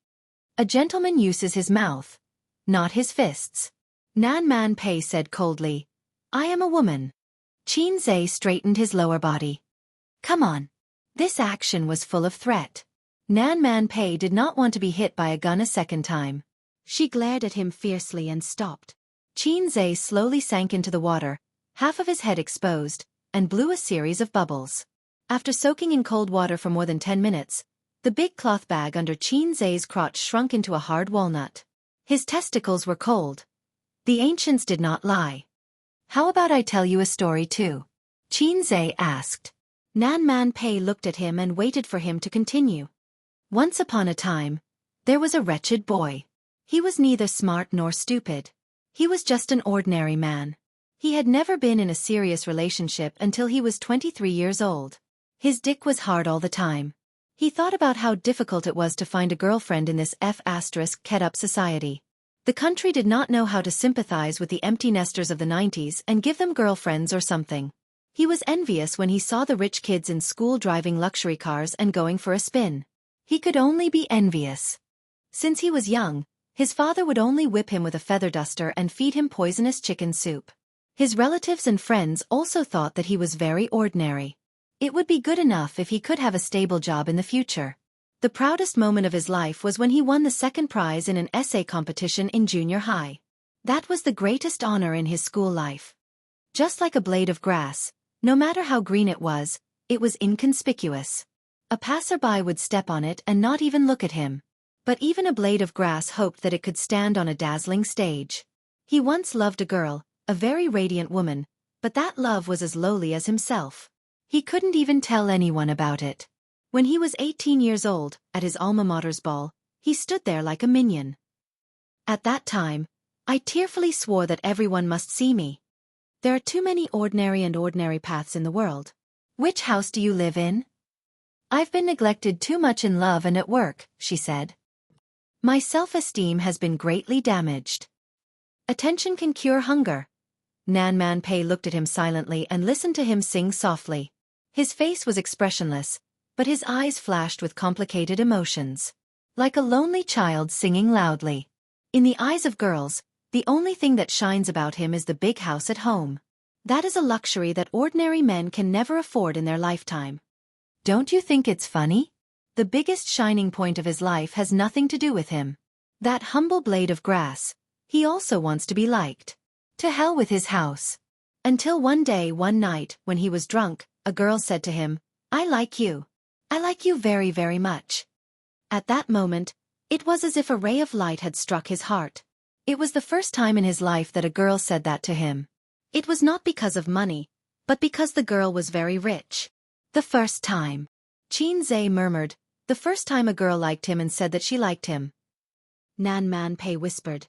A: A gentleman uses his mouth, not his fists. Nan Man Pei said coldly, I am a woman. Chinze straightened his lower body. Come on. This action was full of threat. Nan Man Pei did not want to be hit by a gun a second time. She glared at him fiercely and stopped. Chinze slowly sank into the water, half of his head exposed, and blew a series of bubbles. After soaking in cold water for more than 10 minutes, the big cloth bag under Chinze's crotch shrunk into a hard walnut. His testicles were cold. The ancients did not lie. How about I tell you a story too? Chinze asked. Nan Man Pei looked at him and waited for him to continue. Once upon a time, there was a wretched boy. He was neither smart nor stupid. He was just an ordinary man. He had never been in a serious relationship until he was 23 years old. His dick was hard all the time. He thought about how difficult it was to find a girlfriend in this F***ed-up society. The country did not know how to sympathize with the empty nesters of the 90s and give them girlfriends or something. He was envious when he saw the rich kids in school driving luxury cars and going for a spin. He could only be envious. Since he was young, his father would only whip him with a feather duster and feed him poisonous chicken soup. His relatives and friends also thought that he was very ordinary. It would be good enough if he could have a stable job in the future. The proudest moment of his life was when he won the second prize in an essay competition in junior high. That was the greatest honor in his school life. Just like a blade of grass, no matter how green it was inconspicuous. A passerby would step on it and not even look at him. But even a blade of grass hoped that it could stand on a dazzling stage. He once loved a girl, a very radiant woman, but that love was as lowly as himself. He couldn't even tell anyone about it. When he was 18 years old, at his alma mater's ball, he stood there like a minion. At that time, I tearfully swore that everyone must see me. There are too many ordinary paths in the world. Which house do you live in? I've been neglected too much in love and at work, she said. My self-esteem has been greatly damaged. Attention can cure hunger. Nan Man Pei looked at him silently and listened to him sing softly. His face was expressionless, but his eyes flashed with complicated emotions. Like a lonely child singing loudly. In the eyes of girls, the only thing that shines about him is the big house at home. That is a luxury that ordinary men can never afford in their lifetime. Don't you think it's funny? The biggest shining point of his life has nothing to do with him. That humble blade of grass. He also wants to be liked. To hell with his house. Until one night, when he was drunk, a girl said to him, I like you. I like you very, very much. At that moment, it was as if a ray of light had struck his heart. It was the first time in his life that a girl said that to him. It was not because of money, but because the girl was very rich. The first time. Qin Zhe murmured, the first time a girl liked him and said that she liked him. Nan Man Pei whispered,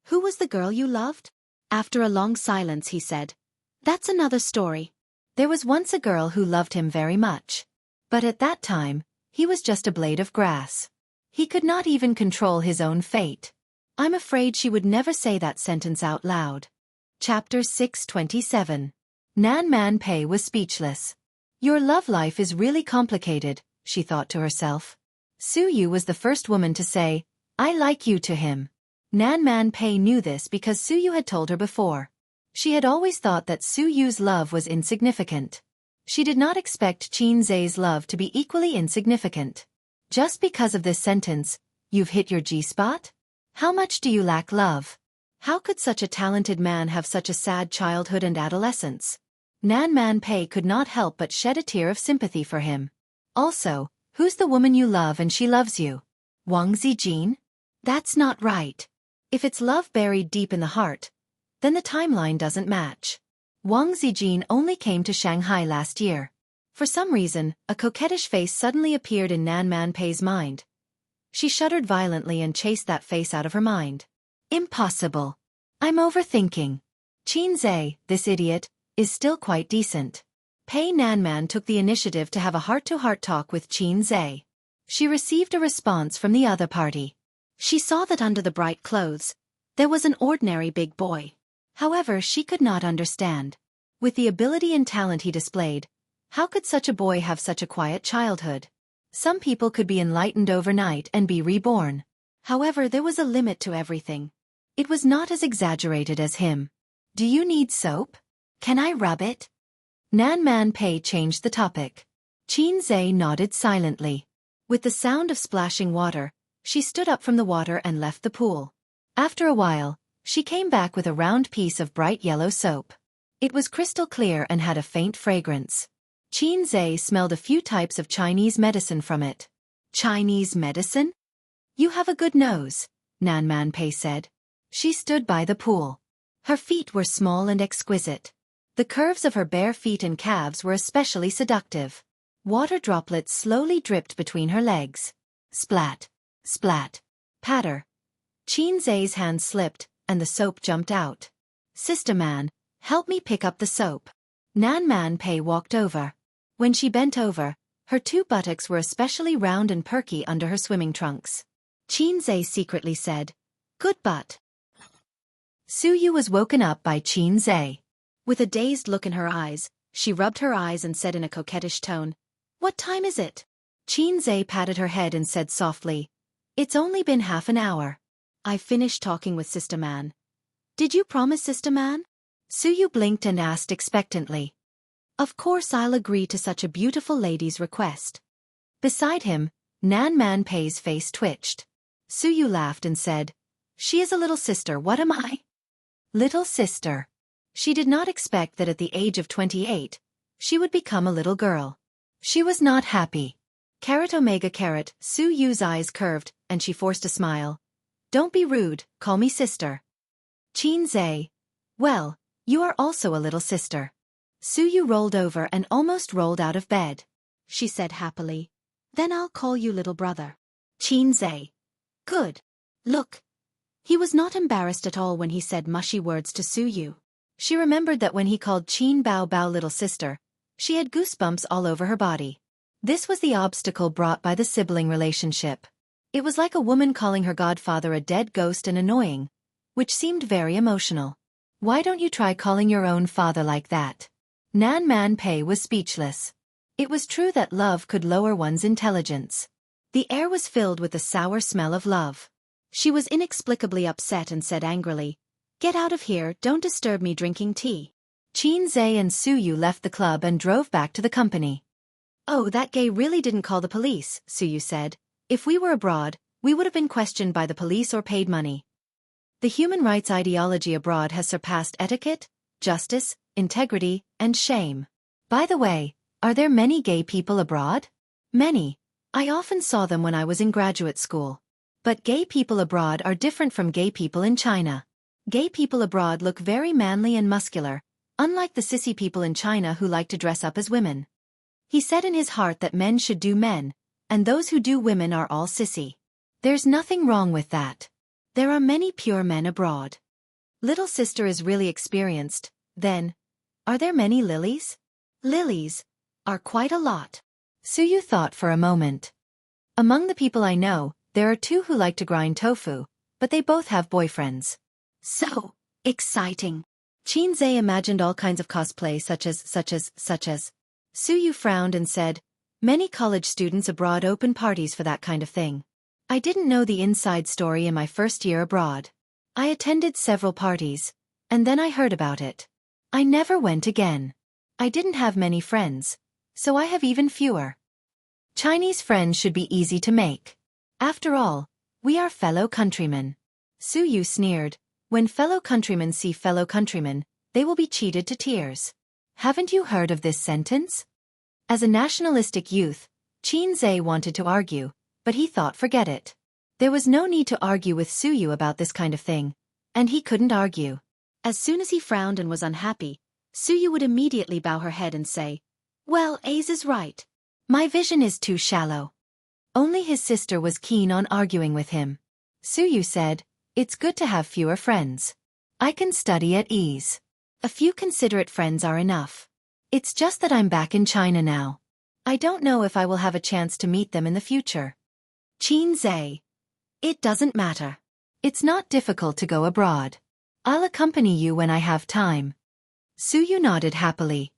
A: who was the girl you loved? After a long silence he said, that's another story. There was once a girl who loved him very much. But at that time, he was just a blade of grass. He could not even control his own fate. I'm afraid she would never say that sentence out loud. Chapter 627. Nan Man Pei was speechless. Your love life is really complicated, she thought to herself. Su Yu was the first woman to say, I like you to him. Nan Man Pei knew this because Su Yu had told her before. She had always thought that Su Yu's love was insignificant. She did not expect Qin Zhe's love to be equally insignificant. Just because of this sentence, you've hit your G-spot? How much do you lack love? How could such a talented man have such a sad childhood and adolescence? Nan Man Pei could not help but shed a tear of sympathy for him. Also, who's the woman you love and she loves you? Wang Zijin? That's not right. If it's love buried deep in the heart, then the timeline doesn't match. Wang Zijin only came to Shanghai last year. For some reason, a coquettish face suddenly appeared in Nan Man Pei's mind. She shuddered violently and chased that face out of her mind. Impossible. I'm overthinking. Qin Zhe, this idiot, is still quite decent. Pei Nanman took the initiative to have a heart-to-heart talk with Qin Zhe. She received a response from the other party. She saw that under the bright clothes, there was an ordinary big boy. However, she could not understand. With the ability and talent he displayed, how could such a boy have such a quiet childhood? Some people could be enlightened overnight and be reborn. However, there was a limit to everything. It was not as exaggerated as him. Do you need soap? Can I rub it? Nan Man Pei changed the topic. Qin Zhe nodded silently. With the sound of splashing water, she stood up from the water and left the pool. After a while, she came back with a round piece of bright yellow soap. It was crystal clear and had a faint fragrance. Qin Zhe smelled a few types of Chinese medicine from it. Chinese medicine? You have a good nose, Nan Man Pei said. She stood by the pool. Her feet were small and exquisite. The curves of her bare feet and calves were especially seductive. Water droplets slowly dripped between her legs. Splat, splat, patter. Qin Zhe's hand slipped, and the soap jumped out. Sister Man, help me pick up the soap. Nan Man Pei walked over. When she bent over, Her two buttocks were especially round and perky under her swimming trunks. Qin Zhe secretly said, "Good butt." Suyu was woken up by Qin Zhe. With a dazed look in her eyes, she rubbed her eyes and said in a coquettish tone, "What time is it?" Qin Zhe patted her head and said softly, "It's only been half an hour. I've finished talking with Sister Man." "Did you promise, Sister Man?" Suyu blinked and asked expectantly. "Of course I'll agree to such a beautiful lady's request." Beside him, Nan Man Pei's face twitched. Suyu laughed and said, "She is a little sister, what am I?" Little sister. She did not expect that at the age of 28, she would become a little girl. She was not happy. Carat Omega Carat, Suyu's eyes curved, and she forced a smile. "Don't be rude, call me sister." Qin Zhe. "Well, you are also a little sister." Suyu rolled over and almost rolled out of bed. She said happily, "Then I'll call you little brother." Qin Zhe. "Good. Look." He was not embarrassed at all when he said mushy words to Suyu. She remembered that when he called Qin Bao Bao little sister, she had goosebumps all over her body. This was the obstacle brought by the sibling relationship. It was like a woman calling her godfather a dead ghost and annoying, which seemed very emotional. "Why don't you try calling your own father like that?" Nan Man Pei was speechless. It was true that love could lower one's intelligence. The air was filled with the sour smell of love. She was inexplicably upset and said angrily, "Get out of here, don't disturb me drinking tea." Qin Zhe and Suyu left the club and drove back to the company. "Oh, that gay really didn't call the police," Suyu said. "If we were abroad, we would have been questioned by the police or paid money." The human rights ideology abroad has surpassed etiquette, justice, integrity, and shame. By the way, are there many gay people abroad? Many. I often saw them when I was in graduate school. But gay people abroad are different from gay people in China. Gay people abroad look very manly and muscular, unlike the sissy people in China who like to dress up as women. He said in his heart that men should do men, and those who do women are all sissy. There's nothing wrong with that. There are many pure men abroad. Little sister is really experienced, then. Are there many lilies? Lilies are quite a lot. Suyu thought for a moment. Among the people I know, there are two who like to grind tofu, but they both have boyfriends. So exciting. Qin Zhe imagined all kinds of cosplay such as. Suyu frowned and said, "Many college students abroad open parties for that kind of thing. I didn't know the inside story in my first year abroad. I attended several parties, and then I heard about it. I never went again. I didn't have many friends, so I have even fewer. Chinese friends should be easy to make. After all, we are fellow countrymen." Suyu sneered, "When fellow countrymen see fellow countrymen, they will be cheated to tears." Haven't you heard of this sentence? As a nationalistic youth, Qin Zhe wanted to argue, but he thought forget it. There was no need to argue with Suyu about this kind of thing, and he couldn't argue. As soon as he frowned and was unhappy, Suyu would immediately bow her head and say, "Well, Ace is right. My vision is too shallow." Only his sister was keen on arguing with him. Suyu said, "It's good to have fewer friends. I can study at ease. A few considerate friends are enough. It's just that I'm back in China now. I don't know if I will have a chance to meet them in the future." Qin Zhe. "It doesn't matter. It's not difficult to go abroad. I'll accompany you when I have time." Suyu nodded happily.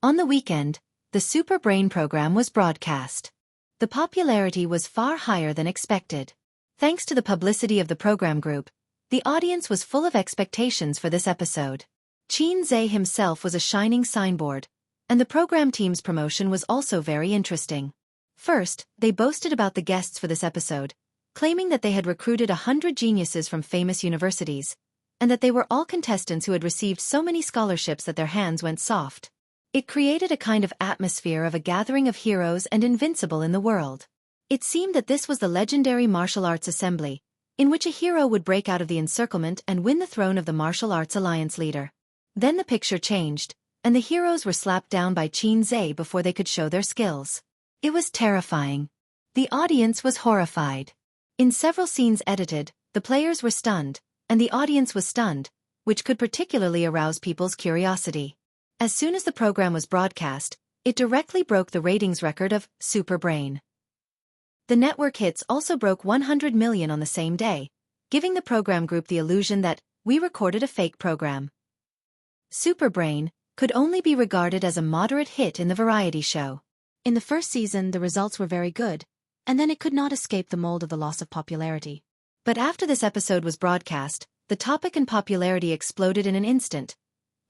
A: On the weekend, the Super Brain program was broadcast. The popularity was far higher than expected. Thanks to the publicity of the program group, the audience was full of expectations for this episode. Qin Zhe himself was a shining signboard, and the program team's promotion was also very interesting. First, they boasted about the guests for this episode, claiming that they had recruited 100 geniuses from famous universities, and that they were all contestants who had received so many scholarships that their hands went soft. It created a kind of atmosphere of a gathering of heroes and invincible in the world. It seemed that this was the legendary martial arts assembly, in which a hero would break out of the encirclement and win the throne of the martial arts alliance leader. Then the picture changed, and the heroes were slapped down by Qin Zhe before they could show their skills. It was terrifying. The audience was horrified. In several scenes edited, the players were stunned, and the audience was stunned, which could particularly arouse people's curiosity. As soon as the program was broadcast, It directly broke the ratings record of Super Brain. The network hits also broke 100 million on the same day, giving the program group the illusion that we recorded a fake program. Super Brain could only be regarded as a moderate hit in the variety show. In the first season, the results were very good, and then it could not escape the mold of the loss of popularity. But after this episode was broadcast, the topic and popularity exploded in an instant,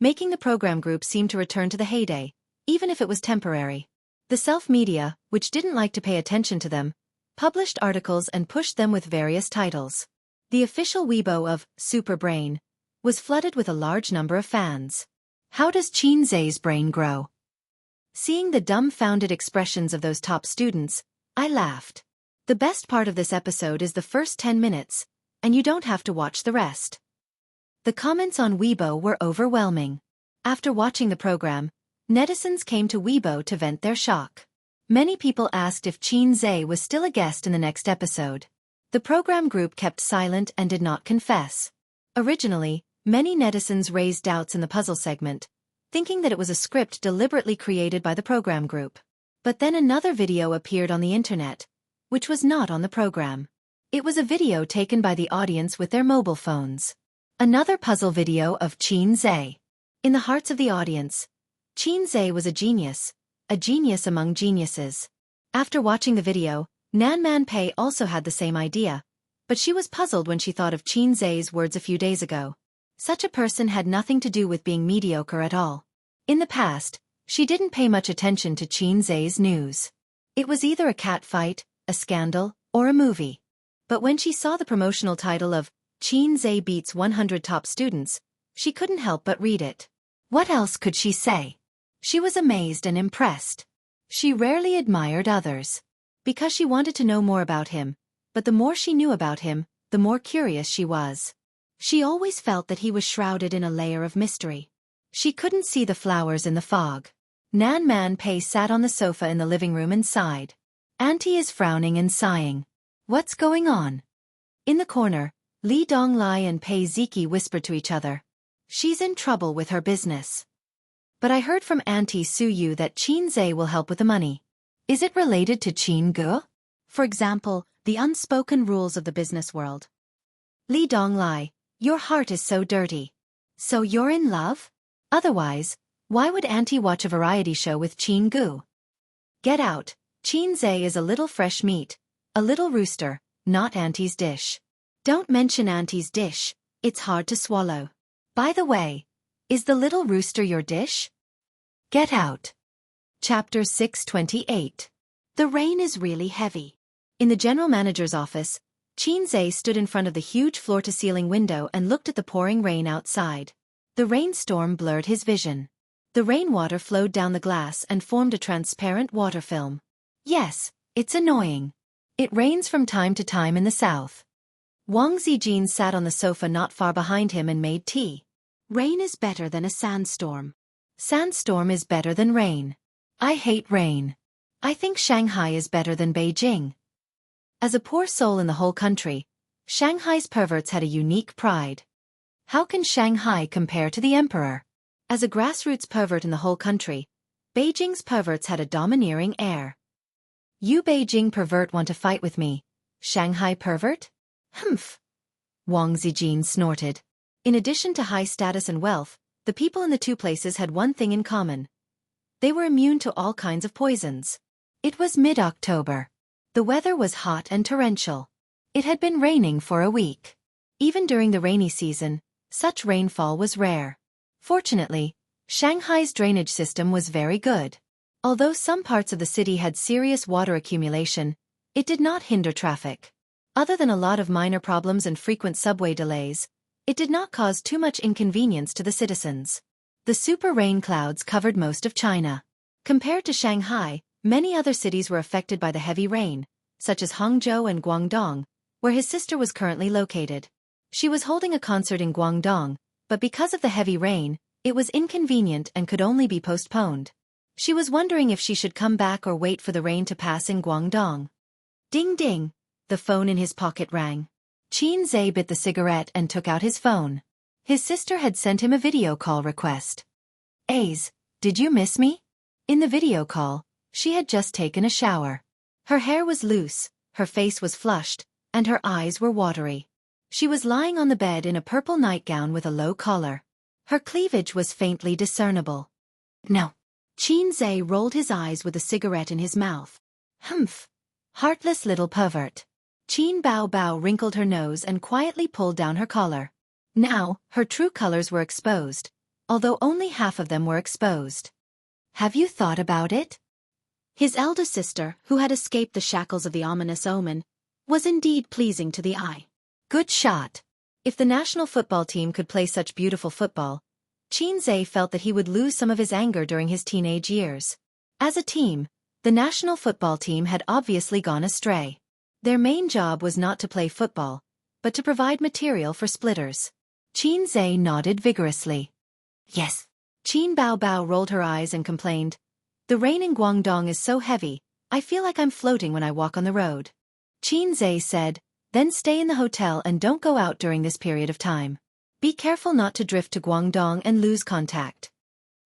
A: making the program group seem to return to the heyday, even if it was temporary. The self-media, which didn't like to pay attention to them, published articles and pushed them with various titles. The official Weibo of Super Brain was flooded with a large number of fans. How does Qinzhe's brain grow? Seeing the dumbfounded expressions of those top students, I laughed. The best part of this episode is the first 10 minutes, and you don't have to watch the rest. The comments on Weibo were overwhelming. After watching the program, netizens came to Weibo to vent their shock. Many people asked if Qinzhe was still a guest in the next episode. The program group kept silent and did not confess. Originally, many netizens raised doubts in the puzzle segment, thinking that it was a script deliberately created by the program group. But then another video appeared on the internet, which was not on the program. It was a video taken by the audience with their mobile phones. Another puzzle video of Qinzhe. In the hearts of the audience, Qinzhe was a genius among geniuses. After watching the video, Nanman Pei also had the same idea, but she was puzzled when she thought of Qinzhe's words a few days ago. Such a person had nothing to do with being mediocre at all. In the past, she didn't pay much attention to Qinzhe's news. It was either a cat fight, a scandal, or a movie. But when she saw the promotional title of Qinzhe Beats 100 Top Students, she couldn't help but read it. What else could she say? She was amazed and impressed. She rarely admired others, because she wanted to know more about him, but the more she knew about him, the more curious she was. She always felt that he was shrouded in a layer of mystery. She couldn't see the flowers in the fog. Nanman Pei sat on the sofa in the living room and sighed. Auntie is frowning and sighing. What's going on? In the corner, Li Donglai and Pei Ziki whispered to each other. She's in trouble with her business. But I heard from Auntie Su Yu that Qinzhe will help with the money. Is it related to Qin Ge? For example, the unspoken rules of the business world. Li Donglai, your heart is so dirty. So you're in love? Otherwise, why would Auntie watch a variety show with Qin Ge? Get out, Qinzhe is a little fresh meat, a little rooster, not Auntie's dish. Don't mention Auntie's dish, it's hard to swallow. By the way, is the little rooster your dish? Get out. Chapter 628. The rain is really heavy. In the general manager's office, Qinzhe stood in front of the huge floor-to-ceiling window and looked at the pouring rain outside. The rainstorm blurred his vision. The rainwater flowed down the glass and formed a transparent water film. Yes, it's annoying. It rains from time to time in the south. Wang Zijin sat on the sofa not far behind him and made tea. Rain is better than a sandstorm. Sandstorm is better than rain. I hate rain. I think Shanghai is better than Beijing. As a poor soul in the whole country, Shanghai's perverts had a unique pride. How can Shanghai compare to the emperor? As a grassroots pervert in the whole country, Beijing's perverts had a domineering air. You Beijing pervert want to fight with me, Shanghai pervert? Humph! Wang Zijin snorted. In addition to high status and wealth, the people in the two places had one thing in common. They were immune to all kinds of poisons. It was mid-October. The weather was hot and torrential. It had been raining for a week. Even during the rainy season, such rainfall was rare. Fortunately, Shanghai's drainage system was very good. Although some parts of the city had serious water accumulation, it did not hinder traffic. Other than a lot of minor problems and frequent subway delays, it did not cause too much inconvenience to the citizens. The super rain clouds covered most of China. Compared to Shanghai, many other cities were affected by the heavy rain, such as Hangzhou and Guangdong, where his sister was currently located. She was holding a concert in Guangdong, but because of the heavy rain, it was inconvenient and could only be postponed. She was wondering if she should come back or wait for the rain to pass in Guangdong. Ding ding, the phone in his pocket rang. Qinzhe bit the cigarette and took out his phone. His sister had sent him a video call request. Aze, did you miss me? In the video call, she had just taken a shower. Her hair was loose, her face was flushed, and her eyes were watery. She was lying on the bed in a purple nightgown with a low collar. Her cleavage was faintly discernible. No. Qin rolled his eyes with a cigarette in his mouth. Humph. Heartless little pervert. Qin Bao wrinkled her nose and quietly pulled down her collar. Now, her true colors were exposed, although only half of them were exposed. Have you thought about it? His elder sister, who had escaped the shackles of the ominous omen, was indeed pleasing to the eye. Good shot. If the national football team could play such beautiful football, Qin felt that he would lose some of his anger during his teenage years. As a team, the national football team had obviously gone astray. Their main job was not to play football, but to provide material for splitters. Qin nodded vigorously. Yes. Qin Bao rolled her eyes and complained, "The rain in Guangdong is so heavy, I feel like I'm floating when I walk on the road." Qin said, "Then stay in the hotel and don't go out during this period of time. Be careful not to drift to Guangdong and lose contact."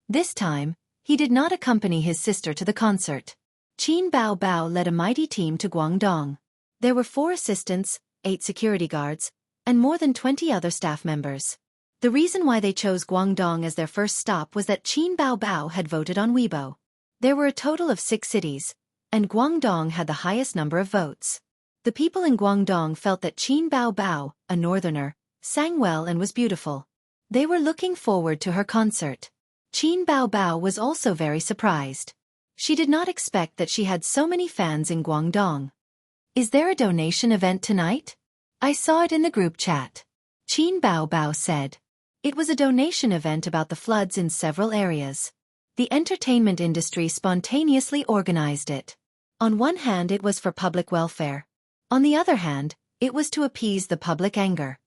A: This time, he did not accompany his sister to the concert. Qin Bao led a mighty team to Guangdong. There were 4 assistants, 8 security guards, and more than 20 other staff members. The reason why they chose Guangdong as their first stop was that Qin Bao had voted on Weibo. There were a total of 6 cities, and Guangdong had the highest number of votes. The people in Guangdong felt that Qin Bao, a northerner, sang well and was beautiful. They were looking forward to her concert. Qin Bao was also very surprised. She did not expect that she had so many fans in Guangdong. "Is there a donation event tonight? I saw it in the group chat," Qin Bao said. It was a donation event about the floods in several areas. The entertainment industry spontaneously organized it. On one hand, it was for public welfare. On the other hand, it was to appease the public anger.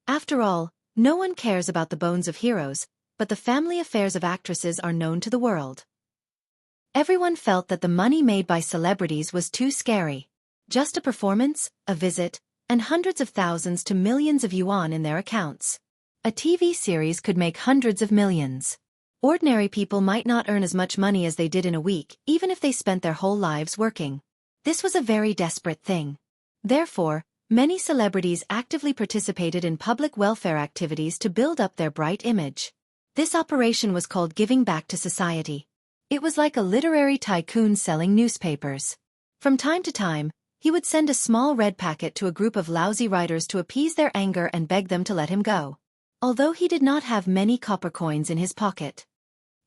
A: After all, no one cares about the bones of heroes, but the family affairs of actresses are known to the world. Everyone felt that the money made by celebrities was too scary. Just a performance, a visit, and hundreds of thousands to millions of yuan in their accounts. A TV series could make hundreds of millions. Ordinary people might not earn as much money as they did in a week, even if they spent their whole lives working. This was a very desperate thing. Therefore, many celebrities actively participated in public welfare activities to build up their bright image. This operation was called giving back to society. It was like a literary tycoon selling newspapers. From time to time, he would send a small red packet to a group of lousy writers to appease their anger and beg them to let him go. Although he did not have many copper coins in his pocket.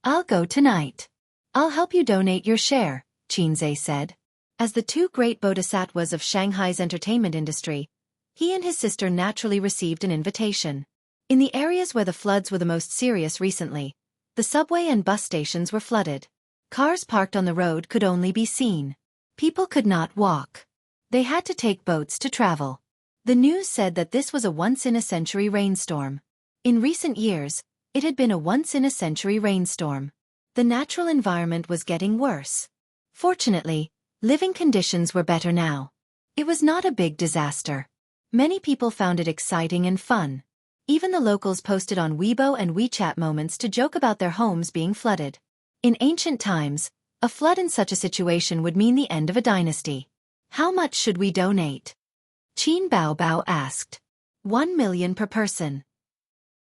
A: "I'll go tonight. I'll help you donate your share," Qin said. As the 2 great bodhisattvas of Shanghai's entertainment industry, he and his sister naturally received an invitation. In the areas where the floods were the most serious recently, the subway and bus stations were flooded. Cars parked on the road could only be seen. People could not walk. They had to take boats to travel. The news said that this was a once-in-a-century rainstorm. In recent years, it had been a once-in-a-century rainstorm. The natural environment was getting worse. Fortunately, living conditions were better now. It was not a big disaster. Many people found it exciting and fun. Even the locals posted on Weibo and WeChat moments to joke about their homes being flooded. In ancient times, a flood in such a situation would mean the end of a dynasty. "How much should we donate?" Qin Bao asked. 1 million per person.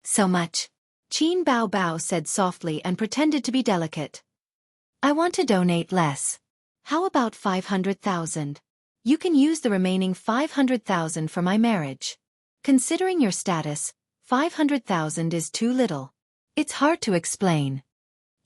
A: "So much?" Qin Bao said softly and pretended to be delicate. "I want to donate less. How about 500,000? You can use the remaining 500,000 for my marriage. Considering your status, 500,000 is too little. It's hard to explain."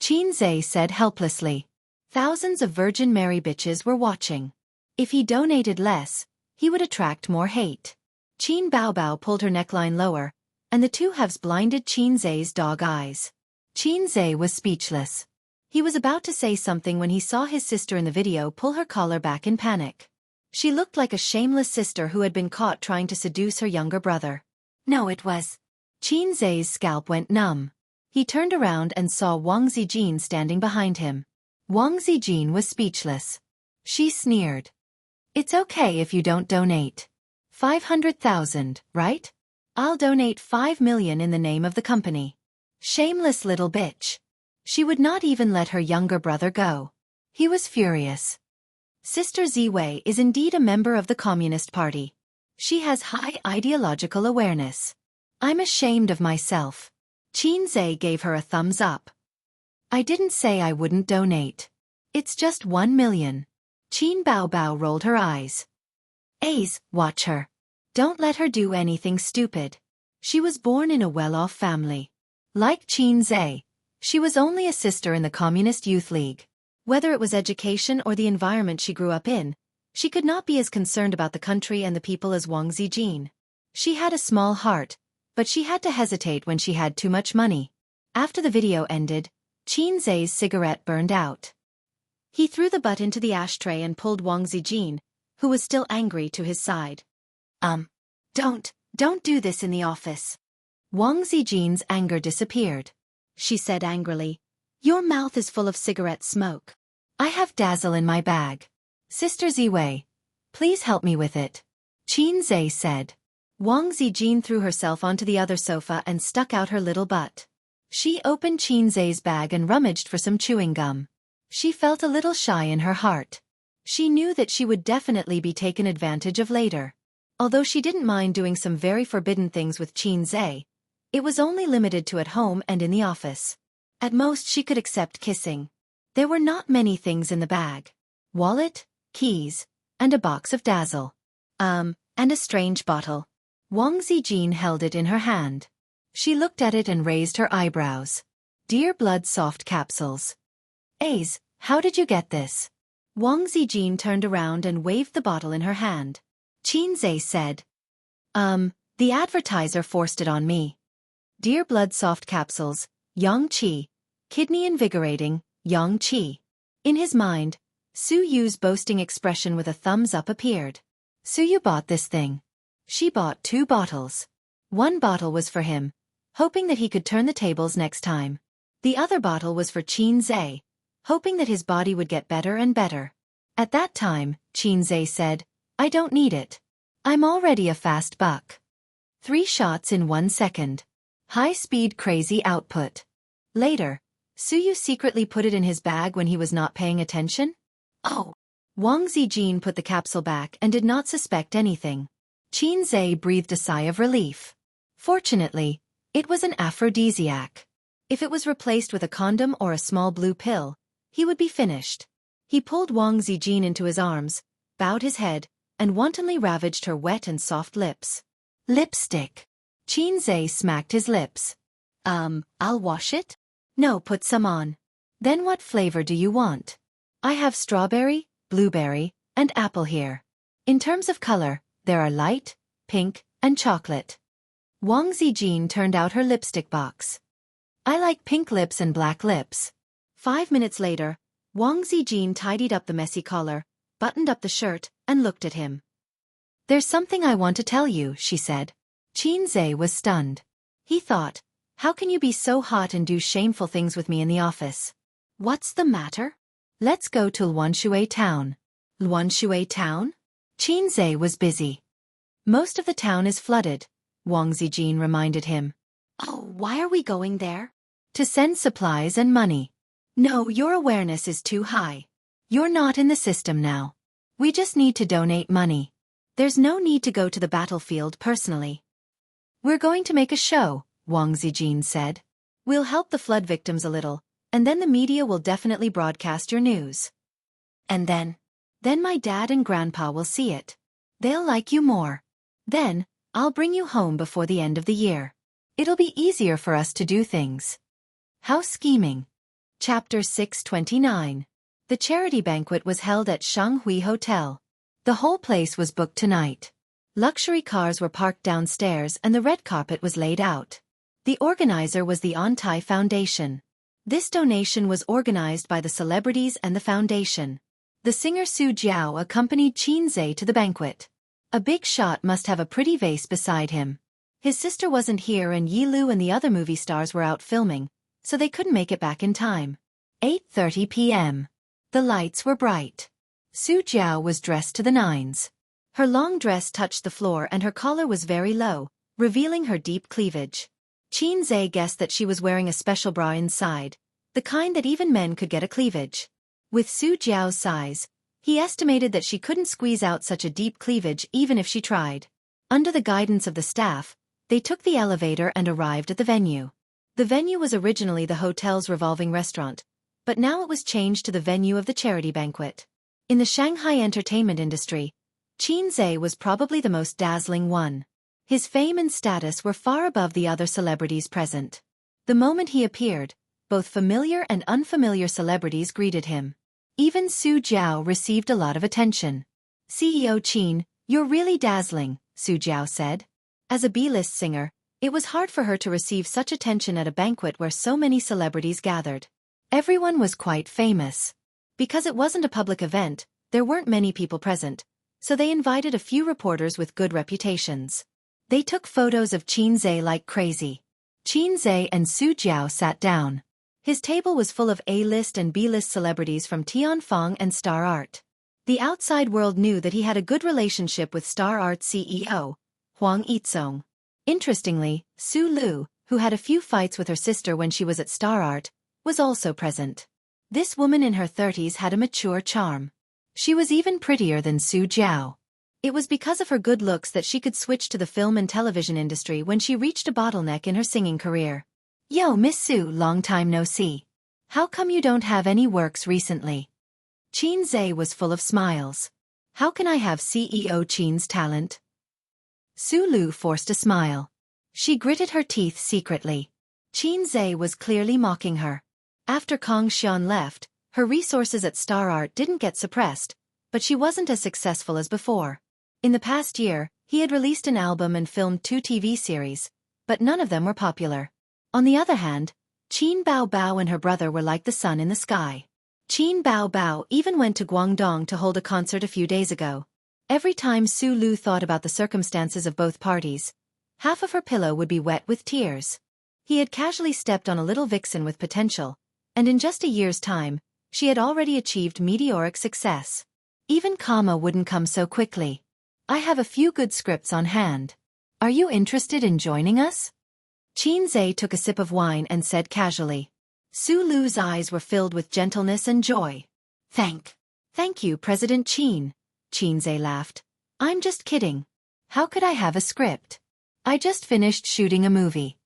A: Qin said helplessly. Thousands of Virgin Mary bitches were watching. If he donated less, he would attract more hate. Qin Bao pulled her neckline lower, and the 2 halves blinded Qin dog eyes. Qin was speechless. He was about to say something when he saw his sister in the video pull her collar back in panic. She looked like a shameless sister who had been caught trying to seduce her younger brother. No, it was. Qin scalp went numb. He turned around and saw Wang Zijin standing behind him. Wang Zijin was speechless. She sneered. "It's okay if you don't donate. 500,000, right? I'll donate 5 million in the name of the company." "Shameless little bitch." She would not even let her younger brother go. He was furious. Sister Ziwei is indeed a member of the Communist Party. She has high ideological awareness. I'm ashamed of myself. Qin Zhe gave her a thumbs up. I didn't say I wouldn't donate. It's just 1 million. Qin Baobao rolled her eyes. Ace, watch her. Don't let her do anything stupid. She was born in a well-off family. Like Qin Zhe, she was only a sister in the Communist Youth League. Whether it was education or the environment she grew up in, she could not be as concerned about the country and the people as Wang Zijin. She had a small heart, but she had to hesitate when she had too much money. After the video ended, Qin Zhe's cigarette burned out. He threw the butt into the ashtray and pulled Wang Zijin, who was still angry, to his side. Don't do this in the office. Wang Zijin's anger disappeared. She said angrily, your mouth is full of cigarette smoke. I have Dazzle in my bag. Sister Ziwei, please help me with it. Qin Zhe said. Wang Zijin threw herself onto the other sofa and stuck out her little butt. She opened Qin Zhe's bag and rummaged for some chewing gum. She felt a little shy in her heart. She knew that she would definitely be taken advantage of later. Although she didn't mind doing some very forbidden things with Qin Zhe, it was only limited to at home and in the office. At most she could accept kissing. There were not many things in the bag. Wallet, keys, and a box of Dazzle. And a strange bottle. Wang Zijin held it in her hand. She looked at it and raised her eyebrows. Dear Blood Soft Capsules. Ace, how did you get this? Wang Zijin turned around and waved the bottle in her hand. Qin Zhe said. The advertiser forced it on me. Dear Blood Soft Capsules, Yang Qi. Kidney invigorating, Yang Qi. In his mind, Su Yu's boasting expression with a thumbs up appeared. Su Yu bought this thing. She bought 2 bottles. One bottle was for him, hoping that he could turn the tables next time. The other bottle was for Qin Zhe, hoping that his body would get better and better. At that time, Qin Zhe said, I don't need it. I'm already a fast buck. 3 shots in 1 second. High-speed crazy output. Later, Su Yu secretly put it in his bag when he was not paying attention? Oh. Wang Zijin put the capsule back and did not suspect anything. Qin Zhe breathed a sigh of relief. Fortunately, it was an aphrodisiac. If it was replaced with a condom or a small blue pill, he would be finished. He pulled Wang Zijin into his arms, bowed his head, and wantonly ravaged her wet and soft lips. Lipstick. Qin Zhe smacked his lips. I'll wash it? No, put some on. Then what flavor do you want? I have strawberry, blueberry, and apple here. In terms of color, there are light, pink, and chocolate. Wang Zijin turned out her lipstick box. I like pink lips and black lips. 5 minutes later, Wang Zijin tidied up the messy collar, buttoned up the shirt, and looked at him. There's something I want to tell you, she said. Qin Zhe was stunned. He thought, how can you be so hot and do shameful things with me in the office? What's the matter? Let's go to Luanshui town. Luanshui town? Qin Zhe was busy. Most of the town is flooded, Wang Zijin reminded him. Oh, why are we going there? To send supplies and money. No, your awareness is too high. You're not in the system now. We just need to donate money. There's no need to go to the battlefield personally. We're going to make a show, Wang Zijin said. We'll help the flood victims a little, and then the media will definitely broadcast your news. And then my dad and grandpa will see it. They'll like you more. Then, I'll bring you home before the end of the year. It'll be easier for us to do things. How scheming. Chapter 629. The charity banquet was held at Shanghui Hotel. The whole place was booked tonight. Luxury cars were parked downstairs and the red carpet was laid out. The organizer was the Antai Foundation. This donation was organized by the celebrities and the foundation. The singer Su Jiao accompanied Qin Zhe to the banquet. A big shot must have a pretty vase beside him. His sister wasn't here and Yi Lu and the other movie stars were out filming, so they couldn't make it back in time. 8:30 p.m. The lights were bright. Su Jiao was dressed to the nines. Her long dress touched the floor and her collar was very low, revealing her deep cleavage. Qin Zhe guessed that she was wearing a special bra inside, the kind that even men could get a cleavage. With Su Jiao's size, he estimated that she couldn't squeeze out such a deep cleavage even if she tried. Under the guidance of the staff, they took the elevator and arrived at the venue. The venue was originally the hotel's revolving restaurant, but now it was changed to the venue of the charity banquet. In the Shanghai entertainment industry, Qin Zhe was probably the most dazzling one. His fame and status were far above the other celebrities present. The moment he appeared, both familiar and unfamiliar celebrities greeted him. Even Su Jiao received a lot of attention. "CEO Qin, you're really dazzling," Su Jiao said. As a B-list singer, it was hard for her to receive such attention at a banquet where so many celebrities gathered. Everyone was quite famous. Because it wasn't a public event, there weren't many people present, so they invited a few reporters with good reputations. They took photos of Qin Zhe like crazy. Qin Zhe and Su Jiao sat down. His table was full of A-list and B-list celebrities from Tianfeng and Star Art. The outside world knew that he had a good relationship with Star Art CEO, Huang Yizong. Interestingly, Su Lu, who had a few fights with her sister when she was at Star Art, was also present. This woman in her 30s had a mature charm. She was even prettier than Su Jiao. It was because of her good looks that she could switch to the film and television industry when she reached a bottleneck in her singing career. "Yo, Miss Su, long time no see. How come you don't have any works recently?" Qin Zhe was full of smiles. "How can I have CEO Qin's talent?" Su Lu forced a smile. She gritted her teeth secretly. Qin Zhe was clearly mocking her. After Kong Xian left, her resources at Star Art didn't get suppressed, but she wasn't as successful as before. In the past year, he had released an album and filmed 2 TV series, but none of them were popular. On the other hand, Qin Bao Bao and her brother were like the sun in the sky. Qin Bao Bao even went to Guangdong to hold a concert a few days ago. Every time Su Lu thought about the circumstances of both parties, half of her pillow would be wet with tears. He had casually stepped on a little vixen with potential, and in just a year's time, she had already achieved meteoric success. Even Kama wouldn't come so quickly. "I have a few good scripts on hand. Are you interested in joining us?" Qin Zhe took a sip of wine and said casually. Su Lu's eyes were filled with gentleness and joy. Thank you, President Qin," Qin Zhe laughed. "I'm just kidding. How could I have a script? I just finished shooting a movie."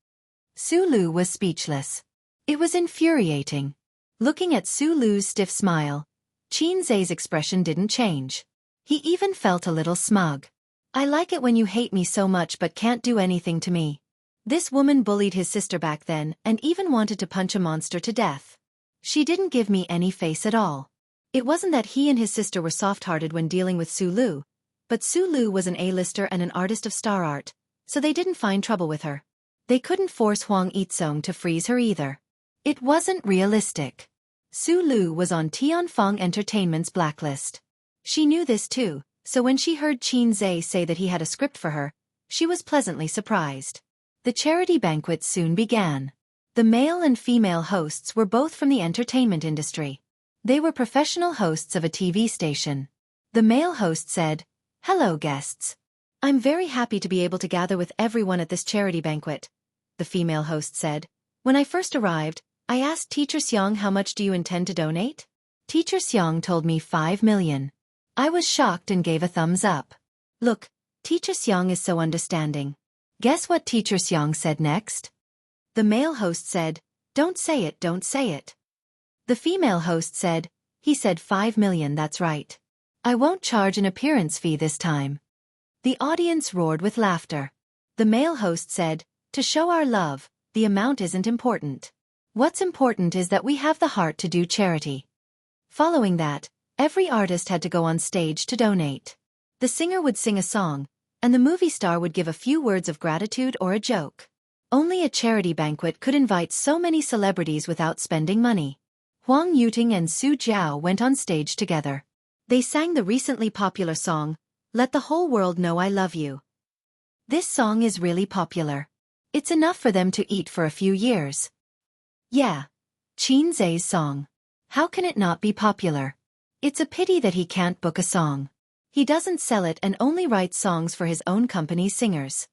A: Su Lu was speechless. It was infuriating. Looking at Su Lu's stiff smile, Qin Zhe's expression didn't change. He even felt a little smug. "I like it when you hate me so much but can't do anything to me." This woman bullied his sister back then and even wanted to punch a monster to death. She didn't give me any face at all. It wasn't that he and his sister were soft-hearted when dealing with Su Lu, but Su Lu was an A-lister and an artist of Star Art, so they didn't find trouble with her. They couldn't force Huang Yizong to freeze her either. It wasn't realistic. Su Lu was on Tianfeng Entertainment's blacklist. She knew this too, so when she heard Qin Zhe say that he had a script for her, she was pleasantly surprised. The charity banquet soon began. The male and female hosts were both from the entertainment industry. They were professional hosts of a TV station. The male host said, "Hello, guests. I'm very happy to be able to gather with everyone at this charity banquet." The female host said, "When I first arrived, I asked Teacher Xiang how much do you intend to donate? Teacher Xiang told me 5 million. I was shocked and gave a thumbs up. Look, Teacher Xiang is so understanding." Guess what Teacher Xiang said next? The male host said, "Don't say it, don't say it." The female host said, "He said 5 million, that's right. I won't charge an appearance fee this time." The audience roared with laughter. The male host said, "To show our love, the amount isn't important. What's important is that we have the heart to do charity." Following that, every artist had to go on stage to donate. The singer would sing a song, and the movie star would give a few words of gratitude or a joke. Only a charity banquet could invite so many celebrities without spending money. Huang Yuting and Su Jiao went on stage together. They sang the recently popular song, "Let the Whole World Know I Love You." This song is really popular. It's enough for them to eat for a few years. Yeah, Qin Zhe's song. How can it not be popular? It's a pity that he can't book a song. He doesn't sell it and only writes songs for his own company's singers.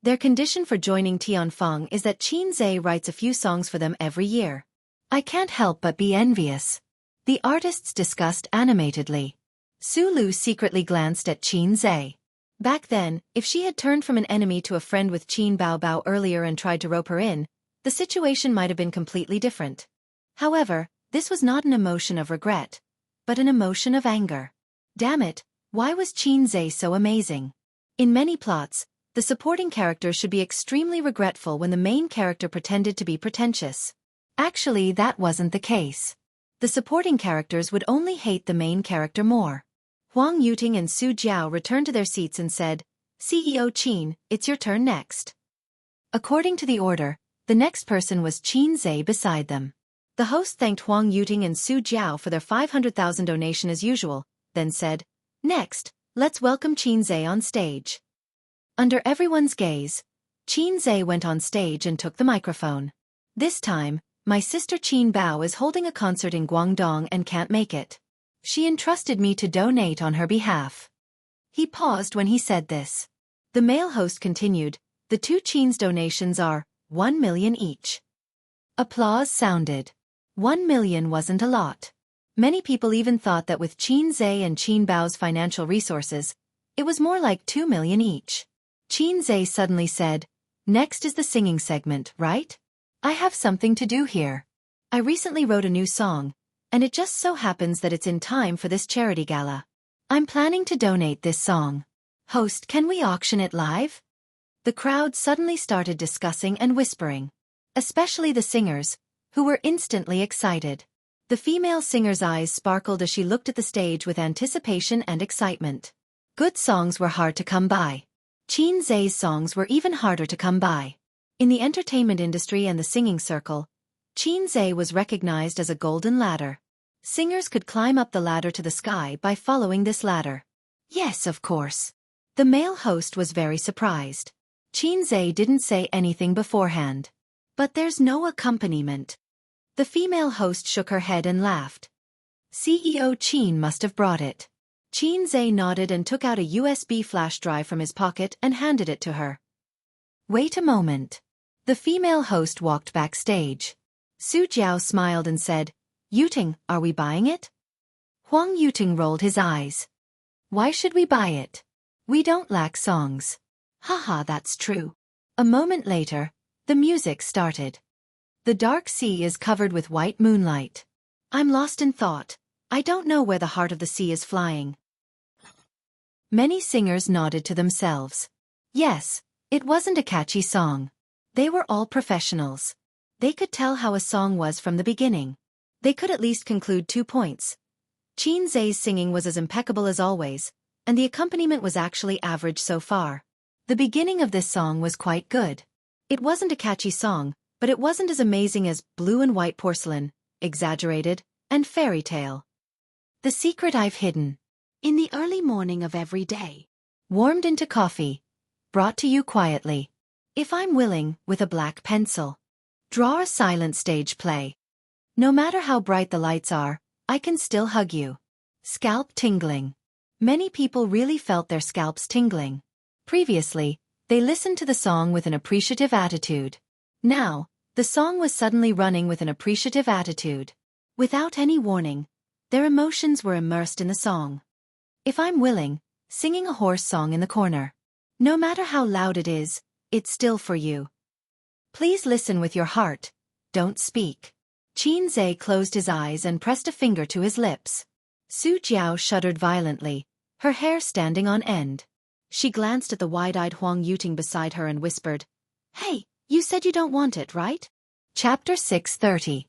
A: Their condition for joining Tianfeng is that Qin Zhe writes a few songs for them every year. I can't help but be envious. The artists discussed animatedly. Su Lu secretly glanced at Qin Zhe. Back then, if she had turned from an enemy to a friend with Qin Bao Bao earlier and tried to rope her in, the situation might have been completely different. However, this was not an emotion of regret, but an emotion of anger. Damn it, why was Qin Zhe so amazing? In many plots, the supporting characters should be extremely regretful when the main character pretended to be pretentious. Actually, that wasn't the case. The supporting characters would only hate the main character more. Huang Yuting and Su Jiao returned to their seats and said, CEO Qin, it's your turn next. According to the order, the next person was Qin Zhe beside them. The host thanked Huang Yuting and Su Jiao for their 500,000 donation as usual, then said, Next, let's welcome Qin Zhe on stage. Under everyone's gaze, Qin Zhe went on stage and took the microphone. This time, my sister Qin Bao is holding a concert in Guangdong and can't make it. She entrusted me to donate on her behalf. He paused when he said this. The male host continued, the two Qin's donations are 1 million each. Applause sounded. 1 million wasn't a lot. Many people even thought that with Qin Zhe and Qin Bao's financial resources, it was more like 2 million each. Qin Zhe suddenly said, Next is the singing segment, right? I have something to do here. I recently wrote a new song, and it just so happens that it's in time for this charity gala. I'm planning to donate this song. Host, can we auction it live? The crowd suddenly started discussing and whispering. Especially the singers, who were instantly excited. The female singer's eyes sparkled as she looked at the stage with anticipation and excitement. Good songs were hard to come by. Qin Zhe's songs were even harder to come by. In the entertainment industry and the singing circle, Qin Zhe was recognized as a golden ladder. Singers could climb up the ladder to the sky by following this ladder. Yes, of course. The male host was very surprised. Qin Zhe didn't say anything beforehand. But there's no accompaniment. The female host shook her head and laughed. CEO Qin must have brought it. Qin Zhe nodded and took out a USB flash drive from his pocket and handed it to her. Wait a moment. The female host walked backstage. Su Jiao smiled and said, Yuting, are we buying it? Huang Yuting rolled his eyes. Why should we buy it? We don't lack songs. Haha, that's true. A moment later, the music started. The dark sea is covered with white moonlight. I'm lost in thought. I don't know where the heart of the sea is flying. Many singers nodded to themselves. Yes, it wasn't a catchy song. They were all professionals. They could tell how a song was from the beginning. They could at least conclude 2 points. Qin Zhe's singing was as impeccable as always, and the accompaniment was actually average so far. The beginning of this song was quite good. It wasn't a catchy song, but it wasn't as amazing as Blue and White Porcelain, Exaggerated, and Fairy Tale. The Secret I've Hidden. In the early morning of every day. Warmed into coffee. Brought to you quietly. If I'm willing, with a black pencil. Draw a silent stage play. No matter how bright the lights are, I can still hug you. Scalp tingling. Many people really felt their scalps tingling. Previously, they listened to the song with an appreciative attitude. Now, the song was suddenly running with an appreciative attitude. Without any warning, their emotions were immersed in the song. If I'm willing, singing a horse song in the corner. No matter how loud it is, it's still for you. Please listen with your heart, don't speak. Qin Zhe closed his eyes and pressed a finger to his lips. Su Jiao shuddered violently, her hair standing on end. She glanced at the wide-eyed Huang Yuting beside her and whispered, Hey, you said you don't want it, right? Chapter 630.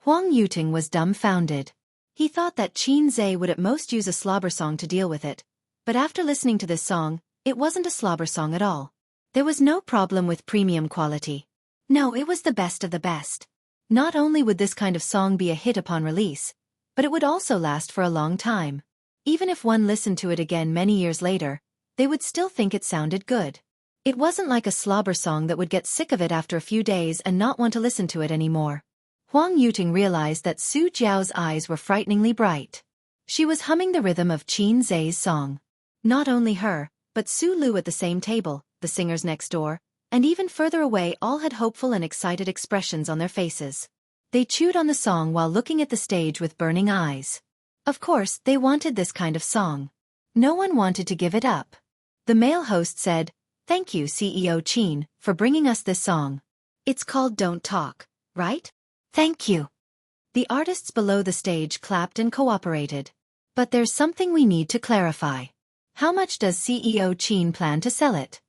A: Huang Yuting was dumbfounded. He thought that Qin Zhe would at most use a slobber song to deal with it, but after listening to this song, it wasn't a slobber song at all. There was no problem with premium quality. No, it was the best of the best. Not only would this kind of song be a hit upon release, but it would also last for a long time. Even if one listened to it again many years later, they would still think it sounded good. It wasn't like a slobber song that would get sick of it after a few days and not want to listen to it anymore. Huang Yuting realized that Su Jiao's eyes were frighteningly bright. She was humming the rhythm of Qin Zhe's song. Not only her, but Su Lu at the same table, the singers next door, and even further away all had hopeful and excited expressions on their faces. They chewed on the song while looking at the stage with burning eyes. Of course, they wanted this kind of song. No one wanted to give it up. The male host said, "Thank you, CEO Chin, for bringing us this song. It's called Don't Talk, right? Thank you." The artists below the stage clapped and cooperated. But there's something we need to clarify. How much does CEO Chin plan to sell it?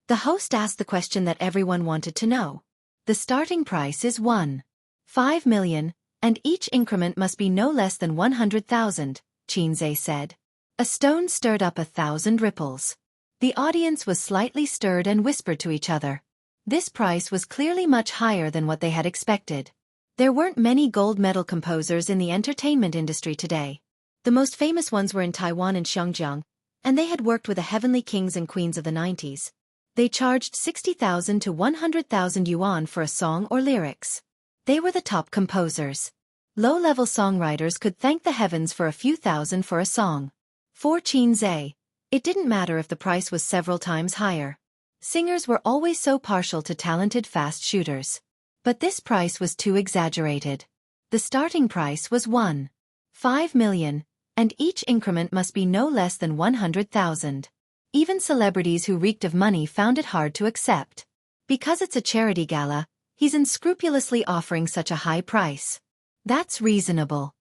A: The host asked the question that everyone wanted to know. The starting price is 1.5 million, and each increment must be no less than 100,000, Chinze said. A stone stirred up 1,000 ripples. The audience was slightly stirred and whispered to each other. This price was clearly much higher than what they had expected. There weren't many gold medal composers in the entertainment industry today. The most famous ones were in Taiwan and Xinjiang, and they had worked with the heavenly kings and queens of the 90s. They charged 60,000 to 100,000 yuan for a song or lyrics. They were the top composers. Low-level songwriters could thank the heavens for a few thousand for a song. For Chinze, it didn't matter if the price was several times higher. Singers were always so partial to talented fast shooters. But this price was too exaggerated. The starting price was 1.5 million, and each increment must be no less than 100,000. Even celebrities who reeked of money found it hard to accept. Because it's a charity gala, he's unscrupulously offering such a high price. That's reasonable.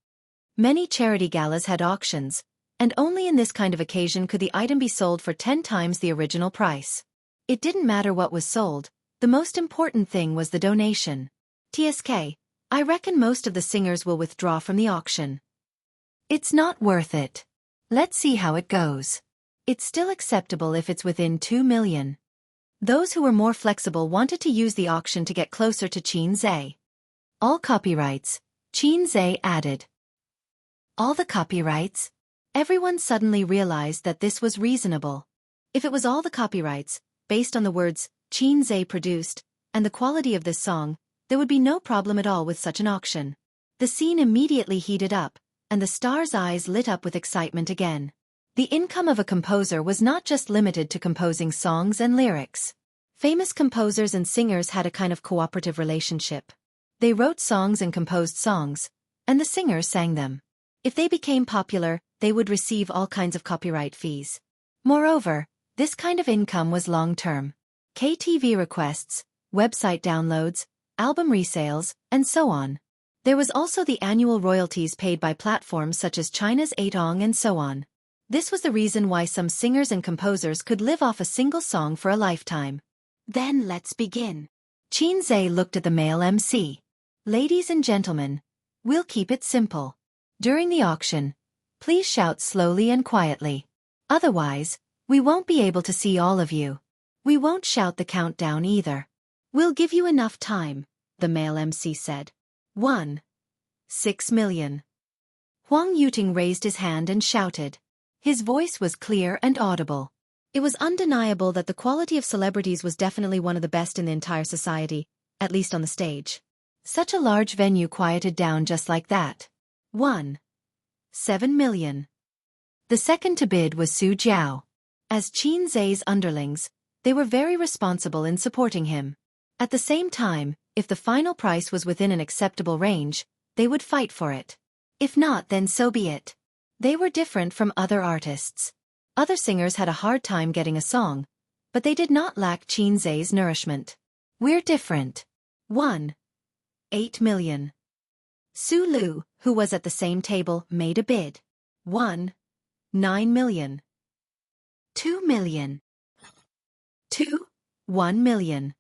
A: Many charity galas had auctions, and only in this kind of occasion could the item be sold for 10 times the original price. It didn't matter what was sold, the most important thing was the donation. TSK, I reckon most of the singers will withdraw from the auction. It's not worth it. Let's see how it goes. It's still acceptable if it's within 2 million. Those who were more flexible wanted to use the auction to get closer to Chinze. All copyrights, Chinze added. All the copyrights? Everyone suddenly realized that this was reasonable. If it was all the copyrights, based on the words Chinze produced, and the quality of this song, there would be no problem at all with such an auction. The scene immediately heated up, and the star's eyes lit up with excitement again. The income of a composer was not just limited to composing songs and lyrics. Famous composers and singers had a kind of cooperative relationship. They wrote songs and composed songs, and the singers sang them. If they became popular, they would receive all kinds of copyright fees. Moreover, this kind of income was long-term. KTV requests, website downloads, album resales, and so on. There was also the annual royalties paid by platforms such as China's Aidong and so on. This was the reason why some singers and composers could live off a single song for a lifetime. Then let's begin. Chinze looked at the male MC. Ladies and gentlemen, we'll keep it simple. During the auction, please shout slowly and quietly. Otherwise, we won't be able to see all of you. We won't shout the countdown either. We'll give you enough time, the male MC said. 1.6 million. Huang Yuting raised his hand and shouted. His voice was clear and audible. It was undeniable that the quality of celebrities was definitely one of the best in the entire society, at least on the stage. Such a large venue quieted down just like that. 1.7 million. The second to bid was Su Jiao. As Chinze's underlings, they were very responsible in supporting him. At the same time, if the final price was within an acceptable range, they would fight for it. If not, then so be it. They were different from other artists. Other singers had a hard time getting a song, but they did not lack Chinze's nourishment. We're different. 1.8 million. Su Lu, who was at the same table, made a bid. 1.9 million. 2 million. 1 million.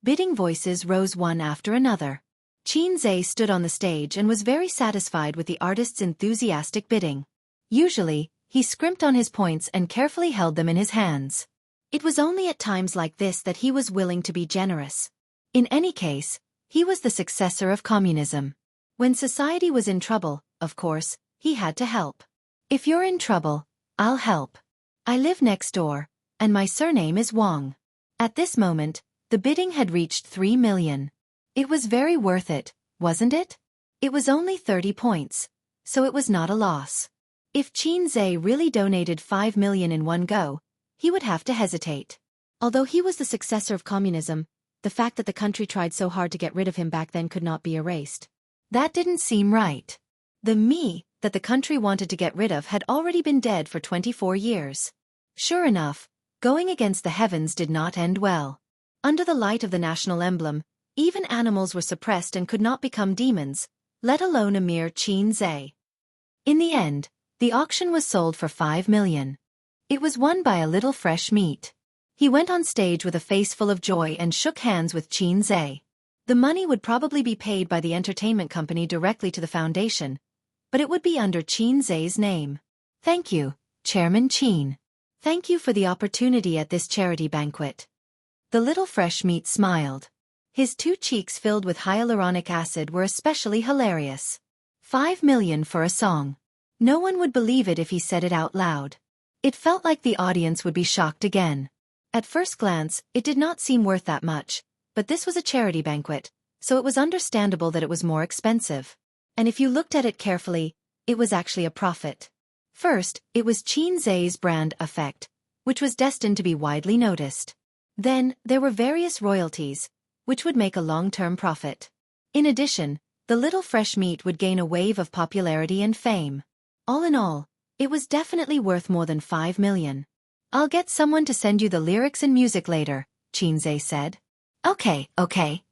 A: Bidding voices rose one after another. Chinze stood on the stage and was very satisfied with the artist's enthusiastic bidding. Usually, he scrimped on his points and carefully held them in his hands. It was only at times like this that he was willing to be generous. In any case, he was the successor of communism. When society was in trouble, of course, he had to help. If you're in trouble, I'll help. I live next door, and my surname is Wang. At this moment, the bidding had reached 3 million. It was very worth it, wasn't it? It was only 30 points, so it was not a loss. If Chinze really donated 5 million in one go, he would have to hesitate. Although he was the successor of communism, the fact that the country tried so hard to get rid of him back then could not be erased. That didn't seem right. The me that the country wanted to get rid of had already been dead for 24 years. Sure enough, going against the heavens did not end well. Under the light of the national emblem, even animals were suppressed and could not become demons, let alone a mere Qin. In the end, the auction was sold for 5 million. It was won by a little fresh meat. He went on stage with a face full of joy and shook hands with Qin. The money would probably be paid by the entertainment company directly to the foundation, but it would be under Qin's name. Thank you, Chairman Qin. Thank you for the opportunity at this charity banquet. The little fresh meat smiled. His 2 cheeks filled with hyaluronic acid were especially hilarious. 5 million for a song. No one would believe it if he said it out loud. It felt like the audience would be shocked again. At first glance, it did not seem worth that much, but this was a charity banquet, so it was understandable that it was more expensive. And if you looked at it carefully, it was actually a profit. First, it was Qin's brand effect, which was destined to be widely noticed. Then, there were various royalties, which would make a long-term profit. In addition, the little fresh meat would gain a wave of popularity and fame. All in all, it was definitely worth more than 5 million. I'll get someone to send you the lyrics and music later, Qin said. Okay.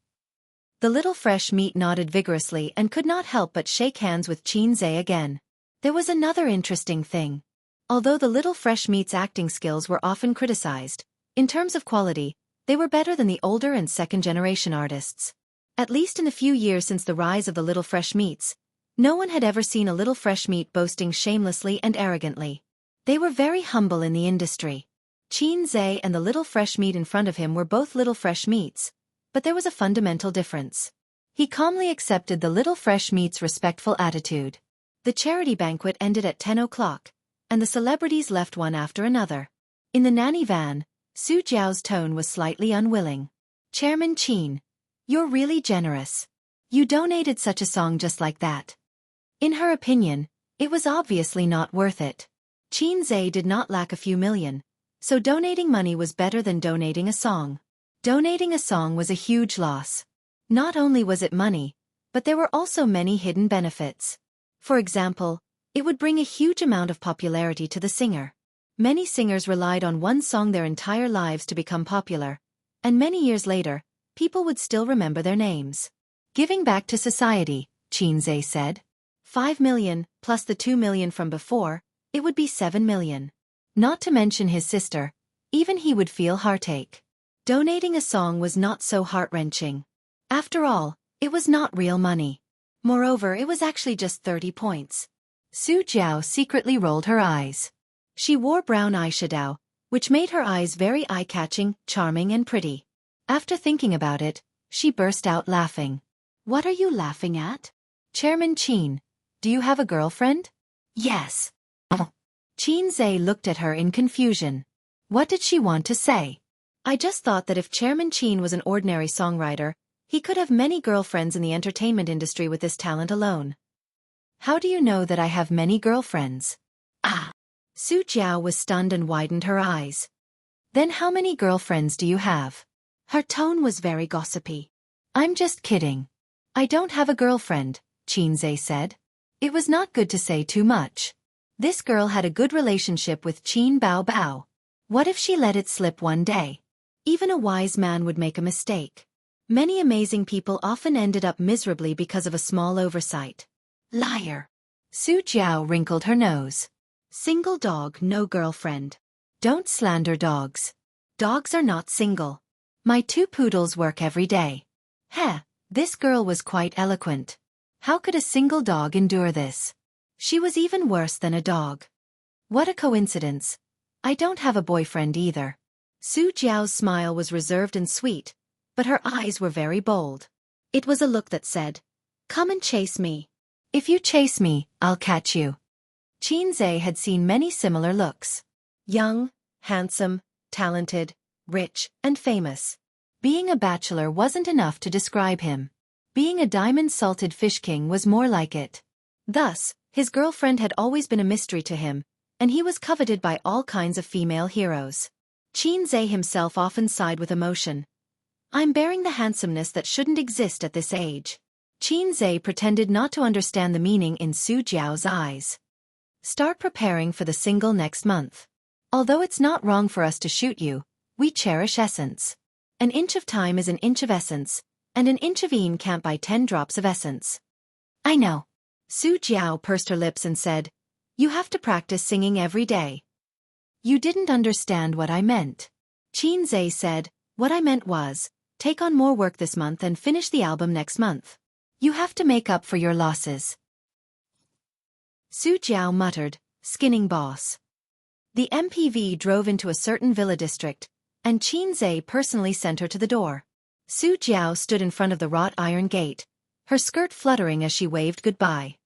A: The little fresh meat nodded vigorously and could not help but shake hands with Qin again. There was another interesting thing. Although the little fresh meat's acting skills were often criticized, in terms of quality, they were better than the older and second-generation artists. At least in the few years since the rise of the little fresh meats, no one had ever seen a little fresh meat boasting shamelessly and arrogantly. They were very humble in the industry. Qin and the little fresh meat in front of him were both little fresh meats, but there was a fundamental difference. He calmly accepted the little fresh meat's respectful attitude. The charity banquet ended at 10 o'clock, and the celebrities left one after another. In the nanny van, Su Jiao's tone was slightly unwilling. Chairman Qin, you're really generous. You donated such a song just like that. In her opinion, it was obviously not worth it. Qin did not lack a few million, so donating money was better than donating a song. Donating a song was a huge loss. Not only was it money, but there were also many hidden benefits. For example, it would bring a huge amount of popularity to the singer. Many singers relied on one song their entire lives to become popular, and many years later, people would still remember their names. Giving back to society, Qin said. 5 million, plus the 2 million from before, it would be 7 million. Not to mention his sister, even he would feel heartache. Donating a song was not so heart-wrenching. After all, it was not real money. Moreover, it was actually just 30 points. Su Jiao secretly rolled her eyes. She wore brown eyeshadow, which made her eyes very eye-catching, charming and pretty. After thinking about it, she burst out laughing. What are you laughing at? Chairman Qin, do you have a girlfriend? Yes. Qin looked at her in confusion. What did she want to say? I just thought that if Chairman Qin was an ordinary songwriter, he could have many girlfriends in the entertainment industry with this talent alone. How do you know that I have many girlfriends? Ah! Su Jiao was stunned and widened her eyes. Then how many girlfriends do you have? Her tone was very gossipy. I'm just kidding. I don't have a girlfriend, Qin said. It was not good to say too much. This girl had a good relationship with Qin Bao. What if she let it slip one day? Even a wise man would make a mistake. Many amazing people often ended up miserably because of a small oversight. Liar. Su Jiao wrinkled her nose. Single dog, no girlfriend. Don't slander dogs. Dogs are not single. My 2 poodles work every day. Heh, this girl was quite eloquent. How could a single dog endure this? She was even worse than a dog. What a coincidence. I don't have a boyfriend either. Su Jiao's smile was reserved and sweet, but her eyes were very bold. It was a look that said, "Come and chase me. If you chase me, I'll catch you." Qin had seen many similar looks. Young, handsome, talented, rich, and famous. Being a bachelor wasn't enough to describe him. Being a diamond-salted fish king was more like it. Thus, his girlfriend had always been a mystery to him, and he was coveted by all kinds of female heroes. Qin himself often sighed with emotion. I'm bearing the handsomeness that shouldn't exist at this age. Qin Zhe pretended not to understand the meaning in Su Jiao's eyes. Start preparing for the single next month. Although it's not wrong for us to shoot you, we cherish essence. An inch of time is an inch of essence, and an inch of een can't buy 10 drops of essence. I know. Su Jiao pursed her lips and said, you have to practice singing every day. You didn't understand what I meant. Qin Zhe said, what I meant was, take on more work this month and finish the album next month. You have to make up for your losses. Su Jiao muttered, skinning boss. The MPV drove into a certain villa district, and Qin Zhe personally sent her to the door. Su Jiao stood in front of the wrought iron gate, her skirt fluttering as she waved goodbye.